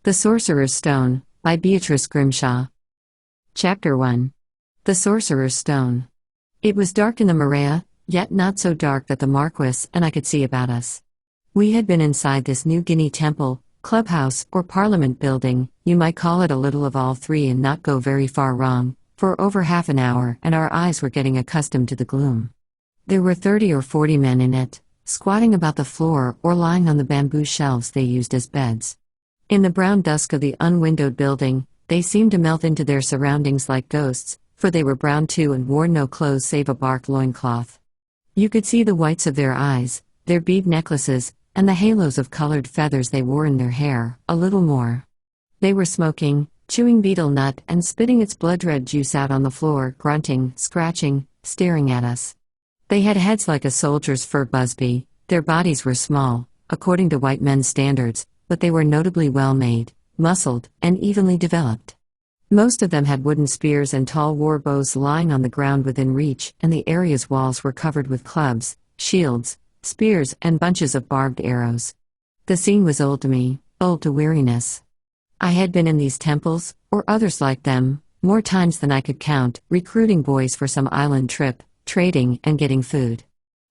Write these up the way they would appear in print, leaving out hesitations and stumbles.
The Sorcerer's Stone, by Beatrice Grimshaw. Chapter 1. The Sorcerer's Stone. It was dark in the Marais, yet not so dark that the Marquis and I could see about us. We had been inside this New Guinea temple, clubhouse, or parliament building, you might call it a little of all three and not go very far wrong, for over half an hour, and our eyes were getting accustomed to the gloom. There were 30 or 40 men in it, squatting about the floor or lying on the bamboo shelves they used as beds. In the brown dusk of the unwindowed building, they seemed to melt into their surroundings like ghosts, for they were brown too and wore no clothes save a bark loincloth. You could see the whites of their eyes, their bead necklaces, and the halos of colored feathers they wore in their hair, a little more. They were smoking, chewing betel nut and spitting its blood-red juice out on the floor, grunting, scratching, staring at us. They had heads like a soldier's fur busby, their bodies were small, according to white men's standards, but they were notably well-made, muscled, and evenly developed. Most of them had wooden spears and tall war bows lying on the ground within reach, and the area's walls were covered with clubs, shields, spears, and bunches of barbed arrows. The scene was old to me, old to weariness. I had been in these temples, or others like them, more times than I could count, recruiting boys for some island trip, trading, and getting food.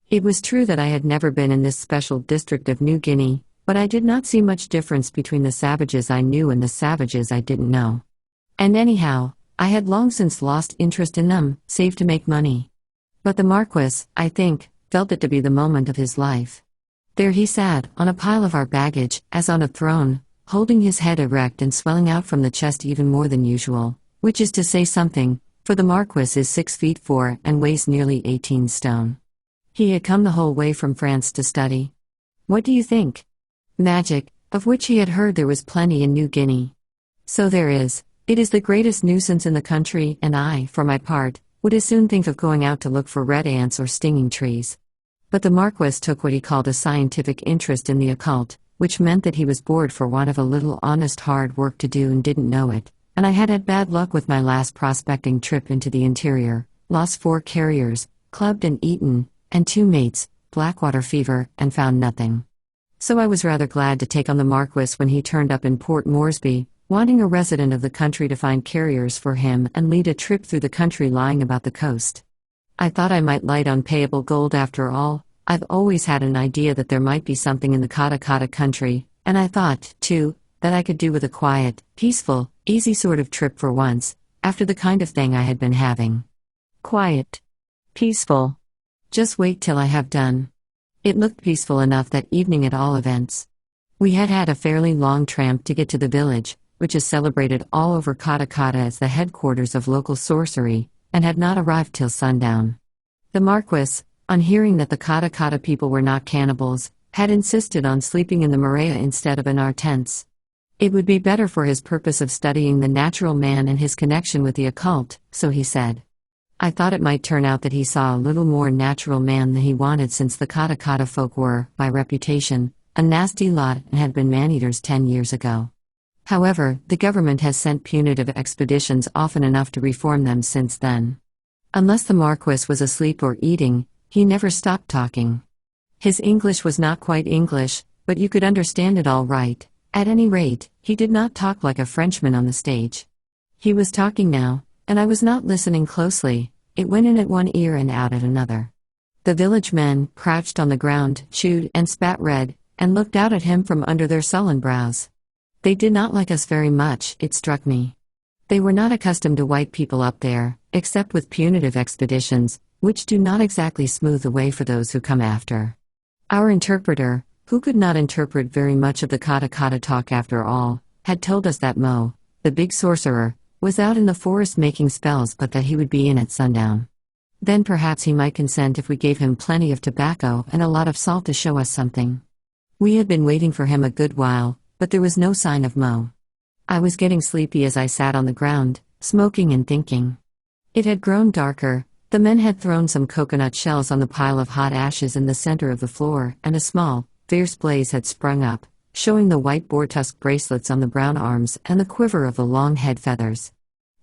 It was true that I had never been in this special district of New Guinea, but I did not see much difference between the savages I knew and the savages I didn't know. And anyhow, I had long since lost interest in them, save to make money. But the Marquis, I think, felt it to be the moment of his life. There he sat, on a pile of our baggage, as on a throne, holding his head erect and swelling out from the chest even more than usual, which is to say something, for the Marquis is 6 feet 4 and weighs nearly 18 stone. He had come the whole way from France to study. What do you think? Magic, of which he had heard there was plenty in New Guinea. So there is. It is the greatest nuisance in the country, and I, for my part, would as soon think of going out to look for red ants or stinging trees. But the Marquis took what he called a scientific interest in the occult, which meant that he was bored for want of a little honest hard work to do and didn't know it, and I had bad luck with my last prospecting trip into the interior, lost 4 carriers, clubbed and eaten, and 2 mates, blackwater fever, and found nothing. So I was rather glad to take on the Marquis when he turned up in Port Moresby, wanting a resident of the country to find carriers for him and lead a trip through the country lying about the coast. I thought I might light on payable gold after all. I've always had an idea that there might be something in the Kata country, and I thought, too, that I could do with a quiet, peaceful, easy sort of trip for once, after the kind of thing I had been having. Quiet. Peaceful. Just wait till I have done. It looked peaceful enough that evening at all events. We had had a fairly long tramp to get to the village, which is celebrated all over Kata as the headquarters of local sorcery, and had not arrived till sundown. The Marquis, on hearing that the Kata people were not cannibals, had insisted on sleeping in the Marais instead of in our tents. It would be better for his purpose of studying the natural man and his connection with the occult, so he said. I thought it might turn out that he saw a little more natural man than he wanted, since the Kata folk were, by reputation, a nasty lot and had been man-eaters 10 years ago. However, the government has sent punitive expeditions often enough to reform them since then. Unless the Marquis was asleep or eating, he never stopped talking. His English was not quite English, but you could understand it all right. At any rate, he did not talk like a Frenchman on the stage. He was talking now, and I was not listening closely. It went in at one ear and out at another. The village men, crouched on the ground, chewed and spat red, and looked out at him from under their sullen brows. They did not like us very much, it struck me. They were not accustomed to white people up there, except with punitive expeditions, which do not exactly smooth the way for those who come after. Our interpreter, who could not interpret very much of the Kata talk after all, had told us that Mo, the big sorcerer, was out in the forest making spells, but that he would be in at sundown. Then perhaps he might consent if we gave him plenty of tobacco and a lot of salt to show us something. We had been waiting for him a good while, but there was no sign of Mo. I was getting sleepy as I sat on the ground, smoking and thinking. It had grown darker. The men had thrown some coconut shells on the pile of hot ashes in the center of the floor, and a small, fierce blaze had sprung up, showing the white boar-tusk bracelets on the brown arms and the quiver of the long head feathers.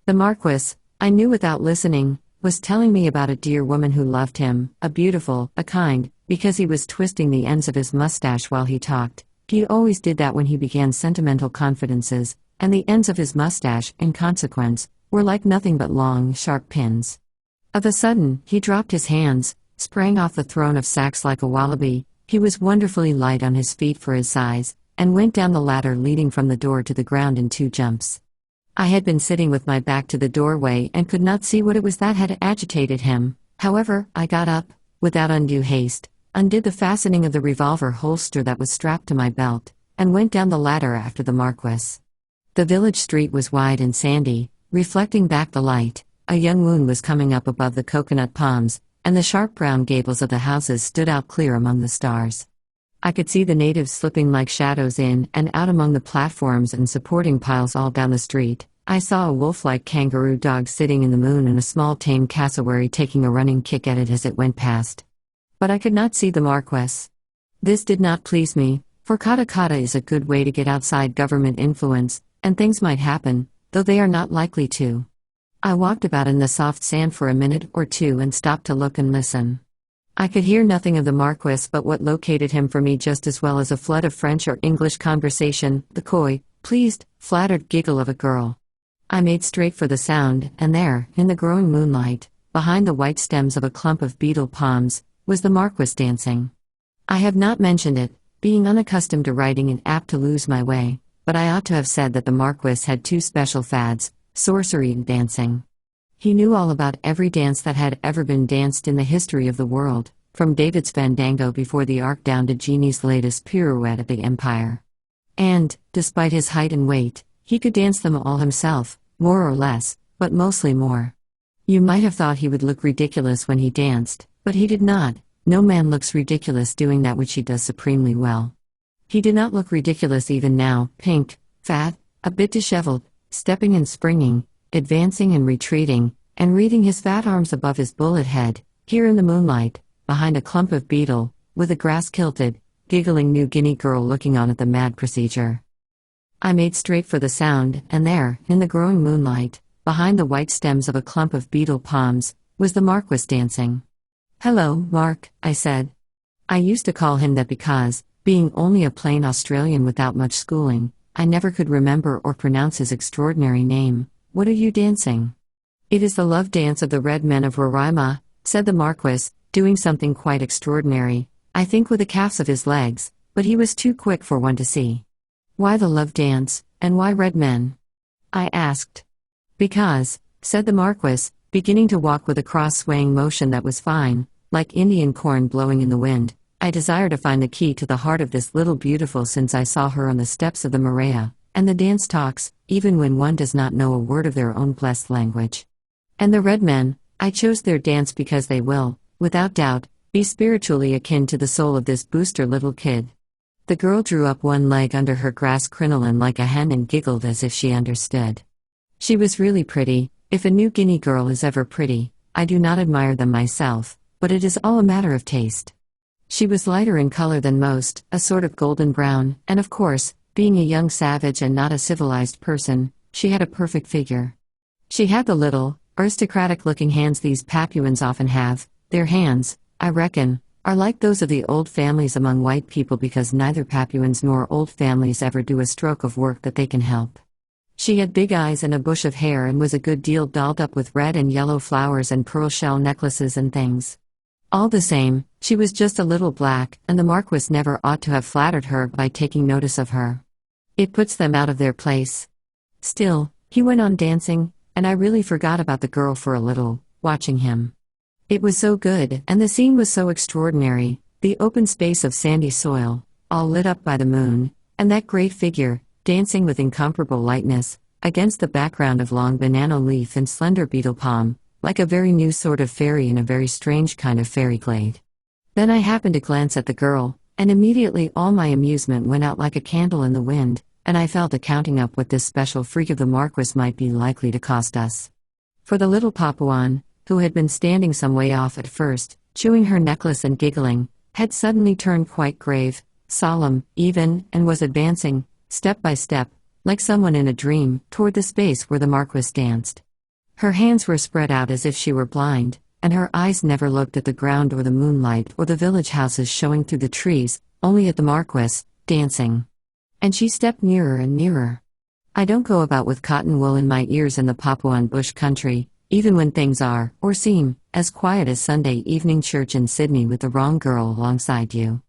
The Marquis, I knew without listening, was telling me about a dear woman who loved him, a beautiful, a kind, because he was twisting the ends of his mustache while he talked, He always did that when he began sentimental confidences, and the ends of his mustache, in consequence, were like nothing but long, sharp pins. Of a sudden, he dropped his hands, sprang off the throne of Saxe like a wallaby. He was wonderfully light on his feet for his size, and went down the ladder leading from the door to the ground in 2 jumps. I had been sitting with my back to the doorway and could not see what it was that had agitated him. However, I got up, without undue haste, undid the fastening of the revolver holster that was strapped to my belt, and went down the ladder after the Marquis. The village street was wide and sandy, reflecting back the light. A young moon was coming up above the coconut palms, and the sharp brown gables of the houses stood out clear among the stars. I could see the natives slipping like shadows in and out among the platforms and supporting piles all down the street. I saw a wolf-like kangaroo dog sitting in the moon and a small tame cassowary taking a running kick at it as it went past. But I could not see the Marquis. This did not please me, for kata kata is a good way to get outside government influence, and things might happen, though they are not likely to. I walked about in the soft sand for a minute or two and stopped to look and listen. I could hear nothing of the Marquis but what located him for me just as well as a flood of French or English conversation, the coy, pleased, flattered giggle of a girl. I made straight for the sound, and there, in the growing moonlight, behind the white stems of a clump of beetle palms, was the Marquis dancing. I have not mentioned it, being unaccustomed to writing and apt to lose my way, but I ought to have said that the Marquis had 2 special fads: sorcery and dancing. He knew all about every dance that had ever been danced in the history of the world, from David's fandango before the Ark down to Jeannie's latest pirouette at the Empire. And, despite his height and weight, he could dance them all himself, more or less, but mostly more. You might have thought he would look ridiculous when he danced, but he did not. No man looks ridiculous doing that which he does supremely well. He did not look ridiculous even now, pink, fat, a bit disheveled, stepping and springing, advancing and retreating, and wreathing his fat arms above his bullet head, here in the moonlight, behind a clump of beetle, with a grass-kilted, giggling New Guinea girl looking on at the mad procedure. I made straight for the sound, and there, in the growing moonlight, behind the white stems of a clump of beetle palms, was the Marquis dancing. "Hello, Mark," I said. I used to call him that because, being only a plain Australian without much schooling, I never could remember or pronounce his extraordinary name. "What are you dancing?" "It is the love dance of the red men of Roraima," said the Marquis, doing something quite extraordinary, I think with the calves of his legs, but he was too quick for one to see. "Why the love dance, and why red men?" I asked. "Because," said the Marquis, beginning to walk with a cross-swaying motion that was fine, like Indian corn blowing in the wind, "I desire to find the key to the heart of this little beautiful since I saw her on the steps of the Marea, and the dance talks, even when one does not know a word of their own blessed language. And the red men, I chose their dance because they will, without doubt, be spiritually akin to the soul of this booster little kid." The girl drew up one leg under her grass crinoline like a hen and giggled as if she understood. She was really pretty. If a New Guinea girl is ever pretty, I do not admire them myself, but it is all a matter of taste. She was lighter in color than most, a sort of golden brown, and of course, being a young savage and not a civilized person, she had a perfect figure. She had the little, aristocratic-looking hands these Papuans often have. Their hands, I reckon, are like those of the old families among white people because neither Papuans nor old families ever do a stroke of work that they can help. She had big eyes and a bush of hair and was a good deal dolled up with red and yellow flowers and pearl shell necklaces and things. All the same, she was just a little black, and the Marquis never ought to have flattered her by taking notice of her. It puts them out of their place. Still, he went on dancing, and I really forgot about the girl for a little, watching him. It was so good, and the scene was so extraordinary, the open space of sandy soil, all lit up by the moon, and that great figure, dancing with incomparable lightness, against the background of long banana leaf and slender beetle palm, like a very new sort of fairy in a very strange kind of fairy glade. Then I happened to glance at the girl, and immediately all my amusement went out like a candle in the wind, and I fell to counting up what this special freak of the Marquis might be likely to cost us. For the little Papuan, who had been standing some way off at first, chewing her necklace and giggling, had suddenly turned quite grave, solemn, even, and was advancing, step by step, like someone in a dream, toward the space where the Marquis danced. Her hands were spread out as if she were blind, and her eyes never looked at the ground or the moonlight or the village houses showing through the trees, only at the Marquis, dancing. And she stepped nearer and nearer. I don't go about with cotton wool in my ears in the Papuan bush country, even when things are, or seem, as quiet as Sunday evening church in Sydney with the wrong girl alongside you.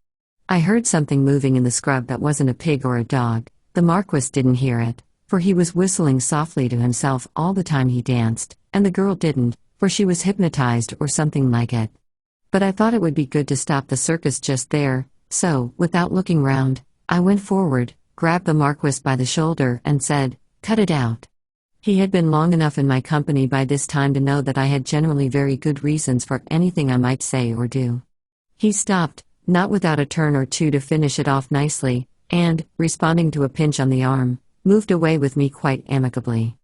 I heard something moving in the scrub that wasn't a pig or a dog. The Marquis didn't hear it, for he was whistling softly to himself all the time he danced, and the girl didn't, for she was hypnotized or something like it. But I thought it would be good to stop the circus just there, so, without looking round, I went forward, grabbed the Marquis by the shoulder, and said, "Cut it out." He had been long enough in my company by this time to know that I had generally very good reasons for anything I might say or do. He stopped, not without a turn or two to finish it off nicely, and, responding to a pinch on the arm, moved away with me quite amicably.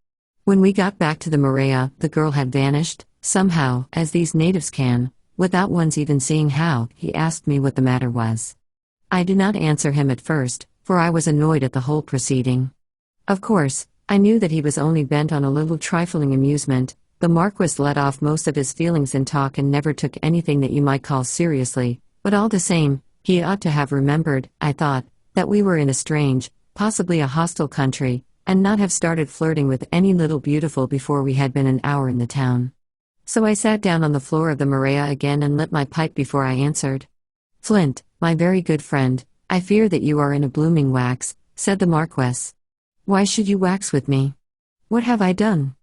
When we got back to the Maria, the girl had vanished, somehow, as these natives can, without one's even seeing how. He asked me what the matter was. I did not answer him at first, for I was annoyed at the whole proceeding. Of course, I knew that he was only bent on a little trifling amusement. The Marquis let off most of his feelings in talk and never took anything that you might call seriously, but all the same, he ought to have remembered, I thought, that we were in a strange, possibly a hostile country, and not have started flirting with any little beautiful before we had been an hour in the town. So I sat down on the floor of the Maria again and lit my pipe before I answered. "Flint, my very good friend, I fear that you are in a blooming wax," said the Marquis. "Why should you wax with me? What have I done?"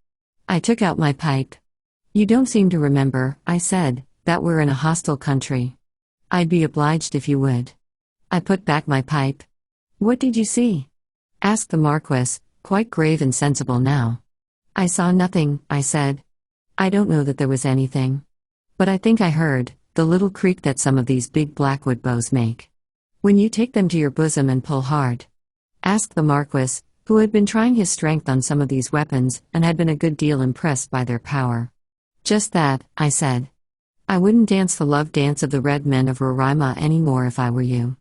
I took out my pipe. "You don't seem to remember," I said, "that we're in a hostile country. I'd be obliged if you would." I put back my pipe. "What did you see?" asked the Marquis, quite grave and sensible now. "I saw nothing," I said. "I don't know that there was anything. But I think I heard the little creak that some of these big blackwood bows make. When you take them to your bosom and pull hard?" asked the Marquis, who had been trying his strength on some of these weapons and had been a good deal impressed by their power. "Just that," I said. "I wouldn't dance the love dance of the red men of Roraima any more if I were you.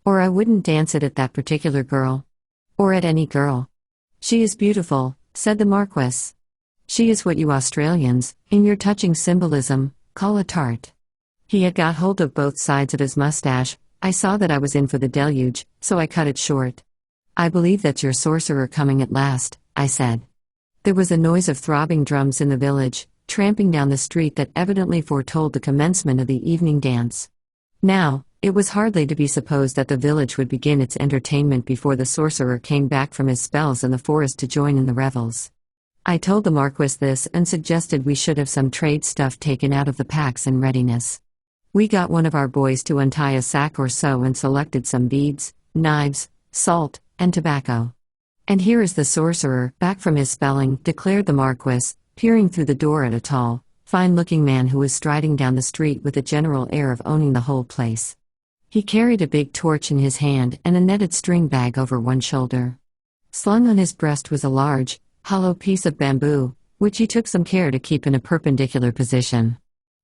Or I wouldn't dance it at that particular girl. Or at any girl. She is beautiful," said the Marquis. "She is what you Australians, in your touching symbolism, call a tart." He had got hold of both sides of his mustache. I saw that I was in for the deluge, so I cut it short. "I believe that's your sorcerer coming at last," I said. There was a noise of throbbing drums in the village, tramping down the street that evidently foretold the commencement of the evening dance. Now, it was hardly to be supposed that the village would begin its entertainment before the sorcerer came back from his spells in the forest to join in the revels. I told the Marquis this and suggested we should have some trade stuff taken out of the packs in readiness. We got one of our boys to untie a sack or so and selected some beads, knives, salt, and tobacco. "And here is the sorcerer, back from his spelling," declared the Marquis, peering through the door at a tall, fine-looking man who was striding down the street with a general air of owning the whole place. He carried a big torch in his hand and a netted string bag over one shoulder. Slung on his breast was a large, hollow piece of bamboo, which he took some care to keep in a perpendicular position.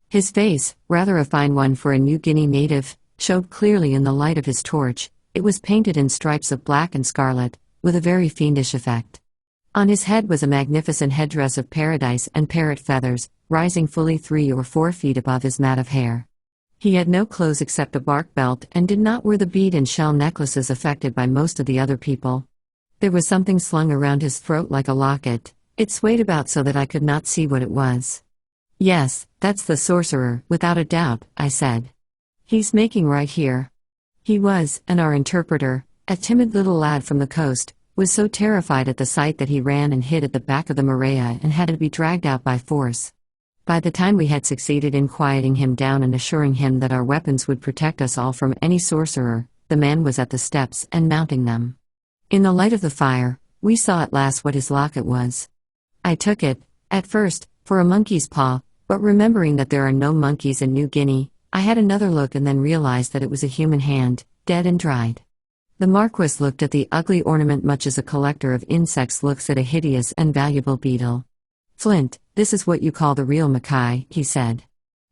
His face, rather a fine one for a New Guinea native, showed clearly in the light of his torch. It was painted in stripes of black and scarlet, with a very fiendish effect. On his head was a magnificent headdress of paradise and parrot feathers, rising fully 3 or 4 feet above his mat of hair. He had no clothes except a bark belt and did not wear the bead and shell necklaces affected by most of the other people. There was something slung around his throat like a locket. It swayed about so that I could not see what it was. "Yes, that's the sorcerer, without a doubt," I said. "He's making right here." He was, and our interpreter, a timid little lad from the coast, was so terrified at the sight that he ran and hid at the back of the Maria and had to be dragged out by force. By the time we had succeeded in quieting him down and assuring him that our weapons would protect us all from any sorcerer, the man was at the steps and mounting them. In the light of the fire, we saw at last what his locket was. I took it, at first, for a monkey's paw, but remembering that there are no monkeys in New Guinea, I had another look and then realized that it was a human hand, dead and dried. The Marquis looked at the ugly ornament much as a collector of insects looks at a hideous and valuable beetle. "Flint, this is what you call the real Mackay," he said.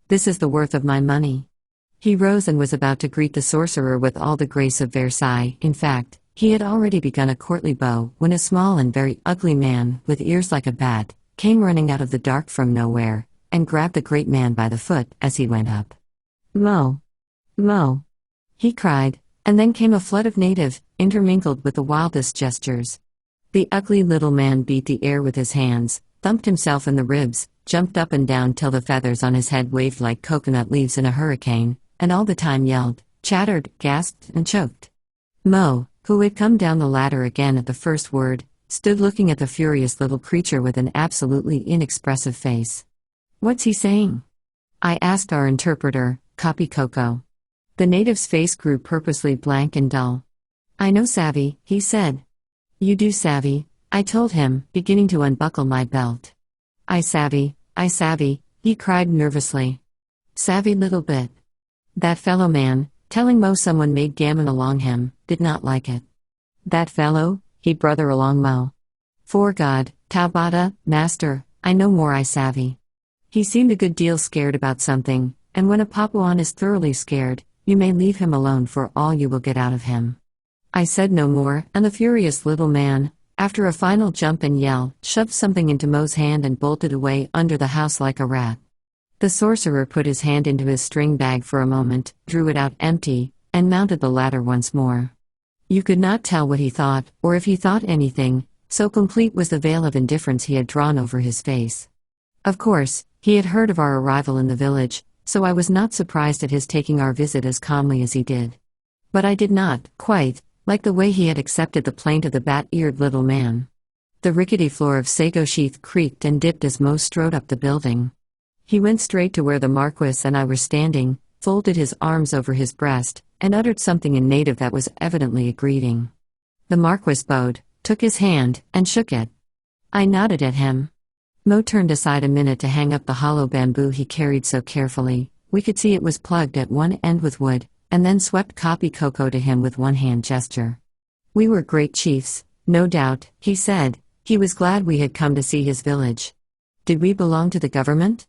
"This is the worth of my money." He rose and was about to greet the sorcerer with all the grace of Versailles. In fact, he had already begun a courtly bow when a small and very ugly man, with ears like a bat, came running out of the dark from nowhere, and grabbed the great man by the foot as he went up. "Mo! Mo!" he cried, And then came a flood of native, intermingled with the wildest gestures. The ugly little man beat the air with his hands, thumped himself in the ribs, jumped up and down till the feathers on his head waved like coconut leaves in a hurricane, and all the time yelled, chattered, gasped, and choked. Mo, who had come down the ladder again at the first word, stood looking at the furious little creature with an absolutely inexpressive face. "What's he saying?" I asked our interpreter, Copy Coco. The native's face grew purposely blank and dull. "I know savvy," he said. "You do savvy," I told him, beginning to unbuckle my belt. I savvy," he cried nervously. "Savvy little bit." That fellow man, telling Mo someone made gammon along him, did not like it. "That fellow?" he brother along Mo. "'Fore God, Taubata, master, I know more I savvy." He seemed a good deal scared about something, and when a Papuan is thoroughly scared, you may leave him alone for all you will get out of him. I said no more, and the furious little man, after a final jump and yell, shoved something into Mo's hand and bolted away under the house like a rat. The sorcerer put his hand into his string bag for a moment, drew it out empty, and mounted the ladder once more. You could not tell what he thought, or if he thought anything, so complete was the veil of indifference he had drawn over his face. Of course, he had heard of our arrival in the village, so I was not surprised at his taking our visit as calmly as he did. But I did not, quite, like the way he had accepted the plaint of the bat-eared little man. The rickety floor of sago sheath creaked and dipped as Mo strode up the building. He went straight to where the Marquis and I were standing, folded his arms over his breast, and uttered something in native that was evidently a greeting. The Marquis bowed, took his hand, and shook it. I nodded at him. Mo turned aside a minute to hang up the hollow bamboo he carried so carefully. We could see it was plugged at one end with wood, and then swept Copy Coco to him with one hand gesture. "We were great chiefs, no doubt," he said. He was glad we had come to see his village. Did we belong to the government?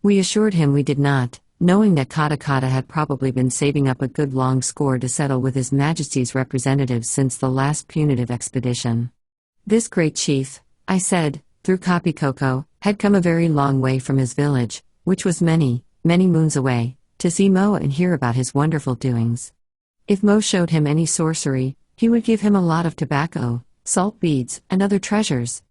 We assured him we did not, knowing that Kata Kata had probably been saving up a good long score to settle with His Majesty's representatives since the last punitive expedition. This great chief, I said, through Copy Coco, had come a very long way from his village, which was many, many moons away, to see Mo and hear about his wonderful doings. If Mo showed him any sorcery, he would give him a lot of tobacco, salt beads, and other treasures.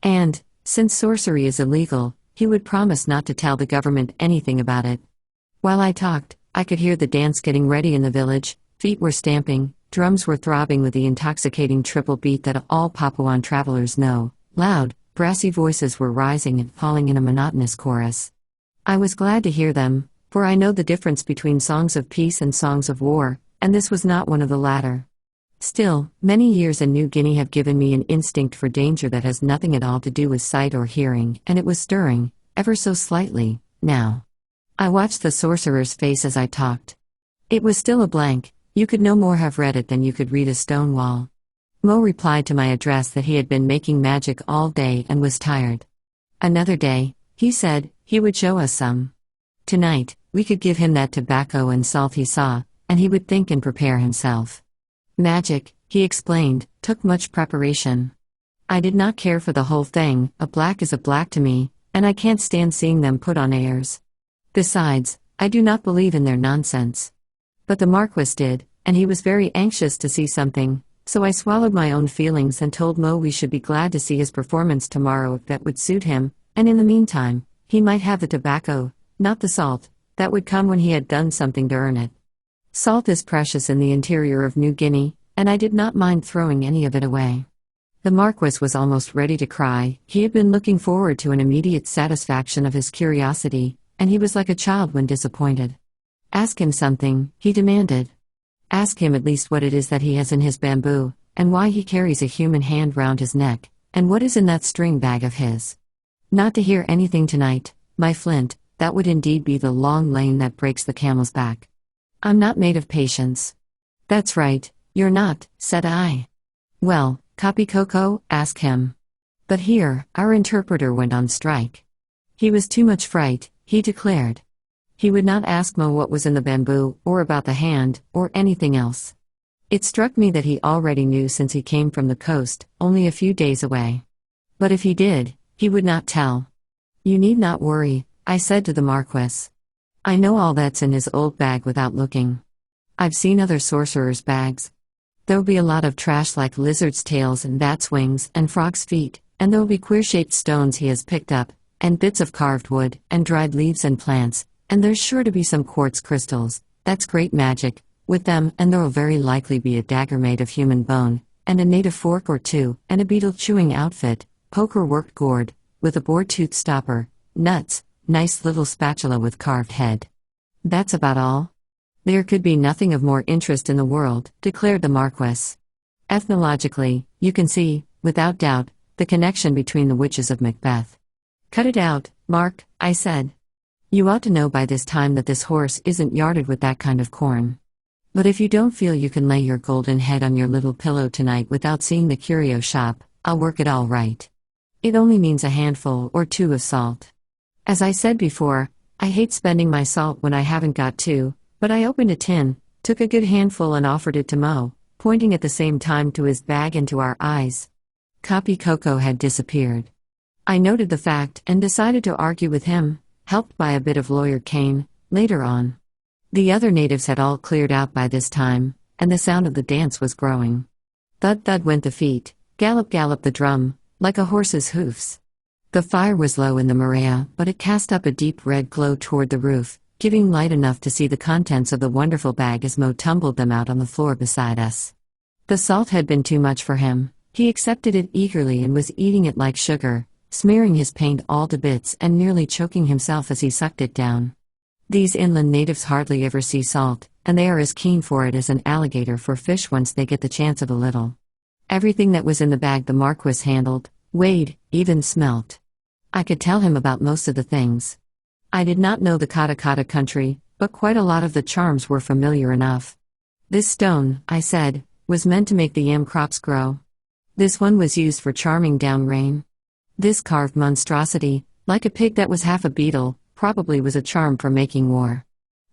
And, since sorcery is illegal, he would promise not to tell the government anything about it. While I talked, I could hear the dance getting ready in the village. Feet were stamping, drums were throbbing with the intoxicating triple beat that all Papuan travelers know. Loud, brassy voices were rising and falling in a monotonous chorus. I was glad to hear them, for I know the difference between songs of peace and songs of war, and this was not one of the latter. Still, many years in New Guinea have given me an instinct for danger that has nothing at all to do with sight or hearing, and it was stirring, ever so slightly, now. I watched the sorcerer's face as I talked. It was still a blank. You could no more have read it than you could read a stone wall. Mo replied to my address that he had been making magic all day and was tired. Another day, he said, he would show us some. Tonight, we could give him that tobacco and salt he saw, and he would think and prepare himself. Magic, he explained, took much preparation. I did not care for the whole thing. A black is a black to me, and I can't stand seeing them put on airs. Besides, I do not believe in their nonsense. But the Marquis did, and he was very anxious to see something, so I swallowed my own feelings and told Mo we should be glad to see his performance tomorrow if that would suit him, and in the meantime, he might have the tobacco, not the salt, that would come when he had done something to earn it. Salt is precious in the interior of New Guinea, and I did not mind throwing any of it away. The Marquis was almost ready to cry. He had been looking forward to an immediate satisfaction of his curiosity, and he was like a child when disappointed. Ask him something, he demanded. Ask him at least what it is that he has in his bamboo, and why he carries a human hand round his neck, and what is in that string bag of his. Not to hear anything tonight, my flint, that would indeed be the long lane that breaks the camel's back. I'm not made of patience. That's right, you're not, said I. Well, Copy Coco, ask him. But here, our interpreter went on strike. He was too much fright, he declared. He would not ask Mo what was in the bamboo, or about the hand, or anything else. It struck me that he already knew since he came from the coast, only a few days away. But if he did, he would not tell. You need not worry, I said to the Marquis. I know all that's in his old bag without looking. I've seen other sorcerers' bags. There'll be a lot of trash like lizards' tails and bats' wings and frogs' feet, and there'll be queer-shaped stones he has picked up, and bits of carved wood, and dried leaves and plants, and there's sure to be some quartz crystals. That's great magic with them, and there'll very likely be a dagger made of human bone, and a native fork or two, and a beetle-chewing outfit, poker-worked gourd, with a boar-tooth stopper, nuts, nice little spatula with carved head. That's about all. There could be nothing of more interest in the world, declared the Marquis. Ethnologically, you can see, without doubt, the connection between the witches of Macbeth. Cut it out, Mark, I said. You ought to know by this time that this horse isn't yarded with that kind of corn. But if you don't feel you can lay your golden head on your little pillow tonight without seeing the curio shop, I'll work it all right. It only means a handful or two of salt. As I said before, I hate spending my salt when I haven't got to, but I opened a tin, took a good handful and offered it to Mo, pointing at the same time to his bag and to our eyes. Copy Coco had disappeared. I noted the fact and decided to argue with him, helped by a bit of lawyer Kane, later on. The other natives had all cleared out by this time, and the sound of the dance was growing. Thud-thud went the feet, gallop-gallop the drum, like a horse's hoofs. The fire was low in the Maria, but it cast up a deep red glow toward the roof, giving light enough to see the contents of the wonderful bag as Mo tumbled them out on the floor beside us. The salt had been too much for him. He accepted it eagerly and was eating it like sugar, smearing his paint all to bits and nearly choking himself as he sucked it down. These inland natives hardly ever see salt, and they are as keen for it as an alligator for fish once they get the chance of a little. Everything that was in the bag the Marquis handled, weighed, even smelt. I could tell him about most of the things. I did not know the Kata Kata country, but quite a lot of the charms were familiar enough. This stone, I said, was meant to make the yam crops grow. This one was used for charming down rain. This carved monstrosity, like a pig that was half a beetle, probably was a charm for making war.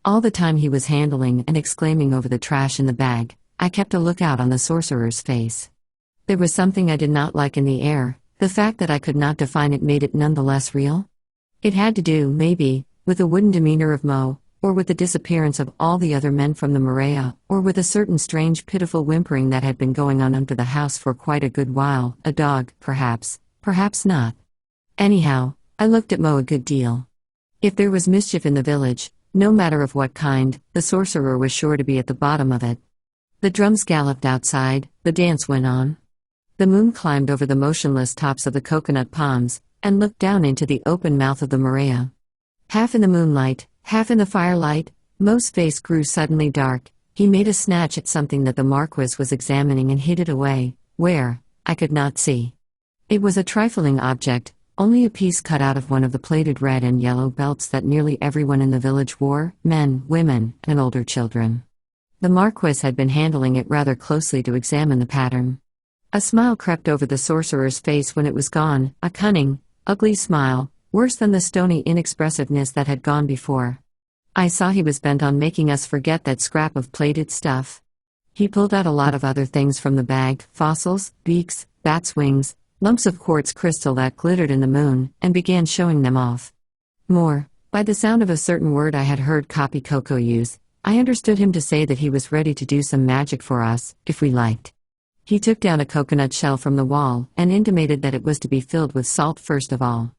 All the time he was handling and exclaiming over the trash in the bag, I kept a lookout on the sorcerer's face. There was something I did not like in the air. The fact that I could not define it made it nonetheless real. It had to do, maybe, with the wooden demeanor of Mo, or with the disappearance of all the other men from the Maria, or with a certain strange pitiful whimpering that had been going on under the house for quite a good while. A dog, perhaps, perhaps not. Anyhow, I looked at Mo a good deal. If there was mischief in the village, no matter of what kind, the sorcerer was sure to be at the bottom of it. The drums galloped outside, the dance went on. The moon climbed over the motionless tops of the coconut palms, and looked down into the open mouth of the Maria. Half in the moonlight, half in the firelight, Mo's face grew suddenly dark. He made a snatch at something that the Marquis was examining and hid it away, where, I could not see. It was a trifling object, only a piece cut out of one of the plated red and yellow belts that nearly everyone in the village wore, men, women, and older children. The Marquis had been handling it rather closely to examine the pattern. A smile crept over the sorcerer's face when it was gone, a cunning, ugly smile, worse than the stony inexpressiveness that had gone before. I saw he was bent on making us forget that scrap of plated stuff. He pulled out a lot of other things from the bag, fossils, beaks, bats' wings, lumps of quartz crystal that glittered in the moon, and began showing them off. More, by the sound of a certain word I had heard Copy Coco use, I understood him to say that he was ready to do some magic for us, if we liked. He took down a coconut shell from the wall, and intimated that it was to be filled with salt first of all.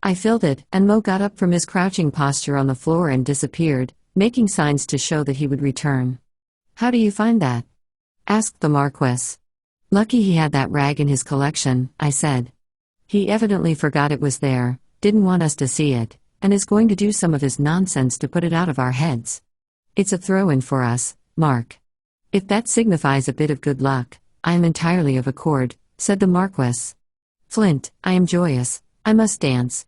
I filled it, and Mo got up from his crouching posture on the floor and disappeared, making signs to show that he would return. "How do you find that?" asked the Marquis. "Lucky he had that rag in his collection," I said. "He evidently forgot it was there, didn't want us to see it, and is going to do some of his nonsense to put it out of our heads. It's a throw-in for us, Mark. If that signifies a bit of good luck, I am entirely of accord," said the Marquis. "Flint, I am joyous, I must dance."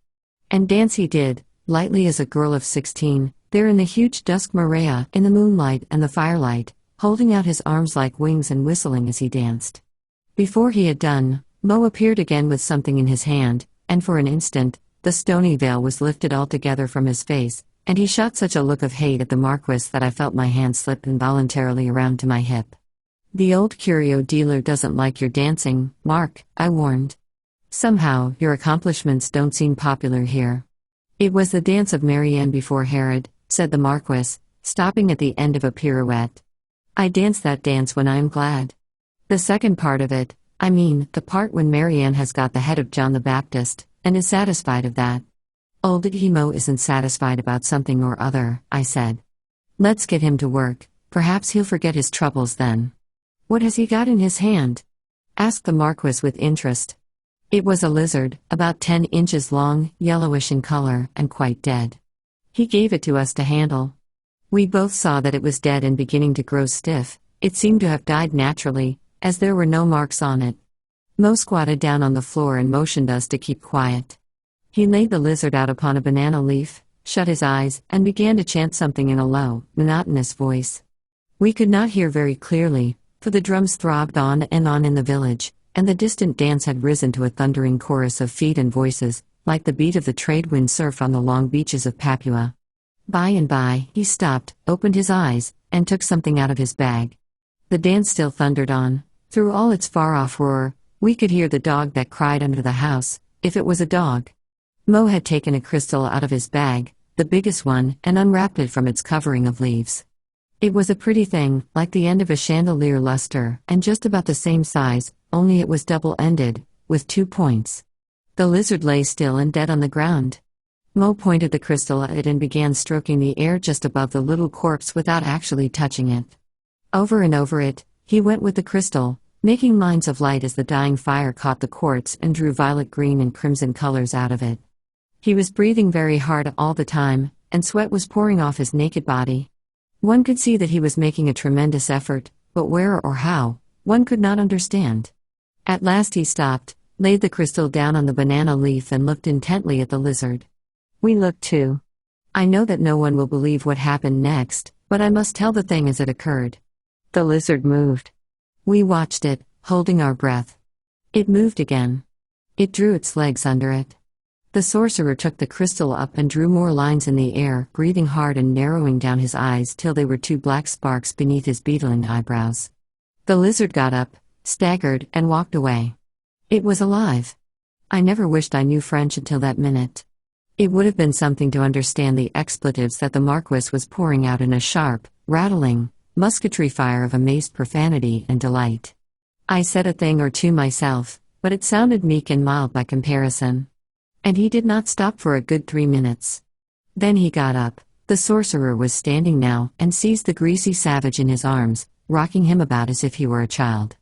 And dance he did, lightly as a girl of 16, there in the huge dusk Maria, in the moonlight and the firelight, holding out his arms like wings and whistling as he danced. Before he had done, Mo appeared again with something in his hand, and for an instant, the stony veil was lifted altogether from his face, and he shot such a look of hate at the Marquis that I felt my hand slip involuntarily around to my hip. "The old curio dealer doesn't like your dancing, Mark," I warned. "Somehow, your accomplishments don't seem popular here." "It was the dance of Marianne before Herod," said the Marquis, stopping at the end of a pirouette. I dance that dance when I am glad. The second part of it, I mean, the part when Marianne has got the head of John the Baptist, and is satisfied of that. Old Mo isn't satisfied about something or other, I said. Let's get him to work, perhaps he'll forget his troubles then. What has he got in his hand? Asked the Marquis with interest. It was a lizard, about 10 inches long, yellowish in color, and quite dead. He gave it to us to handle. We both saw that it was dead and beginning to grow stiff. It seemed to have died naturally, as there were no marks on it. Mo squatted down on the floor and motioned us to keep quiet. He laid the lizard out upon a banana leaf, shut his eyes, and began to chant something in a low, monotonous voice. We could not hear very clearly, for the drums throbbed on in the village, and the distant dance had risen to a thundering chorus of feet and voices, like the beat of the trade wind surf on the long beaches of Papua. By and by, he stopped, opened his eyes, and took something out of his bag. The dance still thundered on. Through all its far-off roar, we could hear the dog that cried under the house, if it was a dog. Mo had taken a crystal out of his bag, the biggest one, and unwrapped it from its covering of leaves. It was a pretty thing, like the end of a chandelier luster, and just about the same size, only it was double-ended, with 2 points. The lizard lay still and dead on the ground. Mo pointed the crystal at it and began stroking the air just above the little corpse without actually touching it. Over and over it, he went with the crystal, making lines of light as the dying fire caught the quartz and drew violet, green, and crimson colors out of it. He was breathing very hard all the time, and sweat was pouring off his naked body. One could see that he was making a tremendous effort, but where or how, one could not understand. At last he stopped, laid the crystal down on the banana leaf and looked intently at the lizard. We looked too. I know that no one will believe what happened next, but I must tell the thing as it occurred. The lizard moved. We watched it, holding our breath. It moved again. It drew its legs under it. The sorcerer took the crystal up and drew more lines in the air, breathing hard and narrowing down his eyes till they were 2 black sparks beneath his beetling eyebrows. The lizard got up, staggered, and walked away. It was alive. I never wished I knew French until that minute. It would have been something to understand the expletives that the Marquis was pouring out in a sharp, rattling, musketry fire of amazed profanity and delight. I said a thing or two myself, but it sounded meek and mild by comparison. And he did not stop for a good 3 minutes. Then he got up. The sorcerer was standing now and seized the greasy savage in his arms, rocking him about as if he were a child.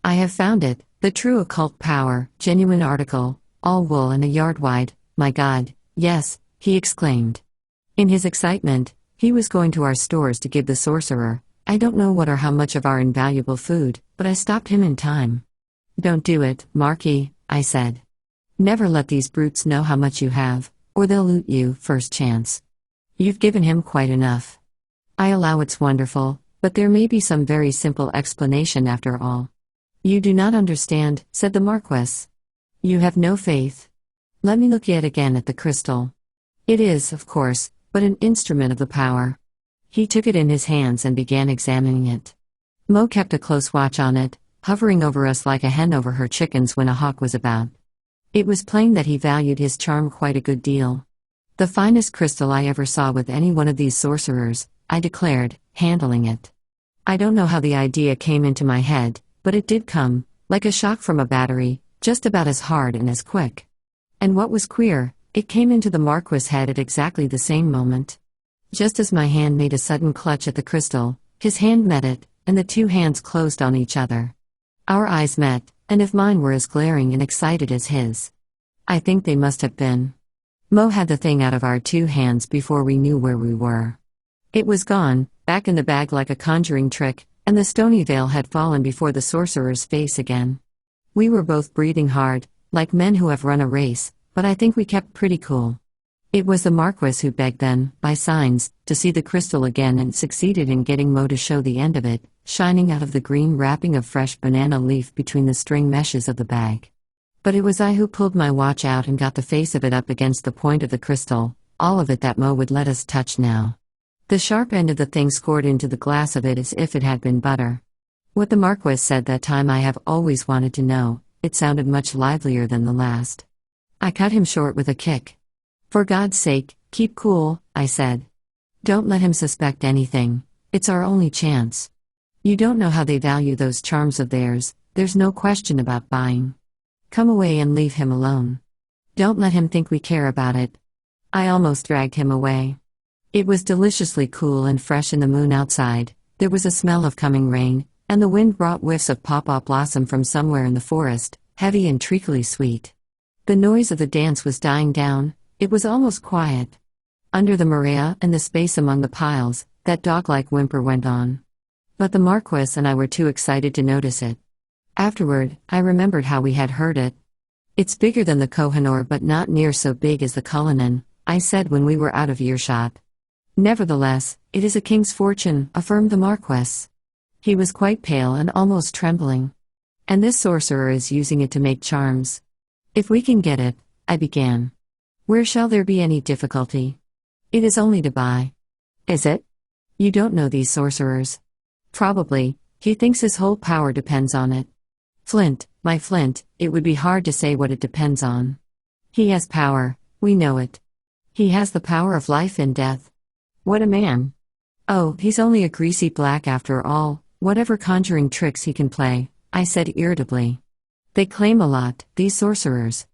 I have found it, the true occult power, genuine article, all wool and a yard wide, my God, yes, he exclaimed. In his excitement, he was going to our stores to give the sorcerer, I don't know what or how much of our invaluable food, but I stopped him in time. Don't do it, Marquis, I said. Never let these brutes know how much you have, or they'll loot you first chance. You've given him quite enough. I allow it's wonderful, but there may be some very simple explanation after all. You do not understand, said the Marquis. You have no faith. Let me look yet again at the crystal. It is, of course, but an instrument of the power. He took it in his hands and began examining it. Mo kept a close watch on it, hovering over us like a hen over her chickens when a hawk was about. It was plain that he valued his charm quite a good deal. The finest crystal I ever saw with any one of these sorcerers, I declared, handling it. I don't know how the idea came into my head, but it did come, like a shock from a battery, just about as hard and as quick. And what was queer, it came into the Marquis' head at exactly the same moment. Just as my hand made a sudden clutch at the crystal, his hand met it, and the 2 hands closed on each other. Our eyes met, and if mine were as glaring and excited as his, I think they must have been. Mo had the thing out of our 2 hands before we knew where we were. It was gone, back in the bag like a conjuring trick, and the stony veil had fallen before the sorcerer's face again. We were both breathing hard, like men who have run a race, but I think we kept pretty cool. It was the Marquis who begged then, by signs, to see the crystal again and succeeded in getting Mo to show the end of it, shining out of the green wrapping of fresh banana leaf between the string meshes of the bag. But it was I who pulled my watch out and got the face of it up against the point of the crystal, all of it that Mo would let us touch now. The sharp end of the thing scored into the glass of it as if it had been butter. What the Marquis said that time I have always wanted to know, it sounded much livelier than the last. I cut him short with a kick. For God's sake, keep cool, I said. Don't let him suspect anything, it's our only chance. You don't know how they value those charms of theirs, there's no question about buying. Come away and leave him alone. Don't let him think we care about it. I almost dragged him away. It was deliciously cool and fresh in the moon outside, there was a smell of coming rain, and the wind brought whiffs of pawpaw blossom from somewhere in the forest, heavy and treacly sweet. The noise of the dance was dying down, it was almost quiet. Under the maria and the space among the piles, that dog-like whimper went on. But the Marquis and I were too excited to notice it. Afterward, I remembered how we had heard it. It's bigger than the Kohinoor but not near so big as the Cullinan, I said when we were out of earshot. Nevertheless, it is a king's fortune, affirmed the Marquis. He was quite pale and almost trembling. And this sorcerer is using it to make charms. If we can get it, I began. Where shall there be any difficulty? It is only to buy. Is it? You don't know these sorcerers. Probably, he thinks his whole power depends on it. Flint, my Flint, it would be hard to say what it depends on. He has power, we know it. He has the power of life and death. What a man. Oh, he's only a greasy black after all, whatever conjuring tricks he can play, I said irritably. They claim a lot, these sorcerers.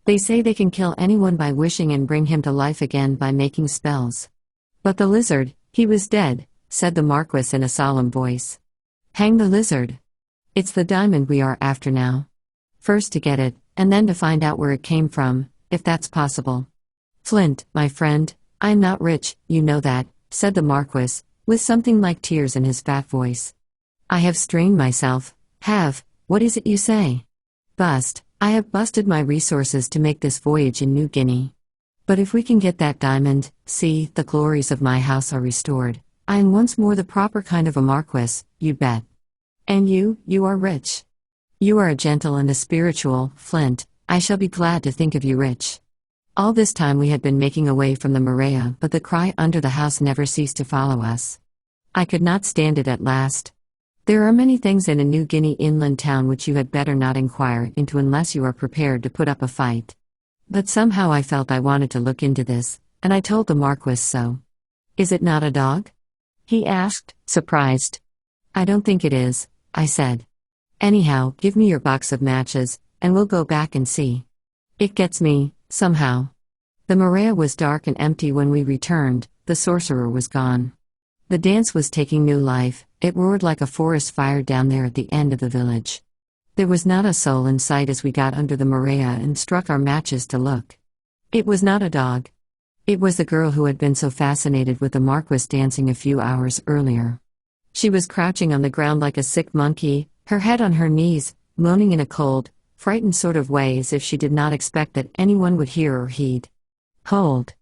They say they can kill anyone by wishing and bring him to life again by making spells. But the lizard, he was dead, said the Marquis in a solemn voice. Hang the lizard. It's the diamond we are after now. First to get it, and then to find out where it came from, if that's possible. Flint, my friend, I'm not rich, you know that, said the Marquis, with something like tears in his fat voice. I have strained myself, what is it you say? I have busted my resources to make this voyage in New Guinea. But if we can get that diamond, see, the glories of my house are restored. I am once more the proper kind of a Marquis, you bet. And you are rich. You are a gentle and a spiritual, Flint, I shall be glad to think of you rich. All this time we had been making away from the Maria, but the cry under the house never ceased to follow us. I could not stand it at last. There are many things in a New Guinea inland town which you had better not inquire into unless you are prepared to put up a fight. But somehow I felt I wanted to look into this, and I told the Marquis so. Is it not a dog? He asked, surprised. I don't think it is, I said. Anyhow, give me your box of matches, and we'll go back and see. It gets me, somehow. The Maria was dark and empty when we returned, the sorcerer was gone. The dance was taking new life, it roared like a forest fire down there at the end of the village. There was not a soul in sight as we got under the Maria and struck our matches to look. It was not a dog. It was the girl who had been so fascinated with the Marquis dancing a few hours earlier. She was crouching on the ground like a sick monkey, her head on her knees, moaning in a cold, frightened sort of way as if she did not expect that anyone would hear or heed. Hold!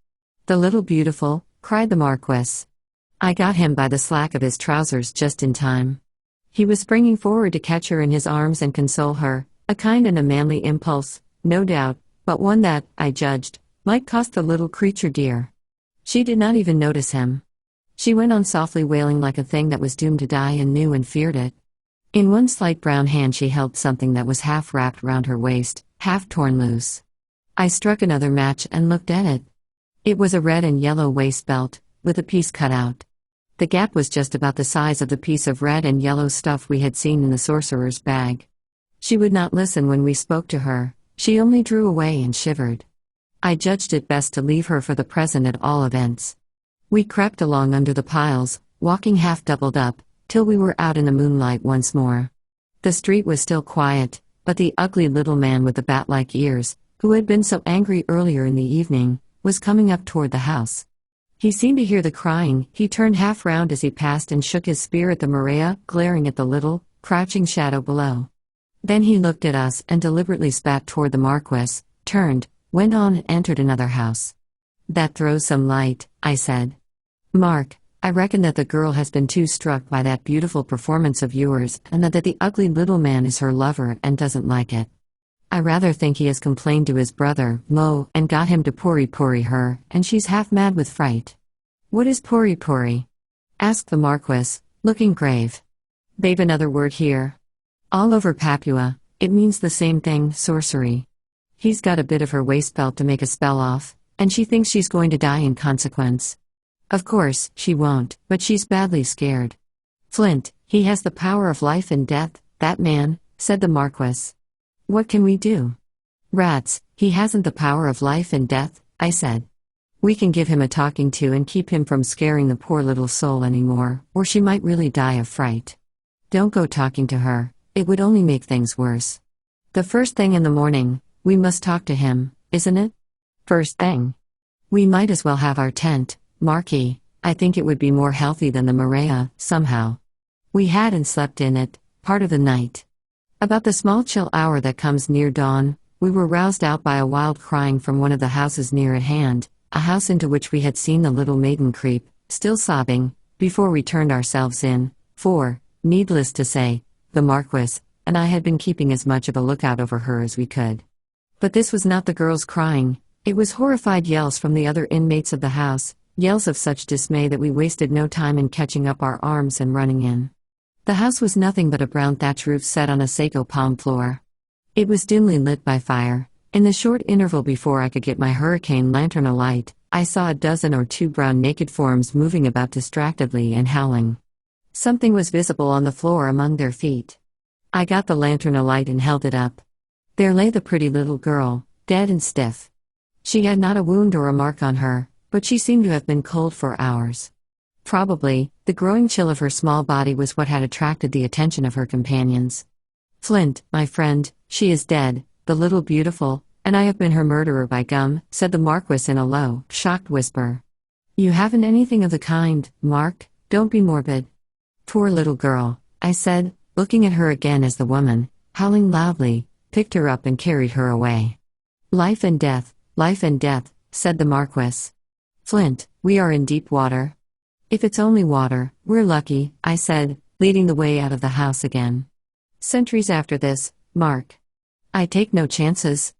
The little beautiful, cried the Marquis. I got him by the slack of his trousers just in time. He was springing forward to catch her in his arms and console her, a kind and a manly impulse, no doubt, but one that, I judged, might cost the little creature dear. She did not even notice him. She went on softly wailing like a thing that was doomed to die and knew and feared it. In one slight brown hand she held something that was half wrapped round her waist, half torn loose. I struck another match and looked at it. It was a red and yellow waist belt, with a piece cut out. The gap was just about the size of the piece of red and yellow stuff we had seen in the sorcerer's bag. She would not listen when we spoke to her, she only drew away and shivered. I judged it best to leave her for the present at all events. We crept along under the piles, walking half doubled up, till we were out in the moonlight once more. The street was still quiet, but the ugly little man with the bat-like ears, who had been so angry earlier in the evening, was coming up toward the house. He seemed to hear the crying, he turned half round as he passed and shook his spear at the Maria, glaring at the little, crouching shadow below. Then he looked at us and deliberately spat toward the Marquis, turned, went on and entered another house. That throws some light, I said. Mark, I reckon that the girl has been too struck by that beautiful performance of yours and that the ugly little man is her lover and doesn't like it. I rather think he has complained to his brother, Mo, and got him to pori her, and she's half mad with fright. What is pori? Asked the Marquis, looking grave. They've another word here. All over Papua, it means the same thing, sorcery. He's got a bit of her waist belt to make a spell off, and she thinks she's going to die in consequence. Of course, she won't, but she's badly scared. Flint, He has the power of life and death, that man, said the Marquis. What can we do? Rats, he hasn't the power of life and death, I said. We can give him a talking to and keep him from scaring the poor little soul anymore, or she might really die of fright. Don't go talking to her, it would only make things worse. The first thing in the morning, we must talk to him, isn't it? First thing. We might as well have our tent, Marquis. I think it would be more healthy than the Maria, somehow. We had and slept in it, part of the night. About the small chill hour that comes near dawn, we were roused out by a wild crying from one of the houses near at hand, a house into which we had seen the little maiden creep, still sobbing, before we turned ourselves in, for, needless to say, the Marquis and I had been keeping as much of a lookout over her as we could. But this was not the girl's crying, it was horrified yells from the other inmates of the house, yells of such dismay that we wasted no time in catching up our arms and running in. The house was nothing but a brown thatch roof set on a sago palm floor. It was dimly lit by fire. In the short interval before I could get my hurricane lantern alight, I saw a dozen or two brown naked forms moving about distractedly and howling. Something was visible on the floor among their feet. I got the lantern alight and held it up. There lay the pretty little girl, dead and stiff. She had not a wound or a mark on her, but she seemed to have been cold for hours. Probably, the growing chill of her small body was what had attracted the attention of her companions. Flint, my friend, she is dead, the little beautiful, and I have been her murderer by gum, said the Marquis in a low, shocked whisper. You haven't anything of the kind, Mark, don't be morbid. Poor little girl, I said, looking at her again as the woman, howling loudly, picked her up and carried her away. Life and death, said the Marquis. Flint, we are in deep water. If it's only water, we're lucky, I said, leading the way out of the house again. Centuries after this, Mark. I take no chances.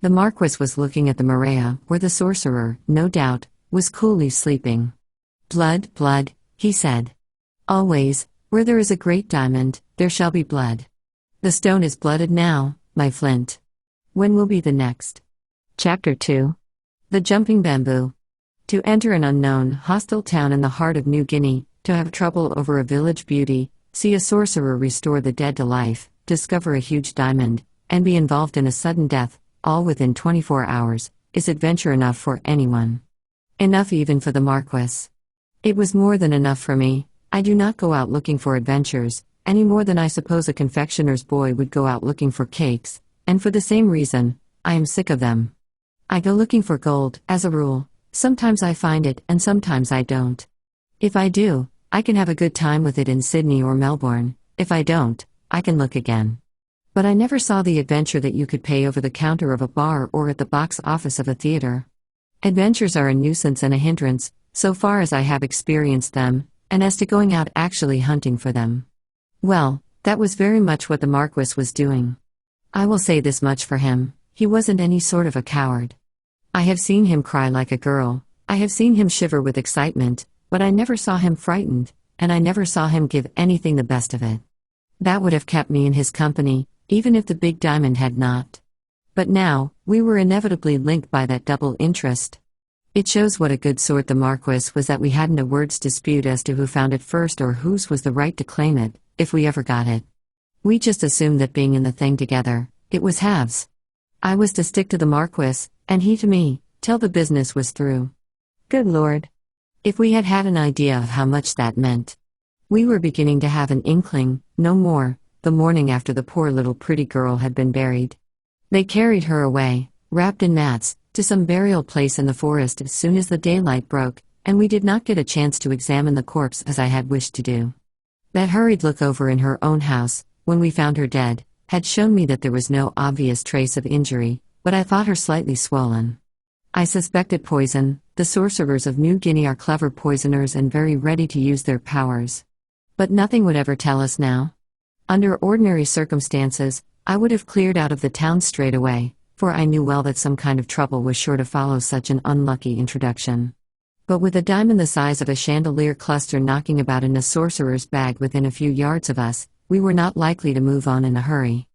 The Marquis was looking at the Maria, where the sorcerer, no doubt, was coolly sleeping. Blood, he said. Always, where there is a great diamond, there shall be blood. The stone is blooded now, my Flint. When will be the next? Chapter 2. The Jumping Bamboo. To enter an unknown, hostile town in the heart of New Guinea, to have trouble over a village beauty, see a sorcerer restore the dead to life, discover a huge diamond, and be involved in a sudden death, all within 24 hours, is adventure enough for anyone. Enough even for the Marquis. It was more than enough for me. I do not go out looking for adventures, any more than I suppose a confectioner's boy would go out looking for cakes, and for the same reason, I am sick of them. I go looking for gold, as a rule. Sometimes I find it, and sometimes I don't. If I do, I can have a good time with it in Sydney or Melbourne. If I don't, I can look again. But I never saw the adventure that you could pay over the counter of a bar or at the box office of a theater. Adventures are a nuisance and a hindrance, so far as I have experienced them, and as to going out actually hunting for them. Well, that was very much what the Marquis was doing. I will say this much for him, he wasn't any sort of a coward. I have seen him cry like a girl, I have seen him shiver with excitement, but I never saw him frightened, and I never saw him give anything the best of it. That would have kept me in his company, even if the big diamond had not. But now, we were inevitably linked by that double interest. It shows what a good sort the Marquis was that we hadn't a word's dispute as to who found it first or whose was the right to claim it, if we ever got it. We just assumed that being in the thing together, it was halves. I was to stick to the Marquis, and he to me, till the business was through. Good Lord! If we had had an idea of how much that meant. We were beginning to have an inkling, no more, the morning after the poor little pretty girl had been buried. They carried her away, wrapped in mats, to some burial place in the forest as soon as the daylight broke, and we did not get a chance to examine the corpse as I had wished to do. That hurried look over in her own house, when we found her dead, had shown me that there was no obvious trace of injury, but I thought her slightly swollen. I suspected poison. The sorcerers of New Guinea are clever poisoners and very ready to use their powers. But nothing would ever tell us now. Under ordinary circumstances, I would have cleared out of the town straight away, for I knew well that some kind of trouble was sure to follow such an unlucky introduction. But with a diamond the size of a chandelier cluster knocking about in a sorcerer's bag within a few yards of us, we were not likely to move on in a hurry.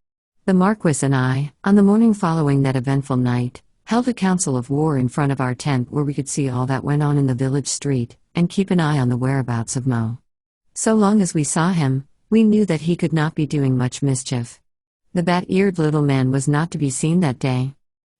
The Marquis and I, on the morning following that eventful night, held a council of war in front of our tent where we could see all that went on in the village street, and keep an eye on the whereabouts of Mo. So long as we saw him, We knew that he could not be doing much mischief. The bat-eared little man was not to be seen that day.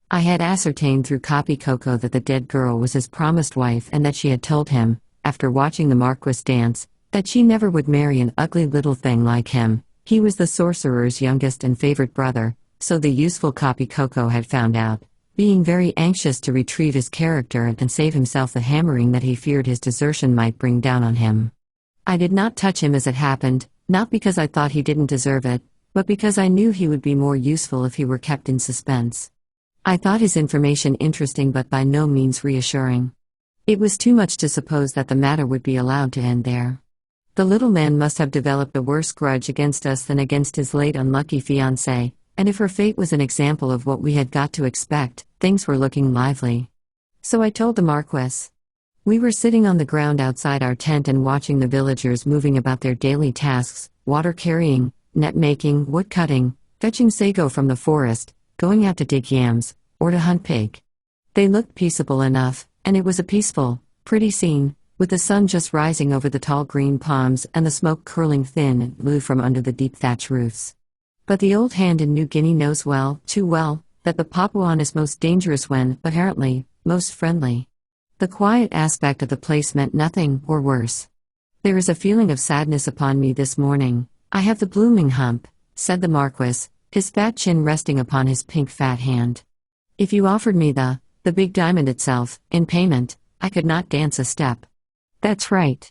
I had ascertained through copy Coco that the dead girl was his promised wife and that she had told him, after watching the Marquis dance, that she never would marry an ugly little thing like him. He was the sorcerer's youngest and favorite brother, so the useful copy Coco had found out, being very anxious to retrieve his character and save himself the hammering that he feared his desertion might bring down on him. I did not touch him as it happened, not because I thought he didn't deserve it, but because I knew he would be more useful if he were kept in suspense. I thought his information interesting but by no means reassuring. It was too much to suppose that the matter would be allowed to end there. The little man must have developed a worse grudge against us than against his late unlucky fiancée, and if her fate was an example of what we had got to expect, things were looking lively. So I told the Marquis. We were sitting on the ground outside our tent and watching the villagers moving about their daily tasks, water carrying, net making, wood cutting, fetching sago from the forest, going out to dig yams, or to hunt pig. They looked peaceable enough, and it was a peaceful, pretty scene, with the sun just rising over the tall green palms and the smoke curling thin and blue from under the deep thatch roofs. But the old hand in New Guinea knows well, too well, that the Papuan is most dangerous when, apparently, most friendly. The quiet aspect of the place meant nothing, or worse. There is a feeling of sadness upon me this morning. I have the blooming hump, said the Marquis, his fat chin resting upon his pink fat hand. If you offered me the big diamond itself, in payment, I could not dance a step. That's right.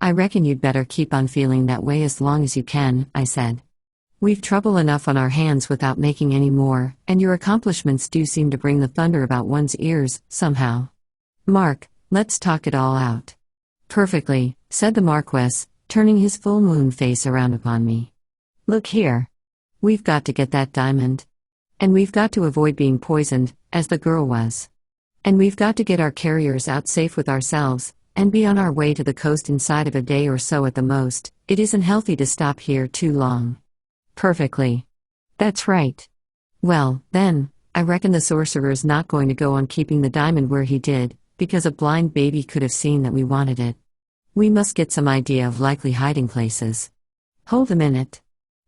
I reckon you'd better keep on feeling that way as long as you can, I said. We've trouble enough on our hands without making any more, and your accomplishments do seem to bring the thunder about one's ears, somehow. Mark, let's talk it all out. Perfectly, said the Marquis, turning his full moon face around upon me. Look here. We've got to get that diamond. And we've got to avoid being poisoned, as the girl was. And we've got to get our carriers out safe with ourselves, and be on our way to the coast inside of a day or so at the most. It isn't healthy to stop here too long. Perfectly. That's right. Well, then, I reckon the sorcerer's not going to go on keeping the diamond where he did, because a blind baby could have seen that we wanted it. We must get some idea of likely hiding places. Hold a minute.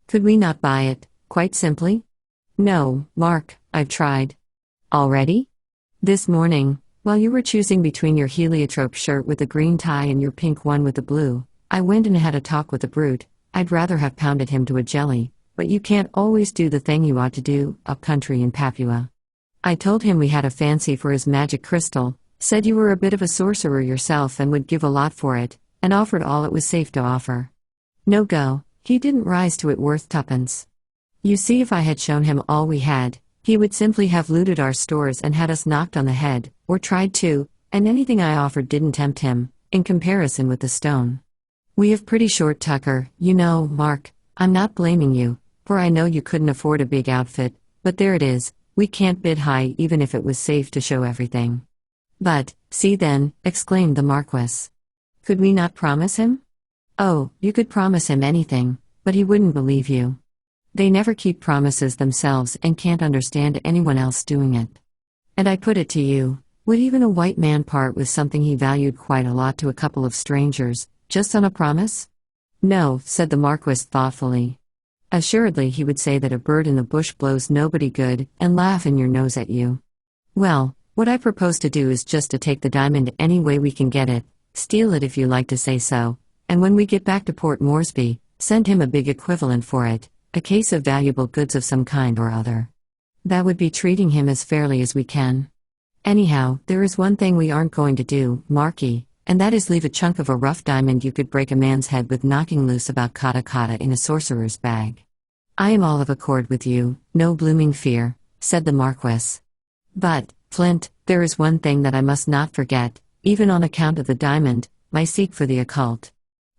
Could we not buy it, quite simply? No, Mark, I've tried. Already? This morning, while you were choosing between your heliotrope shirt with the green tie and your pink one with the blue, I went and had a talk with the brute. I'd rather have pounded him to a jelly, but you can't always do the thing you ought to do, up country in Papua. I told him we had a fancy for his magic crystal, said you were a bit of a sorcerer yourself and would give a lot for it, and offered all it was safe to offer. No go, he didn't rise to it worth tuppence. You see, if I had shown him all we had, he would simply have looted our stores and had us knocked on the head, or tried to, and anything I offered didn't tempt him, in comparison with the stone. We have pretty short tucker, you know, Mark. I'm not blaming you, for I know you couldn't afford a big outfit, but there it is, we can't bid high even if it was safe to show everything. But, see then, exclaimed the Marquis. Could we not promise him? Oh, you could promise him anything, but he wouldn't believe you. They never keep promises themselves and can't understand anyone else doing it. And I put it to you, would even a white man part with something he valued quite a lot to a couple of strangers, just on a promise? No, said the Marquis thoughtfully. Assuredly he would say that a bird in the bush blows nobody good, and laugh in your nose at you. Well, what I propose to do is just to take the diamond any way we can get it, steal it if you like to say so, and when we get back to Port Moresby, send him a big equivalent for it, a case of valuable goods of some kind or other. That would be treating him as fairly as we can. Anyhow, there is one thing we aren't going to do, Marquis, and that is leave a chunk of a rough diamond you could break a man's head with knocking loose about kata kata in a sorcerer's bag. I am all of accord with you, no blooming fear, said the Marquis. But, Flint, there is one thing that I must not forget, even on account of the diamond, my seek for the occult.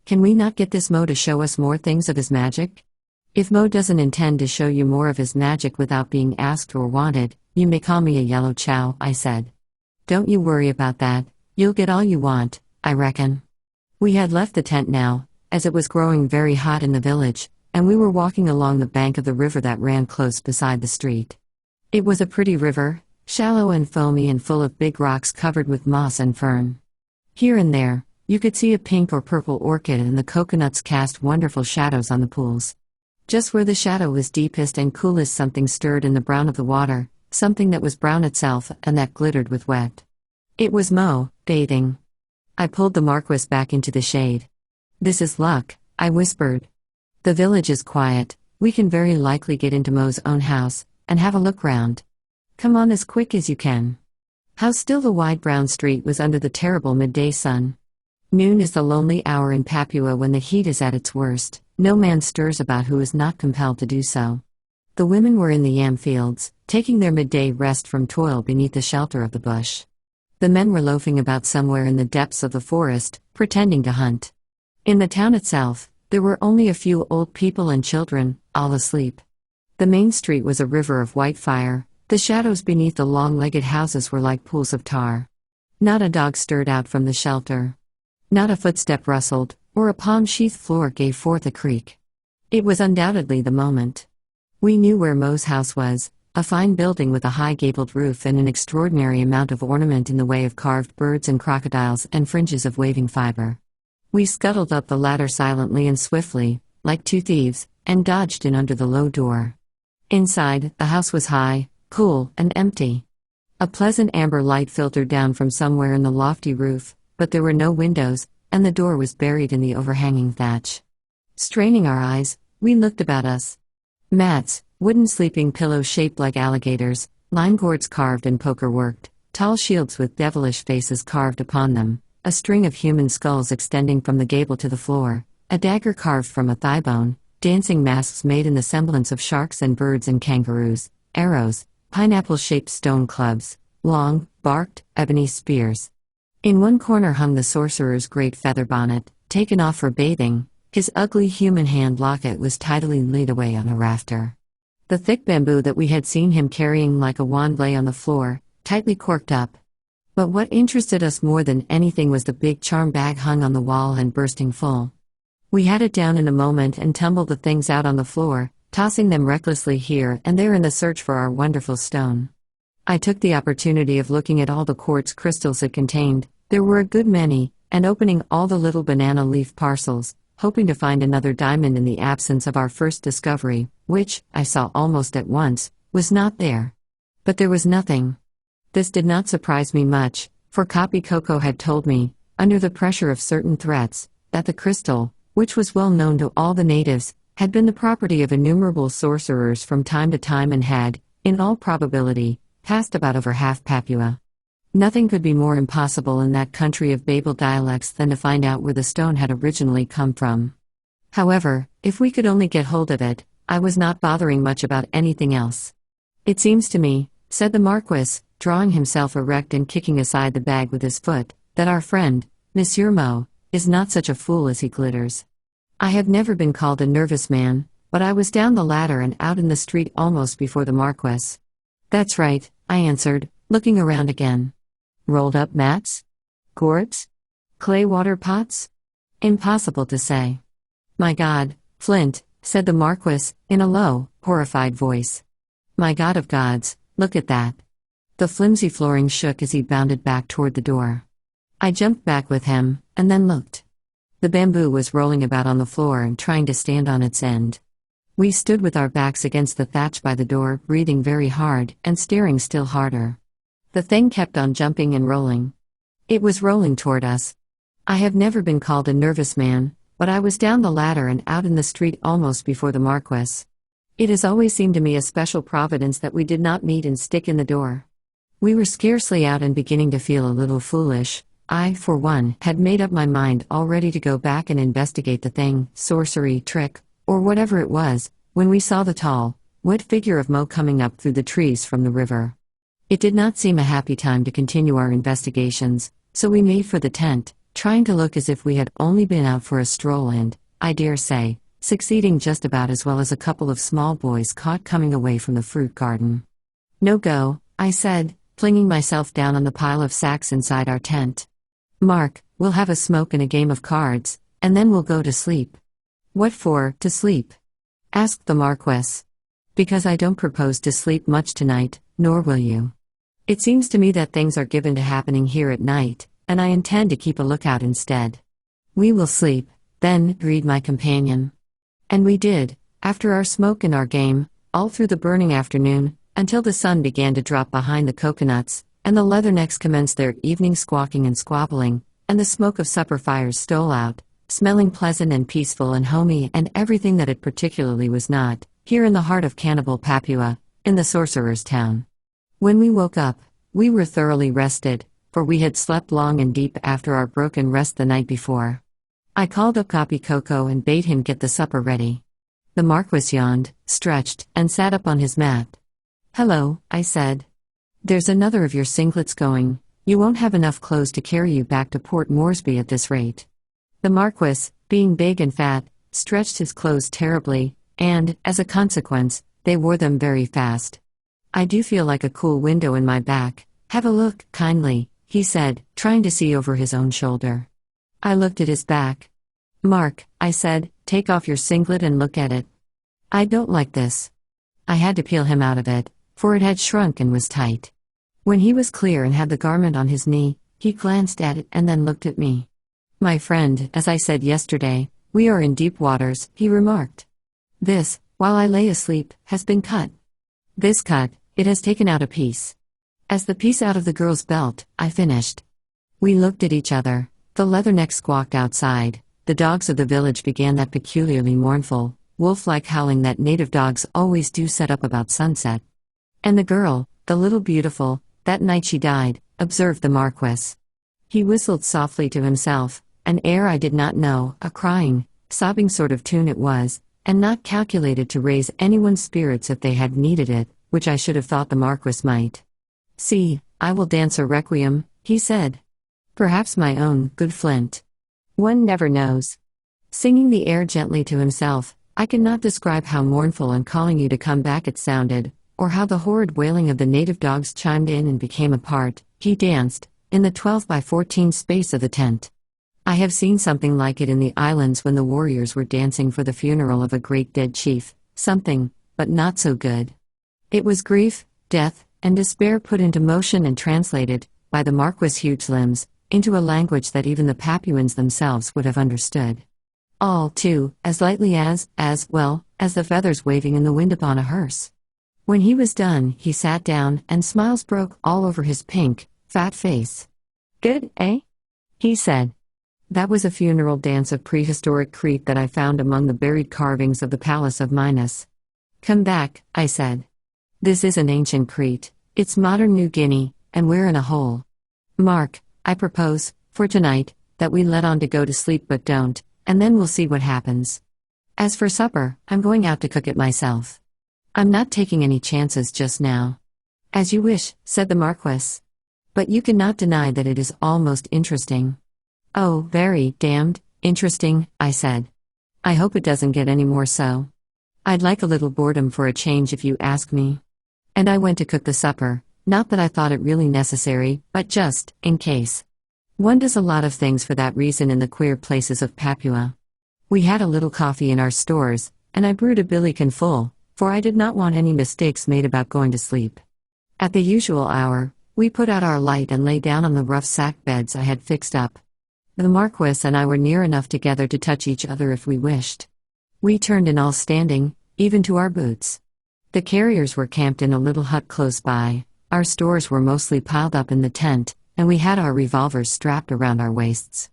Can we not get this Mo to show us more things of his magic? If Mo doesn't intend to show you more of his magic without being asked or wanted, you may call me a yellow chow, I said. Don't you worry about that, you'll get all you want, I reckon. We had left the tent now, as it was growing very hot in the village, and we were walking along the bank of the river that ran close beside the street. It was a pretty river, shallow and foamy and full of big rocks covered with moss and fern. Here and there, You could see a pink or purple orchid, and the coconuts cast wonderful shadows on the pools. Just where the shadow was deepest and coolest, something stirred in the brown of the water, something that was brown itself and that glittered with wet. It was Mo, bathing. I pulled the Marquis back into the shade. "This is luck," I whispered. "The village is quiet. We can very likely get into Mo's own house and have a look round. Come on as quick as you can." How still the wide brown street was under the terrible midday sun. Noon is the lonely hour in Papua when the heat is at its worst. No man stirs about who is not compelled to do so. The women were in the yam fields, taking their midday rest from toil beneath the shelter of the bush. The men were loafing about somewhere in the depths of the forest, pretending to hunt. In the town itself, there were only a few old people and children, all asleep. The main street was a river of white fire. The shadows beneath the long-legged houses were like pools of tar. Not a dog stirred out from the shelter. Not a footstep rustled, or a palm-sheathed floor gave forth a creak. It was undoubtedly the moment. We knew where Mo's house was, a fine building with a high gabled roof and an extraordinary amount of ornament in the way of carved birds and crocodiles and fringes of waving fiber. We scuttled up the ladder silently and swiftly, like two thieves, and dodged in under the low door. Inside, the house was high, cool, and empty. A pleasant amber light filtered down from somewhere in the lofty roof, but there were no windows, and the door was buried in the overhanging thatch. Straining our eyes, we looked about us. Mats, wooden sleeping pillows shaped like alligators, line gourds carved and poker-worked, tall shields with devilish faces carved upon them, a string of human skulls extending from the gable to the floor, a dagger carved from a thigh bone, dancing masks made in the semblance of sharks and birds and kangaroos, arrows, pineapple-shaped stone clubs, long, barked, ebony spears. In one corner hung the sorcerer's great feather bonnet, taken off for bathing. His ugly human hand locket was tidily laid away on a rafter. The thick bamboo that we had seen him carrying like a wand lay on the floor, tightly corked up. But what interested us more than anything was the big charm bag hung on the wall and bursting full. We had it down in a moment and tumbled the things out on the floor, tossing them recklessly here and there in the search for our wonderful stone. I took the opportunity of looking at all the quartz crystals it contained. There were a good many, and opening all the little banana leaf parcels, hoping to find another diamond in the absence of our first discovery, which, I saw almost at once, was not there. But there was nothing. This did not surprise me much, for Copy Coco had told me, under the pressure of certain threats, that the crystal, which was well known to all the natives, had been the property of innumerable sorcerers from time to time and had, in all probability, passed about over half Papua. Nothing could be more impossible in that country of Babel dialects than to find out where the stone had originally come from. However, if we could only get hold of it, I was not bothering much about anything else. "It seems to me," said the Marquis, drawing himself erect and kicking aside the bag with his foot, "that our friend, Monsieur Mo, is not such a fool as he glitters. I have never been called a nervous man, but I was down the ladder and out in the street almost before the Marquis." "That's right," I answered, looking around again. "Rolled up mats? Gourds? Clay water pots? Impossible to say." "My God, Flint," said the Marquis, in a low, horrified voice. "My God of gods, look at that." The flimsy flooring shook as he bounded back toward the door. I jumped back with him, and then looked. The bamboo was rolling about on the floor and trying to stand on its end. We stood with our backs against the thatch by the door, breathing very hard, and staring still harder. The thing kept on jumping and rolling. It was rolling toward us. I have never been called a nervous man, but I was down the ladder and out in the street almost before the Marquis. It has always seemed to me a special providence that we did not meet and stick in the door. We were scarcely out and beginning to feel a little foolish. I, for one, had made up my mind already to go back and investigate the thing, sorcery, trick, or whatever it was, when we saw the tall, wet figure of Mo coming up through the trees from the river. It did not seem a happy time to continue our investigations, so we made for the tent, trying to look as if we had only been out for a stroll and, I dare say, succeeding just about as well as a couple of small boys caught coming away from the fruit garden. "No go," I said, flinging myself down on the pile of sacks inside our tent. "Mark, we'll have a smoke and a game of cards, and then we'll go to sleep." "What for, to sleep?" asked the Marquis. "Because I don't propose to sleep much tonight, nor will you. It seems to me that things are given to happening here at night, and I intend to keep a lookout instead. We will sleep, then, agreed my companion. And we did, after our smoke and our game, all through the burning afternoon, until the sun began to drop behind the coconuts, and the leathernecks commenced their evening squawking and squabbling, and the smoke of supper fires stole out, smelling pleasant and peaceful and homey and everything that it particularly was not, here in the heart of cannibal Papua, in the sorcerer's town. When we woke up, we were thoroughly rested, for we had slept long and deep after our broken rest the night before. I called up Kapi Koko and bade him get the supper ready. The Marquis yawned, stretched, and sat up on his mat. "Hello," I said. "There's another of your singlets going. You won't have enough clothes to carry you back to Port Moresby at this rate." The Marquis, being big and fat, stretched his clothes terribly, and, as a consequence, they wore them very fast. "I do feel like a cool window in my back. Have a look, kindly," he said, trying to see over his own shoulder. I looked at his back. "Mark," I said, "take off your singlet and look at it." "I don't like this." I had to peel him out of it, for it had shrunk and was tight. When he was clear and had the garment on his knee, he glanced at it and then looked at me. "My friend, as I said yesterday, we are in deep waters," he remarked. "This, while I lay asleep, has been cut. This cut, it has taken out a piece. As the piece out of the girl's belt," I finished. We looked at each other. The leatherneck squawked outside. The dogs of the village began that peculiarly mournful, wolf-like howling that native dogs always do set up about sunset. "And the girl, the little beautiful, that night she died," observed the Marquis. He whistled softly to himself, an air I did not know, a crying, sobbing sort of tune it was, and not calculated to raise anyone's spirits if they had needed it, which I should have thought the Marquis might. "See, I will dance a requiem," he said. "Perhaps my own, good Flint. One never knows." Singing the air gently to himself, I cannot describe how mournful and calling you to come back it sounded, or how the horrid wailing of the native dogs chimed in and became a part. He danced, in the 12 by 14 space of the tent. I have seen something like it in the islands when the warriors were dancing for the funeral of a great dead chief, something, but not so good. It was grief, death, and despair put into motion and translated, by the Marquis' huge limbs, into a language that even the Papuans themselves would have understood. All, too, as lightly as well, as the feathers waving in the wind upon a hearse. When he was done, he sat down, and smiles broke all over his pink, fat face. "Good, eh?" he said. That was a funeral dance of prehistoric Crete that I found among the buried carvings of the Palace of Minos. "Come back," I said. "This isn't ancient Crete, it's modern New Guinea, and we're in a hole. Mark, I propose, for tonight, that we let on to go to sleep but don't, and then we'll see what happens. As for supper, I'm going out to cook it myself. I'm not taking any chances just now." "As you wish," said the Marquis. "But you cannot deny that it is almost interesting." "Oh, very, damned, interesting," I said. "I hope it doesn't get any more so. I'd like a little boredom for a change if you ask me." And I went to cook the supper, not that I thought it really necessary, but just, in case. One does a lot of things for that reason in the queer places of Papua. We had a little coffee in our stores, and I brewed a billiken full, for I did not want any mistakes made about going to sleep. At the usual hour, we put out our light and lay down on the rough sack beds I had fixed up. The Marquis and I were near enough together to touch each other if we wished. We turned in all standing, even to our boots. The carriers were camped in a little hut close by, our stores were mostly piled up in the tent, and we had our revolvers strapped around our waists.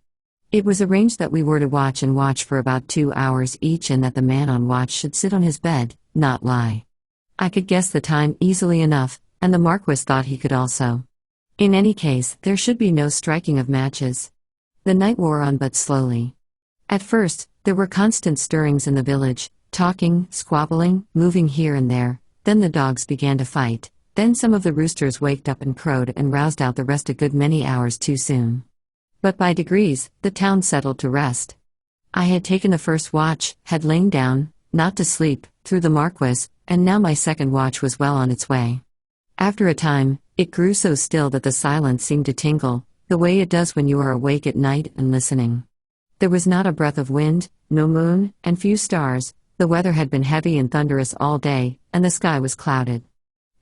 It was arranged that we were to watch and watch for about 2 hours each and that the man on watch should sit on his bed, not lie. I could guess the time easily enough, and the Marquis thought he could also. In any case, there should be no striking of matches. The night wore on but slowly. At first, there were constant stirrings in the village, talking, squabbling, moving here and there, then the dogs began to fight, then some of the roosters waked up and crowed and roused out the rest a good many hours too soon. But by degrees, the town settled to rest. I had taken the first watch, had lain down, not to sleep, through the Marquis, and now my second watch was well on its way. After a time, it grew so still that the silence seemed to tingle, the way it does when you are awake at night and listening. There was not a breath of wind, no moon, and few stars. The weather had been heavy and thunderous all day, and the sky was clouded.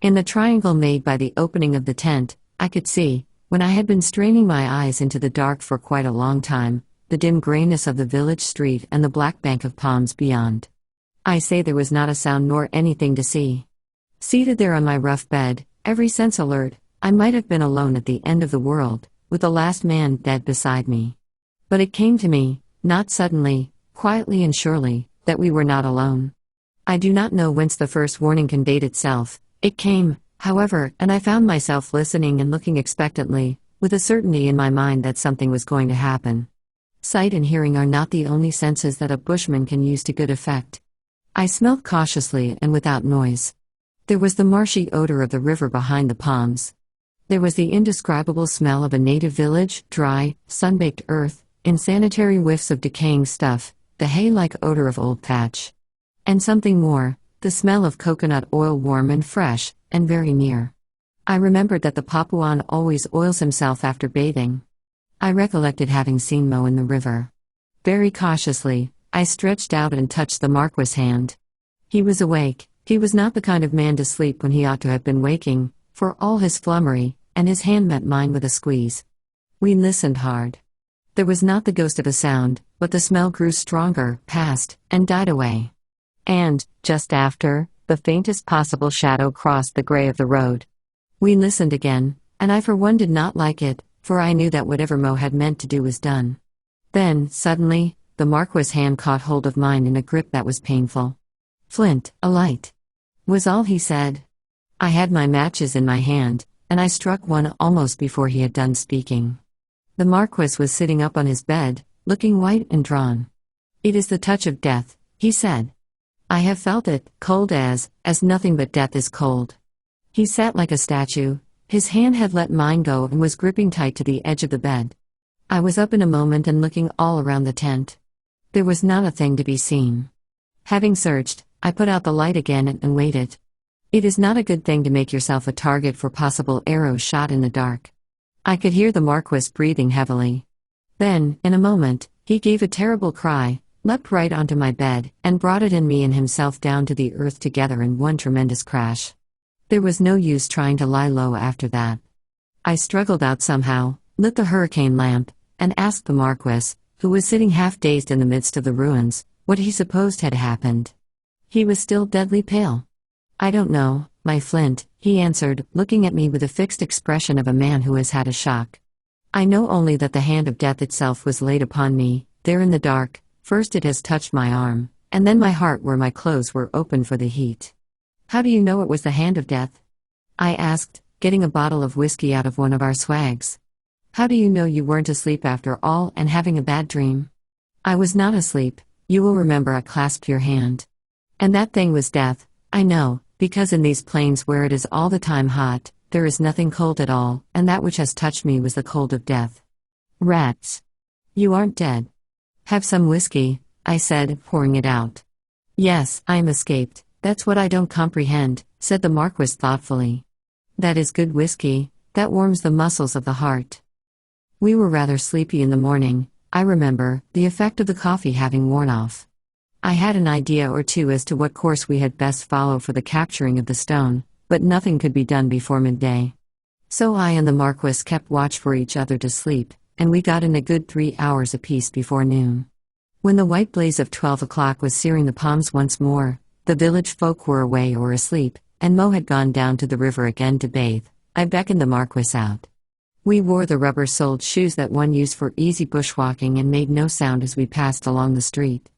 In the triangle made by the opening of the tent, I could see, When I had been straining my eyes into the dark for quite a long time, the dim grayness of the village street and the black bank of palms beyond. I say there was not a sound nor anything to see. Seated there on my rough bed, every sense alert, I might have been alone at the end of the world, with the last man dead beside me. But it came to me, not suddenly, quietly and surely, that we were not alone. I do not know whence the first warning conveyed itself. It came, however, and I found myself listening and looking expectantly, with a certainty in my mind that something was going to happen. Sight and hearing are not the only senses that a bushman can use to good effect. I smelled cautiously and without noise. There was the marshy odor of the river behind the palms. There was the indescribable smell of a native village, dry, sun-baked earth, insanitary whiffs of decaying stuff, the hay-like odor of old thatch. And something more, the smell of coconut oil, warm and fresh, and very near. I remembered that the Papuan always oils himself after bathing. I recollected having seen Mo in the river. Very cautiously, I stretched out and touched the Marquis' hand. He was awake. He was not the kind of man to sleep when he ought to have been waking, for all his flummery, and his hand met mine with a squeeze. We listened hard. There was not the ghost of a sound, but the smell grew stronger, passed, and died away. And, just after, the faintest possible shadow crossed the gray of the road. We listened again, and I for one did not like it, for I knew that whatever Mo had meant to do was done. Then, suddenly, the Marquis' hand caught hold of mine in a grip that was painful. "Flint, a light," was all he said. I had my matches in my hand, and I struck one almost before he had done speaking. The Marquis was sitting up on his bed, looking white and drawn. "It is the touch of death," he said. "I have felt it, cold as nothing but death is cold." He sat like a statue. His hand had let mine go and was gripping tight to the edge of the bed. I was up in a moment and looking all around the tent. There was not a thing to be seen. Having searched, I put out the light again and waited. It is not a good thing to make yourself a target for possible arrows shot in the dark. I could hear the Marquis breathing heavily. Then, in a moment, he gave a terrible cry, leapt right onto my bed, and brought it and me and himself down to the earth together in one tremendous crash. There was no use trying to lie low after that. I struggled out somehow, lit the hurricane lamp, and asked the Marquis, who was sitting half-dazed in the midst of the ruins, what he supposed had happened. He was still deadly pale. "I don't know, my Flint," he answered, looking at me with a fixed expression of a man who has had a shock. "I know only that the hand of death itself was laid upon me, there in the dark. First it has touched my arm, and then my heart where my clothes were open for the heat." "How do you know it was the hand of death?" I asked, getting a bottle of whiskey out of one of our swags. "How do you know you weren't asleep after all and having a bad dream?" "I was not asleep. You will remember I clasped your hand. And that thing was death, I know, because in these plains where it is all the time hot, there is nothing cold at all, and that which has touched me was the cold of death." "Rats. You aren't dead." "Have some whiskey," I said, pouring it out. "Yes, I am escaped. That's what I don't comprehend," said the Marquis thoughtfully. "That is good whiskey, that warms the muscles of the heart." We were rather sleepy in the morning, I remember, the effect of the coffee having worn off. I had an idea or two as to what course we had best follow for the capturing of the stone, but nothing could be done before midday. So I and the Marquis kept watch for each other to sleep, and we got in a good 3 hours apiece before noon. When the white blaze of 12 o'clock was searing the palms once more, the village folk were away or asleep, and Mo had gone down to the river again to bathe. I beckoned the Marquis out. We wore the rubber-soled shoes that one used for easy bushwalking and made no sound as we passed along the street.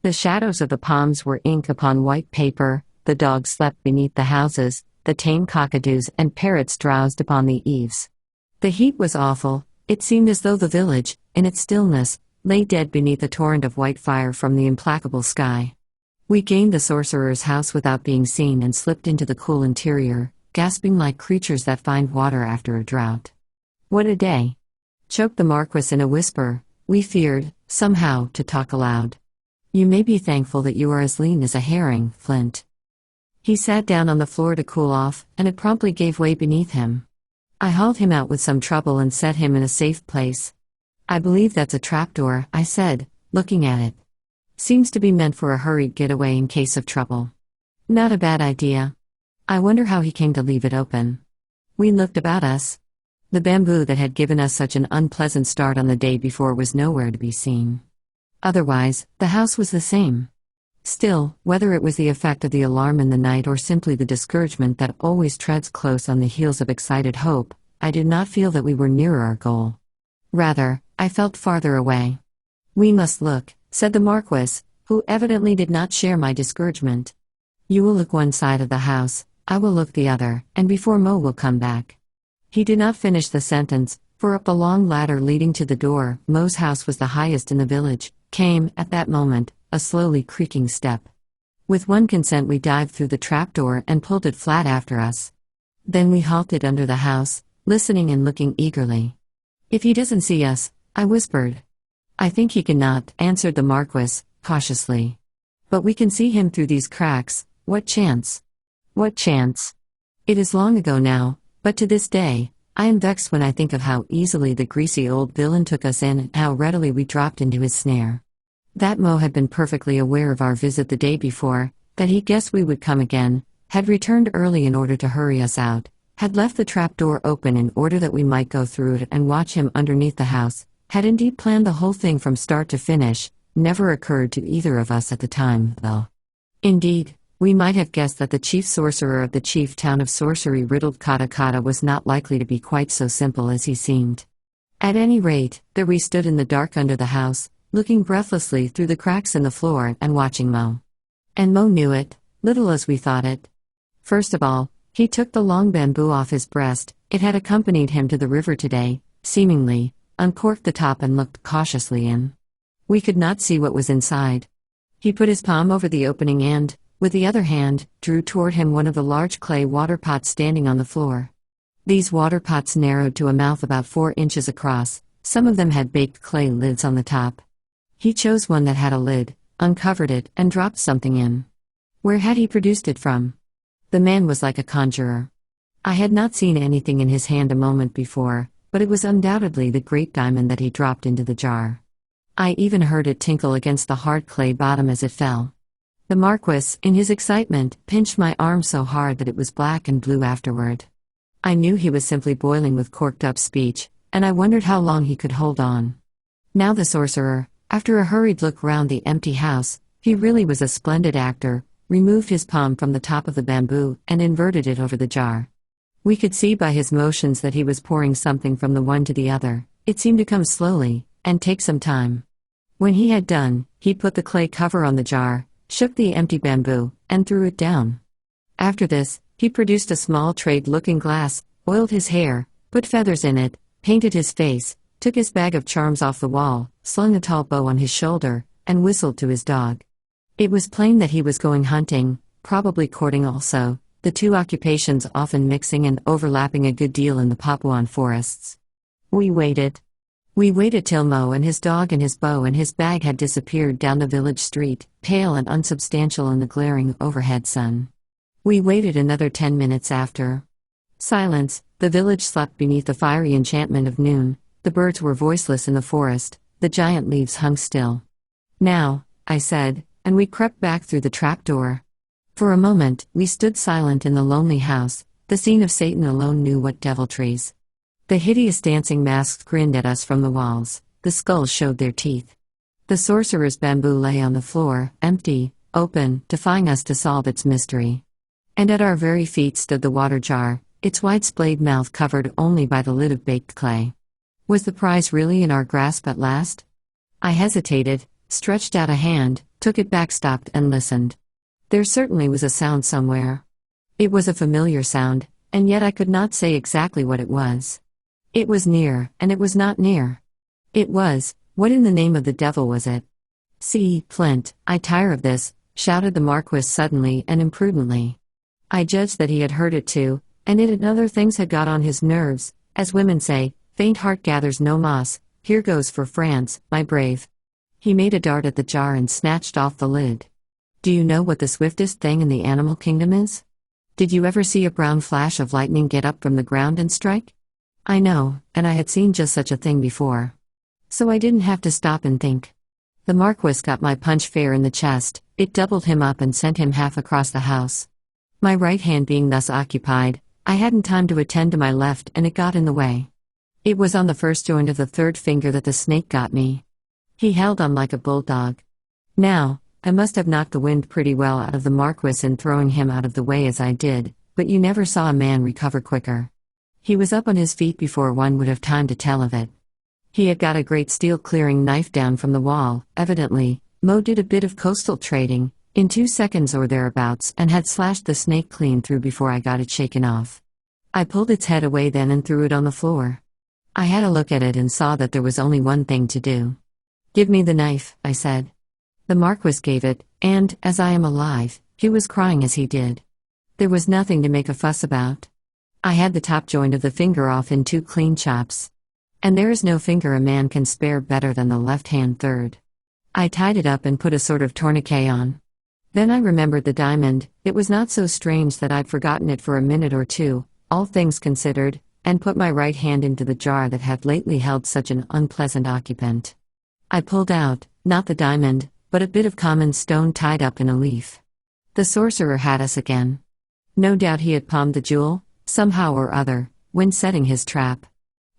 The shadows of the palms were ink upon white paper, the dogs slept beneath the houses, the tame cockadoos and parrots drowsed upon the eaves. The heat was awful. It seemed as though the village, in its stillness, lay dead beneath a torrent of white fire from the implacable sky. We gained the sorcerer's house without being seen and slipped into the cool interior, gasping like creatures that find water after a drought. "What a day!" choked the Marquis in a whisper. We feared, somehow, to talk aloud. "You may be thankful that you are as lean as a herring, Flint." He sat down on the floor to cool off, and it promptly gave way beneath him. I hauled him out with some trouble and set him in a safe place. "I believe that's a trapdoor," I said, looking at it. "Seems to be meant for a hurried getaway in case of trouble." "Not a bad idea. I wonder how he came to leave it open." We looked about us. The bamboo that had given us such an unpleasant start on the day before was nowhere to be seen. Otherwise, the house was the same. Still, whether it was the effect of the alarm in the night or simply the discouragement that always treads close on the heels of excited hope, I did not feel that we were nearer our goal. Rather, I felt farther away. "We must look," said the Marquis, who evidently did not share my discouragement. "You will look one side of the house, I will look the other, and before Mo will come back." He did not finish the sentence, for up the long ladder leading to the door, Mo's house was the highest in the village, came, at that moment, a slowly creaking step. With one consent we dived through the trapdoor and pulled it flat after us. Then we halted under the house, listening and looking eagerly. "If he doesn't see us," I whispered. "I think he cannot," answered the Marquis, cautiously. "But we can see him through these cracks, what chance?" "What chance?" It is long ago now, but to this day, I am vexed when I think of how easily the greasy old villain took us in and how readily we dropped into his snare. That Mo had been perfectly aware of our visit the day before, that he guessed we would come again, had returned early in order to hurry us out, had left the trapdoor open in order that we might go through it and watch him underneath the house, had indeed planned the whole thing from start to finish, never occurred to either of us at the time, though. Indeed, we might have guessed that the chief sorcerer of the chief town of sorcery riddled Kata was not likely to be quite so simple as he seemed. At any rate, there we stood in the dark under the house, looking breathlessly through the cracks in the floor and watching Mo. And Mo knew it, little as we thought it. First of all, he took the long bamboo off his breast, it had accompanied him to the river today, seemingly, uncorked the top and looked cautiously in. We could not see what was inside. He put his palm over the opening and, with the other hand, drew toward him one of the large clay water pots standing on the floor. These water pots narrowed to a mouth about 4 inches across, some of them had baked clay lids on the top. He chose one that had a lid, uncovered it, and dropped something in. Where had he produced it from? The man was like a conjurer. I had not seen anything in his hand a moment before, but it was undoubtedly the great diamond that he dropped into the jar. I even heard it tinkle against the hard clay bottom as it fell. The Marquis, in his excitement, pinched my arm so hard that it was black and blue afterward. I knew he was simply boiling with corked-up speech, and I wondered how long he could hold on. Now the sorcerer, after a hurried look round the empty house, he really was a splendid actor, removed his palm from the top of the bamboo and inverted it over the jar. We could see by his motions that he was pouring something from the one to the other. It seemed to come slowly, and take some time. When he had done, he put the clay cover on the jar, shook the empty bamboo, and threw it down. After this, he produced a small trade looking glass, oiled his hair, put feathers in it, painted his face, took his bag of charms off the wall, slung a tall bow on his shoulder, and whistled to his dog. It was plain that he was going hunting, probably courting also, the two occupations often mixing and overlapping a good deal in the Papuan forests. We waited. We waited till Mo and his dog and his bow and his bag had disappeared down the village street, pale and unsubstantial in the glaring overhead sun. We waited another 10 minutes after. Silence, the village slept beneath the fiery enchantment of noon, the birds were voiceless in the forest, the giant leaves hung still. "Now," I said, and we crept back through the trapdoor. For a moment, we stood silent in the lonely house, the scene of Satan alone knew what deviltries. The hideous dancing masks grinned at us from the walls, the skulls showed their teeth. The sorcerer's bamboo lay on the floor, empty, open, defying us to solve its mystery. And at our very feet stood the water jar, its wide splayed mouth covered only by the lid of baked clay. Was the prize really in our grasp at last? I hesitated, stretched out a hand, took it back, stopped, and listened. There certainly was a sound somewhere. It was a familiar sound, and yet I could not say exactly what it was. It was near, and it was not near. It was, what in the name of the devil was it? "See, Flint, I tire of this," shouted the Marquis suddenly and imprudently. I judged that he had heard it too, and it and other things had got on his nerves, as women say, "Faint heart gathers no moss, here goes for France, my brave." He made a dart at the jar and snatched off the lid. Do you know what the swiftest thing in the animal kingdom is? Did you ever see a brown flash of lightning get up from the ground and strike? I know, and I had seen just such a thing before. So I didn't have to stop and think. The Marquis got my punch fair in the chest, it doubled him up and sent him half across the house. My right hand being thus occupied, I hadn't time to attend to my left and it got in the way. It was on the first joint of the third finger that the snake got me. He held on like a bulldog. Now, I must have knocked the wind pretty well out of the Marquis in throwing him out of the way as I did, but you never saw a man recover quicker. He was up on his feet before one would have time to tell of it. He had got a great steel-clearing knife down from the wall, evidently. Mo did a bit of coastal trading, in 2 seconds or thereabouts, and had slashed the snake clean through before I got it shaken off. I pulled its head away then and threw it on the floor. I had a look at it and saw that there was only one thing to do. "Give me the knife," I said. The Marquis gave it, and, as I am alive, he was crying as he did. There was nothing to make a fuss about. I had the top joint of the finger off in 2 clean chops. And there is no finger a man can spare better than the left-hand third. I tied it up and put a sort of tourniquet on. Then I remembered the diamond. It was not so strange that I'd forgotten it for a minute or two, all things considered, and put my right hand into the jar that had lately held such an unpleasant occupant. I pulled out, not the diamond, but a bit of common stone tied up in a leaf. The sorcerer had us again. No doubt he had palmed the jewel, somehow or other, when setting his trap.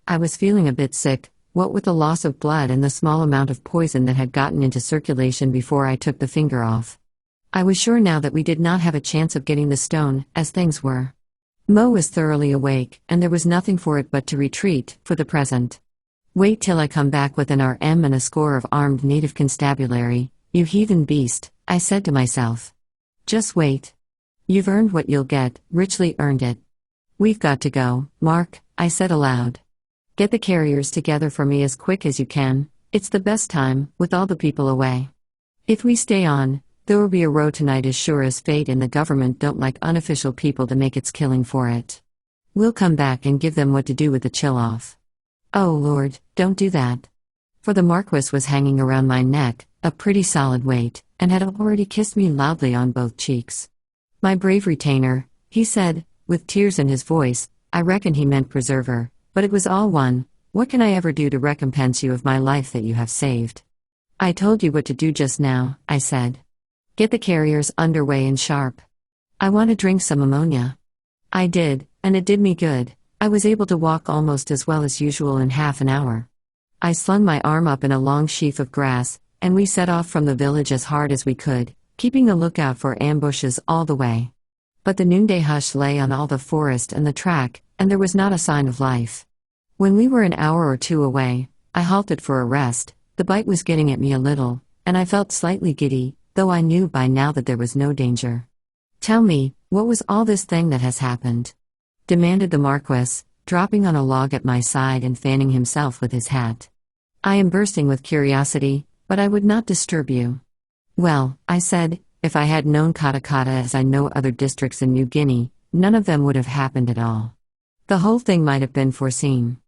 I was feeling a bit sick, what with the loss of blood and the small amount of poison that had gotten into circulation before I took the finger off. I was sure now that we did not have a chance of getting the stone, as things were. Mo was thoroughly awake, and there was nothing for it but to retreat, for the present. "Wait till I come back with an RM and a score of armed native constabulary, you heathen beast," I said to myself. "Just wait. You've earned what you'll get, richly earned it." "We've got to go, Mark," I said aloud. "Get the carriers together for me as quick as you can, it's the best time, with all the people away. If we stay on, there'll be a row tonight as sure as fate, and the government don't like unofficial people to make its killing for it. We'll come back and give them what to do with the chill off." "Oh Lord, don't do that." For the Marquis was hanging around my neck, a pretty solid weight, and had already kissed me loudly on both cheeks. "My brave retainer," he said, with tears in his voice. I reckon he meant preserver, but it was all one. "What can I ever do to recompense you of my life that you have saved?" "I told you what to do just now," I said. "Get the carriers underway and sharp. I want to drink some ammonia." I did, and it did me good. I was able to walk almost as well as usual in half an hour. I slung my arm up in a long sheaf of grass, and we set off from the village as hard as we could, keeping a lookout for ambushes all the way. But the noonday hush lay on all the forest and the track, and there was not a sign of life. When we were an hour or two away, I halted for a rest. The bite was getting at me a little, and I felt slightly giddy, though I knew by now that there was no danger. "Tell me, what was all this thing that has happened?" demanded the Marquis, dropping on a log at my side and fanning himself with his hat. "I am bursting with curiosity, but I would not disturb you." "Well," I said, "if I had known Katakata as I know other districts in New Guinea, none of them would have happened at all. The whole thing might have been foreseen.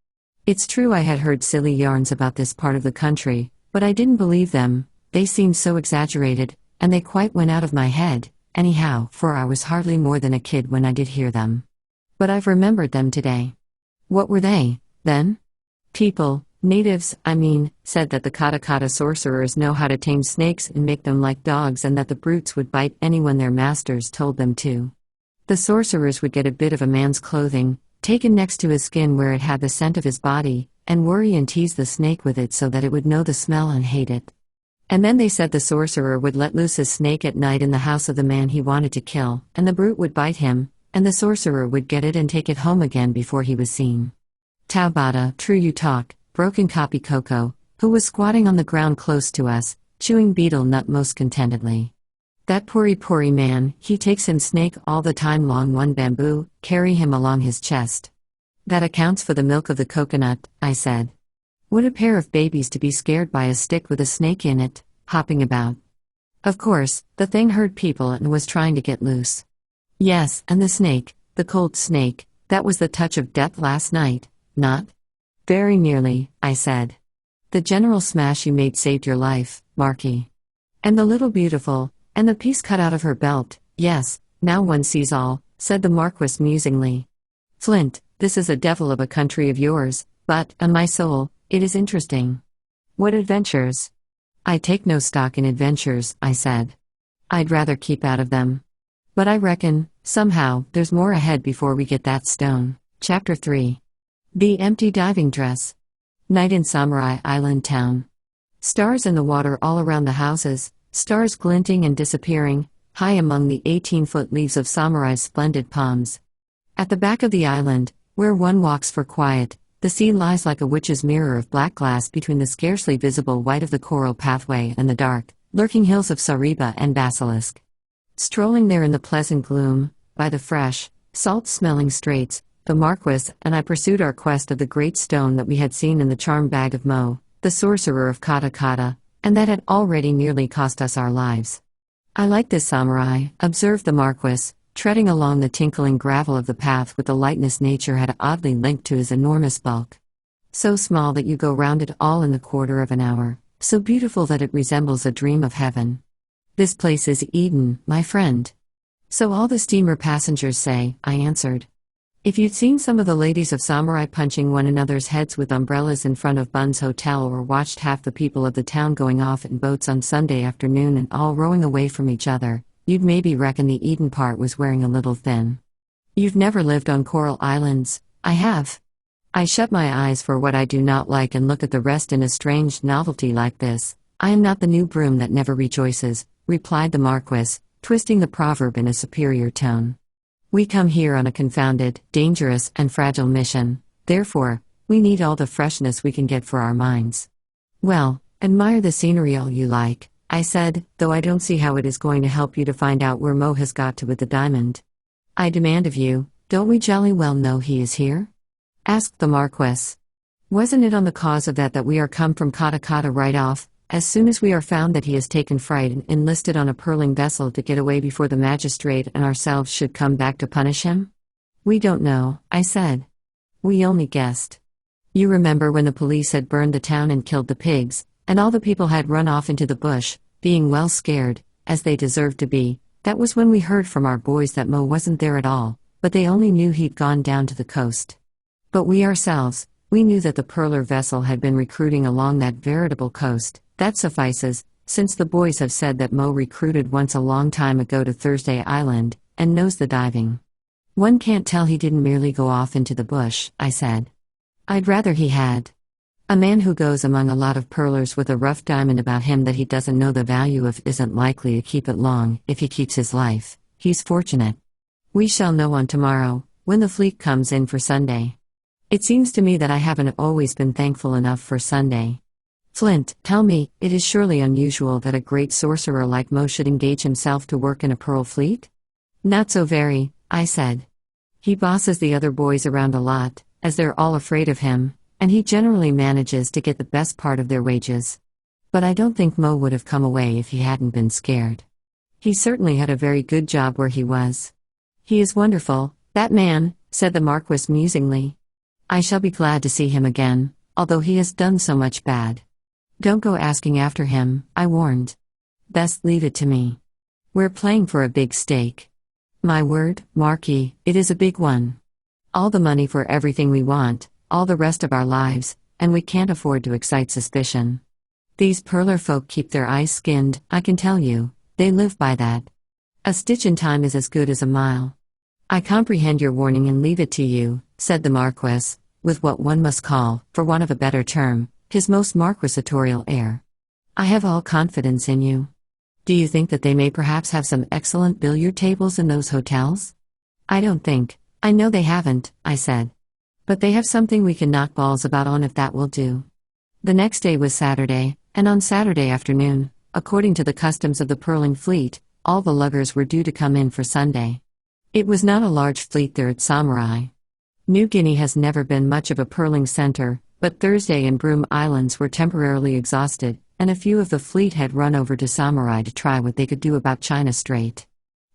It's true I had heard silly yarns about this part of the country, but I didn't believe them. They seemed so exaggerated, and they quite went out of my head, anyhow, for I was hardly more than a kid when I did hear them. But I've remembered them today." "What were they, then?" "People, natives, I mean, said that the Katakata sorcerers know how to tame snakes and make them like dogs, and that the brutes would bite anyone their masters told them to. The sorcerers would get a bit of a man's clothing, taken next to his skin where it had the scent of his body, and worry and tease the snake with it so that it would know the smell and hate it. And then they said the sorcerer would let loose his snake at night in the house of the man he wanted to kill, and the brute would bite him, and the sorcerer would get it and take it home again before he was seen." "Taubata, true you talk," broke in Copy Coco, who was squatting on the ground close to us, chewing betel nut most contentedly. "That puri man, he takes him snake all the time long one bamboo, carry him along his chest." "That accounts for the milk of the coconut," I said. "What a pair of babies to be scared by a stick with a snake in it, hopping about." "Of course, the thing heard people and was trying to get loose." "Yes, and the snake, the cold snake, that was the touch of death last night, not?" "Very nearly," I said. "The general smash you made saved your life, Marquis. And the little beautiful, and the piece cut out of her belt, yes, now one sees all," said the Marquis musingly. "Flint, this is a devil of a country of yours, but, on my soul, it is interesting." "What adventures?" "I take no stock in adventures," I said. "I'd rather keep out of them. But I reckon, somehow, there's more ahead before we get that stone." Chapter 3. The empty diving dress. Night in Samarai Island town. Stars in the water all around the houses, stars glinting and disappearing, high among the 18-foot leaves of Samarai's splendid palms. At the back of the island, where one walks for quiet, the sea lies like a witch's mirror of black glass between the scarcely visible white of the coral pathway and the dark, lurking hills of Sariba and Basilisk. Strolling there in the pleasant gloom, by the fresh, salt-smelling straits, the Marquis and I pursued our quest of the great stone that we had seen in the charm bag of Mo, the sorcerer of Kata Kata, and that had already nearly cost us our lives. "I like this Samarai," observed the Marquis, treading along the tinkling gravel of the path with the lightness nature had oddly linked to his enormous bulk. "So small that you go round it all in the quarter of an hour, so beautiful that it resembles a dream of heaven. This place is Eden, my friend." "So all the steamer passengers say," I answered. "If you'd seen some of the ladies of Samarai punching one another's heads with umbrellas in front of Bun's Hotel or watched half the people of the town going off in boats on Sunday afternoon and all rowing away from each other, you'd maybe reckon the Eden part was wearing a little thin. You've never lived on Coral Islands." "I have. I shut my eyes for what I do not like and look at the rest in a strange novelty like this. I am not the new broom that never rejoices," replied the Marquis, twisting the proverb in a superior tone. "We come here on a confounded, dangerous, and fragile mission, therefore, we need all the freshness we can get for our minds." "Well, admire the scenery all you like," I said, "though I don't see how it is going to help you to find out where Mo has got to with the diamond." "I demand of you, don't we jolly well know he is here?" asked the Marquis. "Wasn't it on the cause of that we are come from Kata Kata right off, as soon as we are found that he has taken fright and enlisted on a pearling vessel to get away before the magistrate and ourselves should come back to punish him?" "We don't know," I said. "We only guessed. You remember when the police had burned the town and killed the pigs, and all the people had run off into the bush, being well scared, as they deserved to be. That was when we heard from our boys that Mo wasn't there at all, but they only knew he'd gone down to the coast. But we ourselves, we knew that the pearler vessel had been recruiting along that veritable coast. That suffices, since the boys have said that Mo recruited once a long time ago to Thursday Island, and knows the diving. One can't tell he didn't merely go off into the bush," I said. "I'd rather he had. A man who goes among a lot of pearlers with a rough diamond about him that he doesn't know the value of isn't likely to keep it long. If he keeps his life, he's fortunate. We shall know on tomorrow, when the fleet comes in for Sunday. It seems to me that I haven't always been thankful enough for Sunday. Flint, tell me, it is surely unusual that a great sorcerer like Mo should engage himself to work in a pearl fleet?" "Not so very," I said. "He bosses the other boys around a lot, as they're all afraid of him, and he generally manages to get the best part of their wages. But I don't think Mo would have come away if he hadn't been scared. He certainly had a very good job where he was." "He is wonderful, that man," said the Marquis musingly. "I shall be glad to see him again, although he has done so much bad." "Don't go asking after him," I warned. "Best leave it to me. We're playing for a big stake. My word, Marquis, it is a big one. All the money for everything we want, all the rest of our lives, and we can't afford to excite suspicion. These pearler folk keep their eyes skinned, I can tell you, they live by that. A stitch in time is as good as a mile." "I comprehend your warning and leave it to you," said the Marquis, with what one must call, for want of a better term, his most marquisitorial air. "I have all confidence in you. Do you think that they may perhaps have some excellent billiard tables in those hotels?" "I don't think. I know they haven't," I said. "But they have something we can knock balls about on if that will do." The next day was Saturday, and on Saturday afternoon, according to the customs of the pearling fleet, all the luggers were due to come in for Sunday. It was not a large fleet there at Samarai. New Guinea has never been much of a pearling center, but Thursday and Broome Islands were temporarily exhausted, and a few of the fleet had run over to Samarai to try what they could do about China Strait.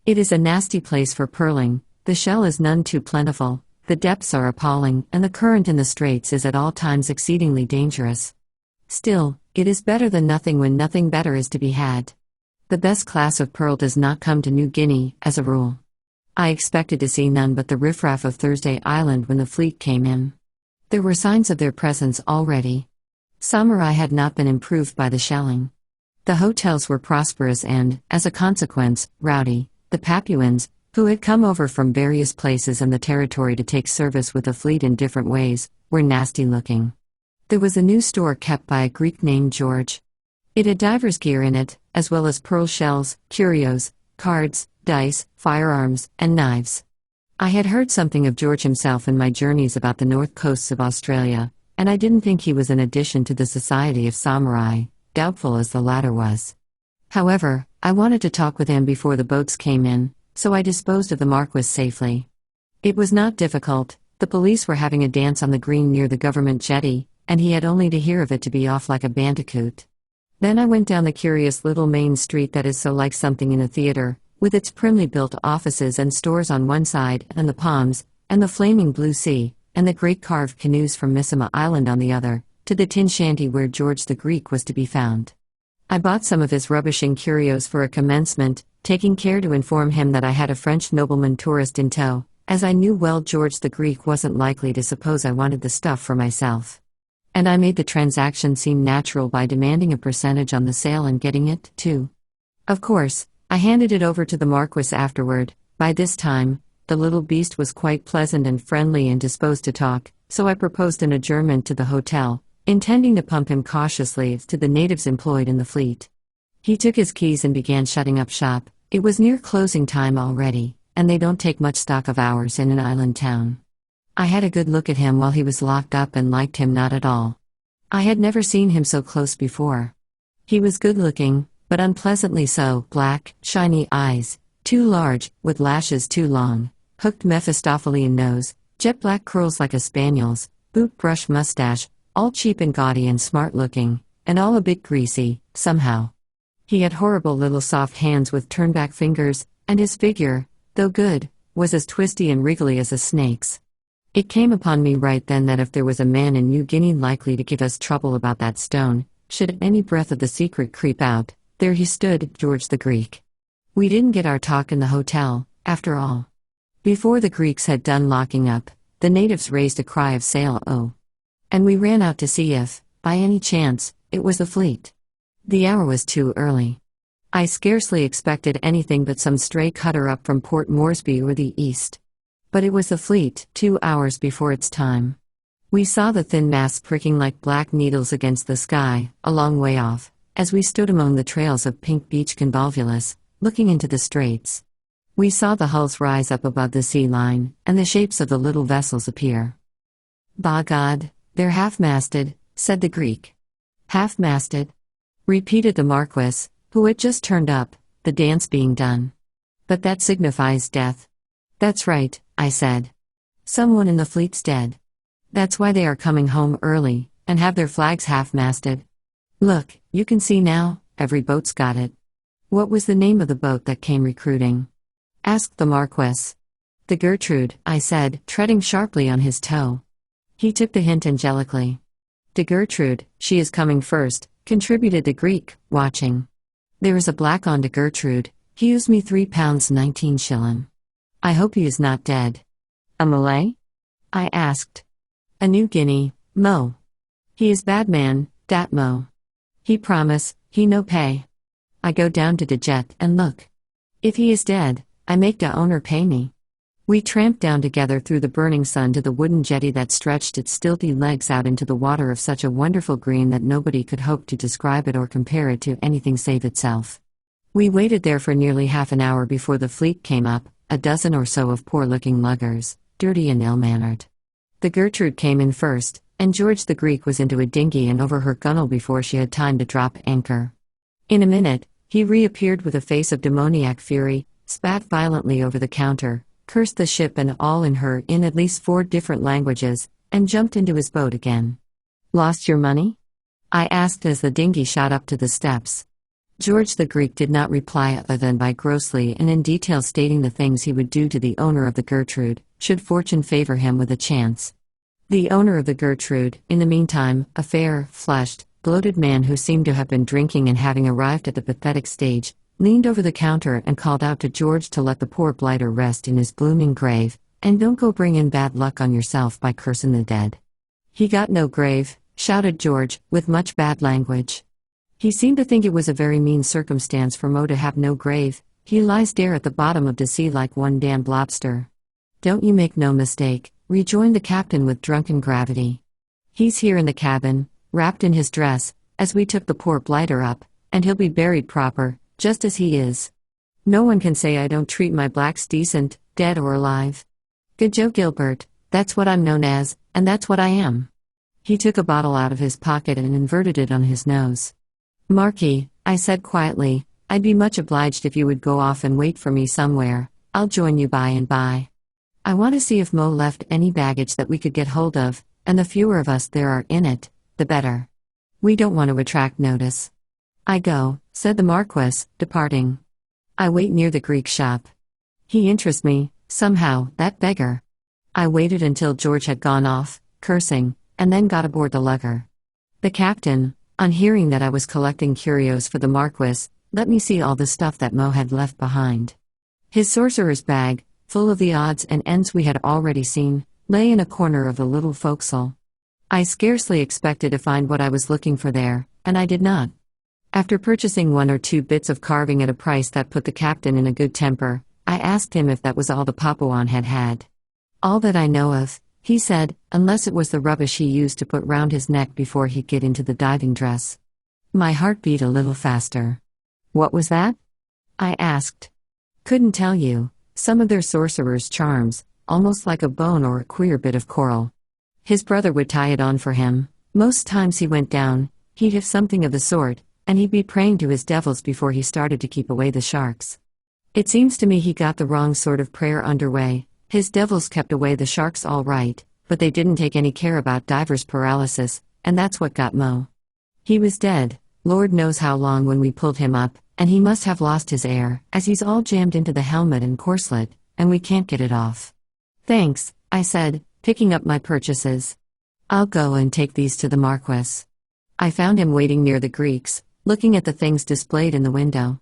It is a nasty place for pearling, the shell is none too plentiful, the depths are appalling, and the current in the straits is at all times exceedingly dangerous. Still, it is better than nothing when nothing better is to be had. The best class of pearl does not come to New Guinea, as a rule. I expected to see none but the riffraff of Thursday Island when the fleet came in. There were signs of their presence already. Samarai had not been improved by the shelling. The hotels were prosperous and, as a consequence, rowdy. The Papuans, who had come over from various places in the territory to take service with the fleet in different ways, were nasty looking. There was a new store kept by a Greek named George. It had divers' gear in it, as well as pearl shells, curios, cards, dice, firearms, and knives. I had heard something of George himself in my journeys about the north coasts of Australia, and I didn't think he was an addition to the society of Samarai, doubtful as the latter was. However, I wanted to talk with him before the boats came in, so I disposed of the Marquis safely. It was not difficult. The police were having a dance on the green near the government jetty, and he had only to hear of it to be off like a bandicoot. Then I went down the curious little main street that is so like something in a theater, with its primly built offices and stores on one side, and the palms, and the flaming blue sea, and the great carved canoes from Missima Island on the other, to the tin shanty where George the Greek was to be found. I bought some of his rubbishing curios for a commencement, taking care to inform him that I had a French nobleman tourist in tow, as I knew well George the Greek wasn't likely to suppose I wanted the stuff for myself. And I made the transaction seem natural by demanding a percentage on the sale and getting it, too. Of course, I handed it over to the Marquis afterward. By this time, the little beast was quite pleasant and friendly and disposed to talk, so I proposed an adjournment to the hotel, intending to pump him cautiously as to the natives employed in the fleet. He took his keys and began shutting up shop. It was near closing time already, and they don't take much stock of hours in an island town. I had a good look at him while he was locked up and liked him not at all. I had never seen him so close before. He was good-looking, but unpleasantly so, black, shiny eyes, too large, with lashes too long, hooked Mephistophelian nose, jet-black curls like a spaniel's, boot-brush mustache, all cheap and gaudy and smart-looking, and all a bit greasy, somehow. He had horrible little soft hands with turned-back fingers, and his figure, though good, was as twisty and wriggly as a snake's. It came upon me right then that if there was a man in New Guinea likely to give us trouble about that stone, should any breath of the secret creep out, there he stood, George the Greek. We didn't get our talk in the hotel, after all. Before the Greeks had done locking up, the natives raised a cry of sail-o. And we ran out to see if, by any chance, it was the fleet. The hour was too early. I scarcely expected anything but some stray cutter up from Port Moresby or the east. But it was the fleet, 2 hours before its time. We saw the thin masts pricking like black needles against the sky, a long way off, as we stood among the trails of pink beach convolvulus, looking into the straits. We saw the hulls rise up above the sea line, and the shapes of the little vessels appear. "By God, they're half-masted," said the Greek. "Half-masted?" repeated the Marquis, who had just turned up, the dance being done. "But that signifies death." "That's right," I said. "Someone in the fleet's dead. That's why they are coming home early, and have their flags half-masted. Look, you can see now, every boat's got it." "What was the name of the boat that came recruiting?" asked the Marquis. "The Gertrude," I said, treading sharply on his toe. He took the hint angelically. "The Gertrude, she is coming first," contributed the Greek, watching. "There is a black on de Gertrude, he owes me £3.19. I hope he is not dead." "A Malay?" I asked. "A New Guinea, Mo. He is bad man, dat Mo. He promise, he no pay. I go down to de jet and look. If he is dead, I make de owner pay me." We tramped down together through the burning sun to the wooden jetty that stretched its stilty legs out into the water of such a wonderful green that nobody could hope to describe it or compare it to anything save itself. We waited there for nearly half an hour before the fleet came up, a dozen or so of poor-looking luggers, dirty and ill-mannered. The Gertrude came in first, and George the Greek was into a dinghy and over her gunwale before she had time to drop anchor. In a minute, he reappeared with a face of demoniac fury, spat violently over the counter, cursed the ship and all in her in at least 4 different languages, and jumped into his boat again. "Lost your money?" I asked as the dinghy shot up to the steps. George the Greek did not reply other than by grossly and in detail stating the things he would do to the owner of the Gertrude, should fortune favor him with a chance. The owner of the Gertrude, in the meantime, a fair, flushed, bloated man who seemed to have been drinking and having arrived at the pathetic stage, leaned over the counter and called out to George to let the poor blighter rest in his blooming grave, and don't go bring in bad luck on yourself by cursing the dead. "He got no grave," shouted George, with much bad language. He seemed to think it was a very mean circumstance for Mo to have no grave. "He lies there at the bottom of the sea like one damned lobster." "Don't you make no mistake," rejoined the captain with drunken gravity. He's here in the cabin, wrapped in his dress, as we took the poor blighter up, and he'll be buried proper, just as he is. No one can say I don't treat my blacks decent, dead or alive. Good Joe Gilbert, that's what I'm known as, and that's what I am. He took a bottle out of his pocket and inverted it on his nose. Marquis, I said quietly, I'd be much obliged if you would go off and wait for me somewhere. I'll join you by and by. I want to see if Mo left any baggage that we could get hold of, and the fewer of us there are in it, the better. We don't want to attract notice. I go, said the Marquis, departing. I wait near the Greek shop. He interests me, somehow, that beggar. I waited until George had gone off, cursing, and then got aboard the lugger. The captain, on hearing that I was collecting curios for the Marquis, let me see all the stuff that Mo had left behind. His sorcerer's bag, full of the odds and ends we had already seen, lay in a corner of the little forecastle. I scarcely expected to find what I was looking for there, and I did not. After purchasing 1 or 2 bits of carving at a price that put the captain in a good temper, I asked him if that was all the Papuan had had. All that I know of, he said, unless it was the rubbish he used to put round his neck before he'd get into the diving dress. My heart beat a little faster. What was that? I asked. Couldn't tell you. Some of their sorcerer's charms, almost like a bone or a queer bit of coral. His brother would tie it on for him. Most times he went down, he'd have something of the sort, and he'd be praying to his devils before he started to keep away the sharks. It seems to me he got the wrong sort of prayer underway. His devils kept away the sharks all right, but they didn't take any care about divers' paralysis, and that's what got Mo. He was dead, Lord knows how long when we pulled him up, and he must have lost his air, as he's all jammed into the helmet and corselet, and we can't get it off. Thanks, I said, picking up my purchases. I'll go and take these to the Marquis. I found him waiting near the Greeks, looking at the things displayed in the window.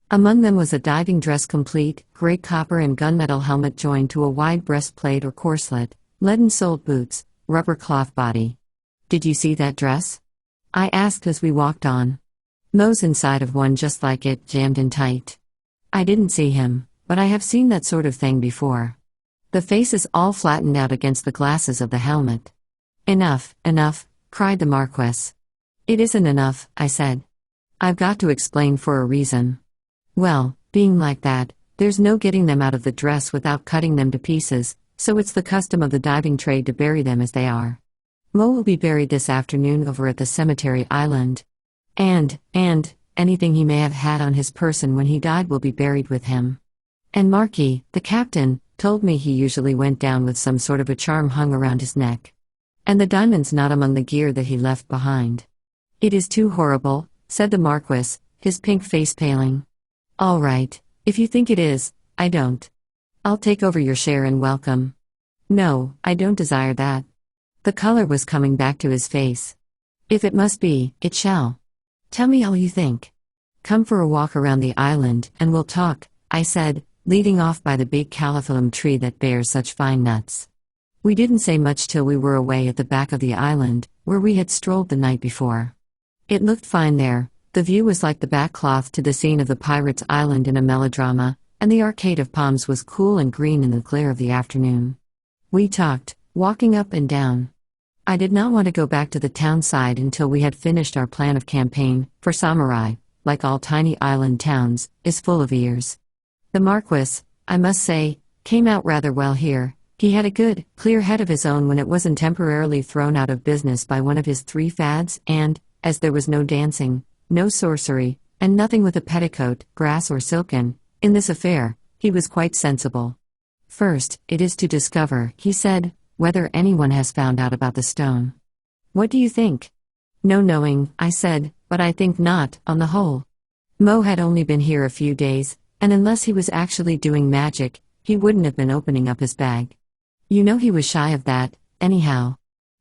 Among them was a diving dress complete, grey copper and gunmetal helmet joined to a wide breastplate or corselet, leaden-soled boots, rubber cloth body. Did you see that dress? I asked as we walked on. Mo's inside of one just like it, jammed in tight. I didn't see him, but I have seen that sort of thing before. The face is all flattened out against the glasses of the helmet. Enough, enough, cried the Marquis. It isn't enough, I said. I've got to explain for a reason. Well, being like that, there's no getting them out of the dress without cutting them to pieces, so it's the custom of the diving trade to bury them as they are. Mo will be buried this afternoon over at the cemetery island. And, anything he may have had on his person when he died will be buried with him. And Marquis, the captain, told me he usually went down with some sort of a charm hung around his neck. And the diamond's not among the gear that he left behind. It is too horrible, said the Marquis, his pink face paling. All right, if you think it is, I don't. I'll take over your share and welcome. No, I don't desire that. The color was coming back to his face. If it must be, it shall. Tell me all you think. Come for a walk around the island, and we'll talk, I said, leading off by the big calathilum tree that bears such fine nuts. We didn't say much till we were away at the back of the island, where we had strolled the night before. It looked fine there. The view was like the backcloth to the scene of the pirate's island in a melodrama, and the arcade of palms was cool and green in the glare of the afternoon. We talked, walking up and down. I did not want to go back to the town side until we had finished our plan of campaign, for Samarai, like all tiny island towns, is full of ears. The Marquis, I must say, came out rather well here. He had a good, clear head of his own when it wasn't temporarily thrown out of business by one of his 3 fads, and, as there was no dancing, no sorcery, and nothing with a petticoat, grass or silken, in this affair, he was quite sensible. First, it is to discover, he said, whether anyone has found out about the stone. What do you think? No knowing, I said, but I think not, on the whole. Mo had only been here a few days, and unless he was actually doing magic, he wouldn't have been opening up his bag. You know he was shy of that, anyhow.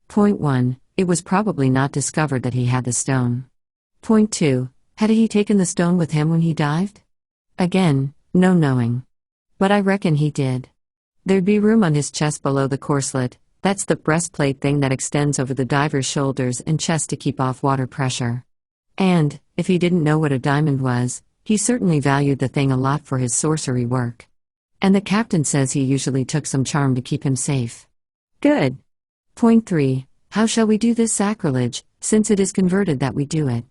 Point 1, it was probably not discovered that he had the stone. Point 2, had he taken the stone with him when he dived? Again, no knowing. But I reckon he did. There'd be room on his chest below the corselet, that's the breastplate thing that extends over the diver's shoulders and chest to keep off water pressure. And, if he didn't know what a diamond was, he certainly valued the thing a lot for his sorcery work. And the captain says he usually took some charm to keep him safe. Good. Point 3, How shall we do this sacrilege, since it is converted that we do it?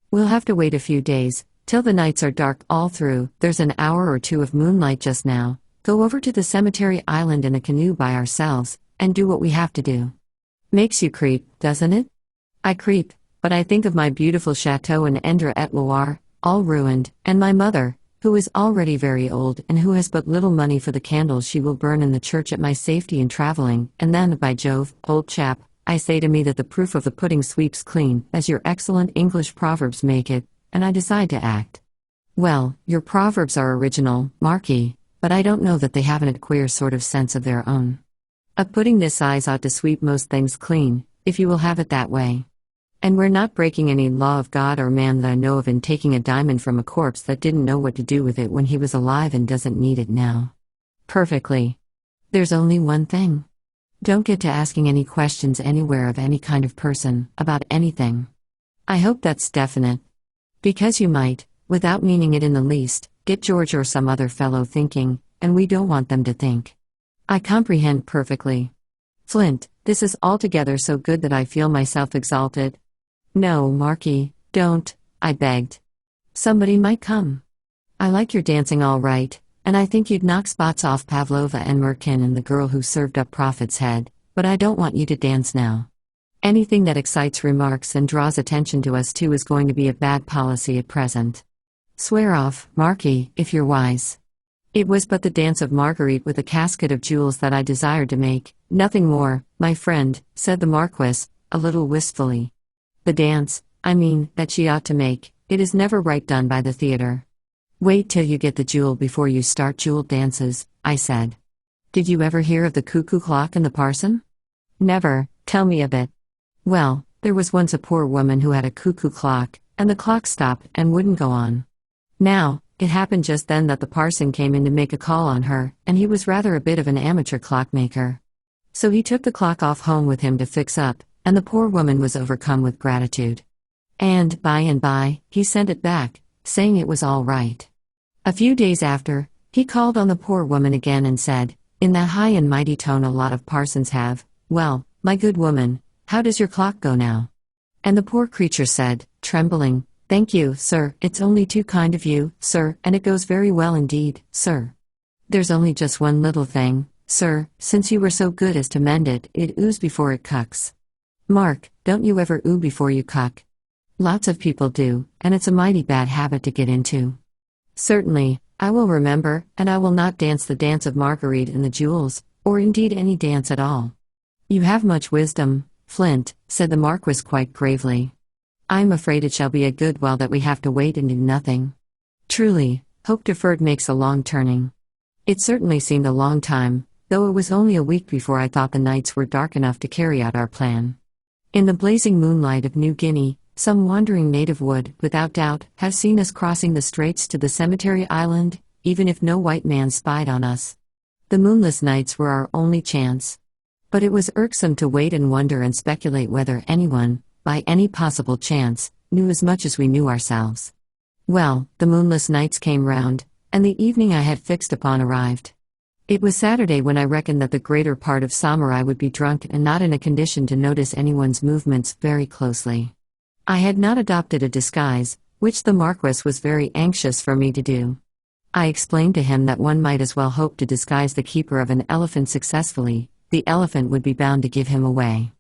We'll have to wait a few days, till the nights are dark all through. There's an hour or two of moonlight just now. Go over to the cemetery island in a canoe by ourselves, and do what we have to do. Makes you creep, doesn't it? I creep, but I think of my beautiful chateau in Indre-et-Loire, all ruined, and my mother, who is already very old and who has but little money for the candles she will burn in the church at my safety in traveling, and then, by Jove, old chap, I say to me that the proof of the pudding sweeps clean, as your excellent English proverbs make it, and I decide to act. Well, your proverbs are original, Marquis, but I don't know that they haven't a queer sort of sense of their own. A pudding this size ought to sweep most things clean, if you will have it that way. And we're not breaking any law of God or man that I know of in taking a diamond from a corpse that didn't know what to do with it when he was alive and doesn't need it now. Perfectly. There's only one thing. Don't get to asking any questions anywhere of any kind of person, about anything. I hope that's definite. Because you might, without meaning it in the least, get George or some other fellow thinking, and we don't want them to think. I comprehend perfectly. Flint, this is altogether so good that I feel myself exalted. No, Marquis, don't, I begged. Somebody might come. I like your dancing all right, and I think you'd knock spots off Pavlova and Merkin and the girl who served up Prophet's head, but I don't want you to dance now. Anything that excites remarks and draws attention to us two is going to be a bad policy at present. Swear off, Marquis, if you're wise. It was but the dance of Marguerite with a casket of jewels that I desired to make, nothing more, my friend, said the Marquis, a little wistfully. The dance, I mean, that she ought to make, it is never right done by the theatre. Wait till you get the jewel before you start jeweled dances, I said. Did you ever hear of the cuckoo clock and the parson? Never, tell me of it. Well, there was once a poor woman who had a cuckoo clock, and the clock stopped and wouldn't go on. Now, it happened just then that the parson came in to make a call on her, and he was rather a bit of an amateur clockmaker. So he took the clock off home with him to fix up, and the poor woman was overcome with gratitude. And by, he sent it back, saying it was all right. A few days after, he called on the poor woman again and said, in that high and mighty tone a lot of parsons have, "Well, my good woman, how does your clock go now?" And the poor creature said, trembling, "Thank you, sir, it's only too kind of you, sir, and it goes very well indeed, sir. There's only just one little thing, sir, since you were so good as to mend it, it oos before it cucks." Mark, don't you ever oo before you cuck? Lots of people do, and it's a mighty bad habit to get into. Certainly, I will remember, and I will not dance the dance of Marguerite and the jewels, or indeed any dance at all. You have much wisdom, Flint, said the Marquis quite gravely. I'm afraid it shall be a good while that we have to wait and do nothing. Truly, hope deferred makes a long turning. It certainly seemed a long time, though it was only a week before I thought the nights were dark enough to carry out our plan. In the blazing moonlight of New Guinea, some wandering native would, without doubt, have seen us crossing the straits to the cemetery island, even if no white man spied on us. The moonless nights were our only chance. But it was irksome to wait and wonder and speculate whether anyone, by any possible chance, knew as much as we knew ourselves. Well, the moonless nights came round, and the evening I had fixed upon arrived. It was Saturday when I reckoned that the greater part of Samarai would be drunk and not in a condition to notice anyone's movements very closely. I had not adopted a disguise, which the Marquis was very anxious for me to do. I explained to him that one might as well hope to disguise the keeper of an elephant successfully, the elephant would be bound to give him away.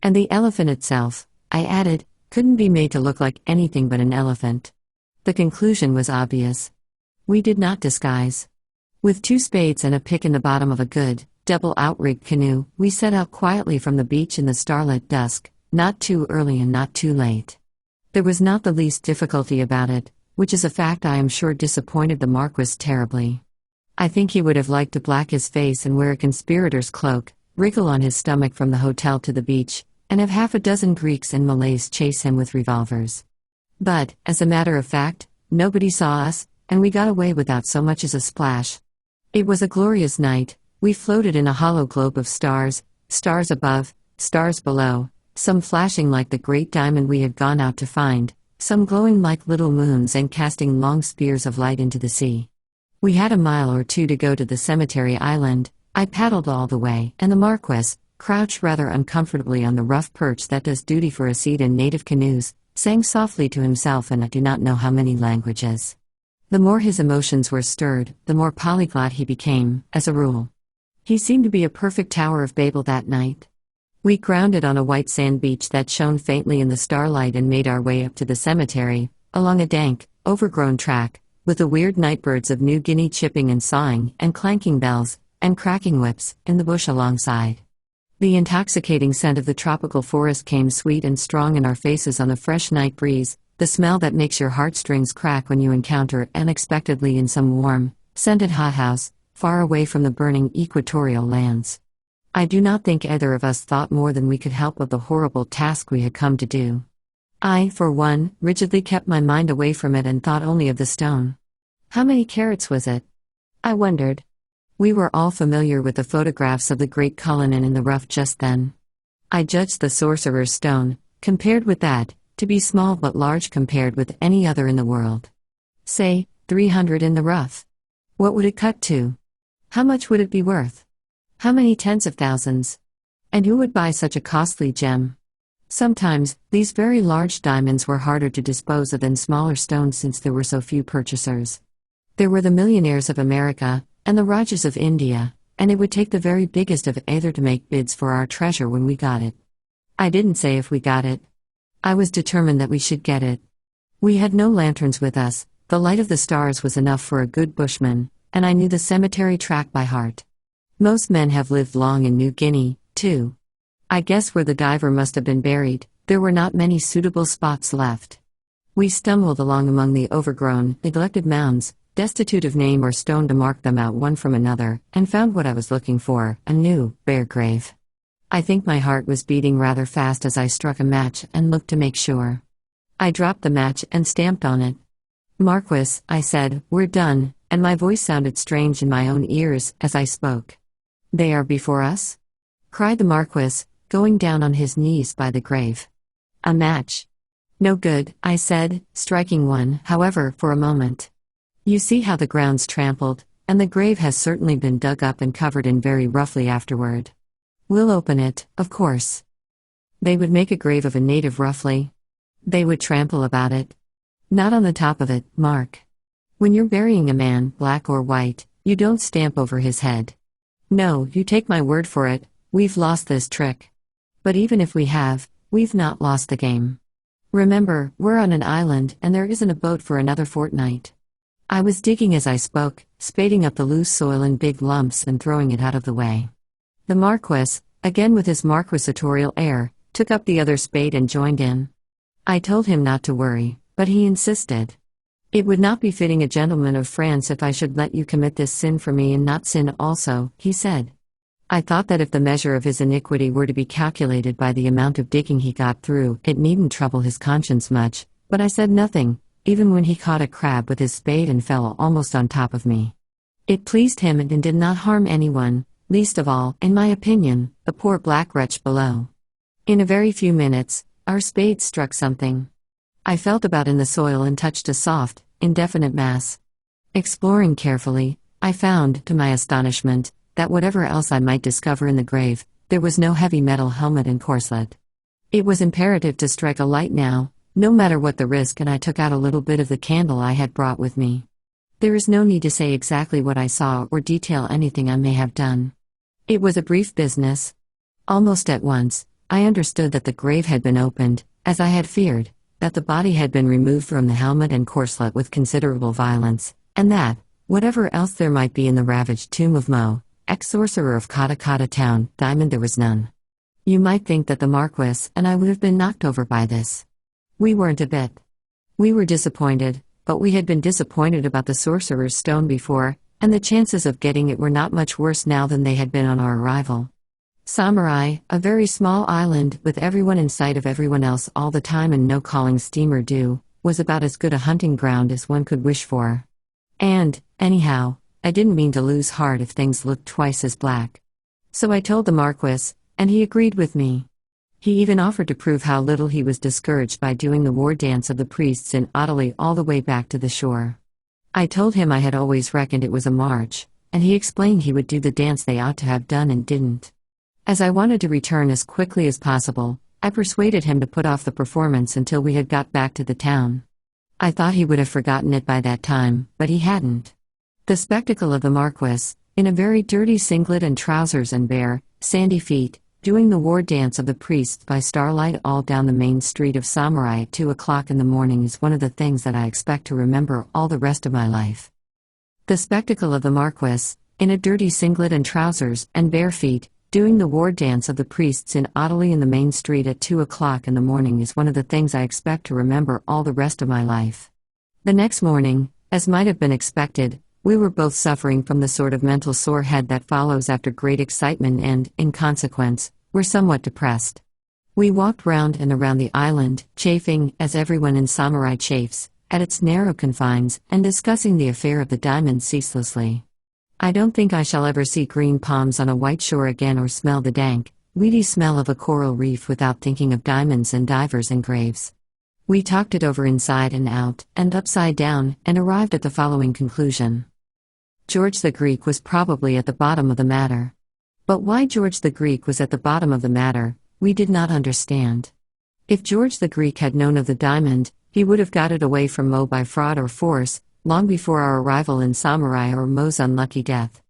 And the elephant itself, I added, couldn't be made to look like anything but an elephant. The conclusion was obvious. We did not disguise. With 2 spades and a pick in the bottom of a good, double-outrigged canoe, we set out quietly from the beach in the starlit dusk, not too early and not too late. There was not the least difficulty about it, which is a fact I am sure disappointed the Marquis terribly. I think he would have liked to black his face and wear a conspirator's cloak, wriggle on his stomach from the hotel to the beach, and have half a dozen Greeks and Malays chase him with revolvers. But, as a matter of fact, nobody saw us, and we got away without so much as a splash. It was a glorious night. We floated in a hollow globe of stars, stars above, stars below, some flashing like the great diamond we had gone out to find, some glowing like little moons and casting long spears of light into the sea. We had a mile or two to go to the cemetery island. I paddled all the way, and the Marquis, crouched rather uncomfortably on the rough perch that does duty for a seat in native canoes, sang softly to himself in I do not know how many languages. The more his emotions were stirred, the more polyglot he became, as a rule. He seemed to be a perfect Tower of Babel that night. We grounded on a white sand beach that shone faintly in the starlight and made our way up to the cemetery, along a dank, overgrown track, with the weird nightbirds of New Guinea chipping and sawing, and clanking bells, and cracking whips, in the bush alongside. The intoxicating scent of the tropical forest came sweet and strong in our faces on a fresh night breeze, the smell that makes your heartstrings crack when you encounter it unexpectedly in some warm, scented hothouse, far away from the burning equatorial lands. I do not think either of us thought more than we could help of the horrible task we had come to do. I, for one, rigidly kept my mind away from it and thought only of the stone. How many carats was it? I wondered. We were all familiar with the photographs of the great Cullinan in the rough just then. I judged the Sorcerer's Stone, compared with that, to be small but large compared with any other in the world. Say, 300 in the rough. What would it cut to? How much would it be worth? How many tens of thousands? And who would buy such a costly gem? Sometimes, these very large diamonds were harder to dispose of than smaller stones since there were so few purchasers. There were the millionaires of America, and the Rajas of India, and it would take the very biggest of either to make bids for our treasure when we got it. I didn't say if we got it. I was determined that we should get it. We had no lanterns with us, the light of the stars was enough for a good bushman, and I knew the cemetery track by heart. Most men have lived long in New Guinea, too. I guess where the diver must have been buried, there were not many suitable spots left. We stumbled along among the overgrown, neglected mounds, destitute of name or stone to mark them out one from another, and found what I was looking for, a new, bare grave. I think my heart was beating rather fast as I struck a match and looked to make sure. I dropped the match and stamped on it. Marquis, I said, we're done, and my voice sounded strange in my own ears as I spoke. They are before us? Cried the Marquis, going down on his knees by the grave. A match. No good, I said, striking one, however, for a moment. You see how the ground's trampled, and the grave has certainly been dug up and covered in very roughly afterward. We'll open it, of course. They would make a grave of a native roughly. They would trample about it. Not on the top of it, Mark. When you're burying a man, black or white, you don't stamp over his head. No, you take my word for it, we've lost this trick. But even if we have, we've not lost the game. Remember, we're on an island and there isn't a boat for another fortnight. I was digging as I spoke, spading up the loose soil in big lumps and throwing it out of the way. The Marquis, again with his marquisitorial air, took up the other spade and joined in. I told him not to worry, but he insisted. It would not be fitting a gentleman of France if I should let you commit this sin for me and not sin also, he said. I thought that if the measure of his iniquity were to be calculated by the amount of digging he got through, it needn't trouble his conscience much, but I said nothing, even when he caught a crab with his spade and fell almost on top of me. It pleased him and did not harm anyone, least of all, in my opinion, the poor black wretch below. In a very few minutes, our spades struck something. I felt about in the soil and touched a soft, indefinite mass. Exploring carefully, I found, to my astonishment, that whatever else I might discover in the grave, there was no heavy metal helmet and corselet. It was imperative to strike a light now, no matter what the risk, and I took out a little bit of the candle I had brought with me. There is no need to say exactly what I saw or detail anything I may have done. It was a brief business. Almost at once, I understood that the grave had been opened, as I had feared, that the body had been removed from the helmet and corselet with considerable violence, and that, whatever else there might be in the ravaged tomb of Mo, ex-sorcerer of Kata town, diamond there was none. You might think that the Marquis and I would have been knocked over by this. We weren't a bit. We were disappointed, but we had been disappointed about the Sorcerer's Stone before, and the chances of getting it were not much worse now than they had been on our arrival. Samarai, a very small island with everyone in sight of everyone else all the time and no calling steamer due, was about as good a hunting ground as one could wish for. And, anyhow, I didn't mean to lose heart if things looked twice as black. So I told the Marquis, and he agreed with me. He even offered to prove how little he was discouraged by doing the war dance of the priests in Italy all the way back to the shore. I told him I had always reckoned it was a march, and he explained he would do the dance they ought to have done and didn't. As I wanted to return as quickly as possible, I persuaded him to put off the performance until we had got back to the town. I thought he would have forgotten it by that time, but he hadn't. The spectacle of the Marquis, in a very dirty singlet and trousers and bare, sandy feet, doing the war dance of the priests by starlight all down the main street of Samarai at 2 o'clock in the morning is one of the things that I expect to remember all the rest of my life. The spectacle of the Marquis, in a dirty singlet and trousers and bare feet, doing the war dance of the priests in Otley in the main street at 2 o'clock in the morning is one of the things I expect to remember all the rest of my life. The next morning, as might have been expected, we were both suffering from the sort of mental sore head that follows after great excitement and, in consequence, were somewhat depressed. We walked round and around the island, chafing, as everyone in Samarai chafes, at its narrow confines, and discussing the affair of the diamonds ceaselessly. I don't think I shall ever see green palms on a white shore again or smell the dank, weedy smell of a coral reef without thinking of diamonds and divers and graves. We talked it over inside and out, and upside down, and arrived at the following conclusion. George the Greek was probably at the bottom of the matter. But why George the Greek was at the bottom of the matter, we did not understand. If George the Greek had known of the diamond, he would have got it away from Mo by fraud or force, long before our arrival in Samarai or Mo's unlucky death.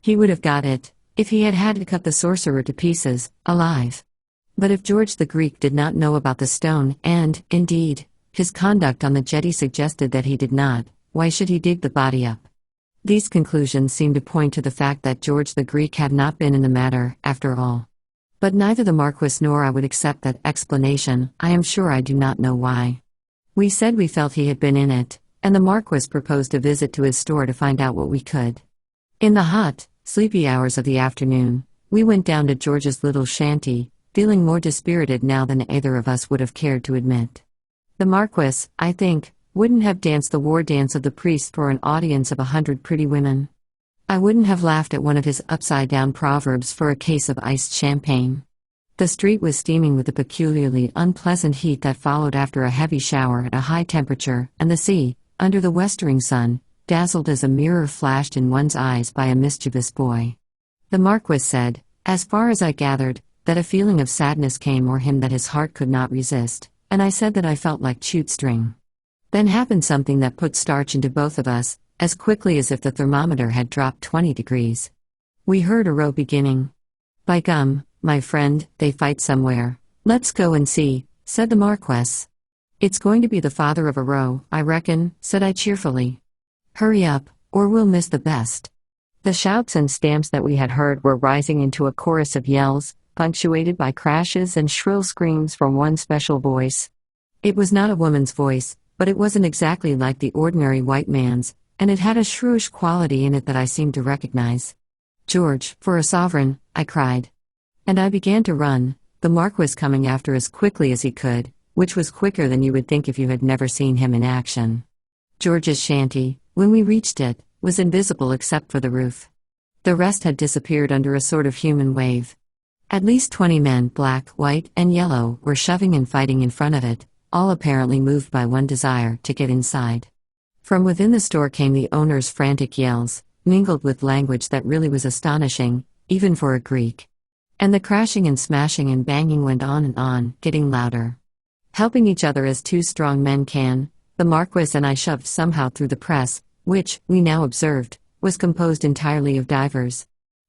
He would have got it, if he had had to cut the sorcerer to pieces, alive. But if George the Greek did not know about the stone, and, indeed, his conduct on the jetty suggested that he did not, why should he dig the body up? These conclusions seem to point to the fact that George the Greek had not been in the matter, after all. But neither the Marquis nor I would accept that explanation. I am sure I do not know why. We said we felt he had been in it, and the Marquis proposed a visit to his store to find out what we could. In the hot, sleepy hours of the afternoon, we went down to George's little shanty, feeling more dispirited now than either of us would have cared to admit. The Marquis, I think, wouldn't have danced the war dance of the priest for an audience of 100 pretty women. I wouldn't have laughed at one of his upside-down proverbs for a case of iced champagne. The street was steaming with the peculiarly unpleasant heat that followed after a heavy shower at a high temperature, and the sea, under the westering sun, dazzled as a mirror flashed in one's eyes by a mischievous boy. The Marquis said, as far as I gathered, that a feeling of sadness came o'er him that his heart could not resist, and I said that I felt like chewed string. Then happened something that put starch into both of us, as quickly as if the thermometer had dropped 20 degrees. We heard a row beginning. By gum, my friend, they fight somewhere. Let's go and see, said the Marquis. It's going to be the father of a row, I reckon, said I cheerfully. Hurry up, or we'll miss the best. The shouts and stamps that we had heard were rising into a chorus of yells, punctuated by crashes and shrill screams from one special voice. It was not a woman's voice, but it wasn't exactly like the ordinary white man's, and it had a shrewish quality in it that I seemed to recognize. George, for a sovereign, I cried. And I began to run, the Marquis coming after as quickly as he could, which was quicker than you would think if you had never seen him in action. George's shanty, when we reached it, was invisible except for the roof. The rest had disappeared under a sort of human wave. At least 20 men, black, white, and yellow, were shoving and fighting in front of it, all apparently moved by one desire, to get inside. From within the store came the owner's frantic yells, mingled with language that really was astonishing, even for a Greek. And the crashing and smashing and banging went on, getting louder. Helping each other as two strong men can, the Marquis and I shoved somehow through the press, which, we now observed, was composed entirely of divers.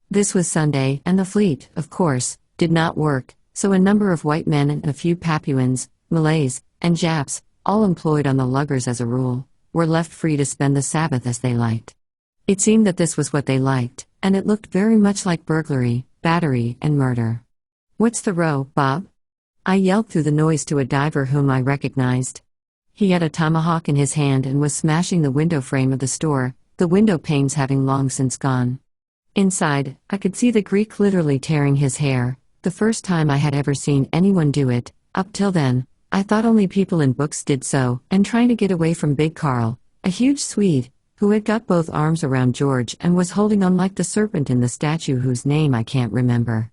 This was Sunday, and the fleet, of course, did not work, so a number of white men and a few Papuans, Malays, and Japs, all employed on the luggers as a rule, were left free to spend the Sabbath as they liked. It seemed that this was what they liked, and it looked very much like burglary, battery, and murder. What's the row, Bob? I yelled through the noise to a diver whom I recognized. He had a tomahawk in his hand and was smashing the window frame of the store, the window panes having long since gone. Inside, I could see the Greek literally tearing his hair, the first time I had ever seen anyone do it. Up till then, I thought only people in books did so, and trying to get away from Big Carl, a huge Swede, who had got both arms around George and was holding on like the serpent in the statue whose name I can't remember.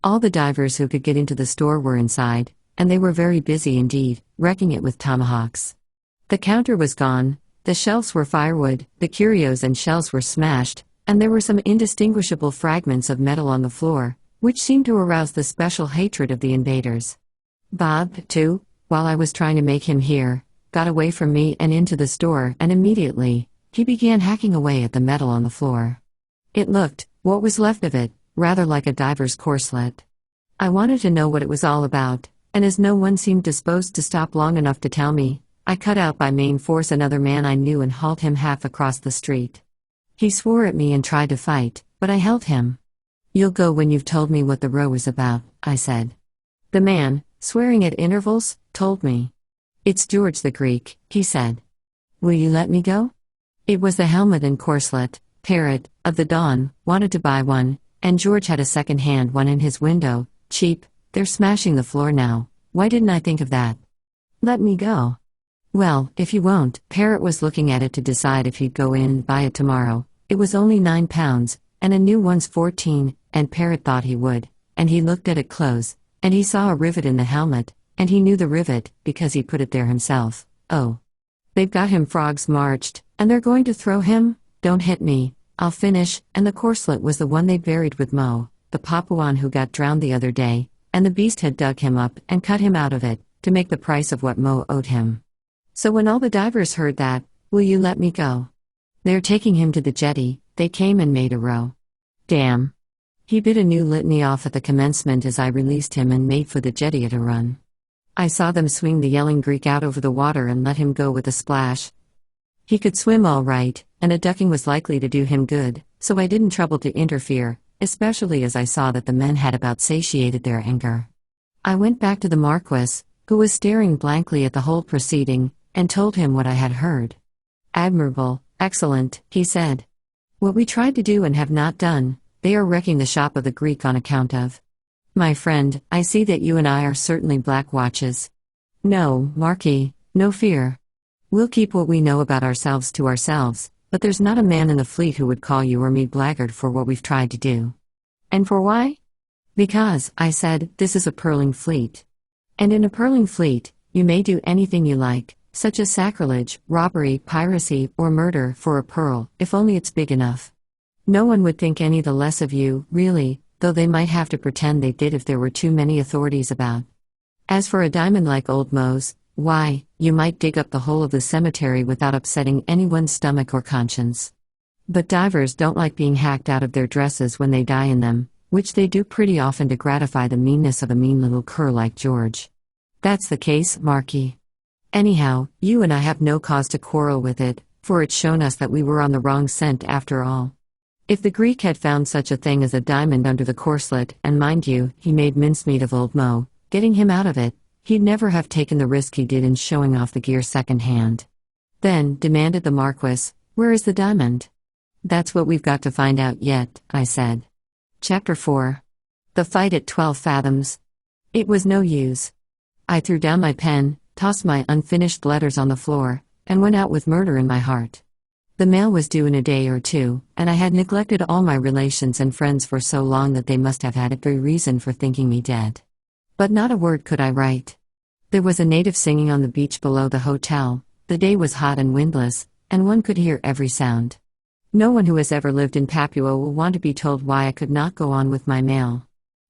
All the divers who could get into the store were inside, and they were very busy indeed, wrecking it with tomahawks. The counter was gone, the shelves were firewood, the curios and shells were smashed, and there were some indistinguishable fragments of metal on the floor, which seemed to arouse the special hatred of the invaders. Bob, too, while I was trying to make him hear, got away from me and into the store, and immediately, he began hacking away at the metal on the floor. It looked, what was left of it, rather like a diver's corselet. I wanted to know what it was all about, and as no one seemed disposed to stop long enough to tell me, I cut out by main force another man I knew and hauled him half across the street. He swore at me and tried to fight, but I held him. "You'll go when you've told me what the row is about," I said. The man, swearing at intervals, told me. "It's George the Greek," he said. "Will you let me go?" It was the helmet and corselet, parrot, of the Dawn, wanted to buy one, and George had a second-hand one in his window. Cheap, they're smashing the floor now, why didn't I think of that? "Let me go." "Well, if you won't." Parrot was looking at it to decide if he'd go in and buy it tomorrow. It was only £9, and a new one's 14, and Parrot thought he would, and he looked at it close, and he saw a rivet in the helmet, and he knew the rivet, because he put it there himself. "Oh. They've got him frogs marched, and they're going to throw him? Don't hit me, I'll finish." And the corselet was the one they'd buried with Mo, the Papuan who got drowned the other day, and the beast had dug him up and cut him out of it, to make the price of what Mo owed him. So when all the divers heard that, "Will you let me go? They're taking him to the jetty," they came and made a row. Damn. He bit a new litany off at the commencement as I released him and made for the jetty at a run. I saw them swing the yelling Greek out over the water and let him go with a splash. He could swim all right, and a ducking was likely to do him good, so I didn't trouble to interfere, especially as I saw that the men had about satiated their anger. I went back to the Marquis, who was staring blankly at the whole proceeding, and told him what I had heard. "Admirable, excellent," he said. "What we tried to do and have not done, they are wrecking the shop of the Greek on account of. My friend, I see that you and I are certainly black watches." "No, Marquis, no fear. We'll keep what we know about ourselves to ourselves, but there's not a man in the fleet who would call you or me blackguard for what we've tried to do." "And for why?" "Because," I said, "this is a pearling fleet. And in a pearling fleet, you may do anything you like, such as sacrilege, robbery, piracy, or murder, for a pearl, if only it's big enough. No one would think any the less of you, really, though they might have to pretend they did if there were too many authorities about. As for a diamond like old Mo's, why, you might dig up the whole of the cemetery without upsetting anyone's stomach or conscience. But divers don't like being hacked out of their dresses when they die in them, which they do pretty often to gratify the meanness of a mean little cur like George. That's the case, Marquis. Anyhow, you and I have no cause to quarrel with it, for it's shown us that we were on the wrong scent after all. If the Greek had found such a thing as a diamond under the corselet, and mind you, he made mincemeat of old Mo, getting him out of it, he'd never have taken the risk he did in showing off the gear second-hand." "Then," demanded the Marquis, "where is the diamond?" "That's what we've got to find out yet," I said. Chapter 4. The Fight at 12 Fathoms. It was no use. I threw down my pen, tossed my unfinished letters on the floor, and went out with murder in my heart. The mail was due in a day or two, and I had neglected all my relations and friends for so long that they must have had every reason for thinking me dead. But not a word could I write. There was a native singing on the beach below the hotel, the day was hot and windless, and one could hear every sound. No one who has ever lived in Papua will want to be told why I could not go on with my mail.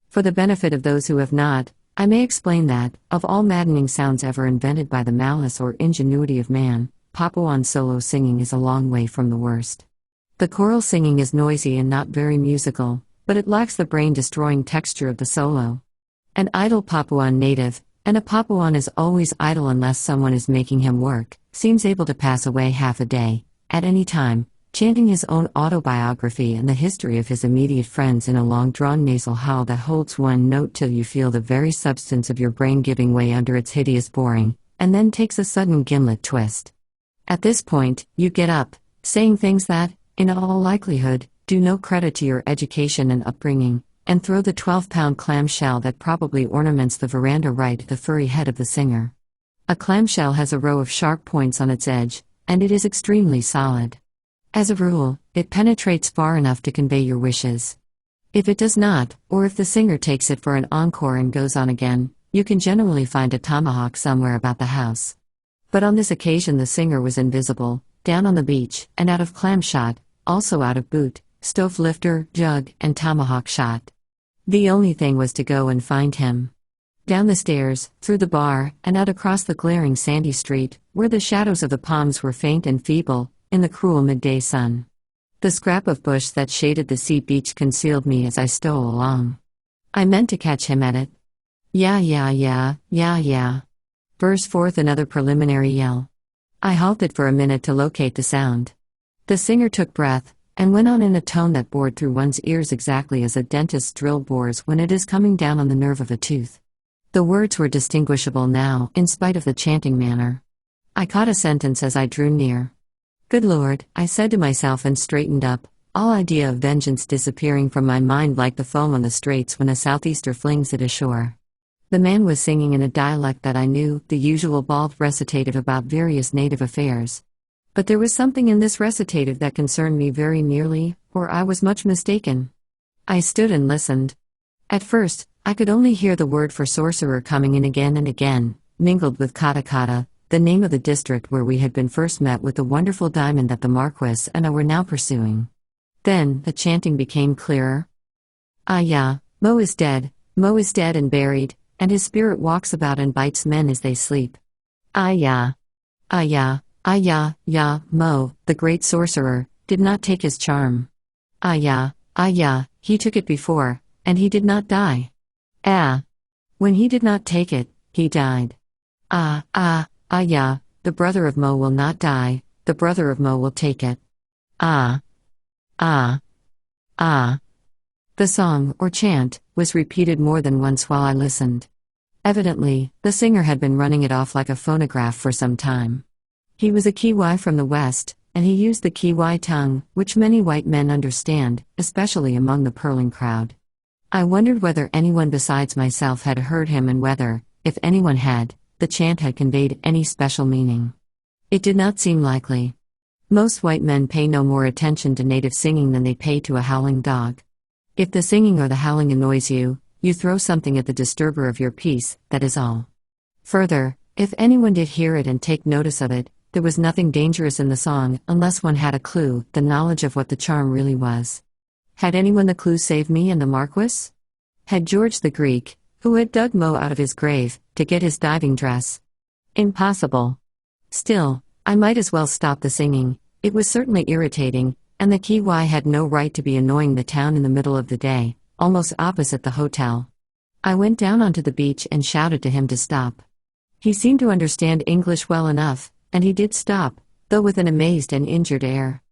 For the benefit of those who have not, I may explain that, of all maddening sounds ever invented by the malice or ingenuity of man, Papuan solo singing is a long way from the worst. The choral singing is noisy and not very musical, but it lacks the brain-destroying texture of the solo. An idle Papuan native, and a Papuan is always idle unless someone is making him work, seems able to pass away half a day, at any time, chanting his own autobiography and the history of his immediate friends in a long-drawn nasal howl that holds one note till you feel the very substance of your brain giving way under its hideous boring, and then takes a sudden gimlet twist. At this point, you get up, saying things that, in all likelihood, do no credit to your education and upbringing, and throw the 12-pound clamshell that probably ornaments the veranda right at the furry head of the singer. A clamshell has a row of sharp points on its edge, and it is extremely solid. As a rule, it penetrates far enough to convey your wishes. If it does not, or if the singer takes it for an encore and goes on again, you can generally find a tomahawk somewhere about the house. But on this occasion the singer was invisible, down on the beach, and out of clam shot, also out of boot, stove lifter, jug, and tomahawk shot. The only thing was to go and find him. Down the stairs, through the bar, and out across the glaring sandy street, where the shadows of the palms were faint and feeble, in the cruel midday sun. The scrap of bush that shaded the sea beach concealed me as I stole along. I meant to catch him at it. Yeah. Burst forth another preliminary yell. I halted for a minute to locate the sound. The singer took breath, and went on in a tone that bored through one's ears exactly as a dentist's drill bores when it is coming down on the nerve of a tooth. The words were distinguishable now, in spite of the chanting manner. I caught a sentence as I drew near. Good Lord, I said to myself and straightened up, all idea of vengeance disappearing from my mind like the foam on the straits when a southeaster flings it ashore. The man was singing in a dialect that I knew, the usual bald recitative about various native affairs. But there was something in this recitative that concerned me very nearly, or I was much mistaken. I stood and listened. At first, I could only hear the word for sorcerer coming in again and again, mingled with kata kata, the name of the district where we had been first met with the wonderful diamond that the Marquis and I were now pursuing. Then, the chanting became clearer. Ah ya, Mo is dead and buried, and his spirit walks about and bites men as they sleep. Ah ya, Mo, the great sorcerer, did not take his charm. Ah ya, he took it before, and he did not die. When he did not take it, he died. Ah ya, the brother of Mo will not die, the brother of Mo will take it. Ah. The song, or chant, was repeated more than once while I listened. Evidently, the singer had been running it off like a phonograph for some time. He was a Kiwi from the West, and he used the Kiwi tongue, which many white men understand, especially among the pearling crowd. I wondered whether anyone besides myself had heard him and whether, if anyone had, the chant had conveyed any special meaning. It did not seem likely. Most white men pay no more attention to native singing than they pay to a howling dog. If the singing or the howling annoys you, you throw something at the disturber of your peace, that is all. Further, if anyone did hear it and take notice of it, there was nothing dangerous in the song, unless one had a clue, the knowledge of what the charm really was. Had anyone the clue save me and the Marquis? Had George the Greek, who had dug Mo out of his grave, to get his diving dress? Impossible. Still, I might as well stop the singing. It was certainly irritating, and the Kiwi had no right to be annoying the town in the middle of the day, almost opposite the hotel. I went down onto the beach and shouted to him to stop. He seemed to understand English well enough, and he did stop, though with an amazed and injured air.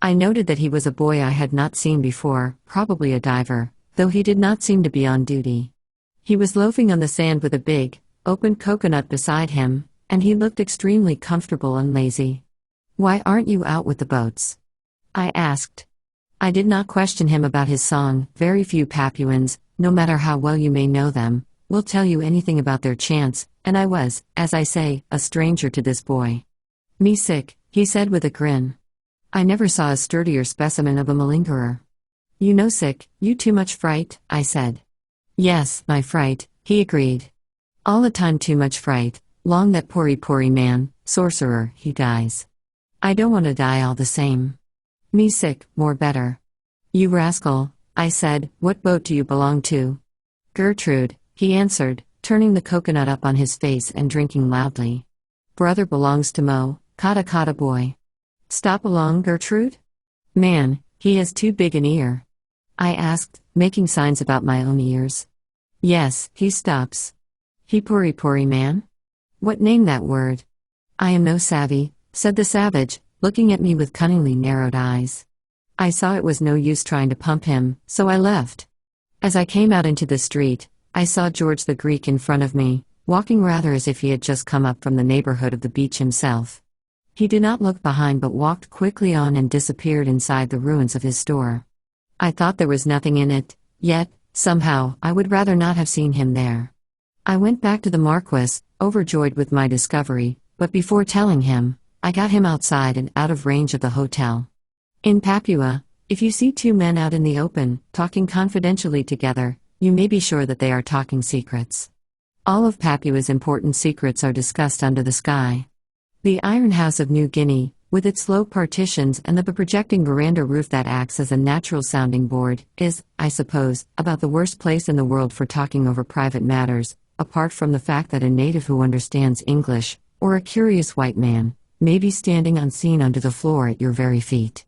I noted that he was a boy I had not seen before, probably a diver, though he did not seem to be on duty. He was loafing on the sand with a big, open coconut beside him, and he looked extremely comfortable and lazy. "Why aren't you out with the boats?" I asked. I did not question him about his song. Very few Papuans, no matter how well you may know them, will tell you anything about their chants, and I was, as I say, a stranger to this boy. "Me sick," he said with a grin. I never saw a sturdier specimen of a malingerer. "You know sick, you too much fright," I said. "Yes, my fright," he agreed. "All the time too much fright, long that pori man, sorcerer, he dies. I don't want to die all the same. Me sick, more better." "You rascal," I said, "what boat do you belong to?" "Gertrude," he answered, turning the coconut up on his face and drinking loudly. "Brother belongs to Mo, kata kata boy." "Stop along, Gertrude?" "Man, he has too big an ear." I asked, making signs about my own ears. "Yes, he stops." "He pori man?" "What name that word?" "I am no savvy," said the savage, looking at me with cunningly narrowed eyes. I saw it was no use trying to pump him, so I left. As I came out into the street, I saw George the Greek in front of me, walking rather as if he had just come up from the neighborhood of the beach himself. He did not look behind but walked quickly on and disappeared inside the ruins of his store. I thought there was nothing in it, yet, somehow, I would rather not have seen him there. I went back to the Marquis, overjoyed with my discovery, but before telling him, I got him outside and out of range of the hotel. In Papua, if you see two men out in the open, talking confidentially together, you may be sure that they are talking secrets. All of Papua's important secrets are discussed under the sky. The Iron House of New Guinea, with its low partitions and the projecting veranda roof that acts as a natural sounding board, is, I suppose, about the worst place in the world for talking over private matters, apart from the fact that a native who understands English, or a curious white man, may be standing unseen under the floor at your very feet.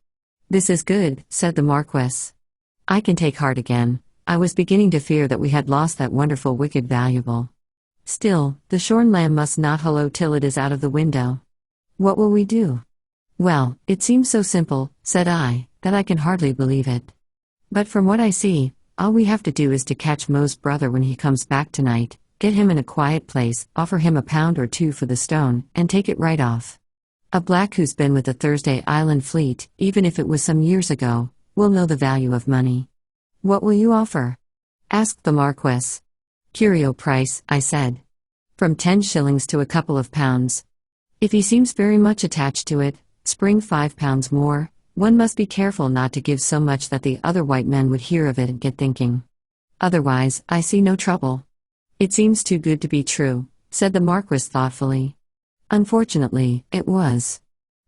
"This is good," said the Marquis. "I can take heart again. I was beginning to fear that we had lost that wonderful wicked valuable. Still, the shorn lamb must not holloa till it is out of the window. What will we do?" "Well, it seems so simple," said I, "that I can hardly believe it. But from what I see, all we have to do is to catch Mo's brother when he comes back tonight, get him in a quiet place, offer him £1 or 2 for the stone, and take it right off. A black who's been with the Thursday Island fleet, even if it was some years ago, will know the value of money." "What will you offer?" asked the Marquis. "Curio price," I said. "From 10 shillings to a couple of pounds. If he seems very much attached to it, spring £5 more. One must be careful not to give so much that the other white men would hear of it and get thinking. Otherwise, I see no trouble." "It seems too good to be true," said the Marquis thoughtfully. Unfortunately, it was.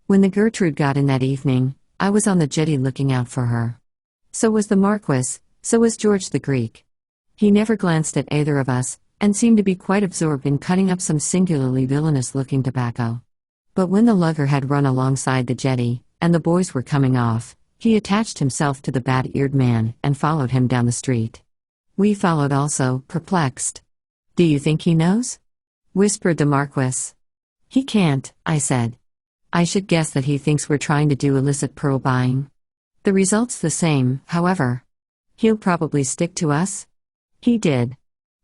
When the Gertrude got in that evening, I was on the jetty looking out for her. So was the Marquis, so was George the Greek. He never glanced at either of us, and seemed to be quite absorbed in cutting up some singularly villainous-looking tobacco. But when the lugger had run alongside the jetty, and the boys were coming off, he attached himself to the bat-eared man and followed him down the street. We followed also, perplexed. "Do you think he knows?" whispered the Marquis. "He can't," I said. "I should guess that he thinks we're trying to do illicit pearl buying. The result's the same, however. He'll probably stick to us." He did.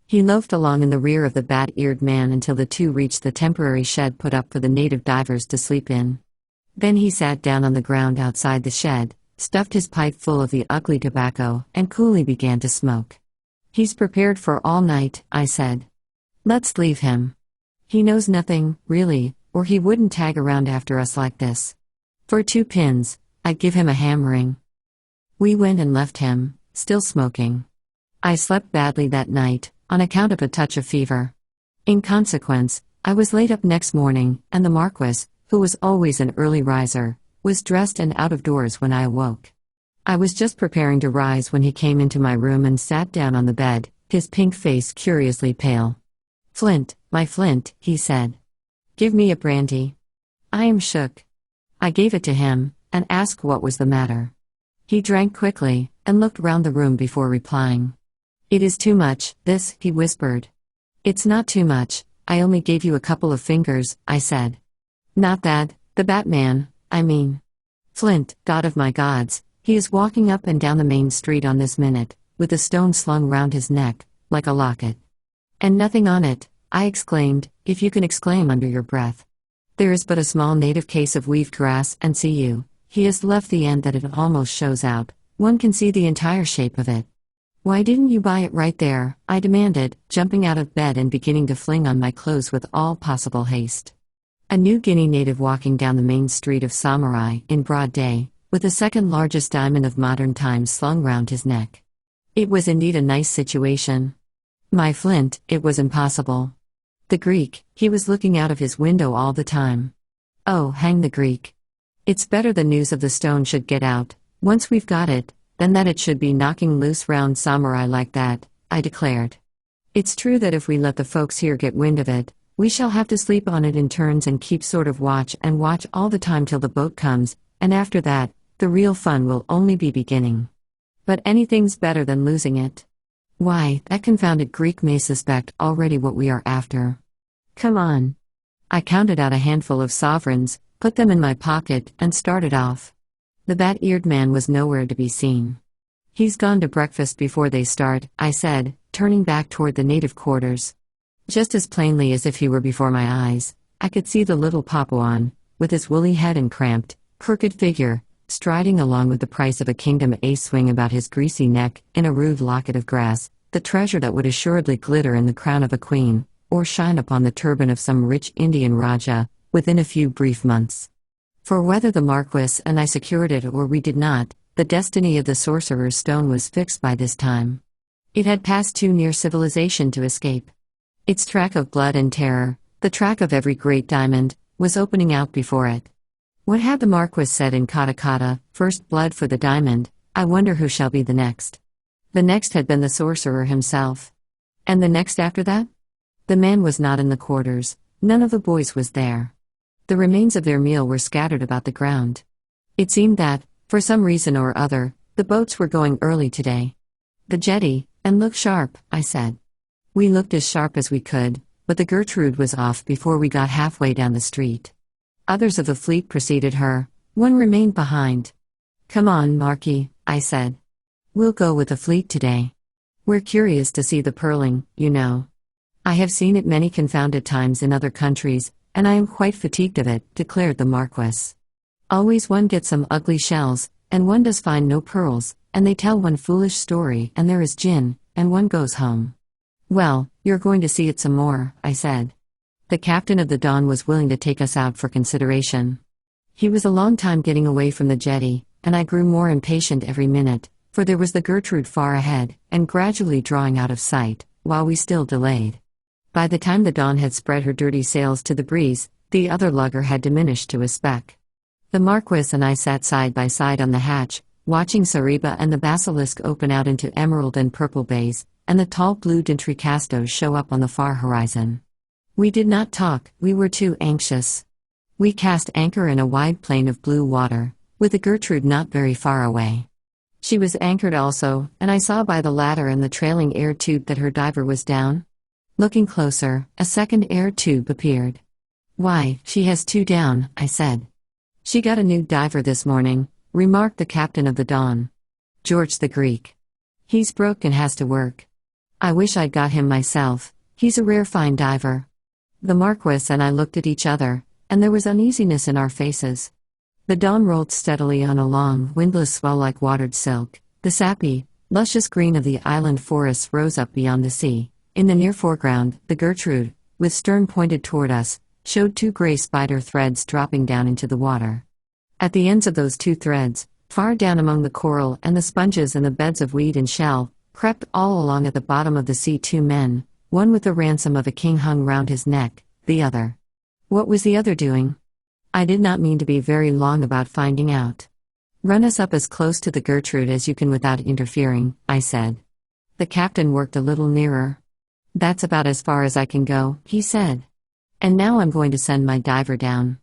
He loafed along in the rear of the bat-eared man until the two reached the temporary shed put up for the native divers to sleep in. Then he sat down on the ground outside the shed, stuffed his pipe full of the ugly tobacco, and coolly began to smoke. "He's prepared for all night," I said. "Let's leave him. He knows nothing, really, or he wouldn't tag around after us like this. For 2 pins, I'd give him a hammering." We went and left him, still smoking. I slept badly that night, on account of a touch of fever. In consequence, I was late up next morning, and the Marquis, who was always an early riser, was dressed and out of doors when I awoke. I was just preparing to rise when he came into my room and sat down on the bed, his pink face curiously pale. "Flint, my Flint," he said. "Give me a brandy." I am shook. I gave it to him, and asked what was the matter. He drank quickly, and looked round the room before replying. "It is too much, this," he whispered. "It's not too much, I only gave you a couple of fingers," I said. "Not that, the Batman, I mean. Flint, god of my gods, he is walking up and down the main street on this minute, with a stone slung round his neck, like a locket." "And nothing on it," I exclaimed, "if you can exclaim under your breath. There is but a small native case of weaved grass, and see you, he has left the end that it almost shows out, one can see the entire shape of it." "Why didn't you buy it right there?" I demanded, jumping out of bed and beginning to fling on my clothes with all possible haste. A New Guinea native walking down the main street of Samarai, in broad day, with the second largest diamond of modern times slung round his neck. It was indeed a nice situation. My Flint, it was impossible. The Greek, he was looking out of his window all the time. Oh, hang the Greek. It's better the news of the stone should get out, once we've got it, than that it should be knocking loose round Samarai like that, I declared. "It's true that if we let the folks here get wind of it, we shall have to sleep on it in turns and keep sort of watch and watch all the time till the boat comes, and after that, the real fun will only be beginning. But anything's better than losing it. Why, that confounded Greek may suspect already what we are after. Come on." I counted out a handful of sovereigns, put them in my pocket, and started off. The bat-eared man was nowhere to be seen. "He's gone to breakfast before they start," I said, turning back toward the native quarters. Just as plainly as if he were before my eyes, I could see the little Papuan, with his woolly head and cramped, crooked figure, striding along with the price of a kingdom swing about his greasy neck, in a rude locket of grass, the treasure that would assuredly glitter in the crown of a queen, or shine upon the turban of some rich Indian Raja, within a few brief months. For whether the Marquis and I secured it or we did not, the destiny of the Sorcerer's Stone was fixed by this time. It had passed too near civilization to escape. Its track of blood and terror, the track of every great diamond, was opening out before it. What had the Marquis said in katakata, first blood for the diamond, I wonder who shall be the next. The next had been the sorcerer himself. And the next after that? The man was not in the quarters, none of the boys was there. The remains of their meal were scattered about the ground. It seemed that, for some reason or other, the boats were going early today. The jetty, and look sharp, I said. We looked as sharp as we could, but the Gertrude was off before we got halfway down the street. Others of the fleet preceded her, one remained behind. Come on, Marquis, I said. We'll go with the fleet today. We're curious to see the pearling, you know. I have seen it many confounded times in other countries, and I am quite fatigued of it, declared the Marquis. Always one gets some ugly shells, and one does find no pearls, and they tell one foolish story, and there is gin, and one goes home. Well, you're going to see it some more, I said. The captain of the Dawn was willing to take us out for consideration. He was a long time getting away from the jetty, and I grew more impatient every minute, for there was the Gertrude far ahead, and gradually drawing out of sight, while we still delayed. By the time the Dawn had spread her dirty sails to the breeze, the other lugger had diminished to a speck. The Marquis and I sat side by side on the hatch, watching Sariba and the Basilisk open out into emerald and purple bays, and the tall blue d'Entrecasteaux show up on the far horizon. We did not talk, we were too anxious. We cast anchor in a wide plain of blue water, with the Gertrude not very far away. She was anchored also, and I saw by the ladder and the trailing air tube that her diver was down. Looking closer, a second air tube appeared. Why, she has two down, I said. She got a new diver this morning, remarked the captain of the Dawn. George the Greek. He's broke and has to work. I wish I'd got him myself, he's a rare fine diver. The Marquis and I looked at each other, and there was uneasiness in our faces. The Dawn rolled steadily on a long, windless swell like watered silk. The sappy, luscious green of the island forests rose up beyond the sea. In the near foreground, the Gertrude, with stern pointed toward us, showed two gray spider threads dropping down into the water. At the ends of those two threads, far down among the coral and the sponges and the beds of weed and shell, crept all along at the bottom of the sea two men, one with the ransom of a king hung round his neck, the other. What was the other doing? I did not mean to be very long about finding out. Run us up as close to the Gertrude as you can without interfering, I said. The captain worked a little nearer. That's about as far as I can go, he said. And now I'm going to send my diver down.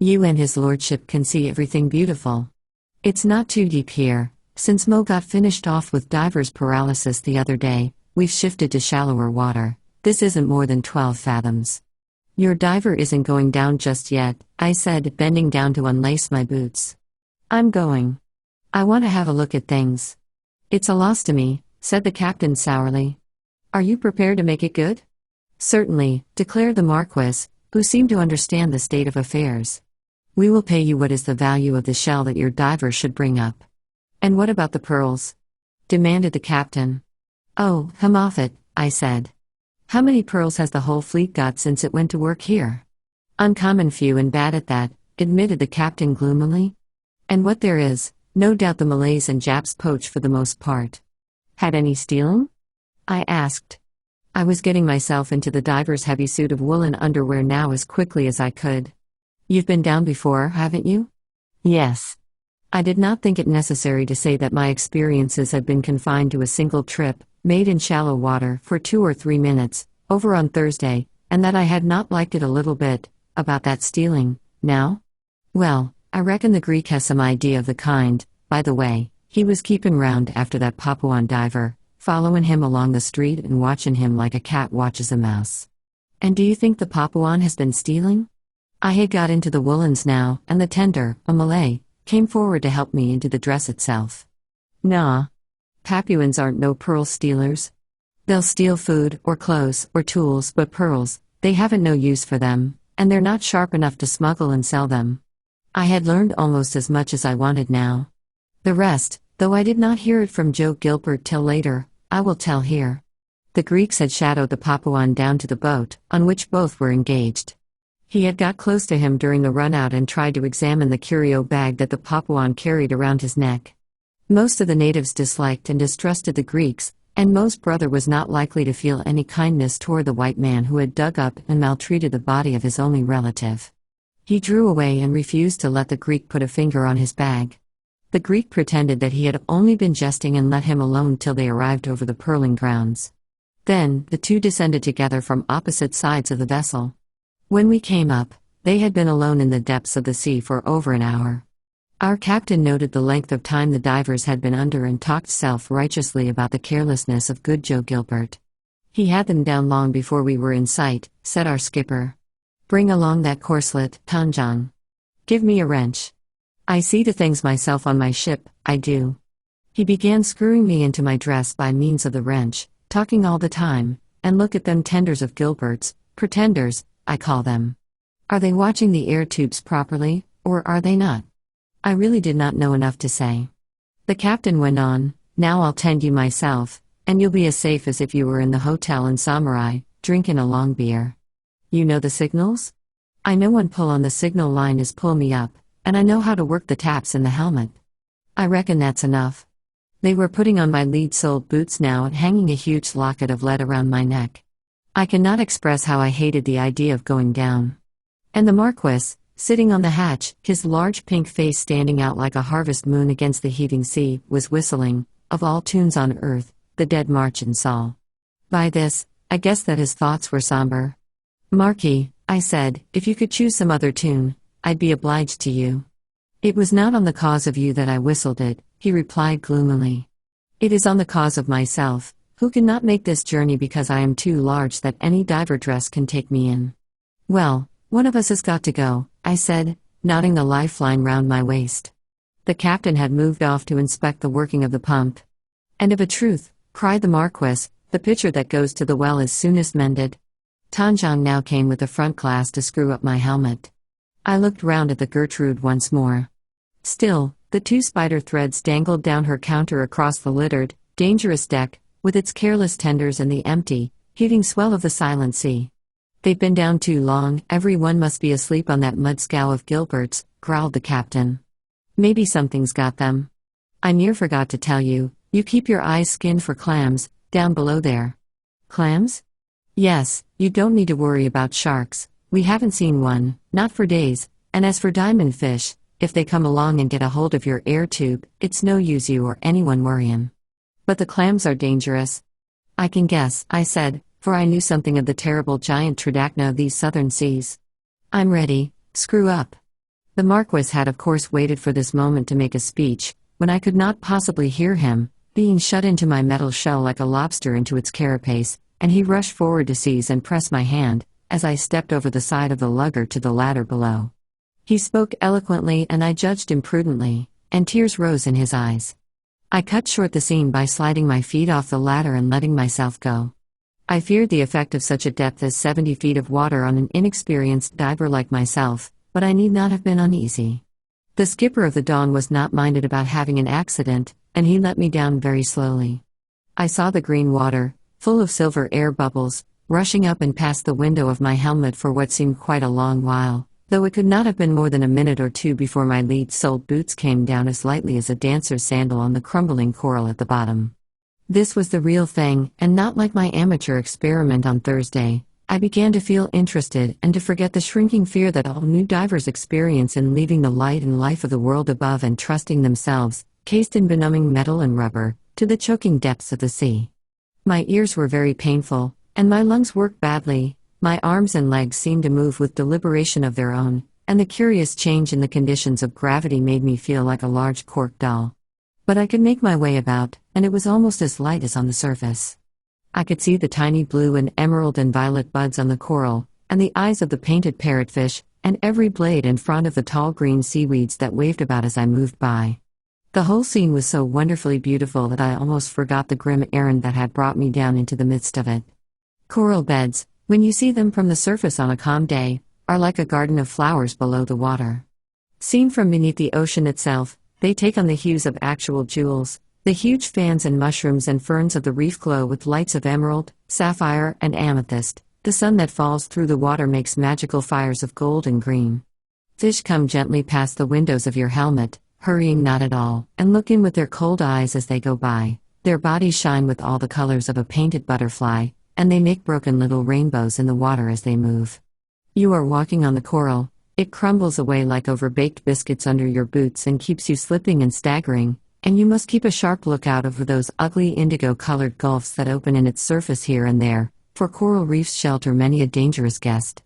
You and his lordship can see everything beautiful. It's not too deep here. Since Mo got finished off with diver's paralysis the other day, we've shifted to shallower water. This isn't more than 12 fathoms. Your diver isn't going down just yet, I said, bending down to unlace my boots. I'm going. I want to have a look at things. It's a loss to me, said the captain sourly. Are you prepared to make it good? Certainly, declared the Marquis, who seemed to understand the state of affairs. We will pay you what is the value of the shell that your diver should bring up. And what about the pearls? Demanded the captain. Oh, come off it, I said. How many pearls has the whole fleet got since it went to work here? Uncommon few and bad at that, admitted the captain gloomily. And what there is, no doubt the Malays and Japs poach for the most part. Had any stealing? I asked. I was getting myself into the diver's heavy suit of woolen underwear now as quickly as I could. You've been down before, haven't you? Yes. I did not think it necessary to say that my experiences had been confined to a single trip, made in shallow water, for 2 or 3 minutes, over on Thursday, and that I had not liked it a little bit, about that stealing, now? Well, I reckon the Greek has some idea of the kind. By the way, he was keeping round after that Papuan diver, following him along the street and watching him like a cat watches a mouse. And do you think the Papuan has been stealing? I had got into the woolens now, and the tender, a Malay, came forward to help me into the dress itself. Nah. Papuans aren't no pearl stealers. They'll steal food, or clothes, or tools, but pearls, they haven't no use for them, and they're not sharp enough to smuggle and sell them. I had learned almost as much as I wanted now. The rest, though I did not hear it from Joe Gilbert till later, I will tell here. The Greeks had shadowed the Papuan down to the boat, on which both were engaged. He had got close to him during the run-out and tried to examine the curio bag that the Papuan carried around his neck. Most of the natives disliked and distrusted the Greeks, and Mo's brother was not likely to feel any kindness toward the white man who had dug up and maltreated the body of his only relative. He drew away and refused to let the Greek put a finger on his bag. The Greek pretended that he had only been jesting and let him alone till they arrived over the purling grounds. Then, the two descended together from opposite sides of the vessel. When we came up, they had been alone in the depths of the sea for over an hour. Our captain noted the length of time the divers had been under and talked self-righteously about the carelessness of good Joe Gilbert. "He had them down long before we were in sight," said our skipper. "Bring along that corselet, Tanjong. Give me a wrench. I see to things myself on my ship, I do." He began screwing me into my dress by means of the wrench, talking all the time, "And look at them tenders of Gilbert's, pretenders, I call them. Are they watching the air tubes properly, or are they not?" I really did not know enough to say. The captain went on, "Now I'll tend you myself, and you'll be as safe as if you were in the hotel in Samarai, drinking a long beer. You know the signals? I know one pull on the signal line is pull me up, and I know how to work the taps in the helmet. I reckon that's enough." They were putting on my lead-soled boots now and hanging a huge locket of lead around my neck. I cannot express how I hated the idea of going down. And the Marquis, sitting on the hatch, his large pink face standing out like a harvest moon against the heaving sea, was whistling, of all tunes on earth, the Dead March in Saul. By this, I guessed that his thoughts were somber. "Marquis," I said, "if you could choose some other tune, I'd be obliged to you." "It was not on the cause of you that I whistled it," he replied gloomily. "It is on the cause of myself, who cannot make this journey because I am too large that any diver dress can take me in." "Well, one of us has got to go," I said, knotting the lifeline round my waist. The captain had moved off to inspect the working of the pump. "And of a truth," cried the Marquis, "the pitcher that goes to the well is soonest mended." Tanjong now came with the front glass to screw up my helmet. I looked round at the Gertrude once more. Still, the two spider threads dangled down her counter across the littered, dangerous deck, with its careless tenders and the empty, heaving swell of the silent sea. "They've been down too long, every one must be asleep on that mud scow of Gilbert's," growled the captain. "Maybe something's got them. I near forgot to tell you, you keep your eyes skinned for clams, down below there." "Clams?" "Yes, you don't need to worry about sharks, we haven't seen one, not for days, and as for diamond fish, if they come along and get a hold of your air tube, it's no use you or anyone worryin'. But the clams are dangerous." "I can guess," I said, for I knew something of the terrible giant tridacna of these southern seas. "I'm ready, screw up." The Marquis had of course waited for this moment to make a speech, when I could not possibly hear him, being shut into my metal shell like a lobster into its carapace, and he rushed forward to seize and press my hand, as I stepped over the side of the lugger to the ladder below. He spoke eloquently and I judged imprudently, and tears rose in his eyes. I cut short the scene by sliding my feet off the ladder and letting myself go. I feared the effect of such a depth as 70 feet of water on an inexperienced diver like myself, but I need not have been uneasy. The skipper of the Dawn was not minded about having an accident, and he let me down very slowly. I saw the green water, full of silver air bubbles, rushing up and past the window of my helmet for what seemed quite a long while, though it could not have been more than a minute or two before my lead-soled boots came down as lightly as a dancer's sandal on the crumbling coral at the bottom. This was the real thing, and not like my amateur experiment on Thursday. I began to feel interested and to forget the shrinking fear that all new divers experience in leaving the light and life of the world above and trusting themselves, cased in benumbing metal and rubber, to the choking depths of the sea. My ears were very painful, and my lungs worked badly. My arms and legs seemed to move with deliberation of their own, and the curious change in the conditions of gravity made me feel like a large cork doll. But I could make my way about, and it was almost as light as on the surface. I could see the tiny blue and emerald and violet buds on the coral, and the eyes of the painted parrotfish, and every blade and frond of the tall green seaweeds that waved about as I moved by. The whole scene was so wonderfully beautiful that I almost forgot the grim errand that had brought me down into the midst of it. Coral beds, when you see them from the surface on a calm day, are like a garden of flowers below the water. Seen from beneath the ocean itself, they take on the hues of actual jewels. The huge fans and mushrooms and ferns of the reef glow with lights of emerald, sapphire, and amethyst. The sun that falls through the water makes magical fires of gold and green. Fish come gently past the windows of your helmet, hurrying not at all, and look in with their cold eyes as they go by. Their bodies shine with all the colors of a painted butterfly, and they make broken little rainbows in the water as they move. You are walking on the coral, It crumbles away like overbaked biscuits under your boots and keeps you slipping and staggering, and you must keep a sharp lookout over those ugly indigo-colored gulfs that open in its surface here and there, for coral reefs shelter many a dangerous guest.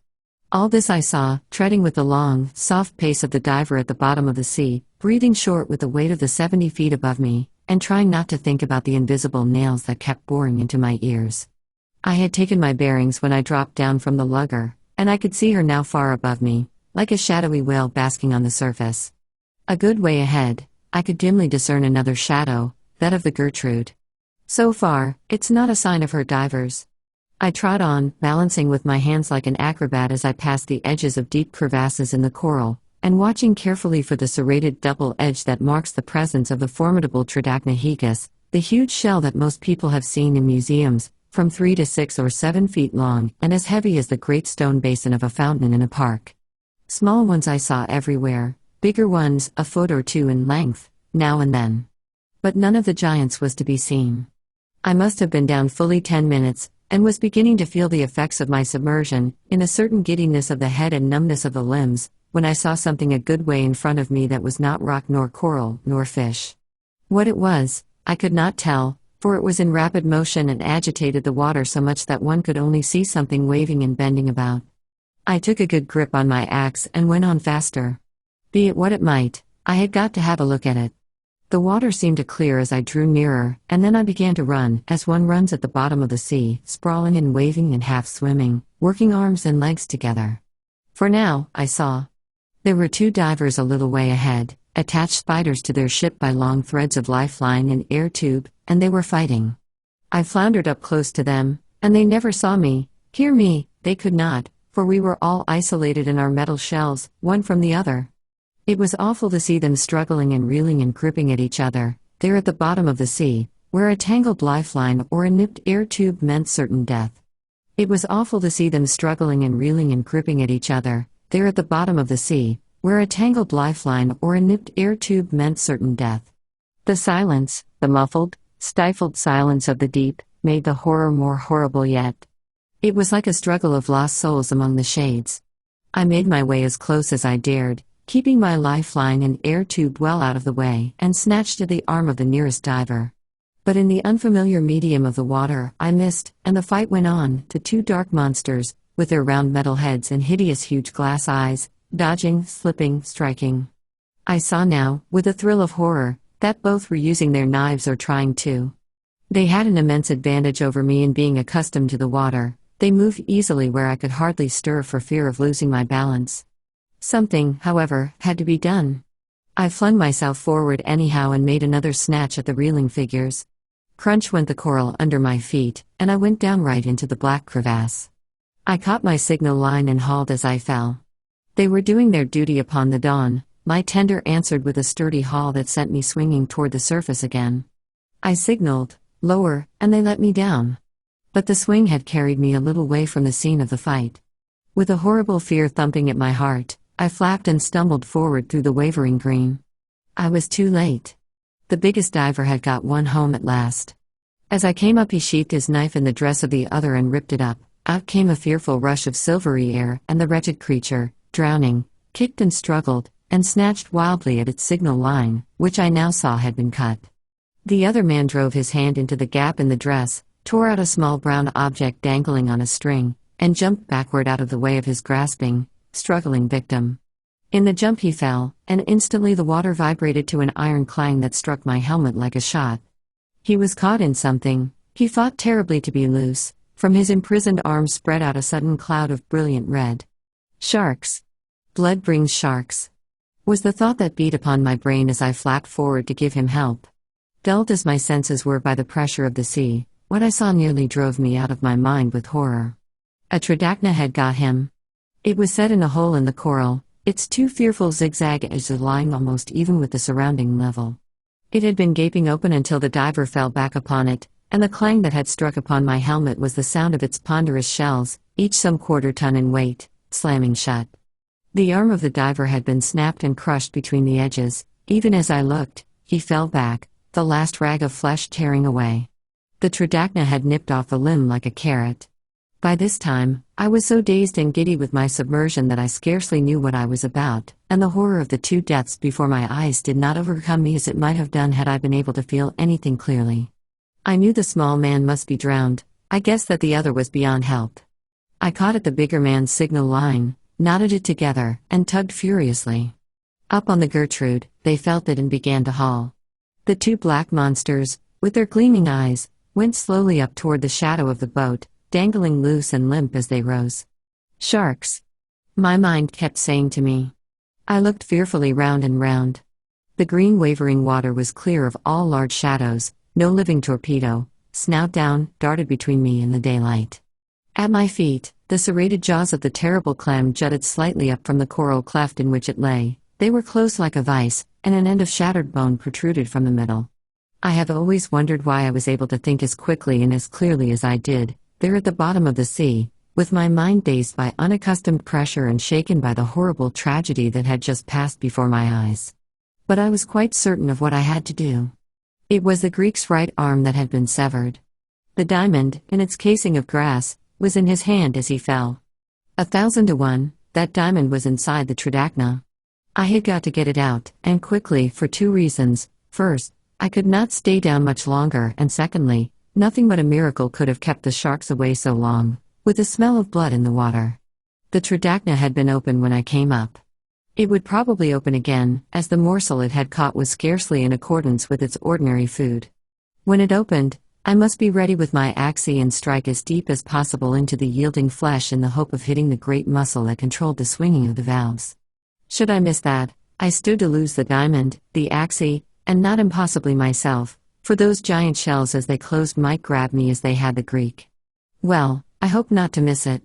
All this I saw, treading with the long, soft pace of the diver at the bottom of the sea, breathing short with the weight of the 70 feet above me, and trying not to think about the invisible nails that kept boring into my ears. I had taken my bearings when I dropped down from the lugger, and I could see her now far above me, like a shadowy whale basking on the surface. A good way ahead, I could dimly discern another shadow, that of the Gertrude. So far, it's not a sign of her divers. I trod on, balancing with my hands like an acrobat as I passed the edges of deep crevasses in the coral, and watching carefully for the serrated double edge that marks the presence of the formidable Tridacna haegus, the huge shell that most people have seen in museums, from 3 to 6 or 7 feet long and as heavy as the great stone basin of a fountain in a park. Small ones I saw everywhere, bigger ones a foot or two in length, now and then. But none of the giants was to be seen. I must have been down fully 10 minutes, and was beginning to feel the effects of my submersion, in a certain giddiness of the head and numbness of the limbs, when I saw something a good way in front of me that was not rock nor coral nor fish. What it was, I could not tell, for it was in rapid motion and agitated the water so much that one could only see something waving and bending about. I took a good grip on my axe and went on faster. Be it what it might, I had got to have a look at it. The water seemed to clear as I drew nearer, and then I began to run, as one runs at the bottom of the sea, sprawling and waving and half swimming, working arms and legs together. For now, I saw. There were 2 divers a little way ahead, attached spiders to their ship by long threads of lifeline and air tube, and they were fighting. I floundered up close to them, and they never saw me, hear me, they could not, for we were all isolated in our metal shells, one from the other. It was awful to see them struggling and reeling and gripping at each other, there at the bottom of the sea, where a tangled lifeline or a nipped air tube meant certain death. It was awful to see them struggling and reeling and gripping at each other, there at the bottom of the sea, where a tangled lifeline or a nipped air tube meant certain death. The silence, the muffled, stifled silence of the deep, made the horror more horrible yet. It was like a struggle of lost souls among the shades. I made my way as close as I dared, keeping my lifeline and air tube well out of the way, and snatched at the arm of the nearest diver. But in the unfamiliar medium of the water, I missed, and the fight went on, the 2 dark monsters, with their round metal heads and hideous huge glass eyes, dodging, slipping, striking. I saw now, with a thrill of horror, that both were using their knives or trying to. They had an immense advantage over me in being accustomed to the water. They moved easily where I could hardly stir for fear of losing my balance. Something, however, had to be done. I flung myself forward anyhow and made another snatch at the reeling figures. Crunch went the coral under my feet, and I went down right into the black crevasse. I caught my signal line and hauled as I fell. They were doing their duty upon the dawn. My tender answered with a sturdy haul that sent me swinging toward the surface again. I signaled, lower, and they let me down. But the swing had carried me a little way from the scene of the fight. With a horrible fear thumping at my heart, I flapped and stumbled forward through the wavering green. I was too late. The biggest diver had got one home at last. As I came up, he sheathed his knife in the dress of the other and ripped it up. Out came a fearful rush of silvery air, and the wretched creature, drowning, kicked and struggled, and snatched wildly at its signal line, which I now saw had been cut. The other man drove his hand into the gap in the dress, tore out a small brown object dangling on a string, and jumped backward out of the way of his grasping, struggling victim. In the jump he fell, and instantly the water vibrated to an iron clang that struck my helmet like a shot. He was caught in something. He fought terribly to be loose. From his imprisoned arms spread out a sudden cloud of brilliant red. Sharks. Blood brings sharks, was the thought that beat upon my brain as I flapped forward to give him help. Dulled as my senses were by the pressure of the sea, what I saw nearly drove me out of my mind with horror. A Tridacna had got him. It was set in a hole in the coral, its 2 fearful zigzag edges lying almost even with the surrounding level. It had been gaping open until the diver fell back upon it, and the clang that had struck upon my helmet was the sound of its ponderous shells, each some 1/4 ton in weight, slamming shut. The arm of the diver had been snapped and crushed between the edges. Even as I looked, he fell back, the last rag of flesh tearing away. The Tridacna had nipped off the limb like a carrot. By this time, I was so dazed and giddy with my submersion that I scarcely knew what I was about, and the horror of the two deaths before my eyes did not overcome me as it might have done had I been able to feel anything clearly. I knew the small man must be drowned. I guessed that the other was beyond help. I caught at the bigger man's signal line, knotted it together, and tugged furiously. Up on the Gertrude, they felt it and began to haul. The two black monsters, with their gleaming eyes, went slowly up toward the shadow of the boat, dangling loose and limp as they rose. Sharks! My mind kept saying to me. I looked fearfully round and round. The green wavering water was clear of all large shadows. No living torpedo, snout down, darted between me and the daylight. At my feet, the serrated jaws of the terrible clam jutted slightly up from the coral cleft in which it lay. They were closed like a vice, and an end of shattered bone protruded from the middle. I have always wondered why I was able to think as quickly and as clearly as I did, there at the bottom of the sea, with my mind dazed by unaccustomed pressure and shaken by the horrible tragedy that had just passed before my eyes. But I was quite certain of what I had to do. It was the Greek's right arm that had been severed. The diamond, in its casing of grass, was in his hand as he fell. 1,000 to 1, that diamond was inside the tridacna. I had got to get it out, and quickly, for two reasons. First, I could not stay down much longer, and secondly, nothing but a miracle could have kept the sharks away so long, with the smell of blood in the water. The tridacna had been open when I came up. It would probably open again, as the morsel it had caught was scarcely in accordance with its ordinary food. When it opened, I must be ready with my axe and strike as deep as possible into the yielding flesh in the hope of hitting the great muscle that controlled the swinging of the valves. Should I miss that, I stood to lose the diamond, the axe, and not impossibly myself, for those giant shells as they closed might grab me as they had the Greek. Well, I hoped not to miss it.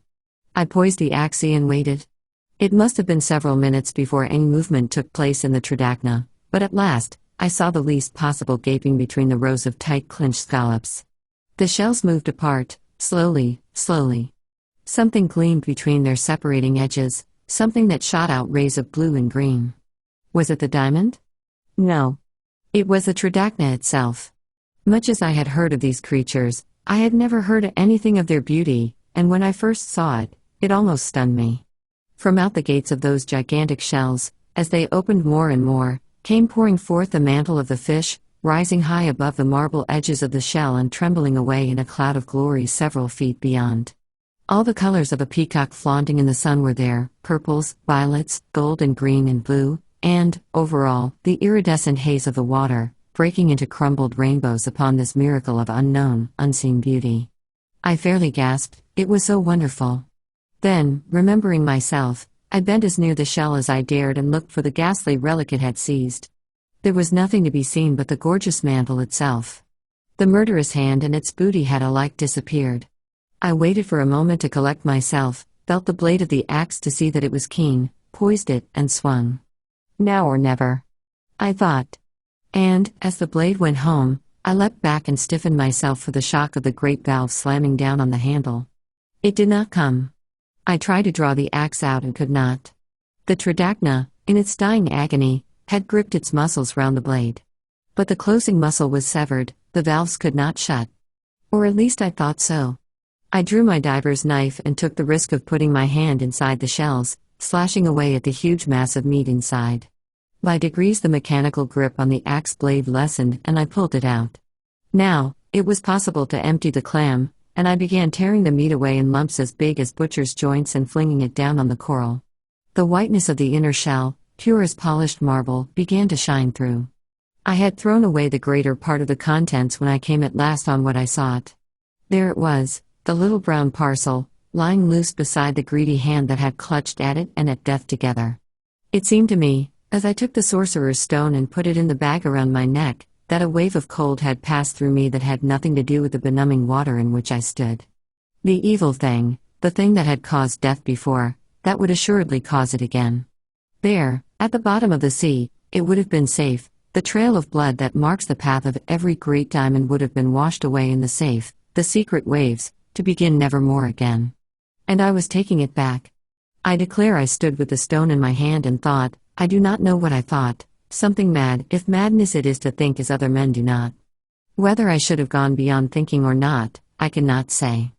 I poised the axe and waited. It must have been several minutes before any movement took place in the tridacna, but at last, I saw the least possible gaping between the rows of tight clinched scallops. The shells moved apart, slowly, slowly. Something gleamed between their separating edges, something that shot out rays of blue and green. Was it the diamond? No. It was the tridacna itself. Much as I had heard of these creatures, I had never heard anything of their beauty, and when I first saw it, it almost stunned me. From out the gates of those gigantic shells, as they opened more and more, came pouring forth the mantle of the fish, rising high above the marble edges of the shell and trembling away in a cloud of glory several feet beyond. All the colors of a peacock flaunting in the sun were there, purples, violets, gold and green and blue, and, over all, the iridescent haze of the water, breaking into crumbled rainbows upon this miracle of unknown, unseen beauty. I fairly gasped, it was so wonderful. Then, remembering myself, I bent as near the shell as I dared and looked for the ghastly relic it had seized. There was nothing to be seen but the gorgeous mantle itself. The murderous hand and its booty had alike disappeared. I waited for a moment to collect myself, felt the blade of the axe to see that it was keen, poised it, and swung. Now or never, I thought. And, as the blade went home, I leapt back and stiffened myself for the shock of the great valve slamming down on the handle. It did not come. I tried to draw the axe out and could not. The tridacna, in its dying agony, had gripped its muscles round the blade. But the closing muscle was severed, the valves could not shut. Or at least I thought so. I drew my diver's knife and took the risk of putting my hand inside the shells, slashing away at the huge mass of meat inside. By degrees the mechanical grip on the axe blade lessened and I pulled it out. Now, it was possible to empty the clam, and I began tearing the meat away in lumps as big as butcher's joints and flinging it down on the coral. The whiteness of the inner shell, pure as polished marble, began to shine through. I had thrown away the greater part of the contents when I came at last on what I sought. There it was, the little brown parcel, lying loose beside the greedy hand that had clutched at it and at death together. It seemed to me, as I took the sorcerer's stone and put it in the bag around my neck, that a wave of cold had passed through me that had nothing to do with the benumbing water in which I stood. The evil thing, the thing that had caused death before, that would assuredly cause it again. There, at the bottom of the sea, it would have been safe. The trail of blood that marks the path of every great diamond would have been washed away in the safe, the secret waves, to begin nevermore again. And I was taking it back. I declare I stood with the stone in my hand and thought, I do not know what I thought. Something mad, if madness it is to think as other men do not. Whether I should have gone beyond thinking or not, I cannot say.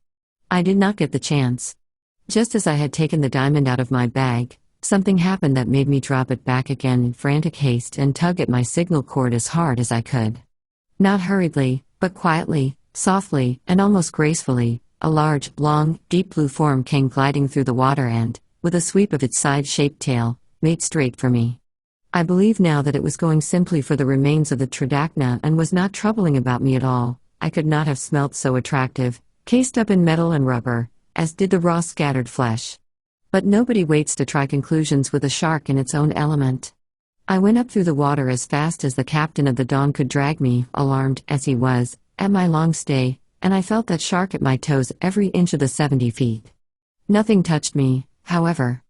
I did not get the chance. Just as I had taken the diamond out of my bag, something happened that made me drop it back again in frantic haste and tug at my signal cord as hard as I could. Not hurriedly, but quietly, softly, and almost gracefully, a large, long, deep blue form came gliding through the water and, with a sweep of its side-shaped tail, made straight for me. I believe now that it was going simply for the remains of the Tridacna and was not troubling about me at all. I could not have smelt so attractive, cased up in metal and rubber, as did the raw scattered flesh. But nobody waits to try conclusions with a shark in its own element. I went up through the water as fast as the captain of the Dawn could drag me, alarmed, as he was, at my long stay, and I felt that shark at my toes every inch of the 70 feet. Nothing touched me, however.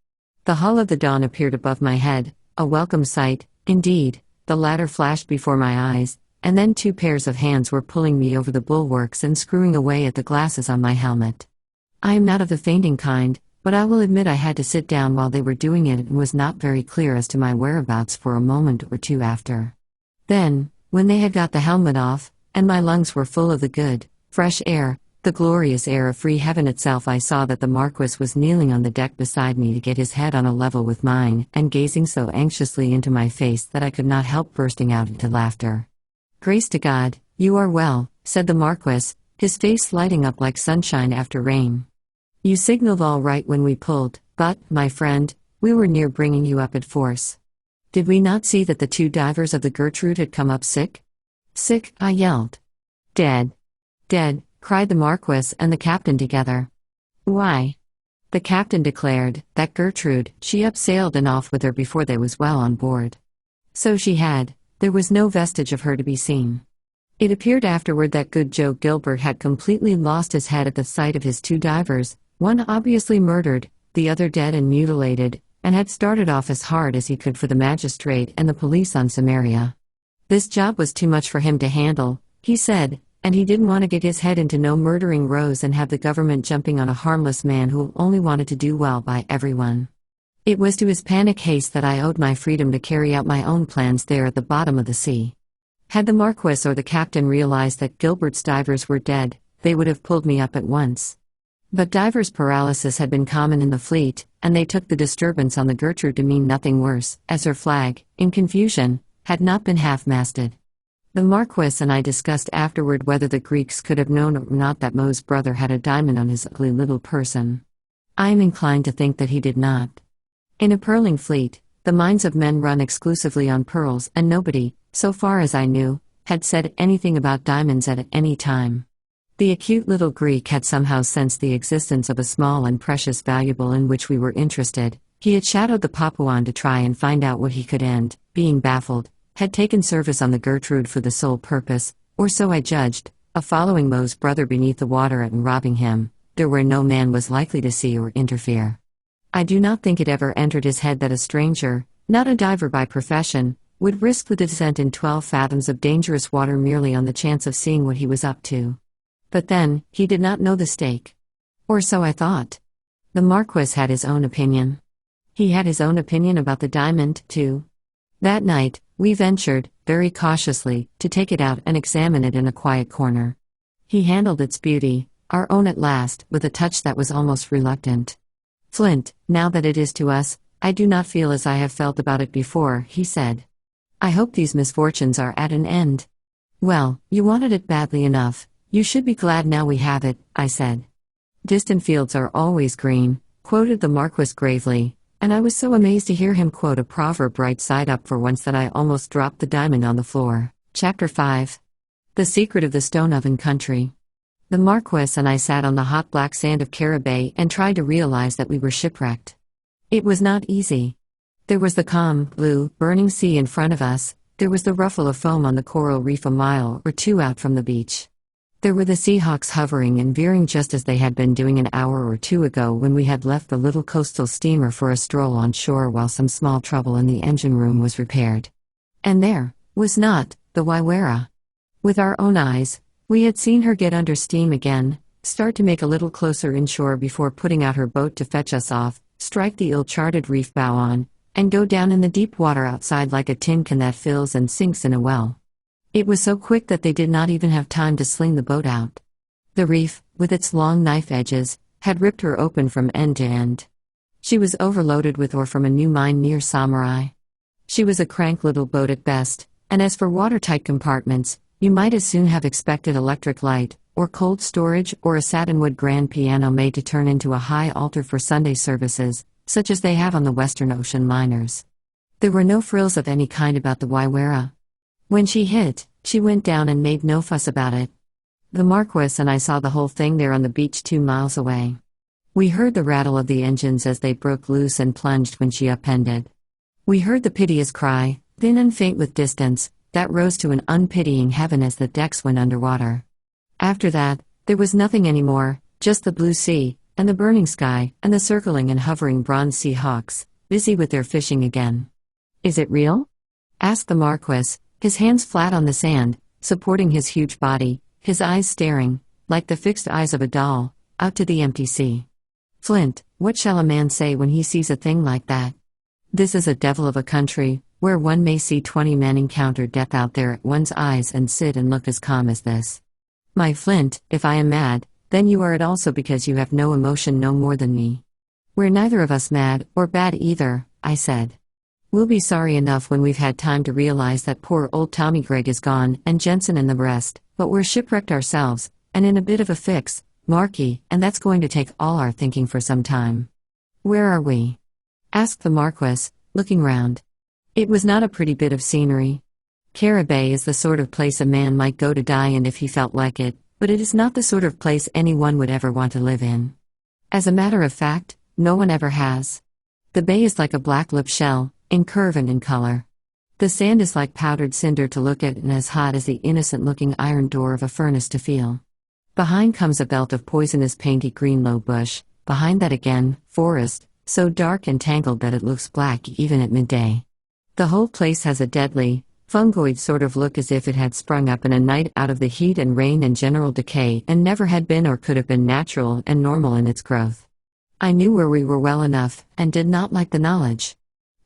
The hull of the Dawn appeared above my head, a welcome sight, indeed. The ladder flashed before my eyes, and then 2 pairs of hands were pulling me over the bulwarks and screwing away at the glasses on my helmet. I am not of the fainting kind, but I will admit I had to sit down while they were doing it and was not very clear as to my whereabouts for a moment or two after. Then, when they had got the helmet off, and my lungs were full of the good, fresh air, the glorious air of free heaven itself, I saw that the Marquis was kneeling on the deck beside me to get his head on a level with mine, and gazing so anxiously into my face that I could not help bursting out into laughter. "Grace to God, you are well," said the Marquis, his face lighting up like sunshine after rain. "You signaled all right when we pulled, but, my friend, we were near bringing you up at force. Did we not see that the 2 divers of the Gertrude had come up sick?" "Sick," I yelled. "Dead." "Dead," cried the Marquis and the captain together. "Why?" The captain declared that Gertrude, she up-sailed and off with her before they was well on board. So she had. There was no vestige of her to be seen. It appeared afterward that good Joe Gilbert had completely lost his head at the sight of his 2 divers, one obviously murdered, the other dead and mutilated, and had started off as hard as he could for the magistrate and the police on Samaria. This job was too much for him to handle, he said, and he didn't want to get his head into no murdering rows and have the government jumping on a harmless man who only wanted to do well by everyone. It was to his panic haste that I owed my freedom to carry out my own plans there at the bottom of the sea. Had the Marquis or the captain realized that Gilbert's divers were dead, they would have pulled me up at once. But divers' paralysis had been common in the fleet, and they took the disturbance on the Gertrude to mean nothing worse, as her flag, in confusion, had not been half-masted. The Marquis and I discussed afterward whether the Greeks could have known or not that Mo's brother had a diamond on his ugly little person. I am inclined to think that he did not. In a pearling fleet, the minds of men run exclusively on pearls, and nobody, so far as I knew, had said anything about diamonds at any time. The acute little Greek had somehow sensed the existence of a small and precious valuable in which we were interested. He had shadowed the Papuan to try and find out what he could and, being baffled, had taken service on the Gertrude for the sole purpose, or so I judged, of following Mo's brother beneath the water and robbing him, there where no man was likely to see or interfere. I do not think it ever entered his head that a stranger, not a diver by profession, would risk the descent in 12 fathoms of dangerous water merely on the chance of seeing what he was up to. But then, he did not know the stake. Or so I thought. The Marquis had his own opinion. He had his own opinion about the diamond, too. That night, we ventured, very cautiously, to take it out and examine it in a quiet corner. He handled its beauty, our own at last, with a touch that was almost reluctant. "Flint, now that it is to us, I do not feel as I have felt about it before," he said. "I hope these misfortunes are at an end." "Well, you wanted it badly enough. You should be glad now we have it," I said. "Distant fields are always green," quoted the Marquis gravely, and I was so amazed to hear him quote a proverb right side up for once that I almost dropped the diamond on the floor. Chapter 5. The Secret of the Stone Oven Country. The Marquis and I sat on the hot black sand of Caribay and tried to realize that we were shipwrecked. It was not easy. There was the calm, blue, burning sea in front of us, there was the ruffle of foam on the coral reef a mile or 2 out from the beach. There were the Seahawks hovering and veering just as they had been doing an hour or 2 ago when we had left the little coastal steamer for a stroll on shore while some small trouble in the engine room was repaired. And there was not the Waiwara. With our own eyes, we had seen her get under steam again, start to make a little closer inshore before putting out her boat to fetch us off, strike the ill-charted reef bow on, and go down in the deep water outside like a tin can that fills and sinks in a well. It was so quick that they did not even have time to sling the boat out. The reef, with its long knife edges, had ripped her open from end to end. She was overloaded with ore from a new mine near Samarai. She was a crank little boat at best, and as for watertight compartments, you might as soon have expected electric light, or cold storage, or a satinwood grand piano made to turn into a high altar for Sunday services, such as they have on the Western Ocean liners. There were no frills of any kind about the Waiwara. When she hit, she went down and made no fuss about it. The Marquis and I saw the whole thing there on the beach 2 miles away. We heard the rattle of the engines as they broke loose and plunged when she upended. We heard the piteous cry, thin and faint with distance, that rose to an unpitying heaven as the decks went underwater. After that, there was nothing anymore, just the blue sea, and the burning sky, and the circling and hovering bronze sea hawks, busy with their fishing again. "Is it real?" asked the Marquis, his hands flat on the sand, supporting his huge body, his eyes staring, like the fixed eyes of a doll, out to the empty sea. "Flint, what shall a man say when he sees a thing like that? This is a devil of a country, where one may see 20 men encounter death out there at one's eyes and sit and look as calm as this. My Flint, if I am mad, then you are it also because you have no emotion no more than me." "We're neither of us mad, or bad either," I said. "We'll be sorry enough when we've had time to realize that poor old Tommy Gregg is gone and Jensen and the rest, but we're shipwrecked ourselves, and in a bit of a fix, Marquis, and that's going to take all our thinking for some time." "Where are we?" asked the Marquis, looking round. It was not a pretty bit of scenery. Caribay is the sort of place a man might go to die in if he felt like it, but it is not the sort of place anyone would ever want to live in. As a matter of fact, no one ever has. The bay is like a black-lipped shell, in curve and in color. The sand is like powdered cinder to look at and as hot as the innocent-looking iron door of a furnace to feel. Behind comes a belt of poisonous painty green low bush, behind that again, forest, so dark and tangled that it looks black even at midday. The whole place has a deadly, fungoid sort of look as if it had sprung up in a night out of the heat and rain and general decay and never had been or could have been natural and normal in its growth. I knew where we were well enough, and did not like the knowledge.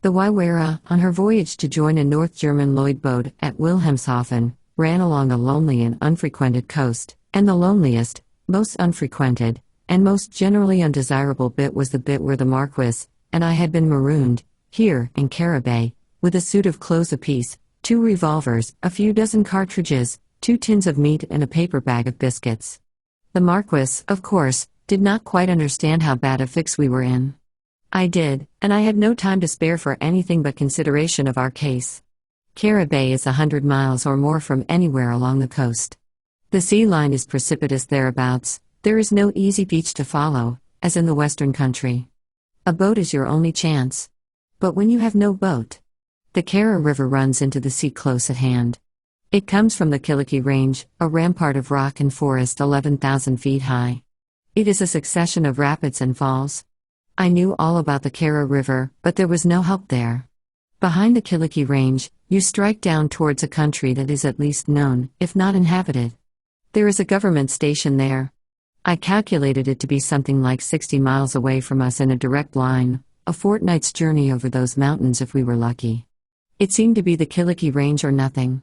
The Waiwara, on her voyage to join a North German Lloyd boat at Wilhelmshaven, ran along a lonely and unfrequented coast, and the loneliest, most unfrequented, and most generally undesirable bit was the bit where the Marquis and I had been marooned, here, in Caribay, with a suit of clothes apiece, 2 revolvers, a few dozen cartridges, 2 tins of meat and a paper bag of biscuits. The Marquis, of course, did not quite understand how bad a fix we were in. I did, and I had no time to spare for anything but consideration of our case. Caribay is 100 miles or more from anywhere along the coast. The sea line is precipitous thereabouts, there is no easy beach to follow, as in the Western country. A boat is your only chance. But when you have no boat, the Kara River runs into the sea close at hand. It comes from the Kiliki Range, a rampart of rock and forest 11,000 feet high. It is a succession of rapids and falls. I knew all about the Kara River, but there was no help there. Behind the Kiliki Range, you strike down towards a country that is at least known, if not inhabited. There is a government station there. I calculated it to be something like 60 miles away from us in a direct line, a fortnight's journey over those mountains if we were lucky. It seemed to be the Kiliki Range or nothing.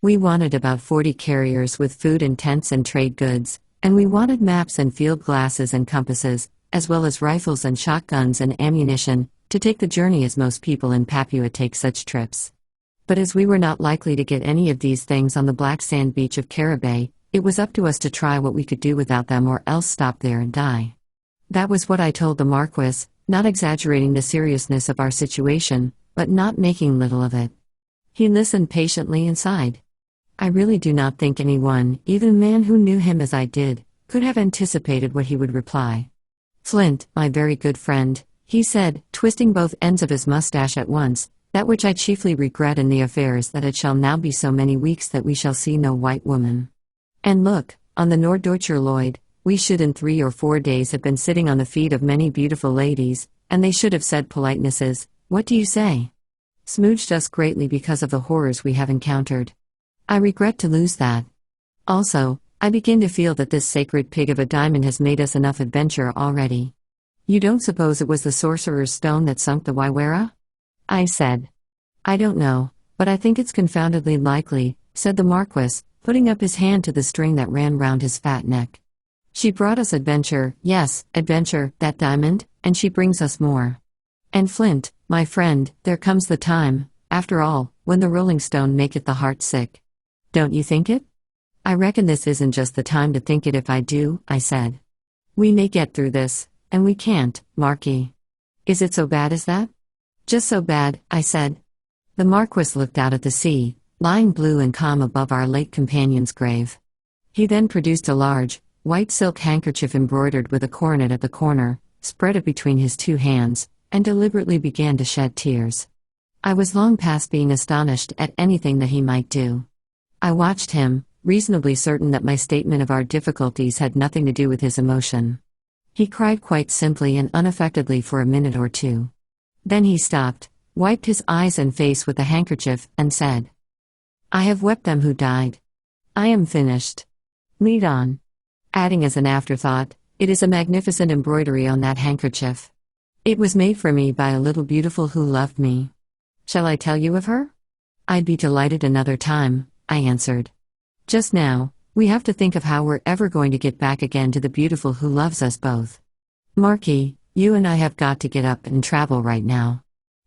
We wanted about 40 carriers with food and tents and trade goods, and we wanted maps and field glasses and compasses, as well as rifles and shotguns and ammunition, to take the journey as most people in Papua take such trips. But as we were not likely to get any of these things on the black sand beach of Caribay, it was up to us to try what we could do without them or else stop there and die. That was what I told the Marquis, not exaggerating the seriousness of our situation, but not making little of it. He listened patiently and sighed. I really do not think anyone, even a man who knew him as I did, could have anticipated what he would reply. "Flint, my very good friend," he said, twisting both ends of his mustache at once, "that which I chiefly regret in the affair is that it shall now be so many weeks that we shall see no white woman. And look, on the Norddeutscher Lloyd, we should in 3 or 4 days have been sitting on the feet of many beautiful ladies, and they should have said politenesses, what do you say? Smooched us greatly because of the horrors we have encountered. I regret to lose that. Also, I begin to feel that this sacred pig of a diamond has made us enough adventure already." "You don't suppose it was the Sorcerer's Stone that sunk the Waiwara?" I said. "I don't know, but I think it's confoundedly likely," said the Marquis, putting up his hand to the string that ran round his fat neck. She brought us adventure, yes, adventure, that diamond, and she brings us more. And Flint, my friend, there comes the time, after all, when the rolling stone maketh the heart sick. Don't you think it? I reckon this isn't just the time to think it if I do, I said. We may get through this, and we can't, Marquis. Is it so bad as that? Just so bad, I said. The Marquis looked out at the sea, lying blue and calm above our late companion's grave. He then produced a large, white silk handkerchief embroidered with a coronet at the corner, spread it between his two hands, and deliberately began to shed tears. I was long past being astonished at anything that he might do. I watched him, reasonably certain that my statement of our difficulties had nothing to do with his emotion. He cried quite simply and unaffectedly for a minute or two. Then he stopped, wiped his eyes and face with the handkerchief, and said, I have wept them who died. I am finished. Lead on. Adding as an afterthought, it is a magnificent embroidery on that handkerchief. It was made for me by a little beautiful who loved me. Shall I tell you of her? I'd be delighted another time, I answered. Just now, we have to think of how we're ever going to get back again to the beautiful who loves us both. Marquis, you and I have got to get up and travel right now.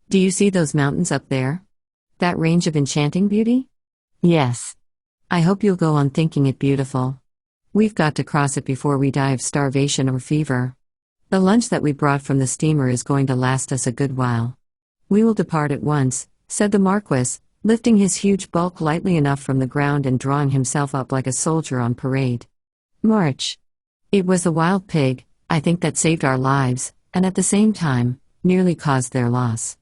Do you see those mountains up there? That range of enchanting beauty? Yes. I hope you'll go on thinking it beautiful. We've got to cross it before we die of starvation or fever. The lunch that we brought from the steamer is going to last us a good while. We will depart at once, said the Marquis, lifting his huge bulk lightly enough from the ground and drawing himself up like a soldier on parade. March. It was the wild pig, I think, that saved our lives, and at the same time, nearly caused their loss.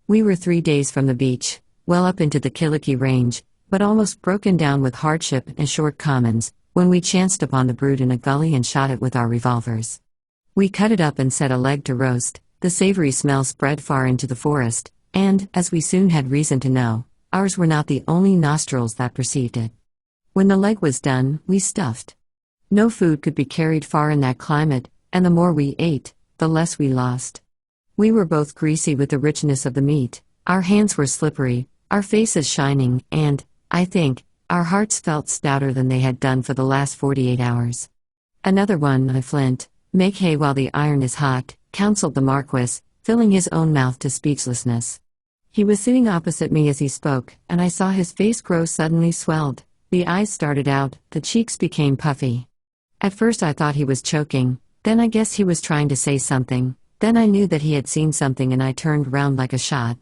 We were 3 days from the beach, well up into the Killikee Range, but almost broken down with hardship and short commons, when we chanced upon the brood in a gully and shot it with our revolvers. We cut it up and set a leg to roast. The savory smell spread far into the forest, and, as we soon had reason to know, ours were not the only nostrils that perceived it. When the leg was done, we stuffed. No food could be carried far in that climate, and the more we ate, the less we lost. We were both greasy with the richness of the meat, our hands were slippery, our faces shining, and, I think, our hearts felt stouter than they had done for the last 48 hours. Another one, my Flint. Make hay while the iron is hot, counseled the Marquis, filling his own mouth to speechlessness. He was sitting opposite me as he spoke, and I saw his face grow suddenly swelled, the eyes started out, the cheeks became puffy. At first I thought he was choking, then I guessed he was trying to say something, then I knew that he had seen something and I turned round like a shot.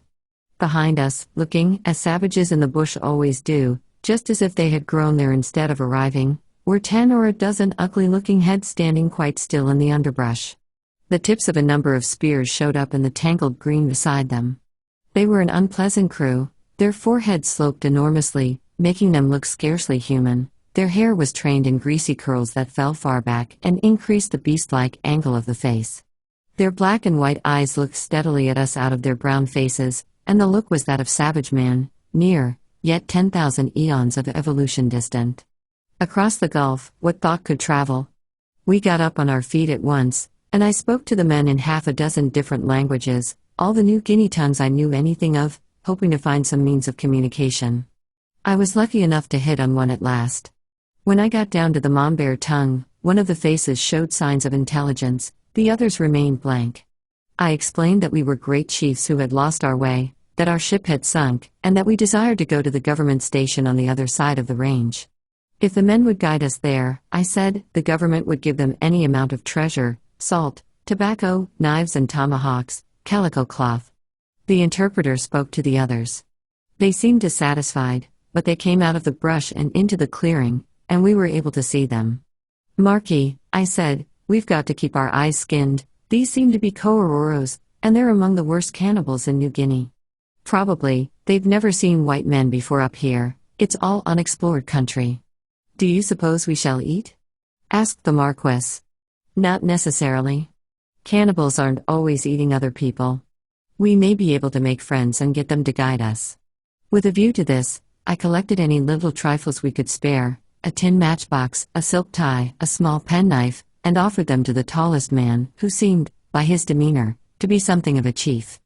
Behind us, looking, as savages in the bush always do, just as if they had grown there instead of arriving, were 10 or a dozen ugly-looking heads standing quite still in the underbrush. The tips of a number of spears showed up in the tangled green beside them. They were an unpleasant crew, their foreheads sloped enormously, making them look scarcely human, their hair was trained in greasy curls that fell far back and increased the beast-like angle of the face. Their black and white eyes looked steadily at us out of their brown faces, and the look was that of savage man, near, yet 10,000 eons of evolution distant. Across the gulf, what thought could travel? We got up on our feet at once, and I spoke to the men in half a dozen different languages, all the New Guinea tongues I knew anything of, hoping to find some means of communication. I was lucky enough to hit on one at last. When I got down to the Mamber tongue, one of the faces showed signs of intelligence, the others remained blank. I explained that we were great chiefs who had lost our way, that our ship had sunk, and that we desired to go to the government station on the other side of the range. If the men would guide us there, I said, the government would give them any amount of treasure, salt, tobacco, knives and tomahawks, calico cloth. The interpreter spoke to the others. They seemed dissatisfied, but they came out of the brush and into the clearing, and we were able to see them. Marquis, I said, we've got to keep our eyes skinned, these seem to be Koororos, and they're among the worst cannibals in New Guinea. Probably, they've never seen white men before up here, it's all unexplored country. Do you suppose we shall eat? Asked the Marquis. Not necessarily. Cannibals aren't always eating other people. We may be able to make friends and get them to guide us. With a view to this, I collected any little trifles we could spare, a tin matchbox, a silk tie, a small penknife, and offered them to the tallest man, who seemed, by his demeanor, to be something of a chief.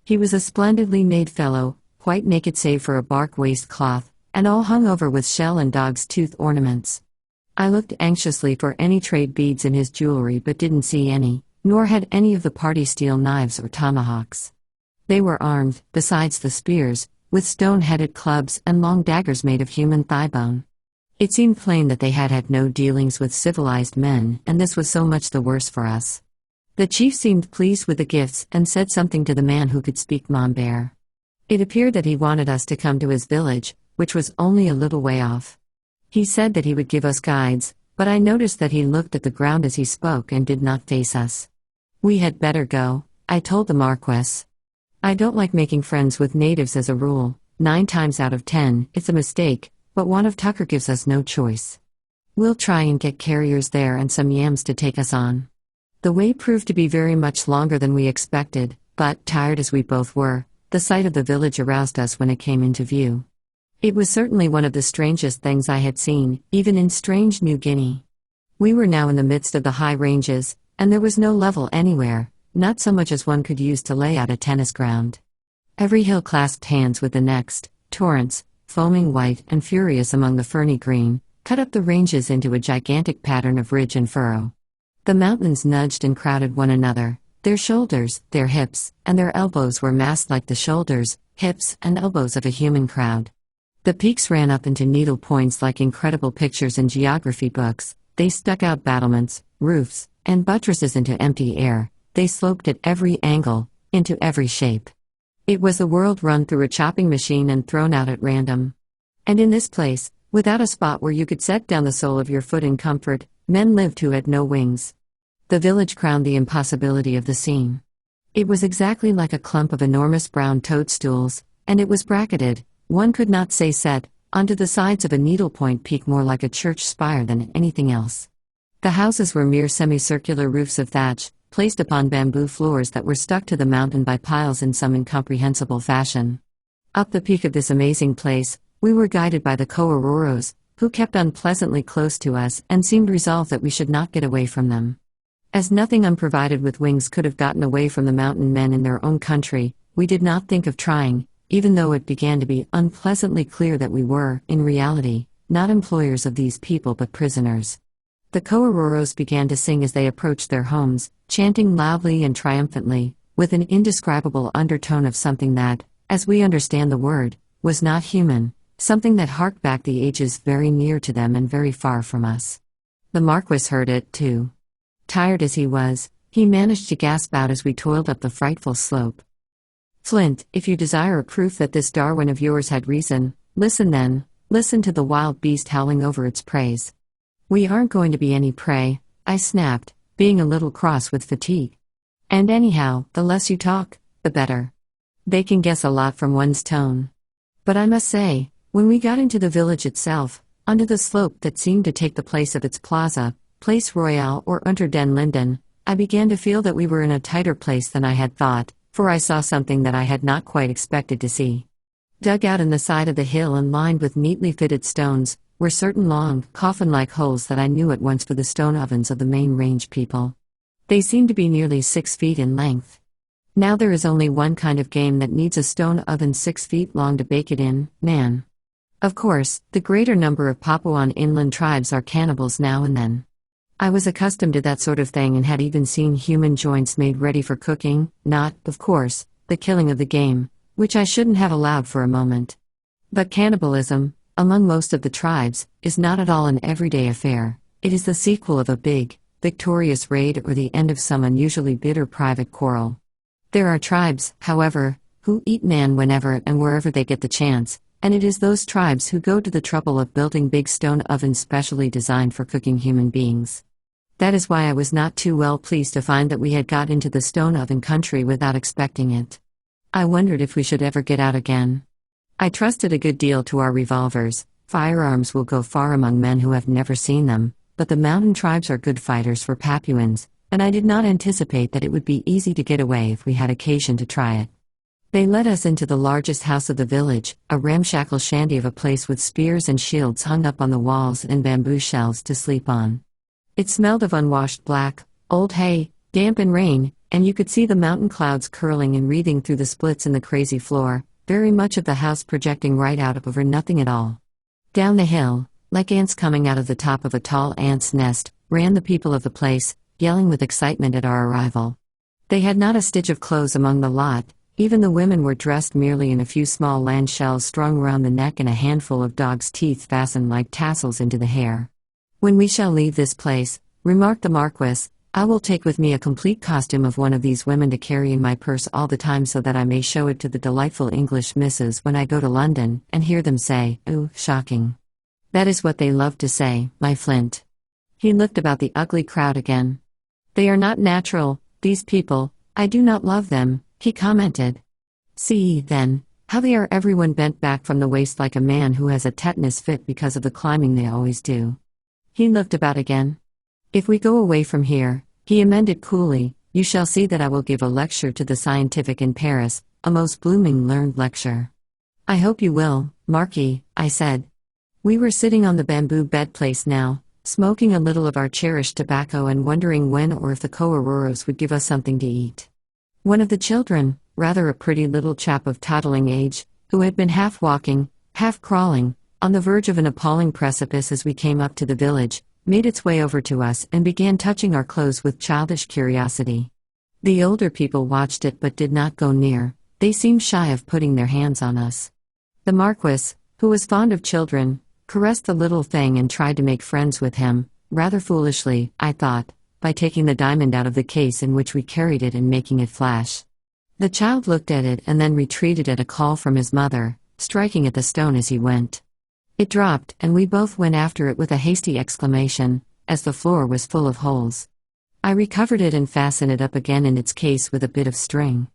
He was a splendidly made fellow, quite naked save for a bark waistcloth, and all hung over with shell and dog's tooth ornaments. I looked anxiously for any trade beads in his jewelry but didn't see any, nor had any of the party steel knives or tomahawks. They were armed, besides the spears, with stone-headed clubs and long daggers made of human thigh bone. It seemed plain that they had had no dealings with civilized men, and this was so much the worse for us. The chief seemed pleased with the gifts and said something to the man who could speak Mamber. It appeared that he wanted us to come to his village, which was only a little way off. He said that he would give us guides, but I noticed that he looked at the ground as he spoke and did not face us. We had better go, I told the Marquis. I don't like making friends with natives as a rule. 9 times out of 10, it's a mistake, but one of Tucker gives us no choice. We'll try and get carriers there and some yams to take us on. The way proved to be very much longer than we expected, but, tired as we both were, the sight of the village aroused us when it came into view. It was certainly one of the strangest things I had seen, even in strange New Guinea. We were now in the midst of the high ranges, and there was no level anywhere, not so much as one could use to lay out a tennis ground. Every hill clasped hands with the next. Torrents, foaming white and furious among the ferny green, cut up the ranges into a gigantic pattern of ridge and furrow. The mountains nudged and crowded one another. Their shoulders, their hips, and their elbows were massed like the shoulders, hips, and elbows of a human crowd. The peaks ran up into needle points like incredible pictures in geography books. They stuck out battlements, roofs, and buttresses into empty air. They sloped at every angle, into every shape. It was the world run through a chopping machine and thrown out at random. And in this place, without a spot where you could set down the sole of your foot in comfort, men lived who had no wings. The village crowned the impossibility of the scene. It was exactly like a clump of enormous brown toadstools, and it was bracketed, one could not say set, onto the sides of a needlepoint peak more like a church spire than anything else. The houses were mere semicircular roofs of thatch, placed upon bamboo floors that were stuck to the mountain by piles in some incomprehensible fashion. Up the peak of this amazing place, we were guided by the Coaroros, who kept unpleasantly close to us and seemed resolved that we should not get away from them. As nothing unprovided with wings could have gotten away from the mountain men in their own country, we did not think of trying, even though it began to be unpleasantly clear that we were, in reality, not employers of these people but prisoners. The Coaroros began to sing as they approached their homes, chanting loudly and triumphantly, with an indescribable undertone of something that, as we understand the word, was not human, something that harked back the ages very near to them and very far from us. The Marquis heard it, too. Tired as he was, he managed to gasp out as we toiled up the frightful slope. "Flint, if you desire a proof that this Darwin of yours had reason, listen then, listen to the wild beast howling over its praise." "We aren't going to be any prey," I snapped, being a little cross with fatigue. "And anyhow, the less you talk, the better. They can guess a lot from one's tone." But I must say, when we got into the village itself, onto the slope that seemed to take the place of its plaza, Place Royale or Unter den Linden, I began to feel that we were in a tighter place than I had thought, for I saw something that I had not quite expected to see. Dug out in the side of the hill and lined with neatly fitted stones, were certain long, coffin-like holes that I knew at once for the stone ovens of the main range people. They seemed to be nearly 6 feet in length. Now there is only one kind of game that needs a stone oven 6 feet long to bake it in, man. Of course, the greater number of Papuan inland tribes are cannibals now and then. I was accustomed to that sort of thing and had even seen human joints made ready for cooking, not, of course, the killing of the game, which I shouldn't have allowed for a moment. But cannibalism, among most of the tribes, is not at all an everyday affair. It is the sequel of a big, victorious raid or the end of some unusually bitter private quarrel. There are tribes, however, who eat man whenever and wherever they get the chance, and it is those tribes who go to the trouble of building big stone ovens specially designed for cooking human beings. That is why I was not too well pleased to find that we had got into the stone oven country without expecting it. I wondered if we should ever get out again. I trusted a good deal to our revolvers. Firearms will go far among men who have never seen them, but the mountain tribes are good fighters for Papuans, and I did not anticipate that it would be easy to get away if we had occasion to try it. They led us into the largest house of the village, a ramshackle shanty of a place with spears and shields hung up on the walls and bamboo shelves to sleep on. It smelled of unwashed black, old hay, damp and rain, and you could see the mountain clouds curling and wreathing through the splits in the crazy floor, very much of the house projecting right out over nothing at all. Down the hill, Like ants coming out of the top of a tall ant's nest, ran the people of the place, yelling with excitement at our arrival. They had not a stitch of clothes among the lot, even the women were dressed merely in a few small land shells strung around the neck and a handful of dog's teeth fastened like tassels into the hair. "When we shall leave this place," remarked the Marquis, "I will take with me a complete costume of one of these women to carry in my purse all the time so that I may show it to the delightful English misses when I go to London, and hear them say, 'Ooh, shocking.' That is what they love to say, my Flint." He looked about the ugly crowd again. "They are not natural, these people, I do not love them," he commented. "See, then, how they are everyone bent back from the waist like a man who has a tetanus fit because of the climbing they always do." He looked about again. "If we go away from here," he amended coolly, "you shall see that I will give a lecture to the scientific in Paris, a most blooming learned lecture." "I hope you will, Marquis," I said. We were sitting on the bamboo bed place now, smoking a little of our cherished tobacco and wondering when or if the Coaruros would give us something to eat. One of the children, rather a pretty little chap of toddling age, who had been half walking, half crawling, on the verge of an appalling precipice as we came up to the village, made its way over to us and began touching our clothes with childish curiosity. The older people watched it but did not go near, they seemed shy of putting their hands on us. The Marquis, who was fond of children, caressed the little thing and tried to make friends with him, rather foolishly, I thought, by taking the diamond out of the case in which we carried it and making it flash. The child looked at it and then retreated at a call from his mother, striking at the stone as he went. It dropped, and we both went after it with a hasty exclamation, as the floor was full of holes. I recovered it and fastened it up again in its case with a bit of string.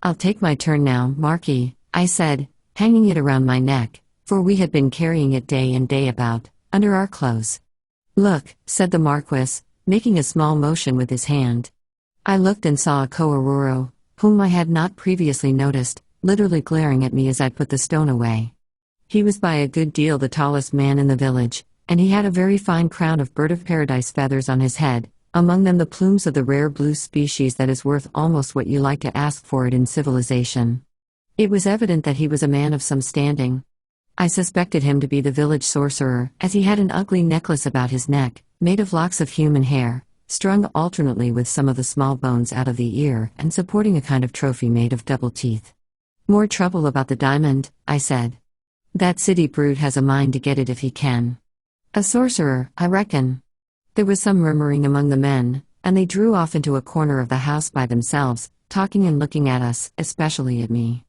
"I'll take my turn now, Marquis," I said, hanging it around my neck, for we had been carrying it day and day about, under our clothes. "Look," said the Marquis, making a small motion with his hand. I looked and saw a Coaruro, whom I had not previously noticed, literally glaring at me as I put the stone away. He was by a good deal the tallest man in the village, and he had a very fine crown of bird-of-paradise feathers on his head, among them the plumes of the rare blue species that is worth almost what you like to ask for it in civilization. It was evident that he was a man of some standing. I suspected him to be the village sorcerer, as he had an ugly necklace about his neck, made of locks of human hair, strung alternately with some of the small bones out of the ear and supporting a kind of trophy made of double teeth. "More trouble about the diamond," I said. "That city brute has a mind to get it if he can. A sorcerer, I reckon." There was some murmuring among the men, and they drew off into a corner of the house by themselves, talking and looking at us, especially at me.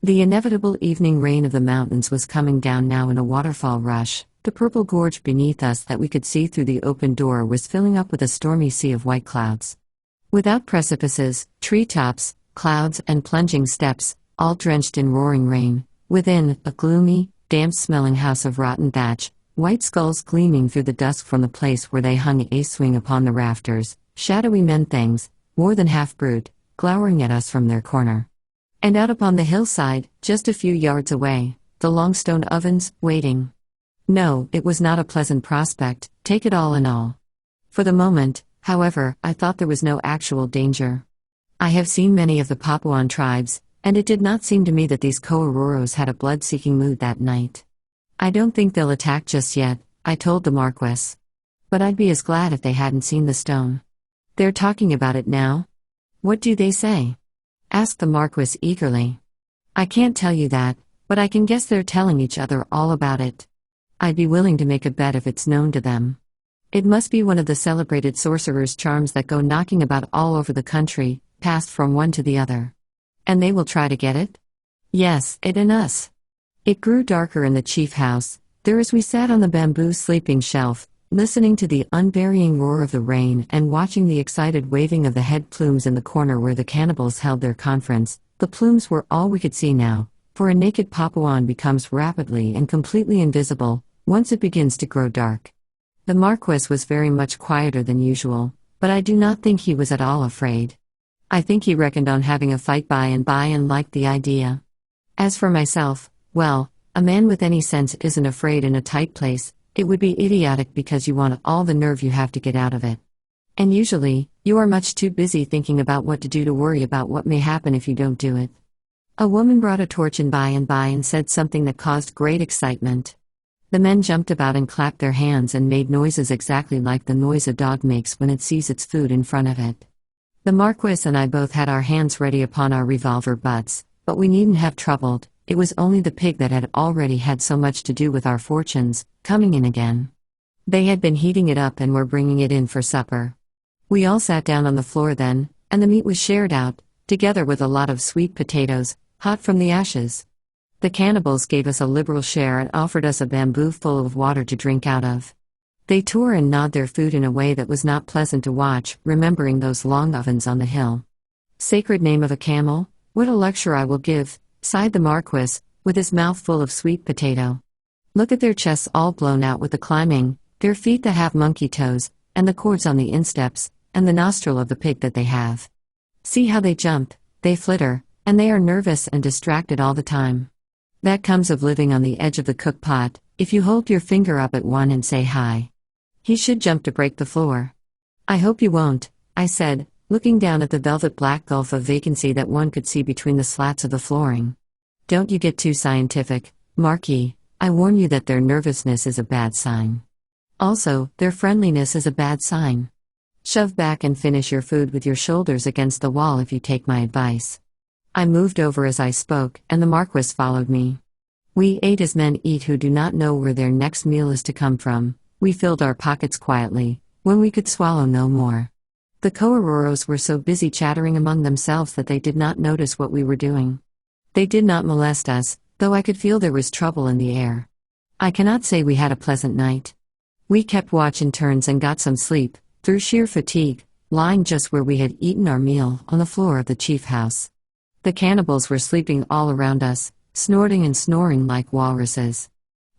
The inevitable evening rain of the mountains was coming down now in a waterfall rush. The purple gorge beneath us that we could see through the open door was filling up with a stormy sea of white clouds. Without precipices, treetops, clouds, and plunging steps, all drenched in roaring rain. Within, a gloomy, damp-smelling house of rotten thatch, white skulls gleaming through the dusk from the place where they hung a-swing upon the rafters, shadowy men-things, more than half brute, glowering at us from their corner. And out upon the hillside, just a few yards away, the long stone ovens, waiting. No, it was not a pleasant prospect, take it all in all. For the moment, however, I thought there was no actual danger. I have seen many of the Papuan tribes, and it did not seem to me that these Coaruros had a blood-seeking mood that night. "I don't think they'll attack just yet," I told the Marquis. "But I'd be as glad if they hadn't seen the stone." "They're talking about it now?" "What do they say?" asked the Marquis eagerly. "I can't tell you that, but I can guess they're telling each other all about it. I'd be willing to make a bet if it's known to them. It must be one of the celebrated sorcerer's charms that go knocking about all over the country, passed from one to the other. And they will try to get it?" "Yes, it and us." It grew darker in the chief house, there as we sat on the bamboo sleeping shelf, listening to the unvarying roar of the rain and watching the excited waving of the head plumes in the corner where the cannibals held their conference. The plumes were all we could see now, for a naked Papuan becomes rapidly and completely invisible once it begins to grow dark. The Marquis was very much quieter than usual, but I do not think he was at all afraid. I think he reckoned on having a fight by and liked the idea. As for myself, well, a man with any sense isn't afraid in a tight place. It would be idiotic because you want all the nerve you have to get out of it. And usually, you are much too busy thinking about what to do to worry about what may happen if you don't do it. A woman brought a torch in by and said something that caused great excitement. The men jumped about and clapped their hands and made noises exactly like the noise a dog makes when it sees its food in front of it. The Marquis and I both had our hands ready upon our revolver butts, but we needn't have troubled. It was only the pig that had already had so much to do with our fortunes, coming in again. They had been heating it up and were bringing it in for supper. We all sat down on the floor then, and the meat was shared out, together with a lot of sweet potatoes, hot from the ashes. The cannibals gave us a liberal share and offered us a bamboo full of water to drink out of. They tore and gnawed their food in a way that was not pleasant to watch, remembering those long ovens on the hill. Sacred name of a camel, what a lecture I will give, sighed the Marquis, with his mouth full of sweet potato. Look at their chests all blown out with the climbing, their feet that have monkey toes, and the cords on the insteps, and the nostril of the pig that they have. See how they jump, they flitter, and they are nervous and distracted all the time. That comes of living on the edge of the cook pot. If you hold your finger up at one and say hi, he should jump to break the floor. I hope you won't, I said, looking down at the velvet black gulf of vacancy that one could see between the slats of the flooring. Don't you get too scientific, Marquis. I warn you that their nervousness is a bad sign. Also, their friendliness is a bad sign. Shove back and finish your food with your shoulders against the wall if you take my advice. I moved over as I spoke, and the Marquis followed me. We ate as men eat who do not know where their next meal is to come from. We filled our pockets quietly, when we could swallow no more. The Coaroros were so busy chattering among themselves that they did not notice what we were doing. They did not molest us, though I could feel there was trouble in the air. I cannot say we had a pleasant night. We kept watch in turns and got some sleep, through sheer fatigue, lying just where we had eaten our meal, on the floor of the chief house. The cannibals were sleeping all around us, snorting and snoring like walruses.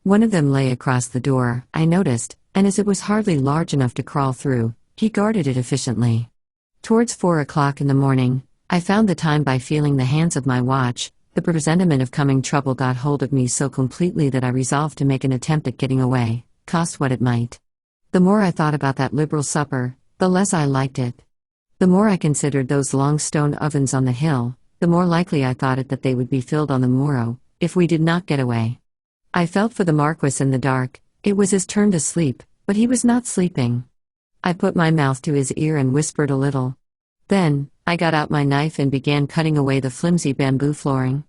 One of them lay across the door, I noticed, and as it was hardly large enough to crawl through, he guarded it efficiently. Towards 4 o'clock in the morning, I found the time by feeling the hands of my watch. The presentiment of coming trouble got hold of me so completely that I resolved to make an attempt at getting away, cost what it might. The more I thought about that liberal supper, the less I liked it. The more I considered those long stone ovens on the hill, the more likely I thought it that they would be filled on the morrow, if we did not get away. I felt for the Marquis in the dark. It was his turn to sleep, but he was not sleeping. I put my mouth to his ear and whispered a little. Then, I got out my knife and began cutting away the flimsy bamboo flooring.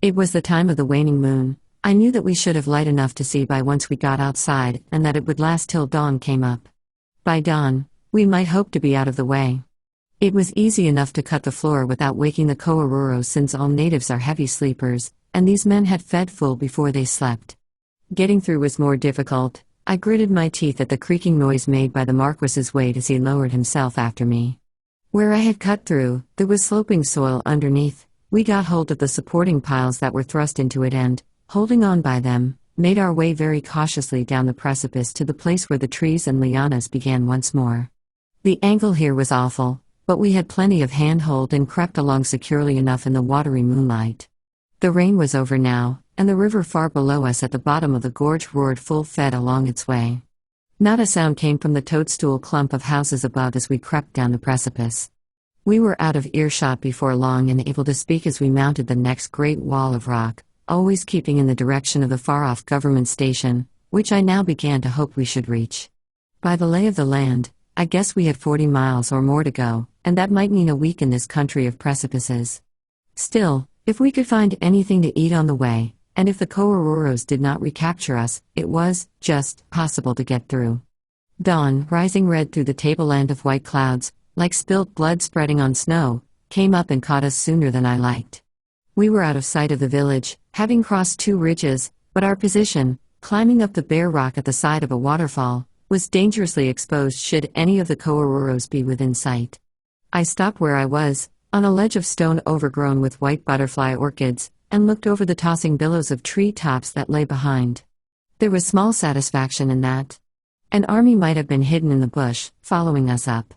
It was the time of the waning moon. I knew that we should have light enough to see by once we got outside, and that it would last till dawn came up. By dawn, we might hope to be out of the way. It was easy enough to cut the floor without waking the Coaroros, since all natives are heavy sleepers, and these men had fed full before they slept. Getting through was more difficult. I gritted my teeth at the creaking noise made by the Marquis's weight as he lowered himself after me. Where I had cut through, there was sloping soil underneath. We got hold of the supporting piles that were thrust into it and, holding on by them, made our way very cautiously down the precipice to the place where the trees and lianas began once more. The angle here was awful, but we had plenty of handhold and crept along securely enough in the watery moonlight. The rain was over now, and the river far below us at the bottom of the gorge roared full-fed along its way. Not a sound came from the toadstool clump of houses above as we crept down the precipice. We were out of earshot before long and able to speak as we mounted the next great wall of rock, always keeping in the direction of the far-off government station, which I now began to hope we should reach. By the lay of the land, I guess we had 40 miles or more to go, and that might mean a week in this country of precipices. Still, if we could find anything to eat on the way, and if the Coaroros did not recapture us, it was, just, possible to get through. Dawn, rising red through the tableland of white clouds, like spilt blood spreading on snow, came up and caught us sooner than I liked. We were out of sight of the village, having crossed 2 ridges, but our position, climbing up the bare rock at the side of a waterfall, was dangerously exposed should any of the Coaroros be within sight. I stopped where I was, on a ledge of stone overgrown with white butterfly orchids, and looked over the tossing billows of tree tops that lay behind. There was small satisfaction in that. An army might have been hidden in the bush, following us up.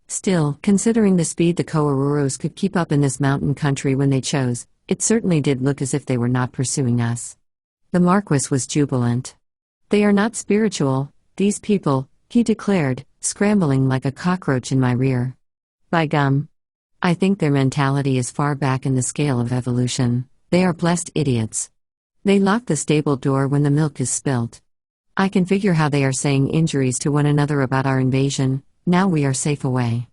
Still, considering the speed the Coaroros could keep up in this mountain country when they chose, it certainly did look as if they were not pursuing us. The Marquis was jubilant. "They are not spiritual, these people," he declared, scrambling like a cockroach in my rear. "By gum. I think their mentality is far back in the scale of evolution. They are blessed idiots. They lock the stable door when the milk is spilt. I can figure how they are saying injuries to one another about our invasion. Now we are safe away.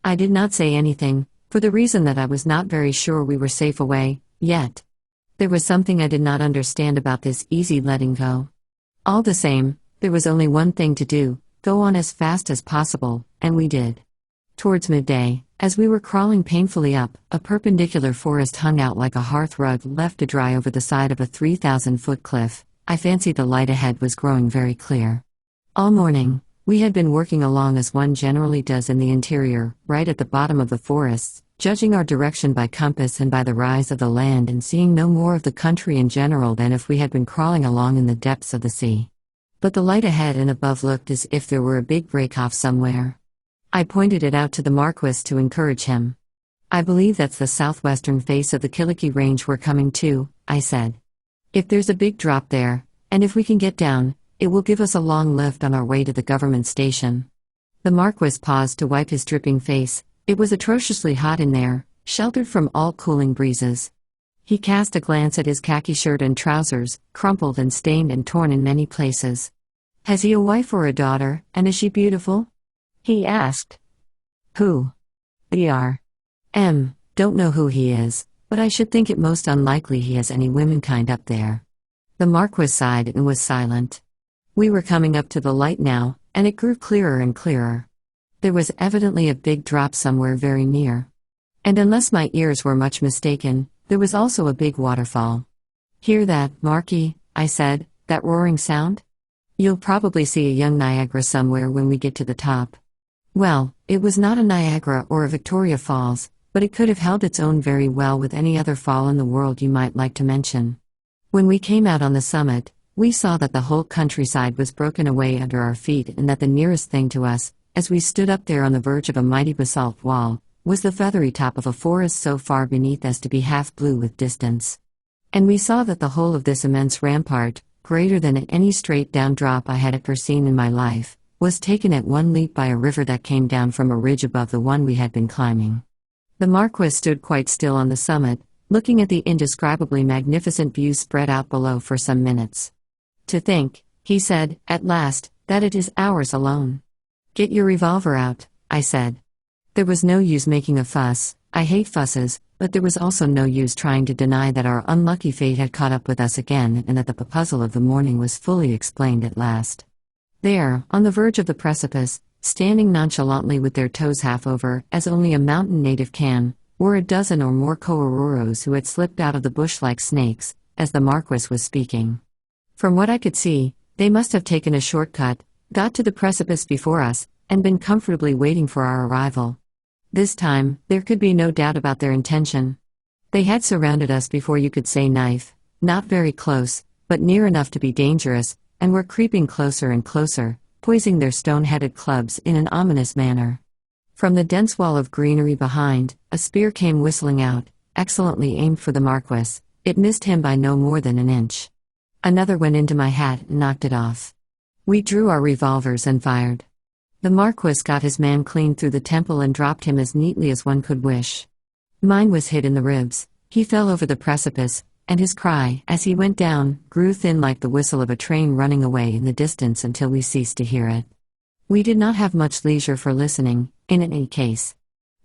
I did not say anything, for the reason that I was not very sure we were safe away, yet. There was something I did not understand about this easy letting go. All the same, there was only one thing to do: go on as fast as possible, and we did. Towards midday, as we were crawling painfully up, a perpendicular forest hung out like a hearth rug left to dry over the side of a 3,000-foot cliff. I fancied the light ahead was growing very clear. All morning, we had been working along as one generally does in the interior, right at the bottom of the forests, judging our direction by compass and by the rise of the land and seeing no more of the country in general than if we had been crawling along in the depths of the sea. But the light ahead and above looked as if there were a big break-off somewhere. I pointed it out to the Marquis to encourage him. "I believe that's the southwestern face of the Kiliki Range we're coming to," I said. "If there's a big drop there, and if we can get down, it will give us a long lift on our way to the government station." The Marquis paused to wipe his dripping face. It was atrociously hot in there, sheltered from all cooling breezes. He cast a glance at his khaki shirt and trousers, crumpled and stained and torn in many places. "Has he a wife or a daughter, and is she beautiful?" he asked. "Who?" Don't know who he is, but I should think it most unlikely he has any womenkind up there." The Marquis sighed and was silent. We were coming up to the light now, and it grew clearer and clearer. There was evidently a big drop somewhere very near. And unless my ears were much mistaken, there was also a big waterfall. "Hear that, Marquis?" I said, "that roaring sound? You'll probably see a young Niagara somewhere when we get to the top." Well, it was not a Niagara or a Victoria Falls, but it could have held its own very well with any other fall in the world you might like to mention. When we came out on the summit, we saw that the whole countryside was broken away under our feet and that the nearest thing to us, as we stood up there on the verge of a mighty basalt wall, was the feathery top of a forest so far beneath as to be half blue with distance. And we saw that the whole of this immense rampart, greater than any straight-down drop I had ever seen in my life, was taken at one leap by a river that came down from a ridge above the one we had been climbing. The Marquis stood quite still on the summit, looking at the indescribably magnificent view spread out below for some minutes. "To think," he said, at last, "that it is ours alone." "Get your revolver out," I said. There was no use making a fuss. I hate fusses, but there was also no use trying to deny that our unlucky fate had caught up with us again and that the puzzle of the morning was fully explained at last. There, on the verge of the precipice, standing nonchalantly with their toes half over, as only a mountain native can, were a dozen or more koaroros who had slipped out of the bush like snakes, as the Marquis was speaking. From what I could see, they must have taken a shortcut, got to the precipice before us, and been comfortably waiting for our arrival. This time, there could be no doubt about their intention. They had surrounded us before you could say knife, not very close, but near enough to be dangerous, and were creeping closer and closer, poising their stone-headed clubs in an ominous manner. From the dense wall of greenery behind, a spear came whistling out, excellently aimed for the Marquis. It missed him by no more than an inch. Another went into my hat and knocked it off. We drew our revolvers and fired. The Marquis got his man clean through the temple and dropped him as neatly as one could wish. Mine was hit in the ribs. He fell over the precipice, and his cry, as he went down, grew thin like the whistle of a train running away in the distance until we ceased to hear it. We did not have much leisure for listening, in any case.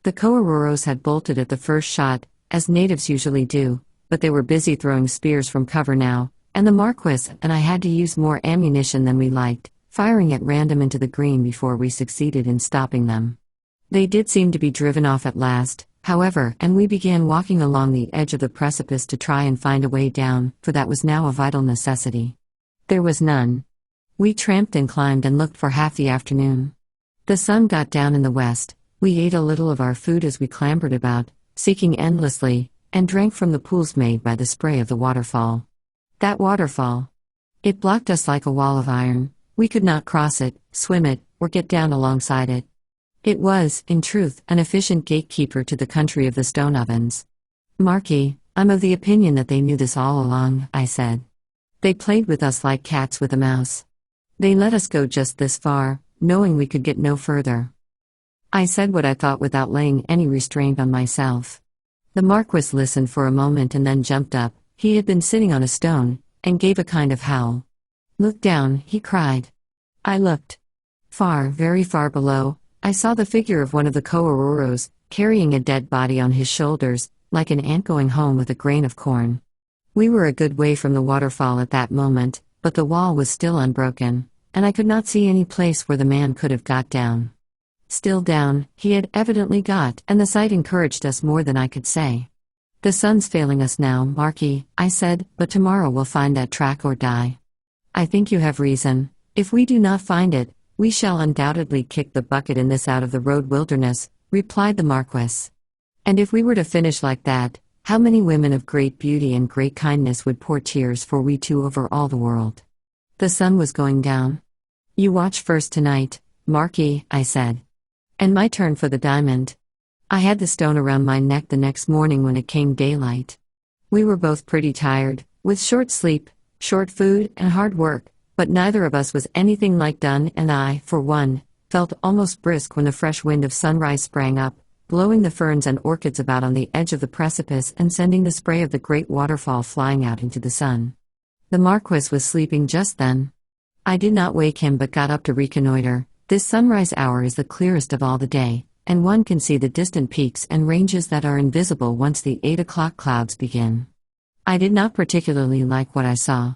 The koaroros had bolted at the first shot, as natives usually do, but they were busy throwing spears from cover now, and the Marquis and I had to use more ammunition than we liked, firing at random into the green before we succeeded in stopping them. They did seem to be driven off at last, however, and we began walking along the edge of the precipice to try and find a way down, for that was now a vital necessity. There was none. We tramped and climbed and looked for half the afternoon. The sun got down in the west. We ate a little of our food as we clambered about, seeking endlessly, and drank from the pools made by the spray of the waterfall. That waterfall! It blocked us like a wall of iron. We could not cross it, swim it, or get down alongside it. It was, in truth, an efficient gatekeeper to the country of the stone ovens. "Marquis, I'm of the opinion that they knew this all along," I said. "They played with us like cats with a mouse. They let us go just this far, knowing we could get no further." I said what I thought without laying any restraint on myself. The Marquis listened for a moment and then jumped up. He had been sitting on a stone, and gave a kind of howl. Look down, he cried. I looked. Far, very far below, I saw the figure of one of the Koororos, carrying a dead body on his shoulders, like an ant going home with a grain of corn. We were a good way from the waterfall at that moment, but the wall was still unbroken, and I could not see any place where the man could have got down. Still down, he had evidently got, and the sight encouraged us more than I could say. The sun's failing us now, Marquis, I said, but tomorrow we'll find that track or die. I think you have reason. If we do not find it, we shall undoubtedly kick the bucket in this out-of-the-road wilderness, replied the Marquis. And if we were to finish like that, how many women of great beauty and great kindness would pour tears for we two over all the world? The sun was going down. You watch first tonight, Marquis, I said. And my turn for the diamond. I had the stone around my neck the next morning when it came daylight. We were both pretty tired, with short sleep, short food, and hard work, but neither of us was anything like done, and I, for one, felt almost brisk when the fresh wind of sunrise sprang up, blowing the ferns and orchids about on the edge of the precipice and sending the spray of the great waterfall flying out into the sun. The Marquis was sleeping just then. I did not wake him but got up to reconnoiter. This sunrise hour is the clearest of all the day, and one can see the distant peaks and ranges that are invisible once the 8 o'clock clouds begin. I did not particularly like what I saw.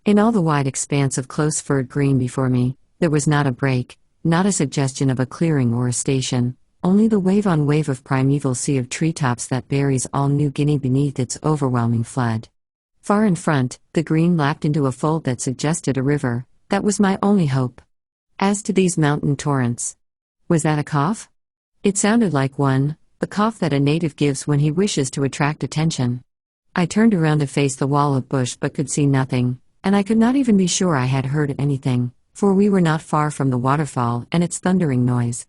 In all the wide expanse of close-furred green before me, there was not a break, not a suggestion of a clearing or a station, only the wave-on-wave of primeval sea of treetops that buries all New Guinea beneath its overwhelming flood. Far in front, the green lapped into a fold that suggested a river. That was my only hope. As to these mountain torrents, was that a cough? It sounded like one, the cough that a native gives when he wishes to attract attention. I turned around to face the wall of bush but could see nothing, and I could not even be sure I had heard anything, for we were not far from the waterfall and its thundering noise.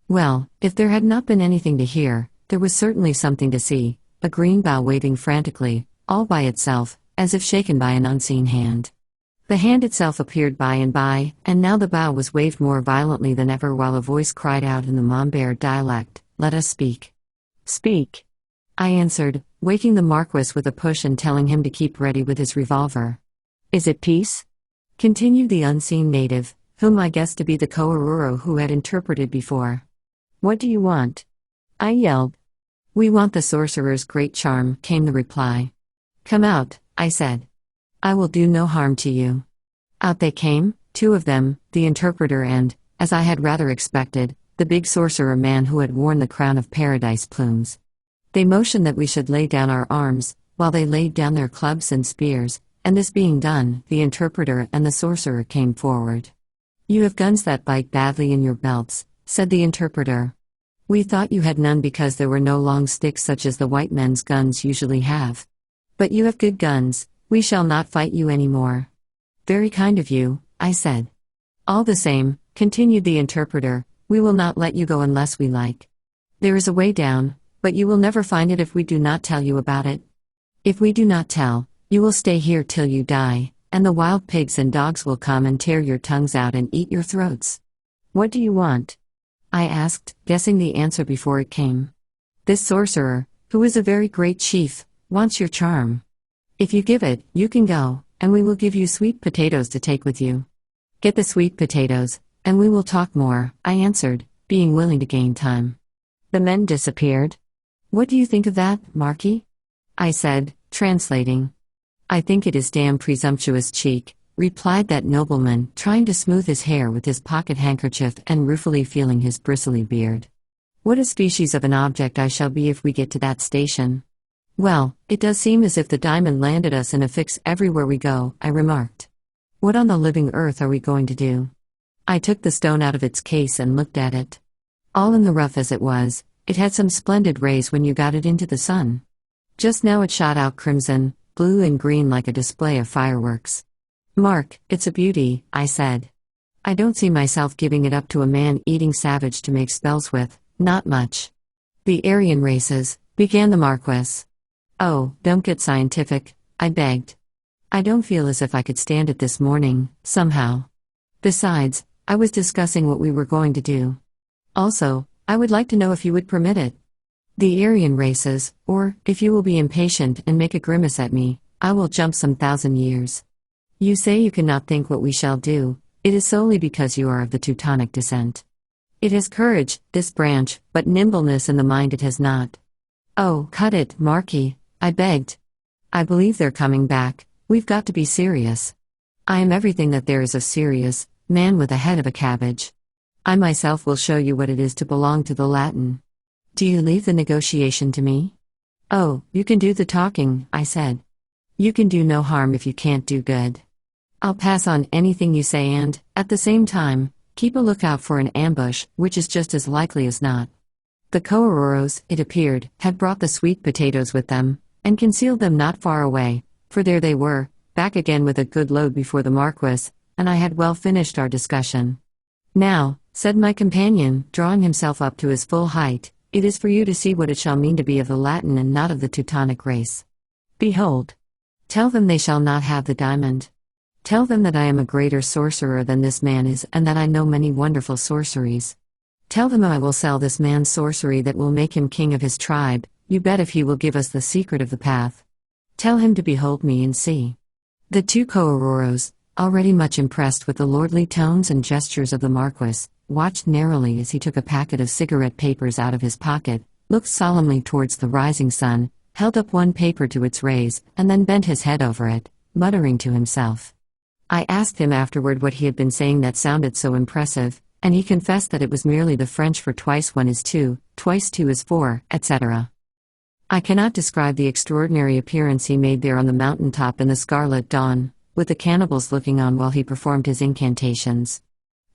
Well, if there had not been anything to hear, there was certainly something to see, a green bough waving frantically, all by itself, as if shaken by an unseen hand. The hand itself appeared by and by, and now the bough was waved more violently than ever while a voice cried out in the Mamber dialect, "Let us speak." "Speak," I answered, waking the Marquis with a push and telling him to keep ready with his revolver. "Is it peace?" continued the unseen native, whom I guessed to be the Koororo who had interpreted before. "What do you want?" I yelled. "We want the sorcerer's great charm," came the reply. "Come out," I said. "I will do no harm to you." Out they came, two of them, the interpreter and, as I had rather expected, the big sorcerer man who had worn the crown of paradise plumes. They motioned that we should lay down our arms, while they laid down their clubs and spears, and this being done, the interpreter and the sorcerer came forward. "You have guns that bite badly in your belts," said the interpreter. "We thought you had none because there were no long sticks such as the white men's guns usually have. But you have good guns. We shall not fight you any more." "Very kind of you," I said. "All the same," continued the interpreter, "we will not let you go unless we like. There is a way down, but you will never find it if we do not tell you about it. If we do not tell, you will stay here till you die, and the wild pigs and dogs will come and tear your tongues out and eat your throats." "What do you want?" I asked, guessing the answer before it came. "This sorcerer, who is a very great chief, wants your charm. If you give it, you can go, and we will give you sweet potatoes to take with you." "Get the sweet potatoes, and we will talk more," I answered, being willing to gain time. The men disappeared. "What do you think of that, Marquis?" I said, translating. "I think it is damn presumptuous cheek," replied that nobleman, trying to smooth his hair with his pocket handkerchief and ruefully feeling his bristly beard. "What a species of an object I shall be if we get to that station." "Well, it does seem as if the diamond landed us in a fix everywhere we go," I remarked. "What on the living earth are we going to do?" I took the stone out of its case and looked at it. All in the rough as it was, it had some splendid rays when you got it into the sun. Just now it shot out crimson, blue and green like a display of fireworks. "Mark, it's a beauty," I said. "I don't see myself giving it up to a man-eating savage to make spells with, not much." "The Aryan races," began the Marquis. "Oh, don't get scientific," I begged. "I don't feel as if I could stand it this morning, somehow. Besides, I was discussing what we were going to do. Also, I would like to know if you would permit it. The Aryan races, or, if you will be impatient and make a grimace at me, I will jump some 1,000 years." You say you cannot think what we shall do, it is solely because you are of the Teutonic descent. It has courage, this branch, but nimbleness in the mind it has not. Oh, cut it, Marquis, I begged. I believe they're coming back, we've got to be serious. I am everything that there is of serious, man with a head of a cabbage. I myself will show you what it is to belong to the Latin. Do you leave the negotiation to me? Oh, you can do the talking, I said. You can do no harm if you can't do good. I'll pass on anything you say and, at the same time, keep a lookout for an ambush, which is just as likely as not. The Coeruros, it appeared, had brought the sweet potatoes with them, and concealed them not far away, for there they were, back again with a good load before the Marquis, and I had well finished our discussion. Now, said my companion, drawing himself up to his full height, it is for you to see what it shall mean to be of the Latin and not of the Teutonic race. Behold. Tell them they shall not have the diamond. Tell them that I am a greater sorcerer than this man is, and that I know many wonderful sorceries. Tell them I will sell this man's sorcery that will make him king of his tribe, you bet if he will give us the secret of the path. Tell him to behold me and see. The two Coeruros, already much impressed with the lordly tones and gestures of the Marquis, watched narrowly as he took a packet of cigarette papers out of his pocket, looked solemnly towards the rising sun, held up one paper to its rays, and then bent his head over it, muttering to himself. I asked him afterward what he had been saying that sounded so impressive, and he confessed that it was merely the French for twice one is two, twice two is four, etc. I cannot describe the extraordinary appearance he made there on the mountain top in the scarlet dawn, with the cannibals looking on while he performed his incantations.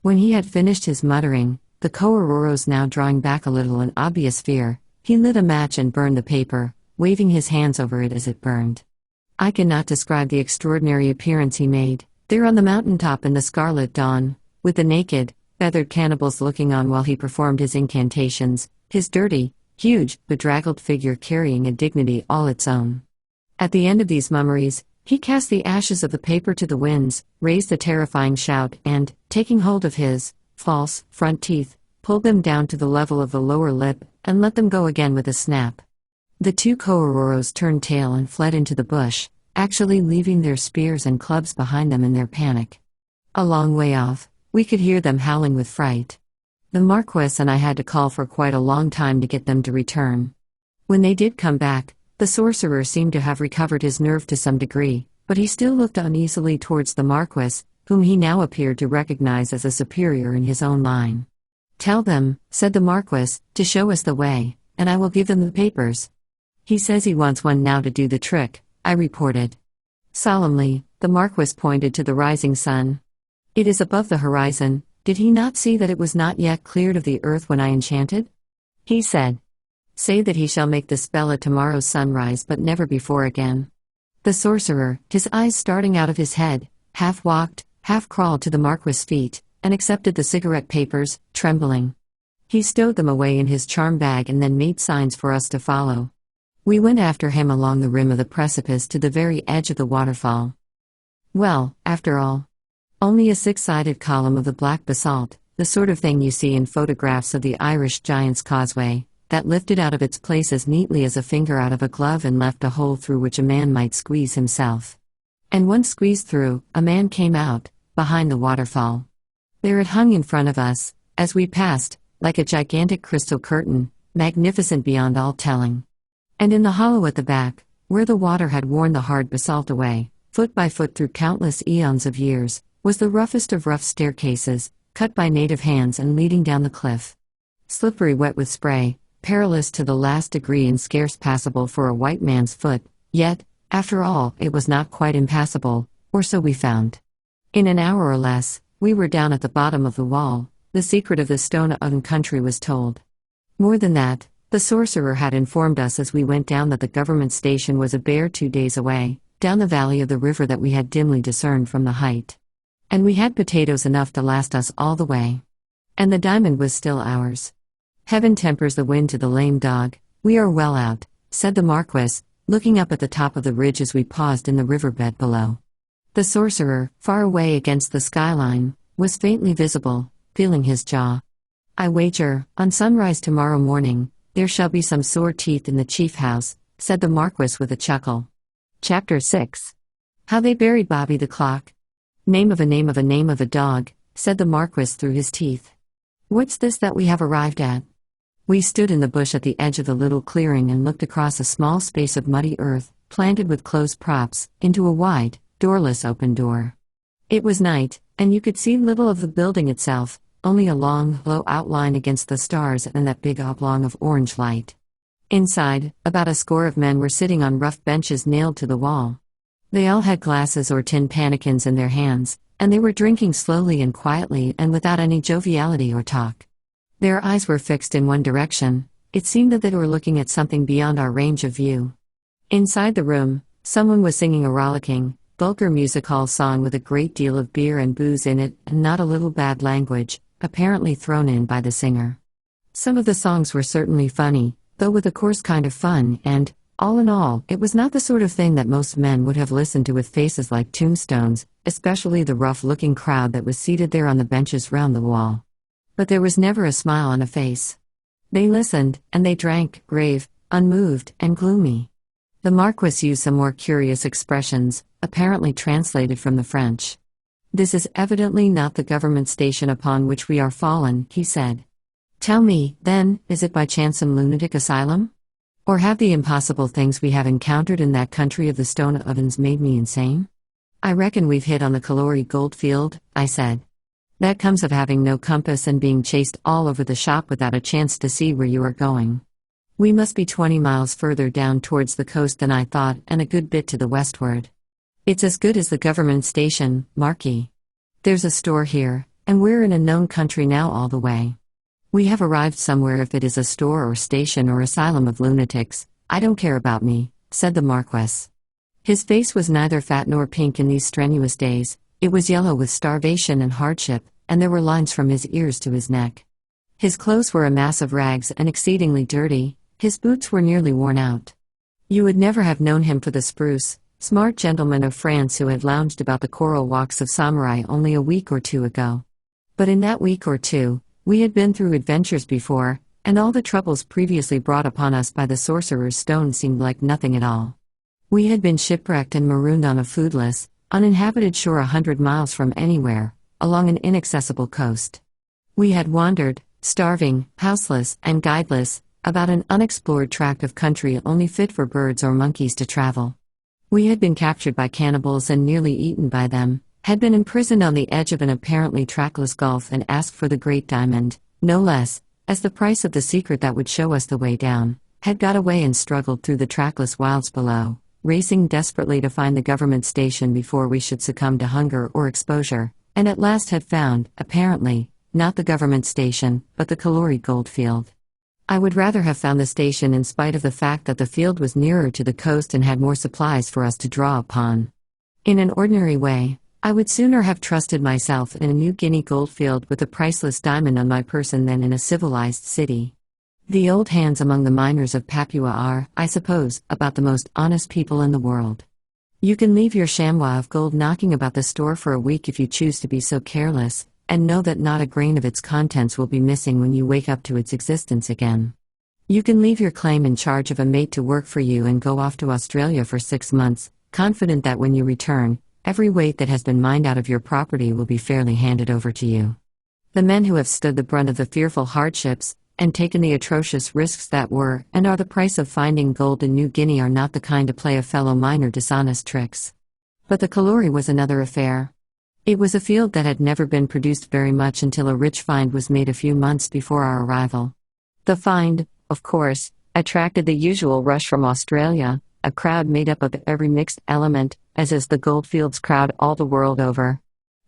When he had finished his muttering, the Coeruros now drawing back a little in obvious fear, he lit a match and burned the paper, waving his hands over it as it burned. I cannot describe the extraordinary appearance he made, there on the mountain top in the scarlet dawn, with the naked, feathered cannibals looking on while he performed his incantations, his dirty, huge, bedraggled figure carrying a dignity all its own. At the end of these mummeries, he cast the ashes of the paper to the winds, raised a terrifying shout, and, taking hold of his false front teeth, pulled them down to the level of the lower lip, and let them go again with a snap. The two Coeruros turned tail and fled into the bush, actually leaving their spears and clubs behind them in their panic. A long way off, we could hear them howling with fright. The Marquis and I had to call for quite a long time to get them to return. When they did come back, the sorcerer seemed to have recovered his nerve to some degree, but he still looked uneasily towards the Marquis, whom he now appeared to recognize as a superior in his own line. Tell them, said the Marquis, to show us the way, and I will give them the papers. He says he wants one now to do the trick, I reported. Solemnly, the Marquis pointed to the rising sun. It is above the horizon, did he not see that it was not yet cleared of the earth when I enchanted? He said. Say that he shall make the spell at tomorrow's sunrise but never before again. The sorcerer, his eyes starting out of his head, half walked, half crawled to the Marquis' feet, and accepted the cigarette papers, trembling. He stowed them away in his charm bag and then made signs for us to follow. We went after him along the rim of the precipice to the very edge of the waterfall. Well, after all, only a six-sided column of the black basalt, the sort of thing you see in photographs of the Irish Giant's Causeway, that lifted out of its place as neatly as a finger out of a glove and left a hole through which a man might squeeze himself. And once squeezed through, a man came out, behind the waterfall. There it hung in front of us, as we passed, like a gigantic crystal curtain, magnificent beyond all telling. And in the hollow at the back, where the water had worn the hard basalt away, foot by foot through countless eons of years, was the roughest of rough staircases, cut by native hands and leading down the cliff. Slippery wet with spray, perilous to the last degree and scarce passable for a white man's foot, yet, after all, it was not quite impassable, or so we found. In an hour or less, we were down at the bottom of the wall, the secret of the stone-oven country was told. More than that, the sorcerer had informed us as we went down that the government station was a bare 2 days away, down the valley of the river that we had dimly discerned from the height. And we had potatoes enough to last us all the way. And the diamond was still ours. Heaven tempers the wind to the lame dog, we are well out, said the Marquis, looking up at the top of the ridge as we paused in the riverbed below. The sorcerer, far away against the skyline, was faintly visible, feeling his jaw. I wager, on sunrise tomorrow morning, there shall be some sore teeth in the chief house, said the Marquis with a chuckle. Chapter 6. How they buried Bobby the Clock, Name of a name of a name of a dog, said the Marquis through his teeth. What's this that we have arrived at? We stood in the bush at the edge of the little clearing and looked across a small space of muddy earth, planted with closed props, into a wide, doorless open door. It was night, and you could see little of the building itself, only a long, low outline against the stars and that big oblong of orange light. Inside, about a score of men were sitting on rough benches nailed to the wall. They all had glasses or tin pannikins in their hands, and they were drinking slowly and quietly and without any joviality or talk. Their eyes were fixed in one direction. It seemed that they were looking at something beyond our range of view. Inside the room, someone was singing a rollicking, vulgar music hall song with a great deal of beer and booze in it, and not a little bad language, apparently thrown in by the singer. Some of the songs were certainly funny, though with a coarse kind of fun, and, all in all, it was not the sort of thing that most men would have listened to with faces like tombstones, especially the rough-looking crowd that was seated there on the benches round the wall. But there was never a smile on a face. They listened, and they drank, grave, unmoved, and gloomy. The Marquis used some more curious expressions, apparently translated from the French. "This is evidently not the government station upon which we are fallen," he said. "Tell me, then, is it by chance some lunatic asylum? Or have the impossible things we have encountered in that country of the stone ovens made me insane?" "I reckon we've hit on the Calsowarry gold field," I said. "That comes of having no compass and being chased all over the shop without a chance to see where you are going. We must be 20 miles further down towards the coast than I thought, and a good bit to the westward. It's as good as the government station, Marquis. There's a store here, and we're in a known country now all the way. We have arrived somewhere. If it is a store or station or asylum of lunatics, I don't care about me," said the Marquis. His face was neither fat nor pink in these strenuous days. It was yellow with starvation and hardship, and there were lines from his ears to his neck. His clothes were a mass of rags and exceedingly dirty. His boots were nearly worn out. You would never have known him for the spruce, smart gentleman of France who had lounged about the coral walks of Samarai only a week or two ago. But in that week or two, we had been through adventures before, and all the troubles previously brought upon us by the Sorcerer's Stone seemed like nothing at all. We had been shipwrecked and marooned on a foodless, uninhabited shore 100 miles from anywhere, along an inaccessible coast. We had wandered, starving, houseless, and guideless, about an unexplored tract of country only fit for birds or monkeys to travel. We had been captured by cannibals and nearly eaten by them, had been imprisoned on the edge of an apparently trackless gulf and asked for the great diamond, no less, as the price of the secret that would show us the way down, had got away and struggled through the trackless wilds below, racing desperately to find the government station before we should succumb to hunger or exposure, and at last had found, apparently, not the government station, but the Calsowarry gold field. I would rather have found the station in spite of the fact that the field was nearer to the coast and had more supplies for us to draw upon. In an ordinary way, I would sooner have trusted myself in a New Guinea goldfield with a priceless diamond on my person than in a civilized city. The old hands among the miners of Papua are, I suppose, about the most honest people in the world. You can leave your chamois of gold knocking about the store for a week if you choose to be so careless, and know that not a grain of its contents will be missing when you wake up to its existence again. You can leave your claim in charge of a mate to work for you and go off to Australia for 6 months, confident that when you return, every weight that has been mined out of your property will be fairly handed over to you. The men who have stood the brunt of the fearful hardships, and taken the atrocious risks that were, and are the price of finding gold in New Guinea are not the kind to play a fellow miner dishonest tricks. But the Calsowarry was another affair. It was a field that had never been produced very much until a rich find was made a few months before our arrival. The find, of course, attracted the usual rush from Australia, a crowd made up of every mixed element, as is the goldfields crowd all the world over.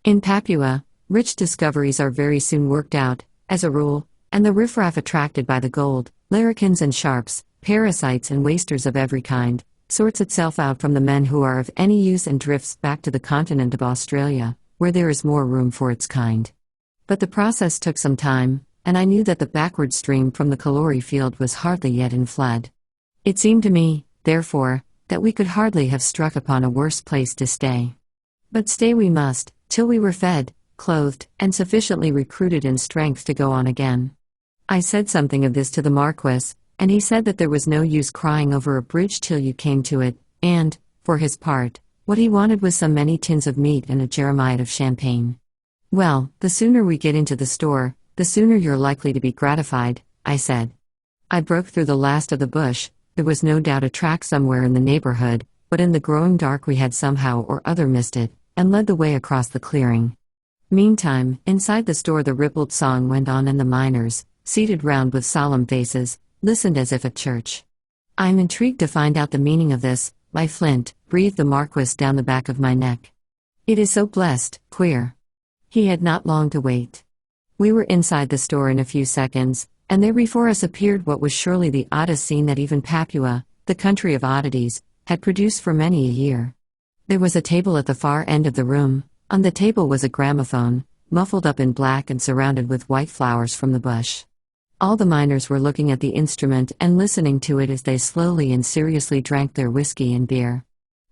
In Papua, rich discoveries are very soon worked out, as a rule, and the riffraff attracted by the gold, larrikins and sharps, parasites and wasters of every kind, sorts itself out from the men who are of any use and drifts back to the continent of Australia, where there is more room for its kind. But the process took some time, and I knew that the backward stream from the Calsowarry field was hardly yet in flood. It seemed to me, therefore, that we could hardly have struck upon a worse place to stay. But stay we must, till we were fed, clothed, and sufficiently recruited in strength to go on again. I said something of this to the Marquis, and he said that there was no use crying over a bridge till you came to it, and, for his part, What he wanted was some many tins of meat and a jeremiad of champagne. "Well, the sooner we get into the store, the sooner you're likely to be gratified," I said. I broke through the last of the bush. There was no doubt a track somewhere in the neighborhood, but in the growing dark we had somehow or other missed it, and led the way across the clearing. Meantime, inside the store the rippled song went on and the miners, seated round with solemn faces, listened as if at church. "I'm intrigued to find out the meaning of this, my Flint," breathed the Marquis down the back of my neck. "It is so blessed, queer." He had not long to wait. We were inside the store in a few seconds, and there before us appeared what was surely the oddest scene that even Papua, the country of oddities, had produced for many a year. There was a table at the far end of the room. On the table was a gramophone, muffled up in black and surrounded with white flowers from the bush. All the miners were looking at the instrument and listening to it as they slowly and seriously drank their whiskey and beer.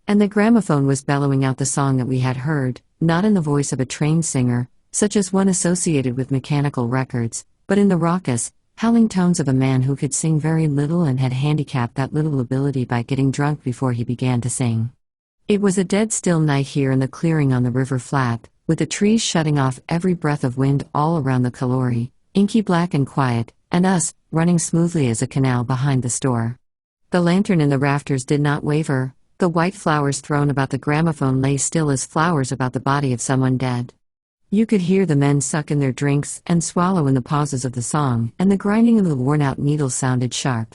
And the gramophone was bellowing out the song that we had heard, not in the voice of a trained singer, such as one associated with mechanical records, but in the raucous, howling tones of a man who could sing very little and had handicapped that little ability by getting drunk before he began to sing. It was a dead still night here in the clearing on the river flat, with the trees shutting off every breath of wind all around the CASSOWARY, inky black and quiet, and us, running smoothly as a canal behind the store. The lantern in the rafters did not waver, the white flowers thrown about the gramophone lay still as flowers about the body of someone dead. You could hear the men suck in their drinks and swallow in the pauses of the song, and the grinding of the worn-out needles sounded sharp.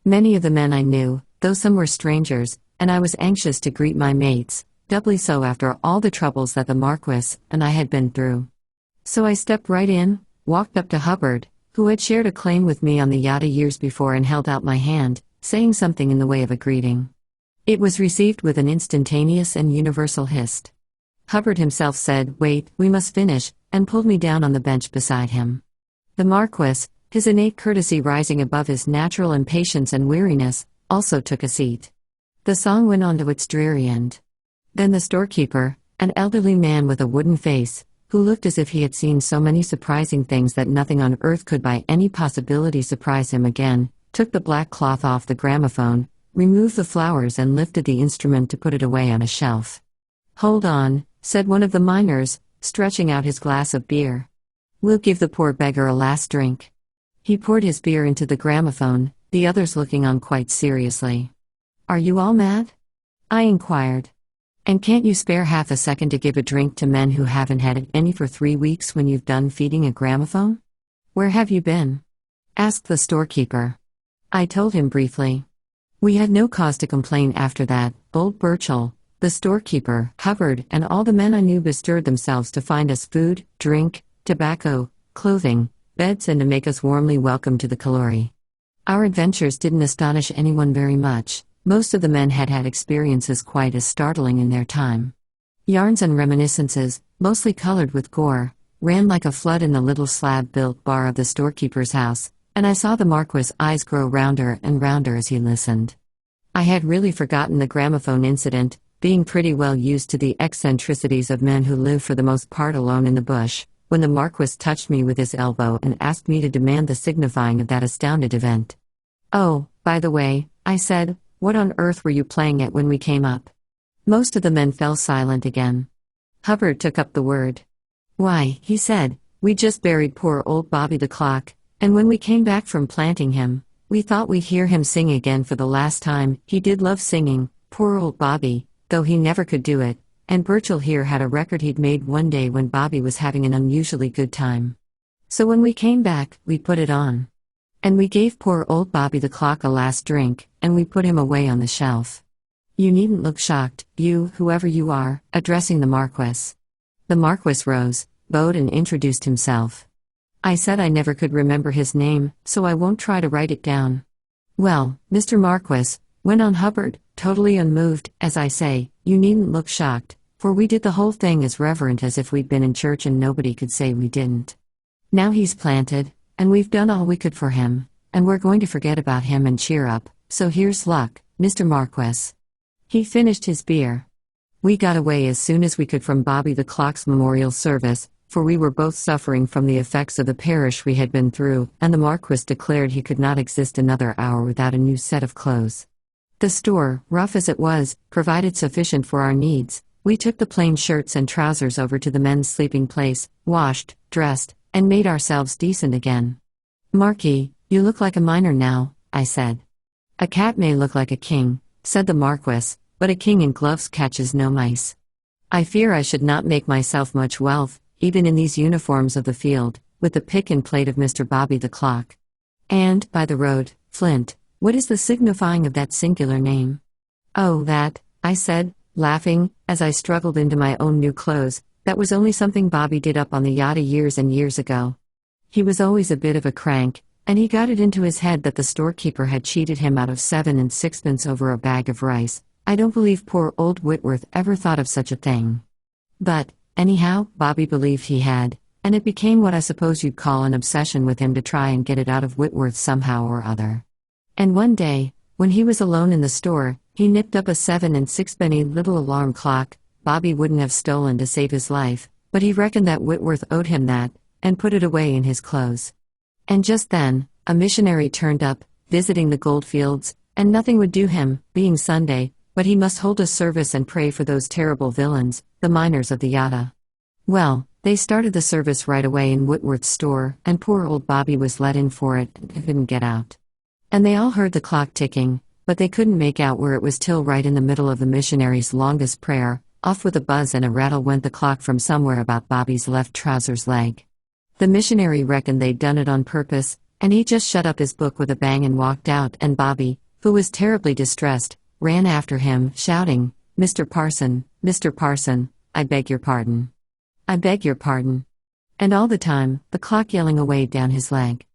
Many of the men I knew, though some were strangers, and I was anxious to greet my mates, doubly so after all the troubles that the Marquis and I had been through. So I stepped right in, walked up to Hubbard, who had shared a claim with me on the yacht years before, and held out my hand, saying something in the way of a greeting. It was received with an instantaneous and universal hist. Hubbard himself said, "Wait, we must finish," and pulled me down on the bench beside him. The Marquis, his innate courtesy rising above his natural impatience and weariness, also took a seat. The song went on to its dreary end. Then the storekeeper, an elderly man with a wooden face, who looked as if he had seen so many surprising things that nothing on earth could by any possibility surprise him again, took the black cloth off the gramophone, removed the flowers and lifted the instrument to put it away on a shelf. "Hold on," said one of the miners, stretching out his glass of beer. "We'll give the poor beggar a last drink." He poured his beer into the gramophone, the others looking on quite seriously. "Are you all mad?" I inquired. "And can't you spare half a second to give a drink to men who haven't had any for 3 weeks when you've done feeding a gramophone? Where have you been?" asked the storekeeper. I told him briefly. We had no cause to complain after that. Old Burchell, the storekeeper, Hubbard, and all the men I knew bestirred themselves to find us food, drink, tobacco, clothing, beds, and to make us warmly welcome to the CASSOWARY. Our adventures didn't astonish anyone very much. Most of the men had had experiences quite as startling in their time. Yarns and reminiscences, mostly colored with gore, ran like a flood in the little slab-built bar of the storekeeper's house, and I saw the Marquis' eyes grow rounder and rounder as he listened. I had really forgotten the gramophone incident, being pretty well used to the eccentricities of men who live for the most part alone in the bush, when the Marquis touched me with his elbow and asked me to demand the signifying of that astounded event. "Oh, by the way," I said, "what on earth were you playing at when we came up?" Most of the men fell silent again. Hubbard took up the word. "Why," he said, "we just buried poor old Bobby the clock, and when we came back from planting him, we thought we'd hear him sing again for the last time. He did love singing, poor old Bobby, though he never could do it, and Burchell here had a record he'd made one day when Bobby was having an unusually good time. So when we came back, we put it on. And we gave poor old Bobby the clock a last drink, and we put him away on the shelf. You needn't look shocked, you, whoever you are," addressing the Marquis. The Marquis rose, bowed and introduced himself. I said I never could remember his name, so I won't try to write it down. "Well, Mr. Marquis," went on Hubbard, totally unmoved, "as I say, you needn't look shocked, for we did the whole thing as reverent as if we'd been in church and nobody could say we didn't. Now he's planted, and we've done all we could for him, and we're going to forget about him and cheer up, so here's luck, Mr. Marquis." He finished his beer. We got away as soon as we could from Bobby the clock's memorial service, for we were both suffering from the effects of the parish we had been through, and the Marquis declared he could not exist another hour without a new set of clothes. The store, rough as it was, provided sufficient for our needs. We took the plain shirts and trousers over to the men's sleeping place, washed, dressed, and made ourselves decent again. "Marquis, you look like a miner now," I said. "A cat may look like a king," said the Marquis, "but a king in gloves catches no mice. I fear I should not make myself much wealth, even in these uniforms of the field, with the pick and plate of Mr. Bobby the Clock. And, by the road, Flint, what is the signifying of that singular name?" "Oh, that," I said, laughing, as I struggled into my own new clothes, "that was only something Bobby did up on the yacht years and years ago. He was always a bit of a crank, and he got it into his head that the storekeeper had cheated him out of 7 and 6pence over a bag of rice. I don't believe poor old Whitworth ever thought of such a thing. But, anyhow, Bobby believed he had, and it became what I suppose you'd call an obsession with him to try and get it out of Whitworth somehow or other. And one day, when he was alone in the store, he nipped up a 7 and 6penny little alarm clock Bobby wouldn't have stolen to save his life, but he reckoned that Whitworth owed him that, and put it away in his clothes. And just then, a missionary turned up, visiting the goldfields, and nothing would do him, being Sunday, but he must hold a service and pray for those terrible villains, the miners of the Yatta. Well, they started the service right away in Whitworth's store, and poor old Bobby was let in for it and couldn't get out. And they all heard the clock ticking, but they couldn't make out where it was till right in the middle of the missionary's longest prayer, off with a buzz and a rattle went the clock from somewhere about Bobby's left trouser's leg. The missionary reckoned they'd done it on purpose, and he just shut up his book with a bang and walked out, and Bobby, who was terribly distressed, ran after him, shouting, Mr. Parson, I beg your pardon. I beg your pardon." And all the time, the clock yelling away down his leg.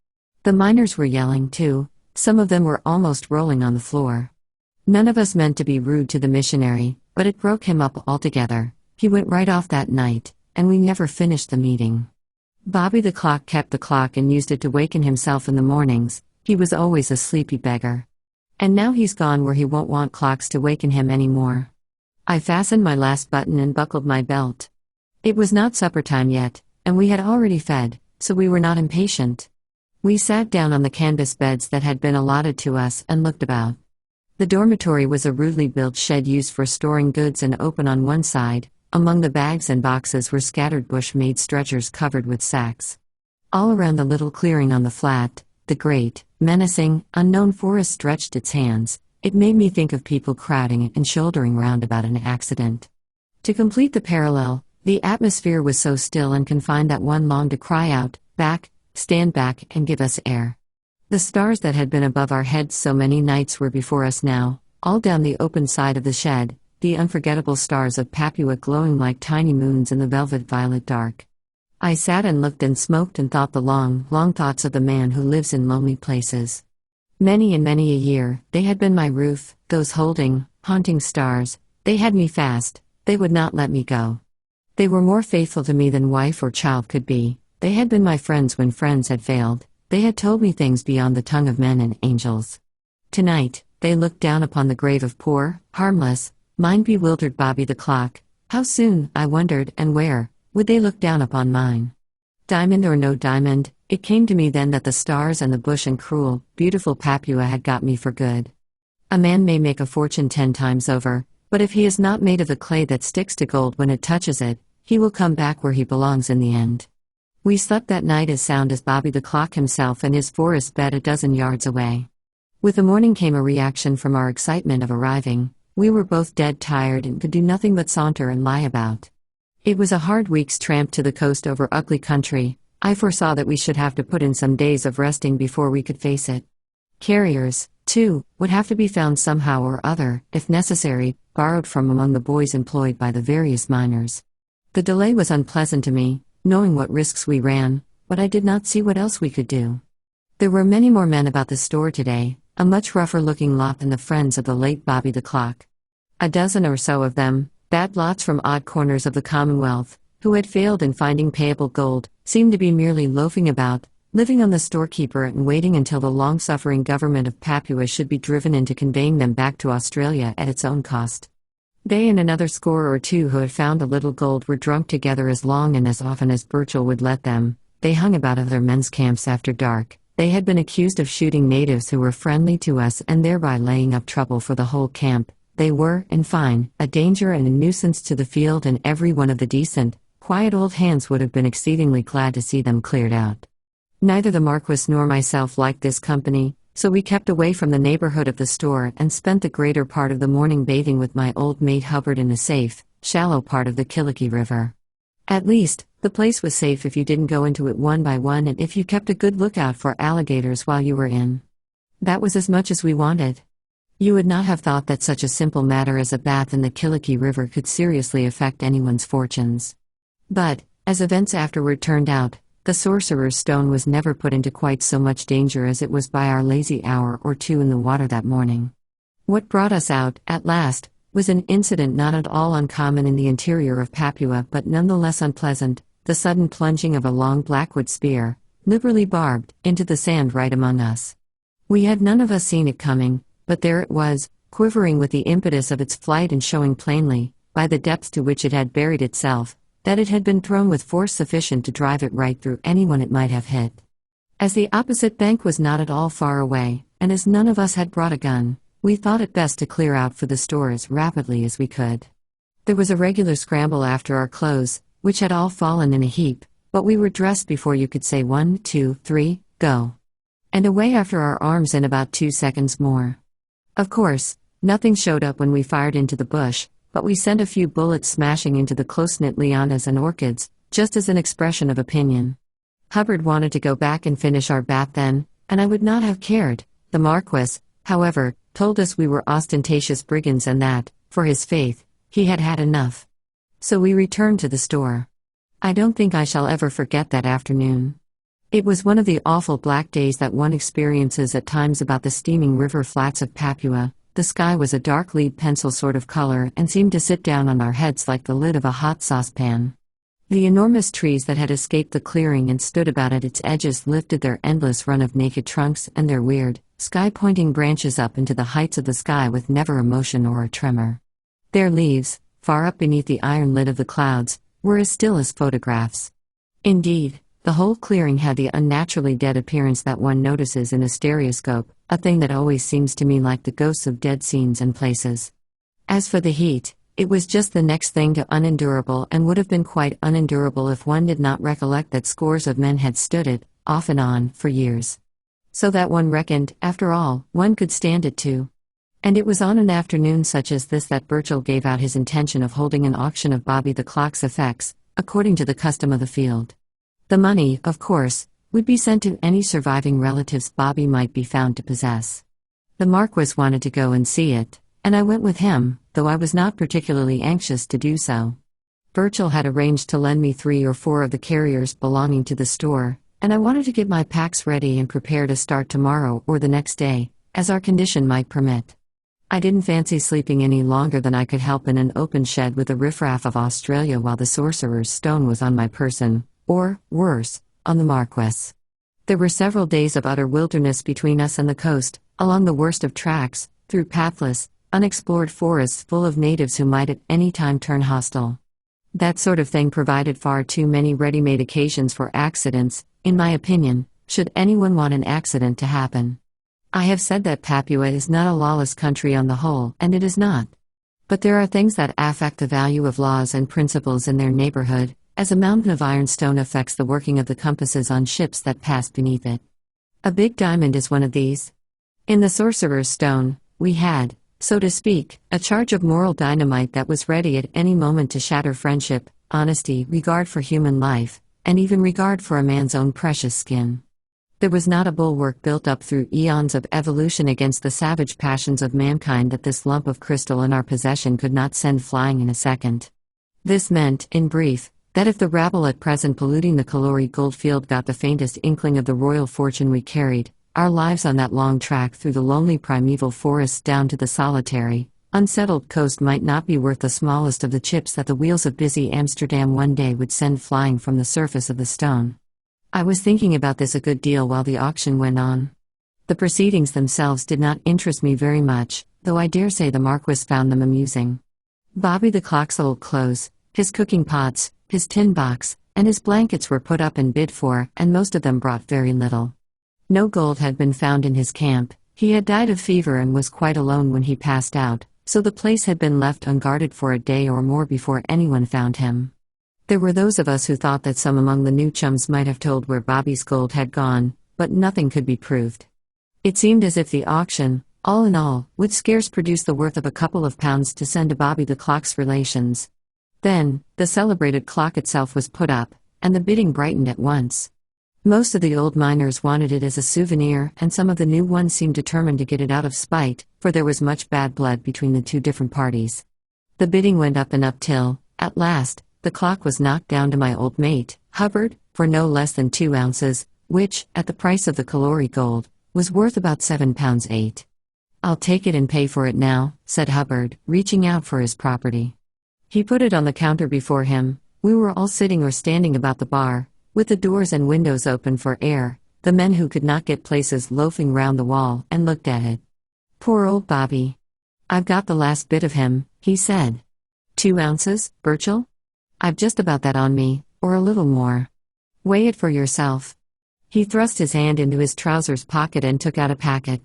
The miners were yelling too, some of them were almost rolling on the floor. None of us meant to be rude to the missionary, but it broke him up altogether. He went right off that night, and we never finished the meeting. Bobby the Clock kept the clock and used it to waken himself in the mornings. He was always a sleepy beggar. And now he's gone where he won't want clocks to waken him anymore. I fastened my last button and buckled my belt. It was not supper time yet, and we had already fed, so we were not impatient. We sat down on the canvas beds that had been allotted to us and looked about. The dormitory was a rudely built shed used for storing goods and open on one side. Among the bags and boxes were scattered bush-made stretchers covered with sacks. All around the little clearing on the flat, the great, menacing, unknown forest stretched its hands. It made me think of people crowding and shouldering round about an accident. To complete the parallel, the atmosphere was so still and confined that one longed to cry out, "Back, stand back and give us air." The stars that had been above our heads so many nights were before us now, all down the open side of the shed, the unforgettable stars of Papua glowing like tiny moons in the velvet violet dark. I sat and looked and smoked and thought the long, long thoughts of the man who lives in lonely places. Many and many a year, they had been my roof, those haunting stars. They had me fast, they would not let me go. They were more faithful to me than wife or child could be. They had been my friends when friends had failed. They had told me things beyond the tongue of men and angels. Tonight, they looked down upon the grave of poor, harmless, mind-bewildered Bobby the Clock. How soon, I wondered, and where, would they look down upon mine? Diamond or no diamond, it came to me then that the stars and the bush and cruel, beautiful Papua had got me for good. A man may make a fortune 10 times over, but if he is not made of the clay that sticks to gold when it touches it, he will come back where he belongs in the end. We slept that night as sound as Bobby the Clock himself and his forest bed a dozen yards away. With the morning came a reaction from our excitement of arriving. We were both dead tired and could do nothing but saunter and lie about. It was a hard week's tramp to the coast over ugly country. I foresaw that we should have to put in some days of resting before we could face it. Carriers, too, would have to be found somehow or other, if necessary, borrowed from among the boys employed by the various miners. The delay was unpleasant to me, knowing what risks we ran, but I did not see what else we could do. There were many more men about the store today, a much rougher-looking lot than the friends of the late Bobby the Clock. A dozen or so of them, bad lots from odd corners of the Commonwealth, who had failed in finding payable gold, seemed to be merely loafing about, living on the storekeeper and waiting until the long-suffering government of Papua should be driven into conveying them back to Australia at its own cost. They and another score or two who had found a little gold were drunk together as long and as often as Birchall would let them. They hung about other men's camps after dark. They had been accused of shooting natives who were friendly to us and thereby laying up trouble for the whole camp. They were, in fine, a danger and a nuisance to the field, and every one of the decent, quiet old hands would have been exceedingly glad to see them cleared out. Neither the Marquis nor myself liked this company, so we kept away from the neighborhood of the store and spent the greater part of the morning bathing with my old mate Hubbard in a safe, shallow part of the Killikee River. At least, the place was safe if you didn't go into it one by one and if you kept a good lookout for alligators while you were in. That was as much as we wanted. You would not have thought that such a simple matter as a bath in the Killikee River could seriously affect anyone's fortunes. But, as events afterward turned out, the Sorcerer's Stone was never put into quite so much danger as it was by our lazy hour or two in the water that morning. What brought us out, at last, was an incident not at all uncommon in the interior of Papua but nonetheless unpleasant, the sudden plunging of a long blackwood spear, liberally barbed, into the sand right among us. We had none of us seen it coming, but there it was, quivering with the impetus of its flight and showing plainly, by the depth to which it had buried itself, that it had been thrown with force sufficient to drive it right through anyone it might have hit. As the opposite bank was not at all far away, and as none of us had brought a gun, we thought it best to clear out for the store as rapidly as we could. There was a regular scramble after our clothes, which had all fallen in a heap, but we were dressed before you could say 1, 2, 3, go. And away after our arms in about 2 seconds more. Of course, nothing showed up when we fired into the bush, but we sent a few bullets smashing into the close-knit lianas and orchids, just as an expression of opinion. Hubbard wanted to go back and finish our bath then, and I would not have cared. The Marquis, however, told us we were ostentatious brigands and that, for his faith, he had had enough. So we returned to the store. I don't think I shall ever forget that afternoon. It was one of the awful black days that one experiences at times about the steaming river flats of Papua. The sky was a dark lead pencil sort of color and seemed to sit down on our heads like the lid of a hot saucepan. The enormous trees that had escaped the clearing and stood about at its edges lifted their endless run of naked trunks and their weird, sky-pointing branches up into the heights of the sky with never a motion or a tremor. Their leaves, far up beneath the iron lid of the clouds, were as still as photographs. Indeed, the whole clearing had the unnaturally dead appearance that one notices in a stereoscope, a thing that always seems to me like the ghosts of dead scenes and places. As for the heat, it was just the next thing to unendurable and would have been quite unendurable if one did not recollect that scores of men had stood it, off and on, for years. So that one reckoned, after all, one could stand it too. And it was on an afternoon such as this that Burchell gave out his intention of holding an auction of Bobby the Clock's effects, according to the custom of the field. The money, of course, would be sent to any surviving relatives Bobby might be found to possess. The Marquis wanted to go and see it, and I went with him, though I was not particularly anxious to do so. Burchell had arranged to lend me 3 or 4 of the carriers belonging to the store, and I wanted to get my packs ready and prepare to start tomorrow or the next day, as our condition might permit. I didn't fancy sleeping any longer than I could help in an open shed with the riffraff of Australia while the Sorcerer's Stone was on my person, or, worse, on the Marquis. There were several days of utter wilderness between us and the coast, along the worst of tracks, through pathless, unexplored forests full of natives who might at any time turn hostile. That sort of thing provided far too many ready-made occasions for accidents, in my opinion, should anyone want an accident to happen. I have said that Papua is not a lawless country on the whole, and it is not. But there are things that affect the value of laws and principles in their neighborhood, as a mountain of ironstone affects the working of the compasses on ships that pass beneath it. A big diamond is one of these. In the Sorcerer's Stone, we had, so to speak, a charge of moral dynamite that was ready at any moment to shatter friendship, honesty, regard for human life, and even regard for a man's own precious skin. There was not a bulwark built up through eons of evolution against the savage passions of mankind that this lump of crystal in our possession could not send flying in a second. This meant, in brief, that if the rabble at present polluting the Kalori goldfield got the faintest inkling of the royal fortune we carried, our lives on that long track through the lonely primeval forests down to the solitary, unsettled coast might not be worth the smallest of the chips that the wheels of busy Amsterdam one day would send flying from the surface of the stone. I was thinking about this a good deal while the auction went on. The proceedings themselves did not interest me very much, though I dare say the Marquis found them amusing. Bobby the Clock's old clothes, his cooking pots, his tin box, and his blankets were put up and bid for, and most of them brought very little. No gold had been found in his camp. He had died of fever and was quite alone when he passed out, so the place had been left unguarded for a day or more before anyone found him. There were those of us who thought that some among the new chums might have told where Bobby's gold had gone, but nothing could be proved. It seemed as if the auction, all in all, would scarce produce the worth of a couple of pounds to send to Bobby the clock's relations. Then, the celebrated clock itself was put up, and the bidding brightened at once. Most of the old miners wanted it as a souvenir, and some of the new ones seemed determined to get it out of spite, for there was much bad blood between the two different parties. The bidding went up and up till, at last, the clock was knocked down to my old mate, Hubbard, for no less than 2 ounces, which, at the price of the Calori gold, was worth about £7.8. "I'll take it and pay for it now," said Hubbard, reaching out for his property. He put it on the counter before him. We were all sitting or standing about the bar, with the doors and windows open for air, the men who could not get places loafing round the wall, and looked at it. "Poor old Bobby. I've got the last bit of him," he said. 2 ounces, Burchell? "I've just about that on me, or a little more. Weigh it for yourself." He thrust his hand into his trousers pocket and took out a packet.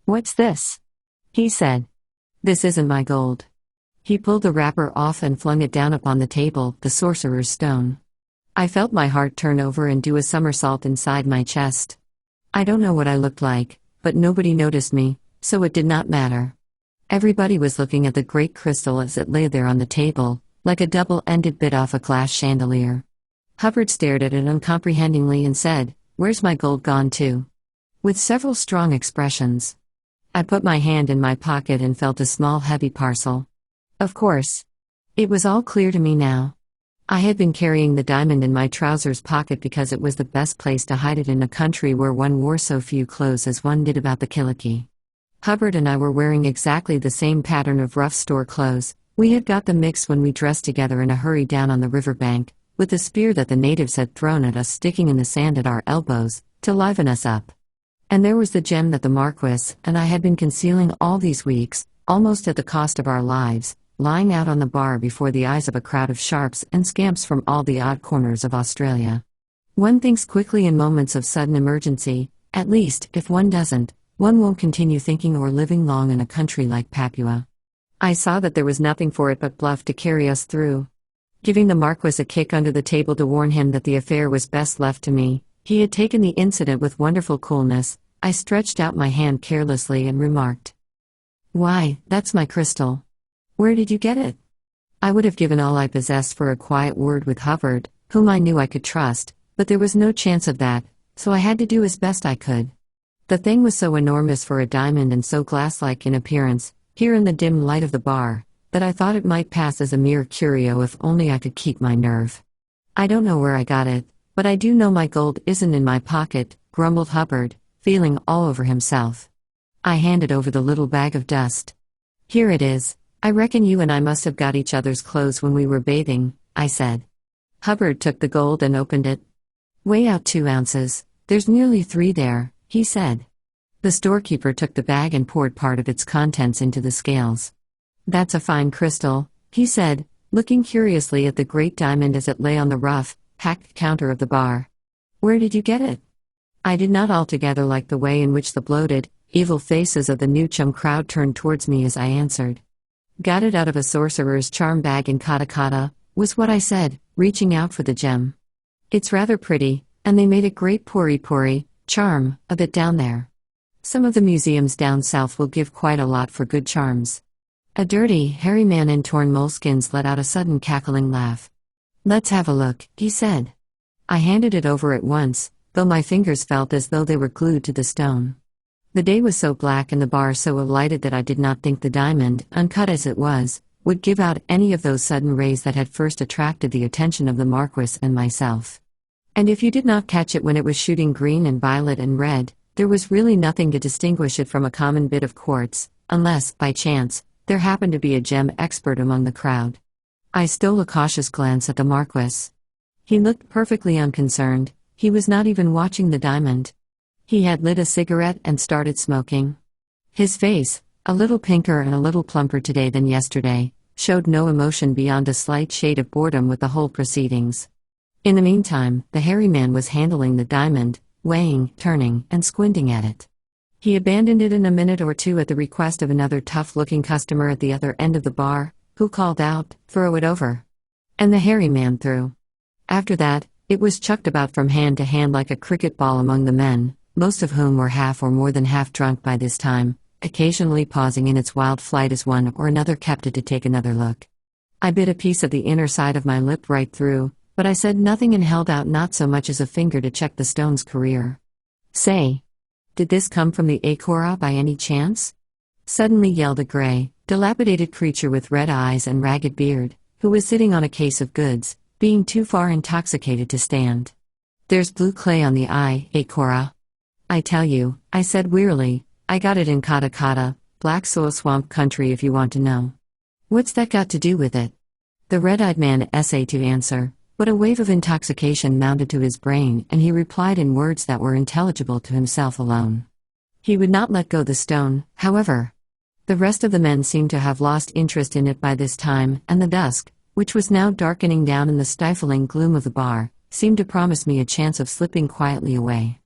"What's this?" he said. "This isn't my gold." He pulled the wrapper off and flung it down upon the table, the sorcerer's stone. I felt my heart turn over and do a somersault inside my chest. I don't know what I looked like, but nobody noticed me, so it did not matter. Everybody was looking at the great crystal as it lay there on the table, like a double-ended bit off a glass chandelier. Hubbard stared at it uncomprehendingly and said, "Where's my gold gone to?" with several strong expressions. I put my hand in my pocket and felt a small heavy parcel. Of course. It was all clear to me now. I had been carrying the diamond in my trousers pocket because it was the best place to hide it in a country where one wore so few clothes as one did about the Killikee. Hubbard and I were wearing exactly the same pattern of rough store clothes. We had got them mixed when we dressed together in a hurry down on the riverbank, with the spear that the natives had thrown at us sticking in the sand at our elbows, to liven us up. And there was the gem that the Marquis and I had been concealing all these weeks, almost at the cost of our lives, lying out on the bar before the eyes of a crowd of sharps and scamps from all the odd corners of Australia. One thinks quickly in moments of sudden emergency, at least, if one doesn't, one won't continue thinking or living long in a country like Papua. I saw that there was nothing for it but bluff to carry us through. Giving the Marquis a kick under the table to warn him that the affair was best left to me, he had taken the incident with wonderful coolness. I stretched out my hand carelessly and remarked, "Why, that's my crystal. Where did you get it?" I would have given all I possessed for a quiet word with Hubbard, whom I knew I could trust, but there was no chance of that, so I had to do as best I could. The thing was so enormous for a diamond and so glass-like in appearance, here in the dim light of the bar, that I thought it might pass as a mere curio if only I could keep my nerve. "I don't know where I got it, but I do know my gold isn't in my pocket," grumbled Hubbard, feeling all over himself. I handed over the little bag of dust. "Here it is. I reckon you and I must have got each other's clothes when we were bathing," I said. Hubbard took the gold and opened it. "Weigh out 2 ounces, there's nearly 3 there," he said. The storekeeper took the bag and poured part of its contents into the scales. "That's a fine crystal," he said, looking curiously at the great diamond as it lay on the rough, hacked counter of the bar. "Where did you get it?" I did not altogether like the way in which the bloated, evil faces of the new chum crowd turned towards me as I answered. "Got it out of a sorcerer's charm bag in Katakata," was what I said, reaching out for the gem. "It's rather pretty, and they made a great pori-pori charm of it down there. Some of the museums down south will give quite a lot for good charms." A dirty, hairy man in torn moleskins let out a sudden cackling laugh. "Let's have a look," he said. I handed it over at once, though my fingers felt as though they were glued to the stone. The day was so black and the bar so lighted that I did not think the diamond, uncut as it was, would give out any of those sudden rays that had first attracted the attention of the Marquis and myself. And if you did not catch it when it was shooting green and violet and red, there was really nothing to distinguish it from a common bit of quartz, unless, by chance, there happened to be a gem expert among the crowd. I stole a cautious glance at the Marquis. He looked perfectly unconcerned. He was not even watching the diamond. He had lit a cigarette and started smoking. His face, a little pinker and a little plumper today than yesterday, showed no emotion beyond a slight shade of boredom with the whole proceedings. In the meantime, the hairy man was handling the diamond, weighing, turning, and squinting at it. He abandoned it in a minute or two at the request of another tough-looking customer at the other end of the bar, who called out, "Throw it over." And the hairy man threw. After that, it was chucked about from hand to hand like a cricket ball among the men, most of whom were half or more than half drunk by this time, occasionally pausing in its wild flight as one or another kept it to take another look. I bit a piece of the inner side of my lip right through, but I said nothing and held out not so much as a finger to check the stone's career. "Say, did this come from the Akora by any chance?" suddenly yelled a gray, dilapidated creature with red eyes and ragged beard, who was sitting on a case of goods, being too far intoxicated to stand. "There's blue clay on the eye, Akora." "I tell you," I said wearily, "I got it in Kata Kata, black soil swamp country if you want to know." "What's that got to do with it?" The red-eyed man essayed to answer, but a wave of intoxication mounted to his brain and he replied in words that were intelligible to himself alone. He would not let go the stone, however. The rest of the men seemed to have lost interest in it by this time, and the dusk, which was now darkening down in the stifling gloom of the bar, seemed to promise me a chance of slipping quietly away.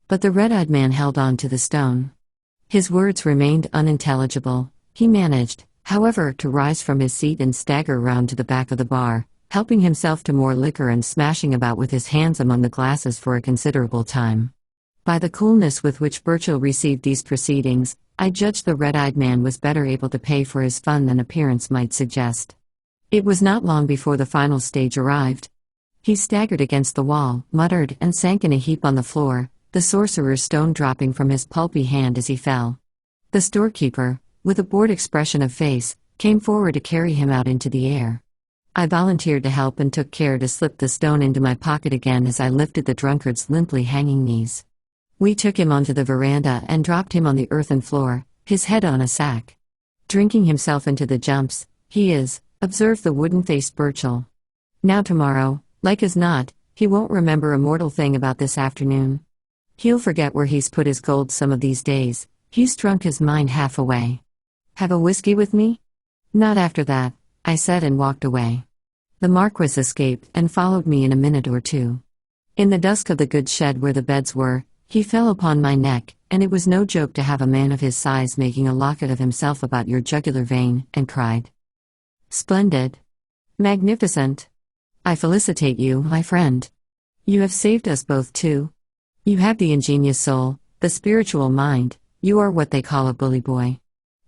But the red-eyed man held on to the stone. His words remained unintelligible. He managed, however, to rise from his seat and stagger round to the back of the bar, helping himself to more liquor and smashing about with his hands among the glasses for a considerable time. By the coolness with which Burchell received these proceedings, I judged the red-eyed man was better able to pay for his fun than appearance might suggest. It was not long before the final stage arrived. He staggered against the wall, muttered, and sank in a heap on the floor, the sorcerer's stone dropping from his pulpy hand as he fell. The storekeeper, with a bored expression of face, came forward to carry him out into the air. I volunteered to help and took care to slip the stone into my pocket again as I lifted the drunkard's limply hanging knees. We took him onto the veranda and dropped him on the earthen floor, his head on a sack. "Drinking himself into the jumps, he is," observed the wooden-faced Burchell. "Now tomorrow, like as not, he won't remember a mortal thing about this afternoon. He'll forget where he's put his gold some of these days. He's drunk his mind half away. Have a whiskey with me?" "Not after that," I said and walked away. The Marquis escaped and followed me in a minute or two. In the dusk of the goods shed where the beds were, he fell upon my neck, and it was no joke to have a man of his size making a locket of himself about your jugular vein, and cried, "Splendid! Magnificent! I felicitate you, my friend. You have saved us both too. You have the ingenious soul, the spiritual mind, you are what they call a bully boy.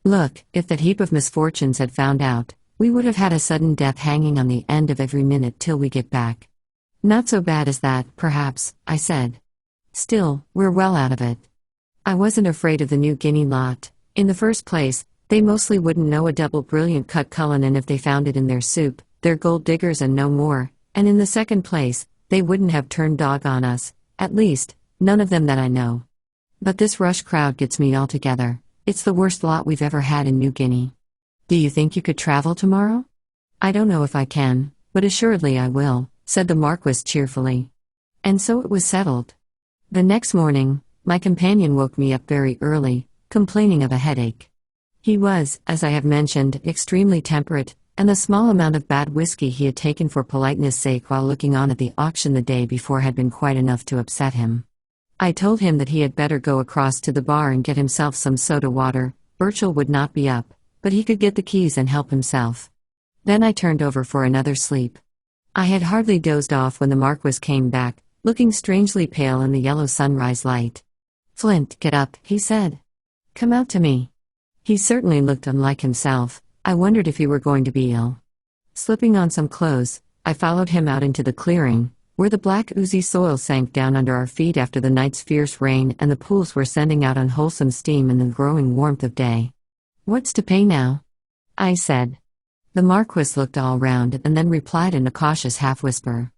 Look, if that heap of misfortunes had found out, we would have had a sudden death hanging on the end of every minute till we get back." "Not so bad as that, perhaps," I said. "Still, we're well out of it. I wasn't afraid of the New Guinea lot. In the first place, they mostly wouldn't know a double brilliant cut Cullinan if they found it in their soup, they're gold diggers and no more, and in the second place, they wouldn't have turned dog on us, at least, none of them that I know. But this rush crowd gets me altogether. It's the worst lot we've ever had in New Guinea. Do you think you could travel tomorrow?" "I don't know if I can, but assuredly I will," said the Marquis cheerfully. And so it was settled. The next morning, my companion woke me up very early, complaining of a headache. He was, as I have mentioned, extremely temperate, and the small amount of bad whiskey he had taken for politeness' sake while looking on at the auction the day before had been quite enough to upset him. I told him that he had better go across to the bar and get himself some soda water. Burchell would not be up, but he could get the keys and help himself. Then I turned over for another sleep. I had hardly dozed off when the Marquis came back, looking strangely pale in the yellow sunrise light. "Flint, get up," he said. "Come out to me." He certainly looked unlike himself. I wondered if he were going to be ill. Slipping on some clothes, I followed him out into the clearing, where the black oozy soil sank down under our feet after the night's fierce rain and the pools were sending out unwholesome steam in the growing warmth of day. "What's to pay now?" I said. The Marquis looked all round and then replied in a cautious half-whisper.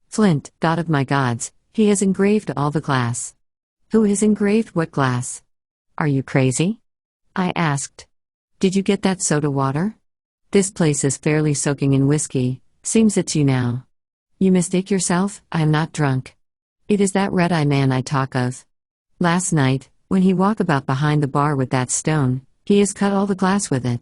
"Flint, god of my gods, he has engraved all the glass." "Who has engraved what glass?" "Are you crazy?" I asked. "Did you get that soda water? This place is fairly soaking in whiskey, seems it's you now." "You mistake yourself, I am not drunk. It is that red-eye man I talk of. Last night, when he walked about behind the bar with that stone, he has cut all the glass with it."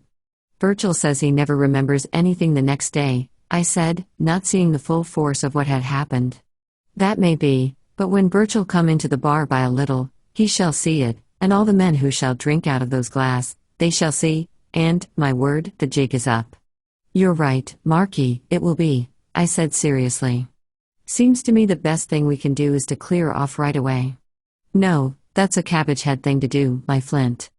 "Burchell says he never remembers anything the next day," I said, not seeing the full force of what had happened. "That may be, But when Birch'll come into the bar by a little, he shall see it, and all the men who shall drink out of those glass, they shall see, and, my word, the jig is up." "You're right, Marquis, it will be," I said seriously. "Seems to me the best thing we can do is to clear off right away." "No, that's a cabbage head thing to do, my flint.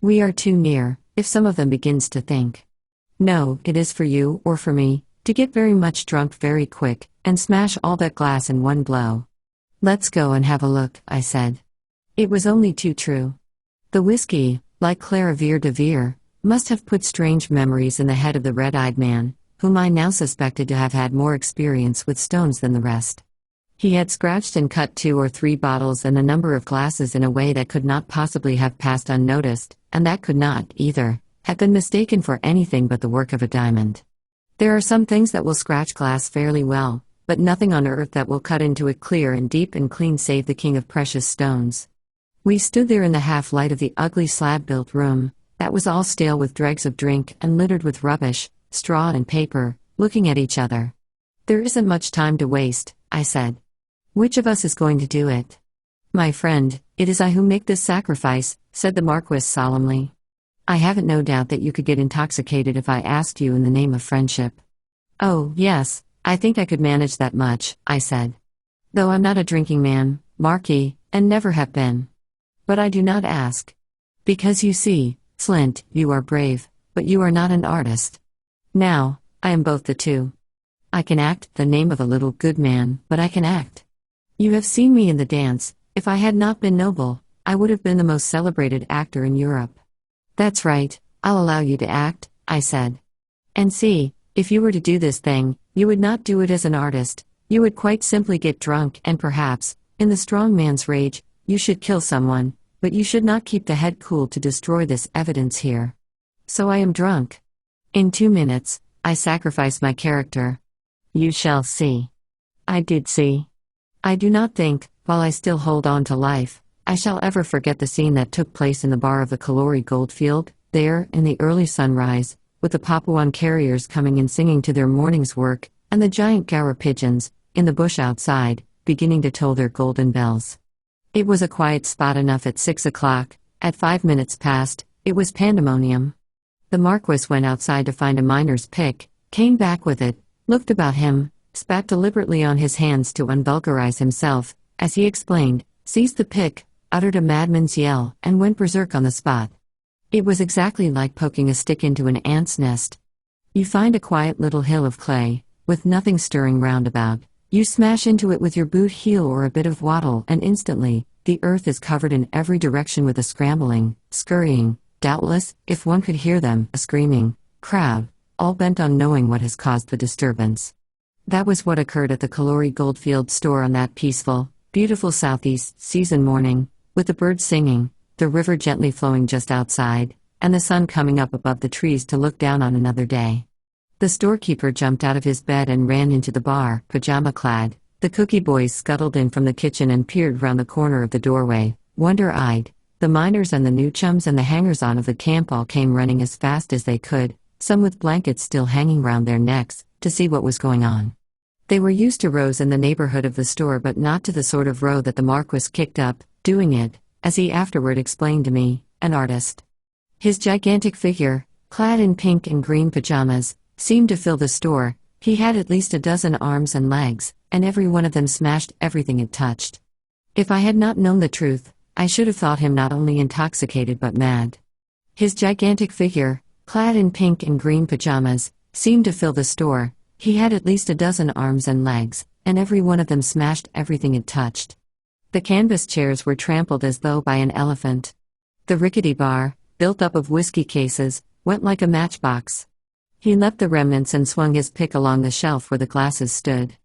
We are too near, if some of them begins to think. No, it is for you, or for me, to get very much drunk very quick, and smash all that glass in one blow." "Let's go and have a look," I said. It was only too true. The whiskey, like clairvoyant de Vere, must have put strange memories in the head of the red-eyed man, whom I now suspected to have had more experience with stones than the rest. He had scratched and cut 2 or 3 bottles and a number of glasses in a way that could not possibly have passed unnoticed, and that could not, either, have been mistaken for anything but the work of a diamond. There are some things that will scratch glass fairly well, but nothing on earth that will cut into it clear and deep and clean save the king of precious stones. We stood there in the half-light of the ugly slab-built room, that was all stale with dregs of drink and littered with rubbish, straw and paper, looking at each other. "There isn't much time to waste," I said. "Which of us is going to do it?" "My friend, it is I who make this sacrifice," said the Marquis solemnly. "I haven't no doubt that you could get intoxicated if I asked you in the name of friendship." "Oh, yes, I think I could manage that much," I said. "Though I'm not a drinking man, Marquis, and never have been. But I do not ask. Because you see, Flint, you are brave, but you are not an artist. Now, I am both the two. I can act the name of a little good man, but I can act. You have seen me in the dance. If I had not been noble, I would have been the most celebrated actor in Europe." "That's right, I'll allow you to act," I said. "And see, if you were to do this thing, you would not do it as an artist, you would quite simply get drunk and perhaps, in the strong man's rage, you should kill someone, but you should not keep the head cool to destroy this evidence here. So I am drunk. In 2 minutes, I sacrifice my character. You shall see." I did see. I do not think, while I still hold on to life, I shall ever forget the scene that took place in the bar of the CASSOWARY goldfield, there, in the early sunrise, with the Papuan carriers coming and singing to their morning's work, and the giant gaura pigeons, in the bush outside, beginning to toll their golden bells. It was a quiet spot enough at 6 o'clock, at 5 minutes past, it was pandemonium. The Marquis went outside to find a miner's pick, came back with it, looked about him, spat deliberately on his hands to unvulgarize himself, as he explained, seized the pick, uttered a madman's yell, and went berserk on the spot. It was exactly like poking a stick into an ant's nest. You find a quiet little hill of clay, with nothing stirring round about, you smash into it with your boot heel or a bit of wattle, and instantly, the earth is covered in every direction with a scrambling, scurrying, doubtless, if one could hear them, a screaming crowd, all bent on knowing what has caused the disturbance. That was what occurred at the CASSOWARY Goldfield store on that peaceful, beautiful southeast season morning, with the birds singing, the river gently flowing just outside, and the sun coming up above the trees to look down on another day. The storekeeper jumped out of his bed and ran into the bar, pajama-clad. The cookie boys scuttled in from the kitchen and peered round the corner of the doorway, wonder-eyed. The miners and the new chums and the hangers-on of the camp all came running as fast as they could, some with blankets still hanging round their necks, to see what was going on. They were used to rows in the neighborhood of the store, but not to the sort of row that the Marquis kicked up, doing it, as he afterward explained to me, an artist. His gigantic figure, clad in pink and green pajamas, seemed to fill the store. He had at least a dozen arms and legs, and every one of them smashed everything it touched. If I had not known the truth, I should have thought him not only intoxicated but mad. His gigantic figure, clad in pink and green pajamas, seemed to fill the store. He had at least a dozen arms and legs, and every one of them smashed everything it touched. The canvas chairs were trampled as though by an elephant. The rickety bar, built up of whiskey cases, went like a matchbox. He left the remnants and swung his pick along the shelf where the glasses stood.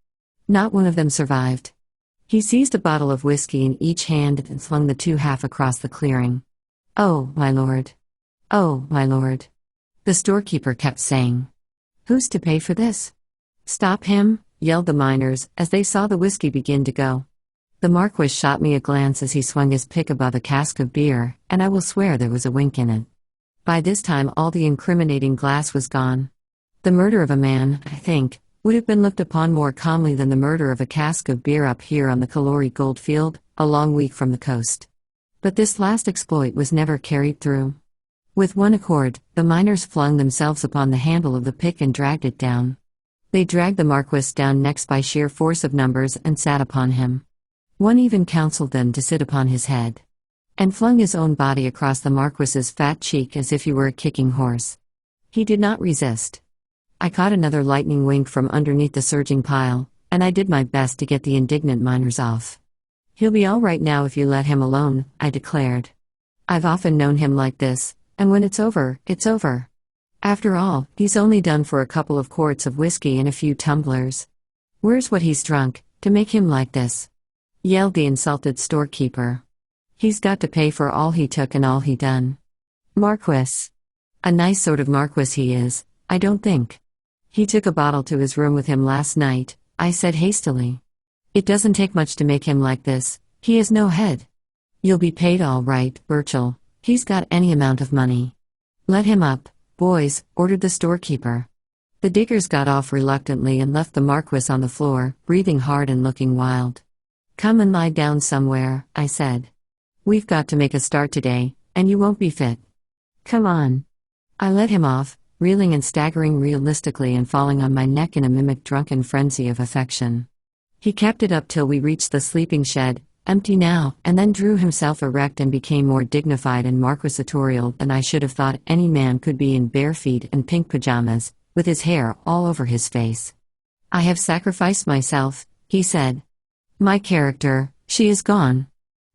Not one of them survived. He seized a bottle of whiskey in each hand and flung the 2 half across the clearing. "Oh, my lord. Oh, my lord." The storekeeper kept saying. "Who's to pay for this?" "Stop him," yelled the miners, as they saw the whiskey begin to go. The Marquis shot me a glance as he swung his pick above a cask of beer, and I will swear there was a wink in it. By this time all the incriminating glass was gone. The murder of a man, I think, would have been looked upon more calmly than the murder of a cask of beer up here on the Calori goldfield, a long week from the coast. But this last exploit was never carried through. With one accord, the miners flung themselves upon the handle of the pick and dragged it down. They dragged the Marquis down next by sheer force of numbers and sat upon him. One even counseled them to sit upon his head, and flung his own body across the Marquis's fat cheek as if he were a kicking horse. He did not resist. I caught another lightning wink from underneath the surging pile, and I did my best to get the indignant miners off. "He'll be all right now if you let him alone," I declared. "I've often known him like this, and when it's over, it's over. After all, he's only done for a couple of quarts of whiskey and a few tumblers. Where's what he's drunk, to make him like this?" yelled the insulted storekeeper. "He's got to pay for all he took and all he done. Marquis. A nice sort of Marquis he is, I don't think. He took a bottle to his room with him last night," I said hastily. "It doesn't take much to make him like this, he has no head. You'll be paid all right, Burchell, he's got any amount of money." "Let him up, boys," ordered the storekeeper. The diggers got off reluctantly and left the Marquis on the floor, breathing hard and looking wild. "Come and lie down somewhere," I said. "We've got to make a start today, and you won't be fit. Come on." I let him off, reeling and staggering realistically and falling on my neck in a mimic drunken frenzy of affection. He kept it up till we reached the sleeping shed, empty now, and then drew himself erect and became more dignified and marquisatorial than I should have thought any man could be in bare feet and pink pajamas, with his hair all over his face. "I have sacrificed myself," he said. "My character, she is gone.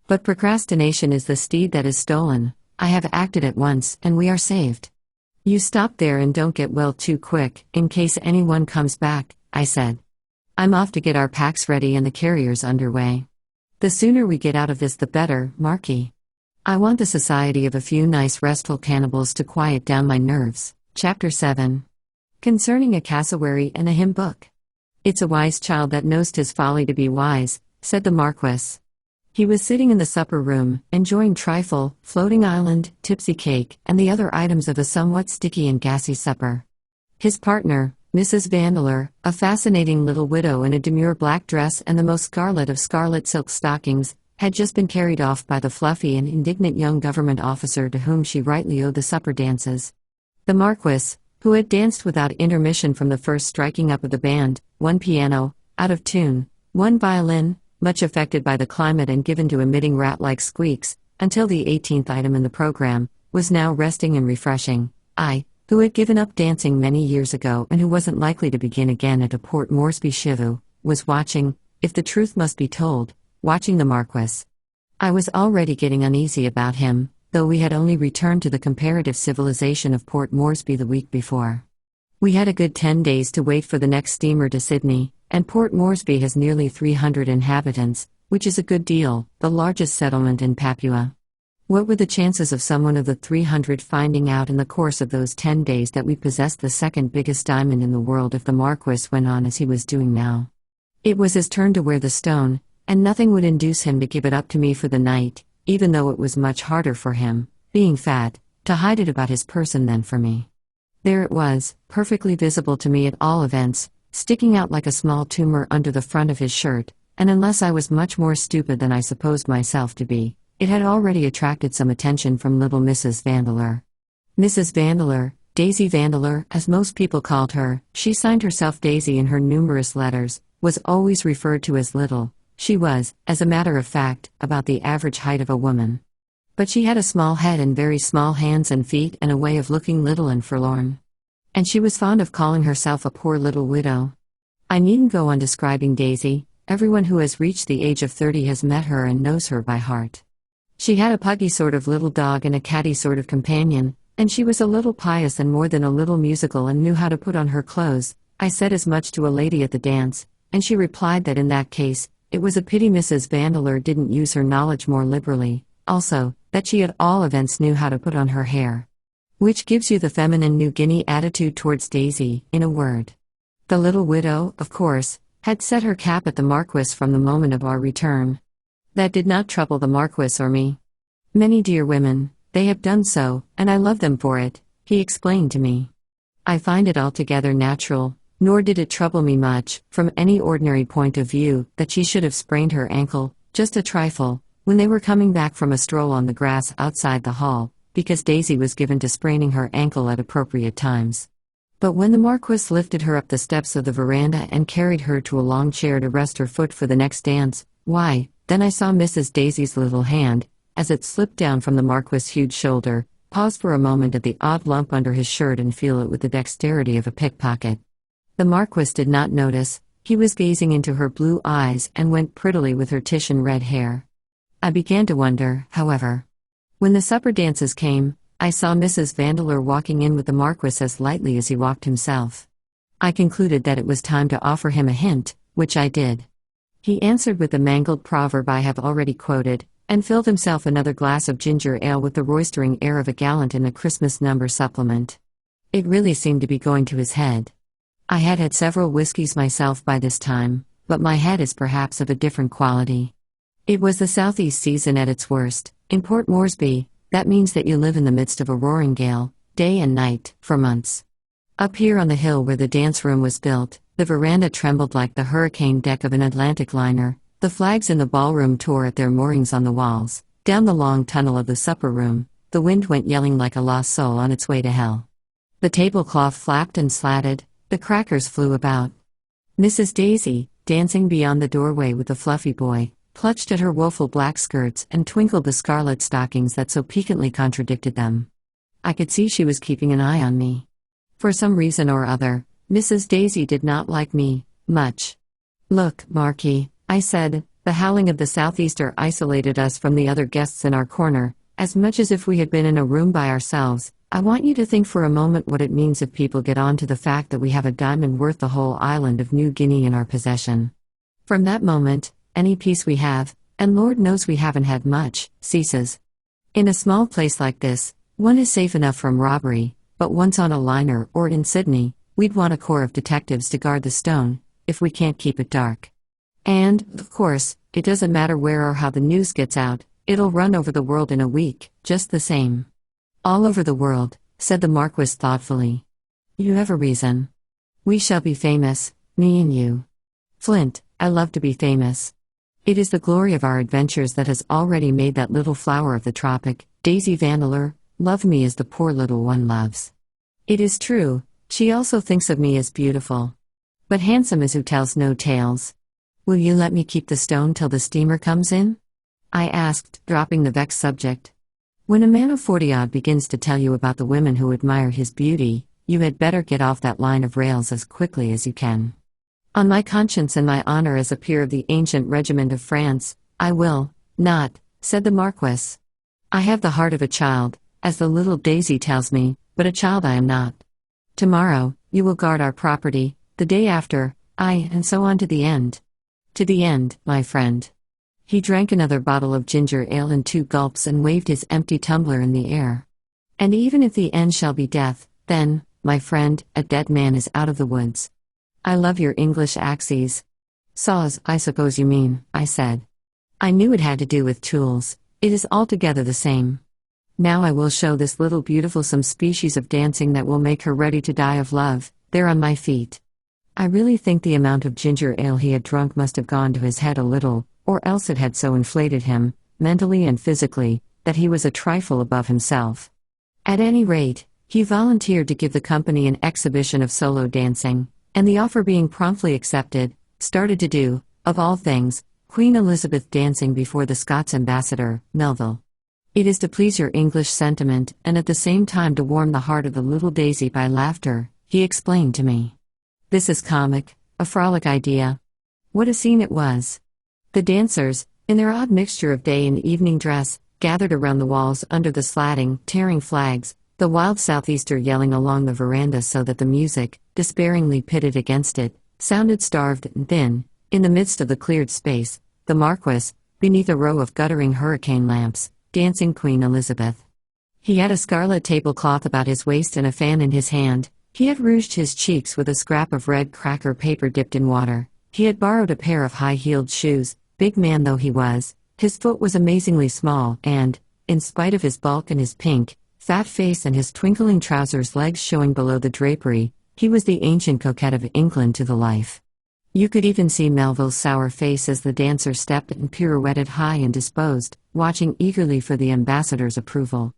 But procrastination is the steed that is stolen. I have acted at once, and we are saved. You stop there and don't get well too quick, in case anyone comes back," I said. "I'm off to get our packs ready and the carriers underway. The sooner we get out of this the better, Marquis. I want the society of a few nice restful cannibals to quiet down my nerves." Chapter 7. Concerning a cassowary and a hymn book. "It's a wise child that knows 'tis folly to be wise," said the Marquis. He was sitting in the supper room, enjoying trifle, floating island, tipsy cake, and the other items of a somewhat sticky and gassy supper. His partner, Mrs. Vandeleur, a fascinating little widow in a demure black dress and the most scarlet of scarlet silk stockings, had just been carried off by the fluffy and indignant young government officer to whom she rightly owed the supper dances. The Marquis, who had danced without intermission from the first striking up of the band, one piano, out of tune, one violin, much affected by the climate and given to emitting rat-like squeaks, until the 18th item in the program, was now resting and refreshing. I, who had given up dancing many years ago and who wasn't likely to begin again at a Port Moresby shivu, was watching, if the truth must be told, watching the Marquis. I was already getting uneasy about him, though we had only returned to the comparative civilization of Port Moresby the week before. We had a good 10 days to wait for the next steamer to Sydney, and Port Moresby has nearly 300 inhabitants, which is a good deal, the largest settlement in Papua. What were the chances of someone of the 300 finding out in the course of those 10 days that we possessed the second biggest diamond in the world if the Marquis went on as he was doing now? It was his turn to wear the stone, and nothing would induce him to give it up to me for the night, even though it was much harder for him, being fat, to hide it about his person than for me. There it was, perfectly visible to me at all events, sticking out like a small tumor under the front of his shirt, and unless I was much more stupid than I supposed myself to be, it had already attracted some attention from little Mrs. Vandeleur. Mrs. Vandeleur, Daisy Vandeleur, as most people called her, she signed herself Daisy in her numerous letters, was always referred to as little. She was, as a matter of fact, about the average height of a woman. But she had a small head and very small hands and feet and a way of looking little and forlorn. And she was fond of calling herself a poor little widow. I needn't go on describing Daisy, everyone who has reached the age of 30 has met her and knows her by heart. She had a puggy sort of little dog and a catty sort of companion, and she was a little pious and more than a little musical and knew how to put on her clothes. I said as much to a lady at the dance, and she replied that in that case, it was a pity Mrs. Vandeleur didn't use her knowledge more liberally, also, that she at all events knew how to put on her hair. Which gives you the feminine New Guinea attitude towards Daisy, in a word. The little widow, of course, had set her cap at the Marquis from the moment of our return. That did not trouble the Marquis or me. Many dear women, they have done so, and I love them for it, he explained to me. I find it altogether natural, Nor did it trouble me much, from any ordinary point of view, that she should have sprained her ankle, just a trifle, when they were coming back from a stroll on the grass outside the hall, because Daisy was given to spraining her ankle at appropriate times. But when the Marquis lifted her up the steps of the veranda and carried her to a long chair to rest her foot for the next dance, why, then I saw Mrs. Daisy's little hand, as it slipped down from the Marquis' huge shoulder, pause for a moment at the odd lump under his shirt and feel it with the dexterity of a pickpocket. The Marquis did not notice. He was gazing into her blue eyes and went prettily with her Titian red hair. I began to wonder, however. When the supper dances came, I saw Mrs. Vandeleur walking in with the Marquis as lightly as he walked himself. I concluded that it was time to offer him a hint, which I did. He answered with the mangled proverb I have already quoted, and filled himself another glass of ginger ale with the roistering air of a gallant in a Christmas number supplement. It really seemed to be going to his head. I had had several whiskies myself by this time, but my head is perhaps of a different quality. It was the southeast season at its worst. In Port Moresby, that means that you live in the midst of a roaring gale, day and night, for months. Up here on the hill where the dance room was built, the veranda trembled like the hurricane deck of an Atlantic liner. The flags in the ballroom tore at their moorings on the walls. Down the long tunnel of the supper room, the wind went yelling like a lost soul on its way to hell. The tablecloth flapped and slatted, the crackers flew about. Mrs. Daisy, dancing beyond the doorway with the fluffy boy, clutched at her woeful black skirts and twinkled the scarlet stockings that so piquantly contradicted them. I could see she was keeping an eye on me. For some reason or other, Mrs. Daisy did not like me much. "Look, Marquis," I said, the howling of the southeaster isolated us from the other guests in our corner, as much as if we had been in a room by ourselves. "I want you to think for a moment what it means if people get on to the fact that we have a diamond worth the whole island of New Guinea in our possession. From that moment, any peace we have, and Lord knows we haven't had much, ceases. In a small place like this, one is safe enough from robbery, but once on a liner or in Sydney, we'd want a corps of detectives to guard the stone, if we can't keep it dark. And, of course, it doesn't matter where or how the news gets out, it'll run over the world in a week, just the same." "All over the world," said the Marquis thoughtfully. "You have a reason. We shall be famous, me and you. Flint, I love to be famous. It is the glory of our adventures that has already made that little flower of the tropic, Daisy Vandeleur, love me as the poor little one loves. It is true, she also thinks of me as beautiful. But handsome as who tells no tales. Will you let me keep the stone till the steamer comes in?" I asked, dropping the vexed subject. "When a man of 40-odd begins to tell you about the women who admire his beauty, you had better get off that line of rails as quickly as you can." "On my conscience and my honor as a peer of the ancient regiment of France, I will not," said the Marquis. "I have the heart of a child, as the little Daisy tells me, but a child I am not. Tomorrow, you will guard our property, the day after, and so on to the end. To the end, my friend." He drank another bottle of ginger ale in 2 gulps and waved his empty tumbler in the air. "And even if the end shall be death, then, my friend, a dead man is out of the woods. I love your English axes." "Saws, I suppose you mean," I said. I knew it had to do with tools. It is altogether the same. "Now I will show this little beautiful some species of dancing that will make her ready to die of love, there on my feet." I really think the amount of ginger ale he had drunk must have gone to his head a little, or else it had so inflated him, mentally and physically, that he was a trifle above himself. At any rate, he volunteered to give the company an exhibition of solo dancing, and the offer being promptly accepted, started to do, of all things, Queen Elizabeth dancing before the Scots ambassador, Melville. It is to please your English sentiment, and at the same time to warm the heart of the little Daisy by laughter, he explained to me. This is comic, a frolic idea. What a scene it was! The dancers, in their odd mixture of day and evening dress, gathered around the walls under the slatting, tearing flags, the wild southeaster yelling along the veranda so that the music, despairingly pitted against it, sounded starved and thin. In the midst of the cleared space, the Marquis, beneath a row of guttering hurricane lamps, dancing Queen Elizabeth. He had a scarlet tablecloth about his waist and a fan in his hand. He had rouged his cheeks with a scrap of red cracker paper dipped in water. He had borrowed a pair of high-heeled shoes. Big man though he was, his foot was amazingly small and, in spite of his bulk and his pink, fat face and his twinkling trousers legs showing below the drapery, He was the ancient coquette of England to the life. You could even see Melville's sour face as the dancer stepped and pirouetted high and disposed, watching eagerly for the ambassador's approval.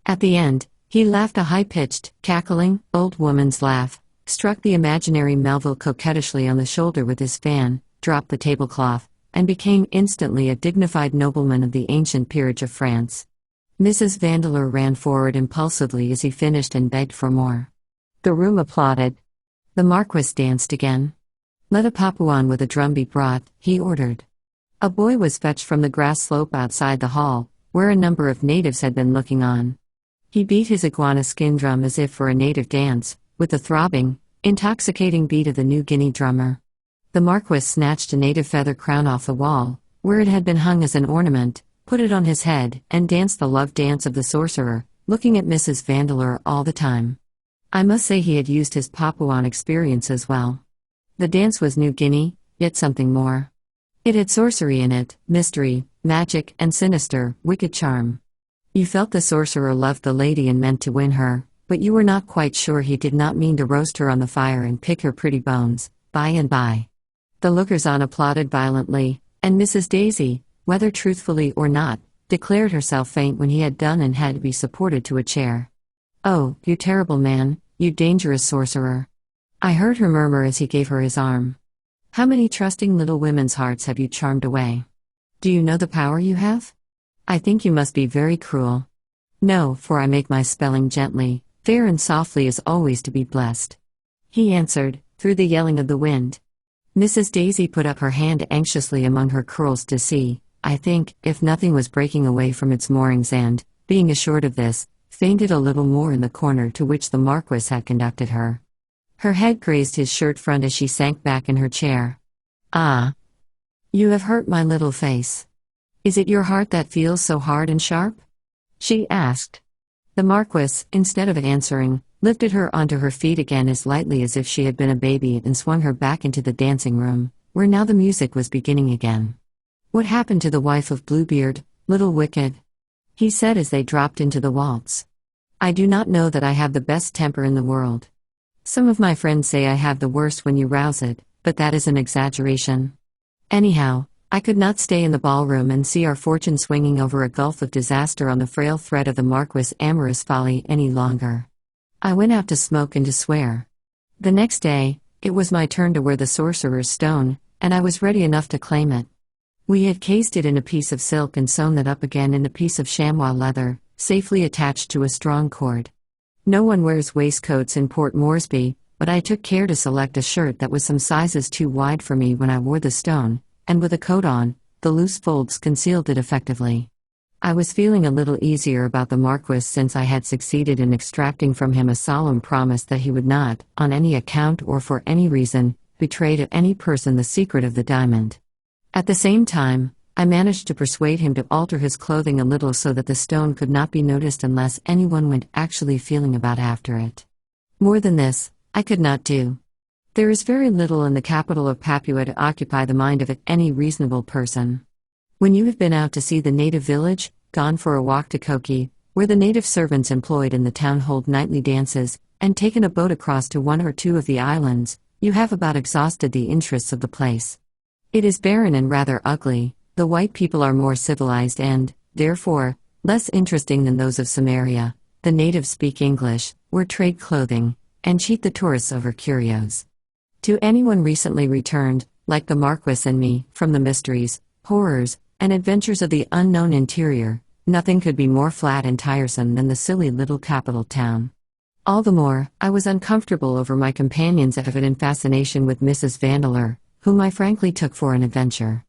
At the end, he laughed a high-pitched, cackling, old woman's laugh, struck the imaginary Melville coquettishly on the shoulder with his fan, dropped the tablecloth, and became instantly a dignified nobleman of the ancient peerage of France. Mrs. Vandeleur ran forward impulsively as he finished and begged for more. The room applauded. The Marquis danced again. "Let a Papuan with a drumbeat brought," he ordered. A boy was fetched from the grass slope outside the hall, where a number of natives had been looking on. He beat his iguana skin drum as if for a native dance, with the throbbing, intoxicating beat of the New Guinea drummer. The Marquis snatched a native feather crown off the wall, where it had been hung as an ornament, put it on his head, and danced the love dance of the sorcerer, looking at Mrs. Vandeleur all the time. I must say he had used his Papuan experience as well. The dance was New Guinea, yet something more. It had sorcery in it, mystery, magic, and sinister, wicked charm. You felt the sorcerer loved the lady and meant to win her, but you were not quite sure he did not mean to roast her on the fire and pick her pretty bones, by and by. The lookers-on applauded violently, and Mrs. Daisy, whether truthfully or not, declared herself faint when he had done and had to be supported to a chair. "Oh, you terrible man, you dangerous sorcerer!" I heard her murmur as he gave her his arm. "How many trusting little women's hearts have you charmed away? Do you know the power you have? I think you must be very cruel." "No, for I make my spelling gently, fair and softly as always to be blessed," he answered, through the yelling of the wind. Mrs. Daisy put up her hand anxiously among her curls to see, I think, if nothing was breaking away from its moorings and, being assured of this, fainted a little more in the corner to which the Marquis had conducted her. Her head grazed his shirt front as she sank back in her chair. "Ah! You have hurt my little face. Is it your heart that feels so hard and sharp?" she asked. The Marquis, instead of answering, lifted her onto her feet again as lightly as if she had been a baby and swung her back into the dancing room, where now the music was beginning again. "What happened to the wife of Bluebeard, little wicked?" he said as they dropped into the waltz. "I do not know that I have the best temper in the world. Some of my friends say I have the worst when you rouse it, but that is an exaggeration. Anyhow, I could not stay in the ballroom and see our fortune swinging over a gulf of disaster on the frail thread of the Marquis' amorous folly any longer. I went out to smoke and to swear. The next day, it was my turn to wear the sorcerer's stone, and I was ready enough to claim it. We had cased it in a piece of silk and sewn it up again in a piece of chamois leather, safely attached to a strong cord. No one wears waistcoats in Port Moresby, but I took care to select a shirt that was some sizes too wide for me when I wore the stone, and with a coat on, the loose folds concealed it effectively. I was feeling a little easier about the Marquis since I had succeeded in extracting from him a solemn promise that he would not, on any account or for any reason, betray to any person the secret of the diamond. At the same time, I managed to persuade him to alter his clothing a little so that the stone could not be noticed unless anyone went actually feeling about after it. More than this, I could not do. There is very little in the capital of Papua to occupy the mind of any reasonable person. When you have been out to see the native village, gone for a walk to Koki, where the native servants employed in the town hold nightly dances, and taken a boat across to one or two of the islands, you have about exhausted the interests of the place. It is barren and rather ugly. The white people are more civilized and, therefore, less interesting than those of Samaria. The natives speak English, wear trade clothing, and cheat the tourists over curios. To anyone recently returned, like the Marquis and me, from the mysteries, horrors, and adventures of the unknown interior, nothing could be more flat and tiresome than the silly little capital town. All the more, I was uncomfortable over my companion's evident fascination with Mrs. Vandeleur, whom I frankly took for an adventure.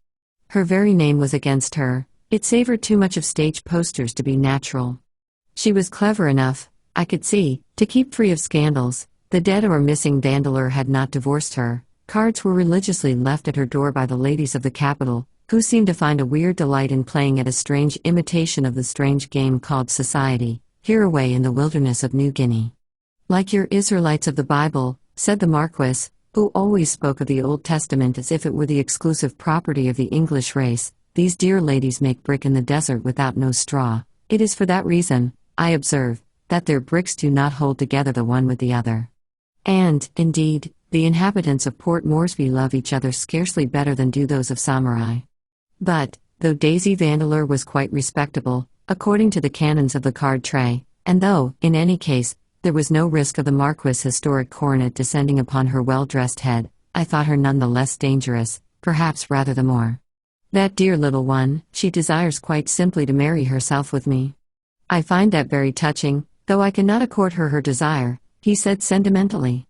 Her very name was against her, it savored too much of stage posters to be natural. She was clever enough, I could see, to keep free of scandals. The dead or missing Vandeleur had not divorced her. Cards were religiously left at her door by the ladies of the capital, who seemed to find a weird delight in playing at a strange imitation of the strange game called society, here away in the wilderness of New Guinea. "Like your Israelites of the Bible," said the Marquis, who always spoke of the Old Testament as if it were the exclusive property of the English race, "these dear ladies make brick in the desert without no straw. It is for that reason, I observe, that their bricks do not hold together the one with the other." And, indeed, the inhabitants of Port Moresby love each other scarcely better than do those of Samarai. But, though Daisy Vandeleur was quite respectable, according to the canons of the card tray, and though, in any case, there was no risk of the Marquis' historic coronet descending upon her well-dressed head, I thought her none the less dangerous, perhaps rather the more. That dear little one, she desires quite simply to marry herself with me. I find that very touching, though I cannot accord her her desire, he said sentimentally.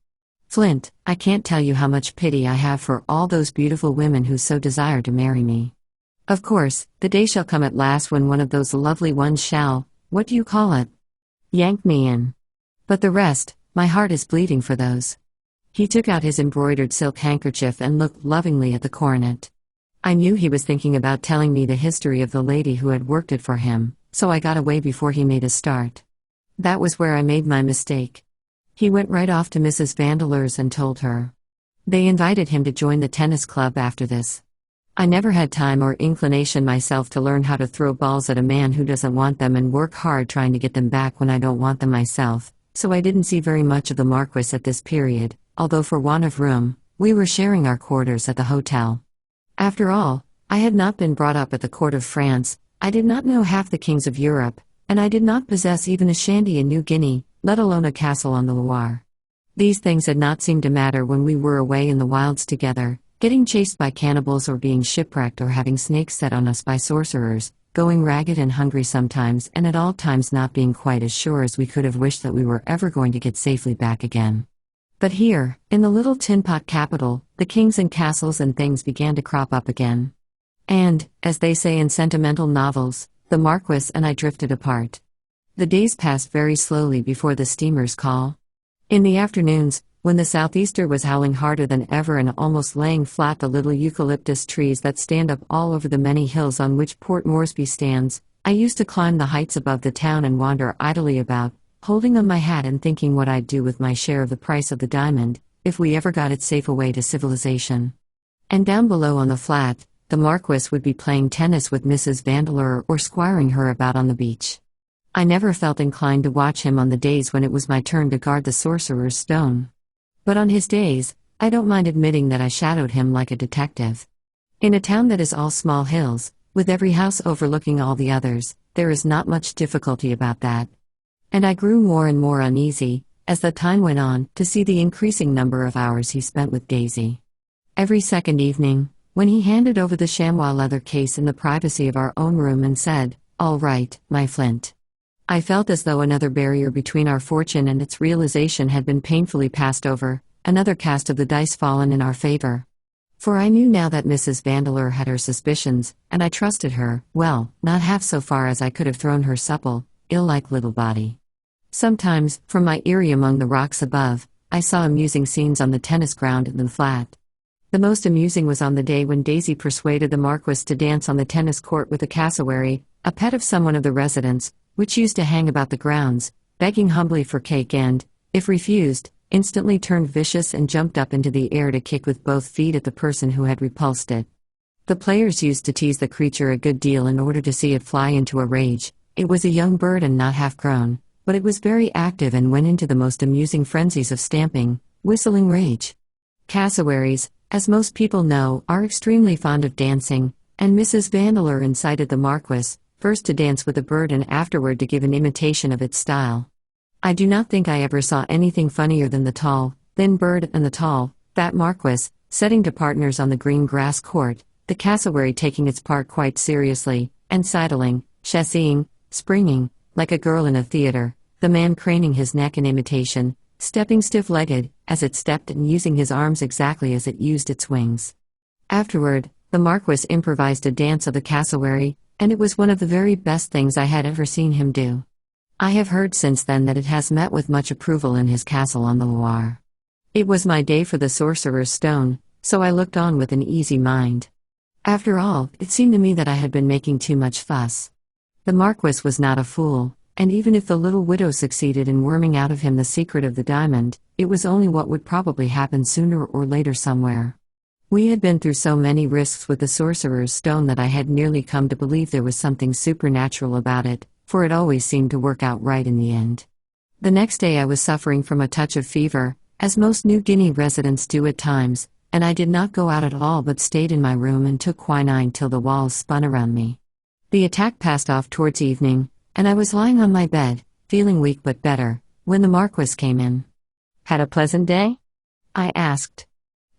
Flint, I can't tell you how much pity I have for all those beautiful women who so desire to marry me. Of course, the day shall come at last when one of those lovely ones shall, what do you call it? Yank me in. But the rest, my heart is bleeding for those. He took out his embroidered silk handkerchief and looked lovingly at the coronet. I knew he was thinking about telling me the history of the lady who had worked it for him, so I got away before he made a start. That was where I made my mistake. He went right off to Mrs. Vandeleur's and told her. They invited him to join the tennis club after this. I never had time or inclination myself to learn how to throw balls at a man who doesn't want them and work hard trying to get them back when I don't want them myself, so I didn't see very much of the Marquis at this period, although for want of room, we were sharing our quarters at the hotel. After all, I had not been brought up at the court of France, I did not know half the kings of Europe, and I did not possess even a shandy in New Guinea, let alone a castle on the Loire. These things had not seemed to matter when we were away in the wilds together, getting chased by cannibals or being shipwrecked or having snakes set on us by sorcerers, going ragged and hungry sometimes and at all times not being quite as sure as we could have wished that we were ever going to get safely back again. But here, in the little tin-pot capital, the kings and castles and things began to crop up again. And, as they say in sentimental novels, the Marquis and I drifted apart. The days passed very slowly before the steamer's call. In the afternoons, when the southeaster was howling harder than ever and almost laying flat the little eucalyptus trees that stand up all over the many hills on which Port Moresby stands, I used to climb the heights above the town and wander idly about, holding on my hat and thinking what I'd do with my share of the price of the diamond, if we ever got it safe away to civilization. And down below on the flat, the Marquis would be playing tennis with Mrs. Vandeleur or squiring her about on the beach. I never felt inclined to watch him on the days when it was my turn to guard the Sorcerer's Stone. But on his days, I don't mind admitting that I shadowed him like a detective. In a town that is all small hills, with every house overlooking all the others, there is not much difficulty about that. And I grew more and more uneasy, as the time went on, to see the increasing number of hours he spent with Daisy. Every second evening, when he handed over the chamois leather case in the privacy of our own room and said, "All right, my Flint," I felt as though another barrier between our fortune and its realization had been painfully passed over, another cast of the dice fallen in our favor. For I knew now that Mrs. Vandeleur had her suspicions, and I trusted her, well, not half so far as I could have thrown her supple, ill-like little body. Sometimes, from my eyrie among the rocks above, I saw amusing scenes on the tennis ground in the flat. The most amusing was on the day when Daisy persuaded the Marquis to dance on the tennis court with a cassowary, a pet of someone of the residents, which used to hang about the grounds, begging humbly for cake and, if refused, instantly turned vicious and jumped up into the air to kick with both feet at the person who had repulsed it. The players used to tease the creature a good deal in order to see it fly into a rage. It was a young bird and not half grown, but it was very active and went into the most amusing frenzies of stamping, whistling rage. Cassowaries, as most people know, are extremely fond of dancing, and Mrs. Vandeleur incited the Marquis, first to dance with the bird and afterward to give an imitation of its style. I do not think I ever saw anything funnier than the tall, thin bird and the tall, fat Marquis, setting to partners on the green grass court, the cassowary taking its part quite seriously, and sidling, chasseeing, springing, like a girl in a theater, the man craning his neck in imitation, stepping stiff-legged, as it stepped and using his arms exactly as it used its wings. Afterward, the Marquis improvised a dance of the cassowary, and it was one of the very best things I had ever seen him do. I have heard since then that it has met with much approval in his castle on the Loire. It was my day for the Sorcerer's Stone, so I looked on with an easy mind. After all, it seemed to me that I had been making too much fuss. The Marquis was not a fool, and even if the little widow succeeded in worming out of him the secret of the diamond, it was only what would probably happen sooner or later somewhere. We had been through so many risks with the Sorcerer's Stone that I had nearly come to believe there was something supernatural about it, for it always seemed to work out right in the end. The next day I was suffering from a touch of fever, as most New Guinea residents do at times, and I did not go out at all but stayed in my room and took quinine till the walls spun around me. The attack passed off towards evening, and I was lying on my bed, feeling weak but better, when the Marquis came in. "Had a pleasant day?" I asked.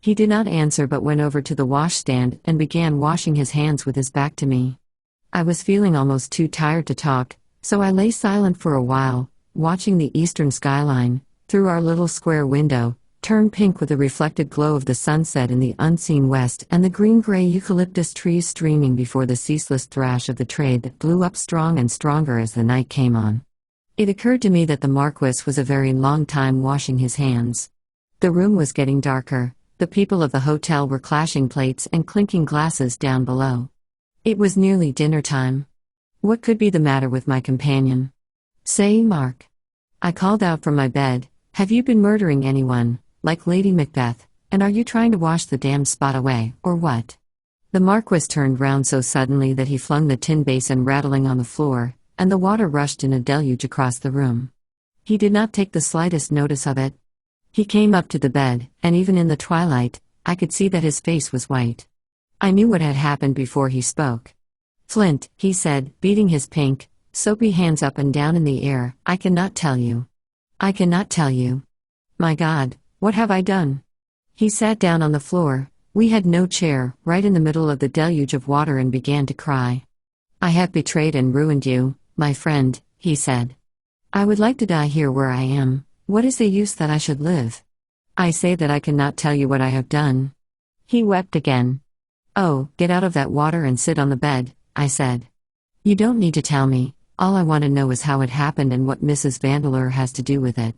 He did not answer but went over to the washstand and began washing his hands with his back to me. I was feeling almost too tired to talk, so I lay silent for a while, watching the eastern skyline, through our little square window, turn pink with the reflected glow of the sunset in the unseen west and the green-gray eucalyptus trees streaming before the ceaseless thrash of the trade that blew up strong and stronger as the night came on. It occurred to me that the Marquis was a very long time washing his hands. The room was getting darker, the people of the hotel were clashing plates and clinking glasses down below. It was nearly dinner time. What could be the matter with my companion? "Say, Mark," I called out from my bed, "have you been murdering anyone, like Lady Macbeth, and are you trying to wash the damned spot away, or what?" The Marquis turned round so suddenly that he flung the tin basin rattling on the floor, and the water rushed in a deluge across the room. He did not take the slightest notice of it. He came up to the bed, and even in the twilight, I could see that his face was white. I knew what had happened before he spoke. "Flint," he said, beating his pink, soapy hands up and down in the air, "I cannot tell you. I cannot tell you. My God, what have I done?" He sat down on the floor, we had no chair, right in the middle of the deluge of water and began to cry. "I have betrayed and ruined you, my friend," he said. "I would like to die here where I am. What is the use that I should live? I say that I cannot tell you what I have done." He wept again. "Oh, get out of that water and sit on the bed," I said. "You don't need to tell me, all I want to know is how it happened and what Mrs. Vandeleur has to do with it."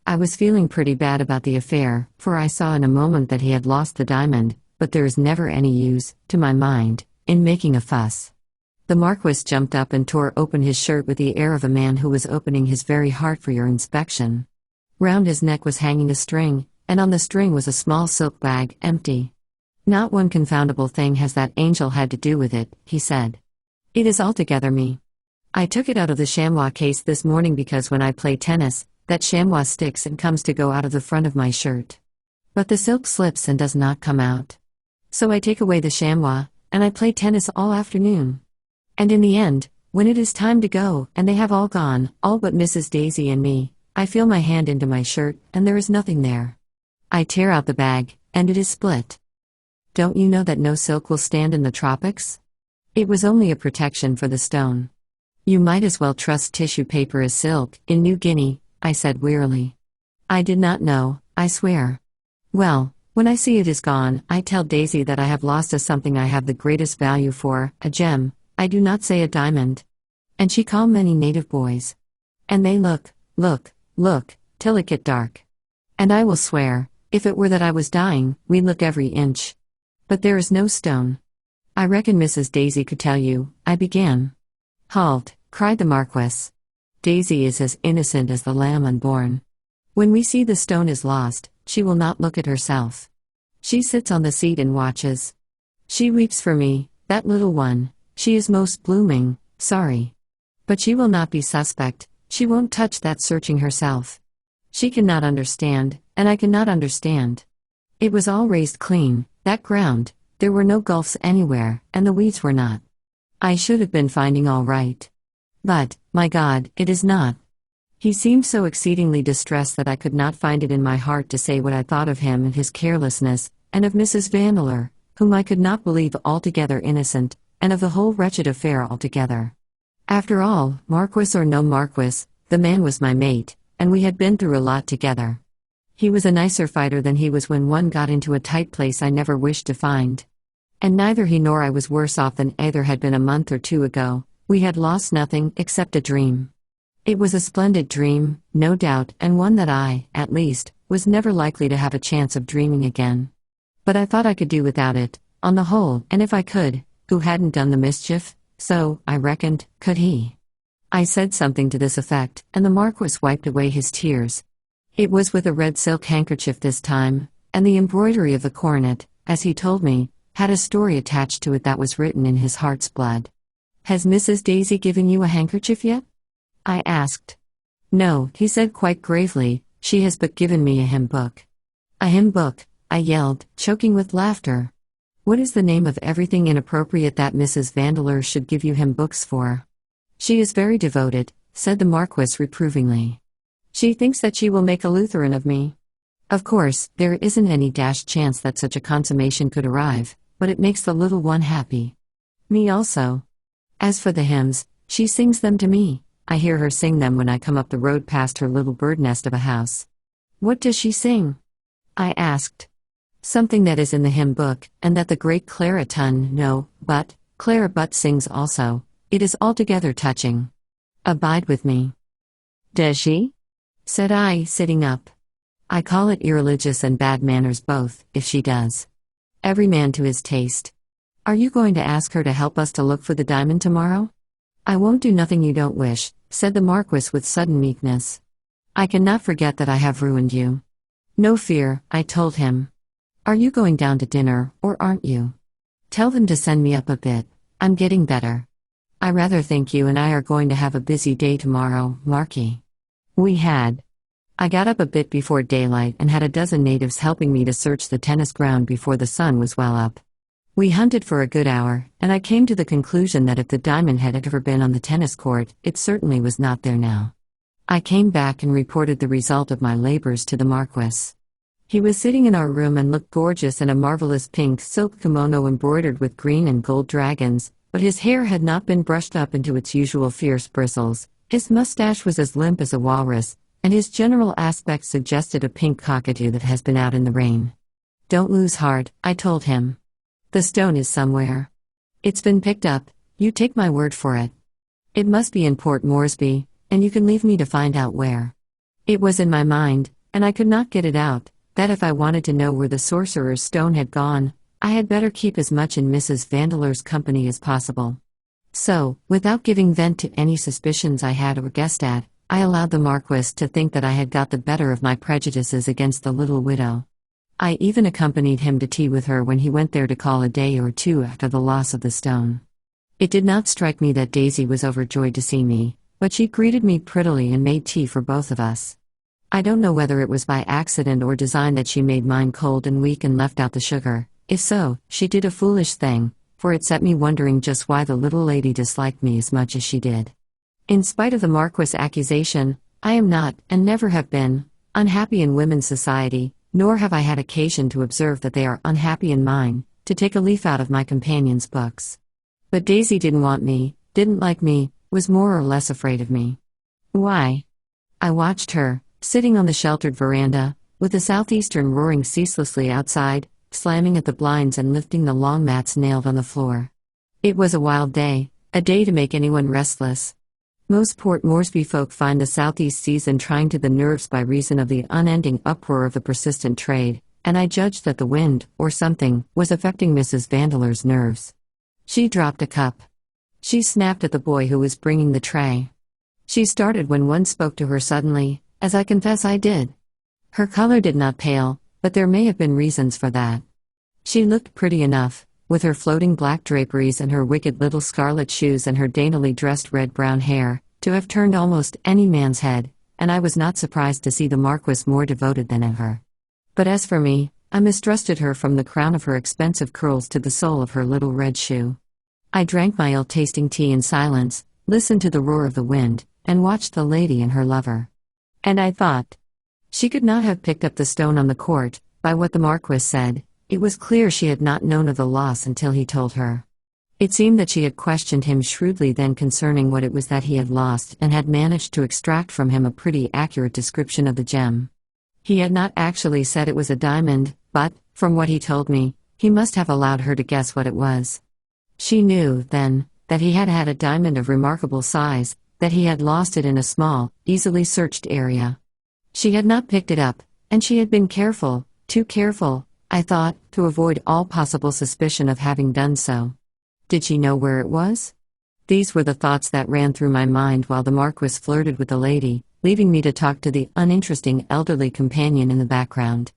I was feeling pretty bad about the affair, for I saw in a moment that he had lost the diamond, but there is never any use, to my mind, in making a fuss. The Marquis jumped up and tore open his shirt with the air of a man who was opening his very heart for your inspection. Round his neck was hanging a string, and on the string was a small silk bag, empty. "Not one confoundable thing has that angel had to do with it," he said. "It is altogether me. I took it out of the chamois case this morning because when I play tennis, that chamois sticks and comes to go out of the front of my shirt. But the silk slips and does not come out. So I take away the chamois, and I play tennis all afternoon. And in the end, when it is time to go, and they have all gone, all but Mrs. Daisy and me, I feel my hand into my shirt, and there is nothing there. I tear out the bag, and it is split. Don't you know that no silk will stand in the tropics? It was only a protection for the stone. You might as well trust tissue paper as silk, in New Guinea," I said wearily. "I did not know, I swear. Well, when I see it is gone, I tell Daisy that I have lost a something I have the greatest value for, a gem, I do not say a diamond. And she call many native boys. And they look, till it get dark. And I will swear, if it were that I was dying, we'd look every inch. But there is no stone. I reckon Mrs. Daisy could tell you," I began. "Halt," cried the Marquis. "Daisy is as innocent as the lamb unborn. When we see the stone is lost, she will not look at herself. She sits on the seat and watches. She weeps for me, that little one, she is most blooming, sorry. But she will not be suspect, she won't touch that searching herself. She cannot understand, and I cannot understand. It was all raised clean, that ground, there were no gulfs anywhere, and the weeds were not. I should have been finding all right. But, my God, it is not." He seemed so exceedingly distressed that I could not find it in my heart to say what I thought of him and his carelessness, and of Mrs. Vandeleur, whom I could not believe altogether innocent, and of the whole wretched affair altogether. After all, Marquis or no Marquis, the man was my mate, and we had been through a lot together. He was a nicer fighter than he was when one got into a tight place I never wished to find. And neither he nor I was worse off than either had been a month or two ago. We had lost nothing except a dream. It was a splendid dream, no doubt, and one that I, at least, was never likely to have a chance of dreaming again. But I thought I could do without it, on the whole, and if I could, who hadn't done the mischief? So, I reckoned, could he. I said something to this effect, and the Marquis wiped away his tears. It was with a red silk handkerchief this time, and the embroidery of the coronet, as he told me, had a story attached to it that was written in his heart's blood. "Has Mrs. Daisy given you a handkerchief yet?" I asked. "No," he said quite gravely, She has but given me a hymn book. A hymn book, I yelled, choking with laughter. What is the name of everything inappropriate that Mrs. Vandeleur should give you hymn books for? She is very devoted, said the Marquis reprovingly. She thinks that she will make a Lutheran of me. Of course, there isn't any chance that such a consummation could arrive, but it makes the little one happy. Me also. As for the hymns, she sings them to me. I hear her sing them when I come up the road past her little bird nest of a house. What does she sing? I asked. Something that is in the hymn book, and that the great Clara Clara Butt sings also. It is altogether touching. Abide with me. Does she? Said I, sitting up. I call it irreligious and bad manners both, if she does. Every man to his taste. Are you going to ask her to help us to look for the diamond tomorrow? I won't do nothing you don't wish, said the Marquis with sudden meekness. I cannot forget that I have ruined you. No fear, I told him. Are you going down to dinner, or aren't you? Tell them to send me up a bit. I'm getting better. I rather think you and I are going to have a busy day tomorrow, Marquis. We had. I got up a bit before daylight and had a dozen natives helping me to search the tennis ground before the sun was well up. We hunted for a good hour, and I came to the conclusion that if the diamond had ever been on the tennis court, it certainly was not there now. I came back and reported the result of my labors to the Marquis. He was sitting in our room and looked gorgeous in a marvelous pink silk kimono embroidered with green and gold dragons, but his hair had not been brushed up into its usual fierce bristles, his mustache was as limp as a walrus, and his general aspect suggested a pink cockatoo that has been out in the rain. Don't lose heart, I told him. The stone is somewhere. It's been picked up, you take my word for it. It must be in Port Moresby, and you can leave me to find out where. It was in my mind, and I could not get it out, that if I wanted to know where the sorcerer's stone had gone, I had better keep as much in Mrs. Vandeleur's company as possible. So, without giving vent to any suspicions I had or guessed at, I allowed the Marquis to think that I had got the better of my prejudices against the little widow. I even accompanied him to tea with her when he went there to call a day or two after the loss of the stone. It did not strike me that Daisy was overjoyed to see me, but she greeted me prettily and made tea for both of us. I don't know whether it was by accident or design that she made mine cold and weak and left out the sugar. If so, she did a foolish thing, for it set me wondering just why the little lady disliked me as much as she did. In spite of the Marquis' accusation, I am not, and never have been, unhappy in women's society, nor have I had occasion to observe that they are unhappy in mine, to take a leaf out of my companion's books. But Daisy didn't want me, didn't like me, was more or less afraid of me. Why? I watched her, sitting on the sheltered veranda, with the southeastern roaring ceaselessly outside, slamming at the blinds and lifting the long mats nailed on the floor. It was a wild day, a day to make anyone restless. Most Port Moresby folk find the southeast season trying to the nerves by reason of the unending uproar of the persistent trade, and I judged that the wind, or something, was affecting Mrs. Vandeleur's nerves. She dropped a cup. She snapped at the boy who was bringing the tray. She started when one spoke to her suddenly, as I confess I did. Her color did not pale, but there may have been reasons for that. She looked pretty enough, with her floating black draperies and her wicked little scarlet shoes and her daintily dressed red-brown hair, to have turned almost any man's head, and I was not surprised to see the Marquis more devoted than ever. But as for me, I mistrusted her from the crown of her expensive curls to the sole of her little red shoe. I drank my ill-tasting tea in silence, listened to the roar of the wind, and watched the lady and her lover. And I thought, she could not have picked up the stone on the court, by what the Marquis said. It was clear she had not known of the loss until he told her. It seemed that she had questioned him shrewdly then concerning what it was that he had lost and had managed to extract from him a pretty accurate description of the gem. He had not actually said it was a diamond, but, from what he told me, he must have allowed her to guess what it was. She knew, then, that he had had a diamond of remarkable size, that he had lost it in a small, easily searched area. She had not picked it up, and she had been careful, too careful, I thought, to avoid all possible suspicion of having done so. Did she know where it was? These were the thoughts that ran through my mind while the Marquis flirted with the lady, leaving me to talk to the uninteresting elderly companion in the background.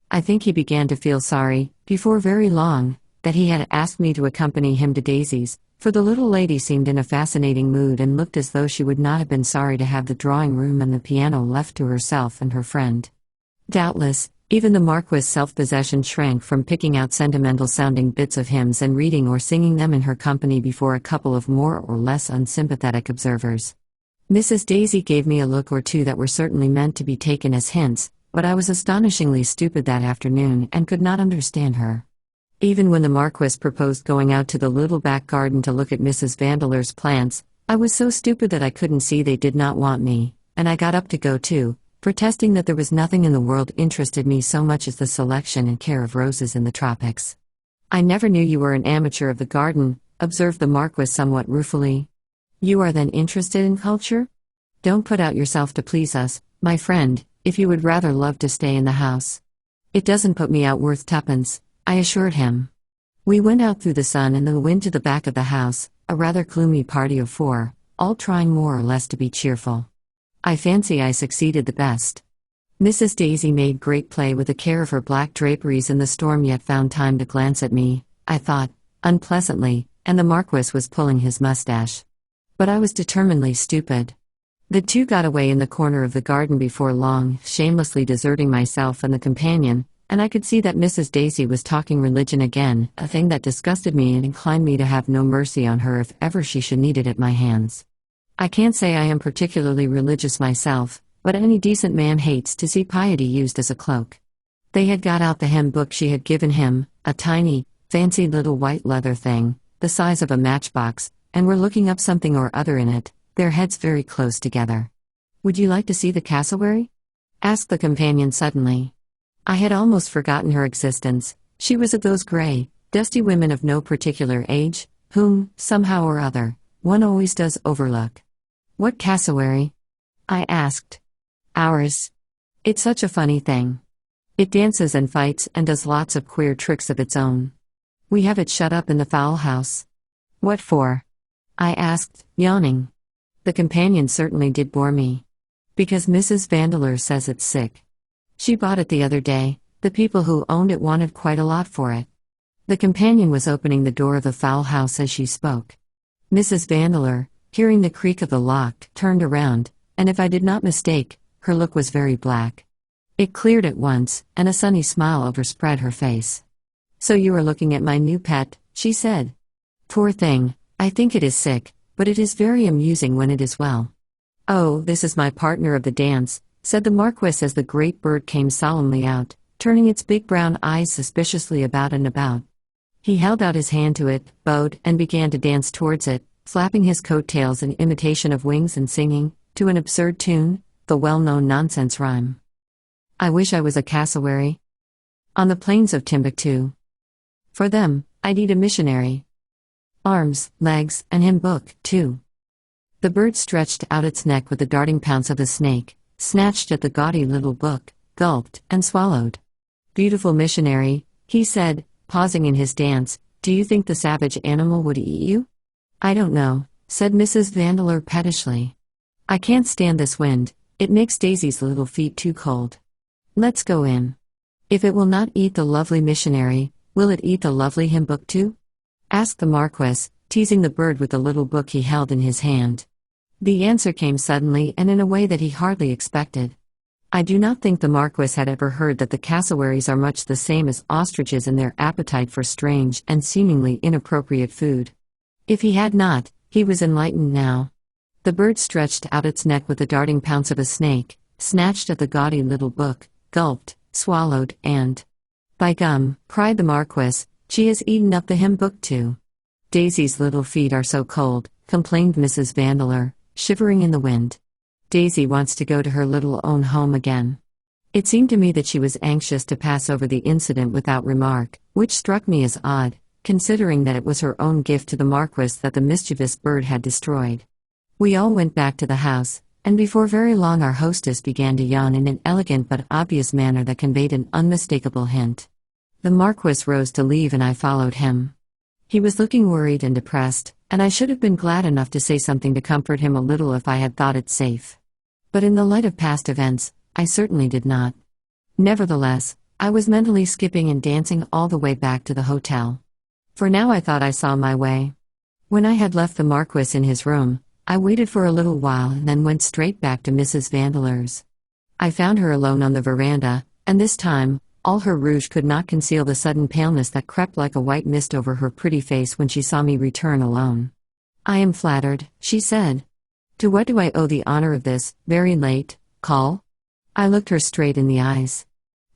I think he began to feel sorry, before very long, that he had asked me to accompany him to Daisy's, for the little lady seemed in a fascinating mood and looked as though she would not have been sorry to have the drawing room and the piano left to herself and her friend. Doubtless, even the Marquis' self-possession shrank from picking out sentimental-sounding bits of hymns and reading or singing them in her company before a couple of more or less unsympathetic observers. Mrs. Daisy gave me a look or two that were certainly meant to be taken as hints, but I was astonishingly stupid that afternoon and could not understand her. Even when the Marquis proposed going out to the little back garden to look at Mrs. Vandelor's plants, I was so stupid that I couldn't see they did not want me, and I got up to go too, protesting that there was nothing in the world interested me so much as the selection and care of roses in the tropics. "I never knew you were an amateur of the garden," observed the Marquis somewhat ruefully. "You are then interested in culture? Don't put out yourself to please us, my friend, if you would rather love to stay in the house." "It doesn't put me out worth tuppence," I assured him. We went out through the sun and the wind to the back of the house, a rather gloomy party of four, all trying more or less to be cheerful. I fancy I succeeded the best. Mrs. Daisy made great play with the care of her black draperies in the storm, yet found time to glance at me, I thought, unpleasantly, and the Marquis was pulling his mustache. But I was determinedly stupid. The two got away in the corner of the garden before long, shamelessly deserting myself and the companion, and I could see that Mrs. Daisy was talking religion again, a thing that disgusted me and inclined me to have no mercy on her if ever she should need it at my hands. I can't say I am particularly religious myself, but any decent man hates to see piety used as a cloak. They had got out the hymn book she had given him, a tiny, fancy little white leather thing, the size of a matchbox, and were looking up something or other in it, their heads very close together. "Would you like to see the cassowary?" asked the companion suddenly. I had almost forgotten her existence. She was of those grey, dusty women of no particular age, whom, somehow or other, one always does overlook. "What cassowary?" I asked. "Ours. It's such a funny thing. It dances and fights and does lots of queer tricks of its own. We have it shut up in the fowl house." "What for?" I asked, yawning. The companion certainly did bore me. "Because Mrs. Vandelor says it's sick. She bought it the other day. The people who owned it wanted quite a lot for it." The companion was opening the door of the fowl house as she spoke. Mrs. Vandelor, hearing the creak of the lock, turned around, and if I did not mistake, her look was very black. It cleared at once, and a sunny smile overspread her face. "So you are looking at my new pet," she said. "Poor thing, I think it is sick, but it is very amusing when it is well." "Oh, this is my partner of the dance," said the Marquis as the great bird came solemnly out, turning its big brown eyes suspiciously about and about. He held out his hand to it, bowed, and began to dance towards it, flapping his coat-tails in imitation of wings and singing, to an absurd tune, the well-known nonsense rhyme. "I wish I was a cassowary on the plains of Timbuktu. For them, I'd eat a missionary. Arms, legs, and hymn book, too." The bird stretched out its neck with the darting pounce of a snake, snatched at the gaudy little book, gulped, and swallowed. "Beautiful missionary," he said, pausing in his dance, "do you think the savage animal would eat you?" "I don't know," said Mrs. Vandelor pettishly. "I can't stand this wind, it makes Daisy's little feet too cold. Let's go in. If it will not eat the lovely missionary, will it eat the lovely hymn book too?" asked the Marquis, teasing the bird with the little book he held in his hand. The answer came suddenly and in a way that he hardly expected. I do not think the Marquis had ever heard that the cassowaries are much the same as ostriches in their appetite for strange and seemingly inappropriate food. If he had not, he was enlightened now. The bird stretched out its neck with the darting pounce of a snake, snatched at the gaudy little book, gulped, swallowed, and— "By gum," cried the Marquis, "she has eaten up the hymn book too." "Daisy's little feet are so cold," complained Mrs. Vandelor, shivering in the wind. "Daisy wants to go to her little own home again." It seemed to me that she was anxious to pass over the incident without remark, which struck me as odd, considering that it was her own gift to the Marquis that the mischievous bird had destroyed. We all went back to the house, and before very long our hostess began to yawn in an elegant but obvious manner that conveyed an unmistakable hint. The Marquis rose to leave and I followed him. He was looking worried and depressed, and I should have been glad enough to say something to comfort him a little if I had thought it safe. But in the light of past events, I certainly did not. Nevertheless, I was mentally skipping and dancing all the way back to the hotel. For now I thought I saw my way. When I had left the Marquis in his room, I waited for a little while and then went straight back to Mrs. Vandeleurs. I found her alone on the veranda, and this time, all her rouge could not conceal the sudden paleness that crept like a white mist over her pretty face when she saw me return alone. "I am flattered," she said. "To what do I owe the honor of this, very late, call?" I looked her straight in the eyes.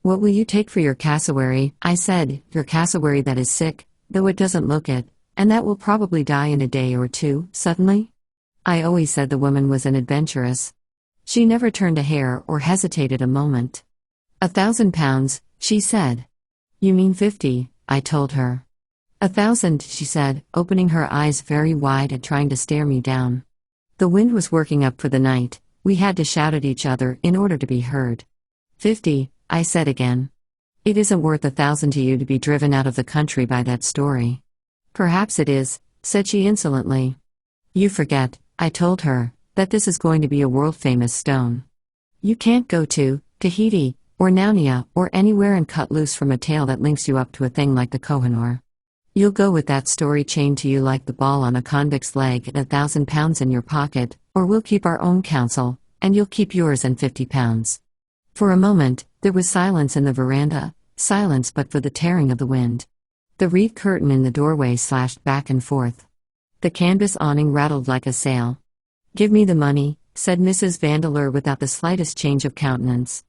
"What will you take for your cassowary?" I said. "Your cassowary that is sick, though it doesn't look it, and that will probably die in a day or two, suddenly?" I always said the woman was an adventuress. She never turned a hair or hesitated a moment. £1,000, she said. "You mean 50, I told her. "1,000, she said, opening her eyes very wide and trying to stare me down. The wind was working up for the night. We had to shout at each other in order to be heard. 50, I said again. "It isn't worth 1,000 to you to be driven out of the country by that story." "Perhaps it is," said she insolently. "You forget," I told her, "that this is going to be a world-famous stone. You can't go to Tahiti, or Naunia, or anywhere and cut loose from a tale that links you up to a thing like the Kohinoor. You'll go with that story chained to you like the ball on a convict's leg and £1,000 in your pocket, or we'll keep our own counsel, and you'll keep yours and £50. For a moment, there was silence in the veranda, silence but for the tearing of the wind. The reed curtain in the doorway slashed back and forth. The canvas awning rattled like a sail. "Give me the money," said Mrs. Vandeleur without the slightest change of countenance.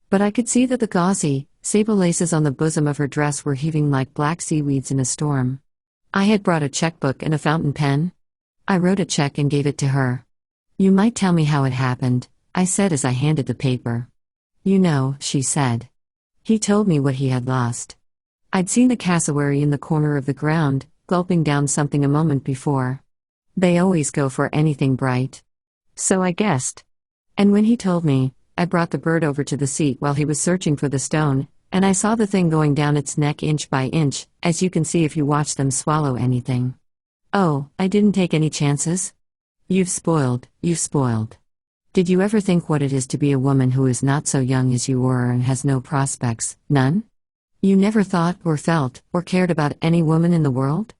But I could see that the gauzy, sable laces on the bosom of her dress were heaving like black seaweeds in a storm. I had brought a checkbook and a fountain pen. I wrote a check and gave it to her. "You might tell me how it happened," I said as I handed the paper. "You know," she said. "He told me what he had lost." I'd seen the cassowary in the corner of the ground, gulping down something a moment before. They always go for anything bright. So I guessed. And when he told me, I brought the bird over to the seat while he was searching for the stone, and I saw the thing going down its neck inch by inch, as you can see if you watch them swallow anything. Oh, I didn't take any chances? You've spoiled. Did you ever think what it is to be a woman who is not so young as you were and has no prospects, none? You never thought or felt or cared about any woman in the world?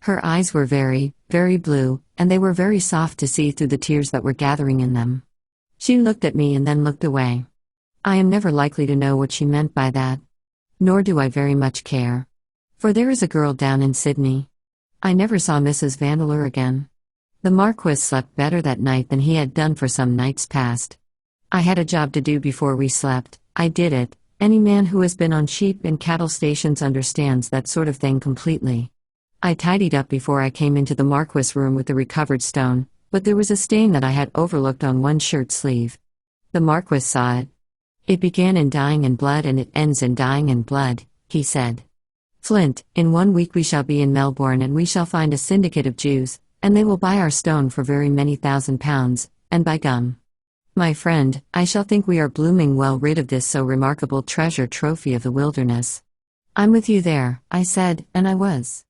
Her eyes were very, very blue, and they were very soft to see through the tears that were gathering in them. She looked at me and then looked away. I am never likely to know what she meant by that. Nor do I very much care. For there is a girl down in Sydney. I never saw Mrs. Vandeleur again. The Marquis slept better that night than he had done for some nights past. I had a job to do before we slept. I did it. Any man who has been on sheep and cattle stations understands that sort of thing completely. I tidied up before I came into the Marquis' room with the recovered stone, but there was a stain that I had overlooked on one shirt sleeve. The Marquis saw it. "It began in dying and blood and it ends in dying and blood," he said. "Flint, in 1 week we shall be in Melbourne and we shall find a syndicate of Jews, and they will buy our stone for very many £1,000s, and by gum, my friend, I shall think we are blooming well rid of this so remarkable treasure trophy of the wilderness." "I'm with you there," I said, and I was.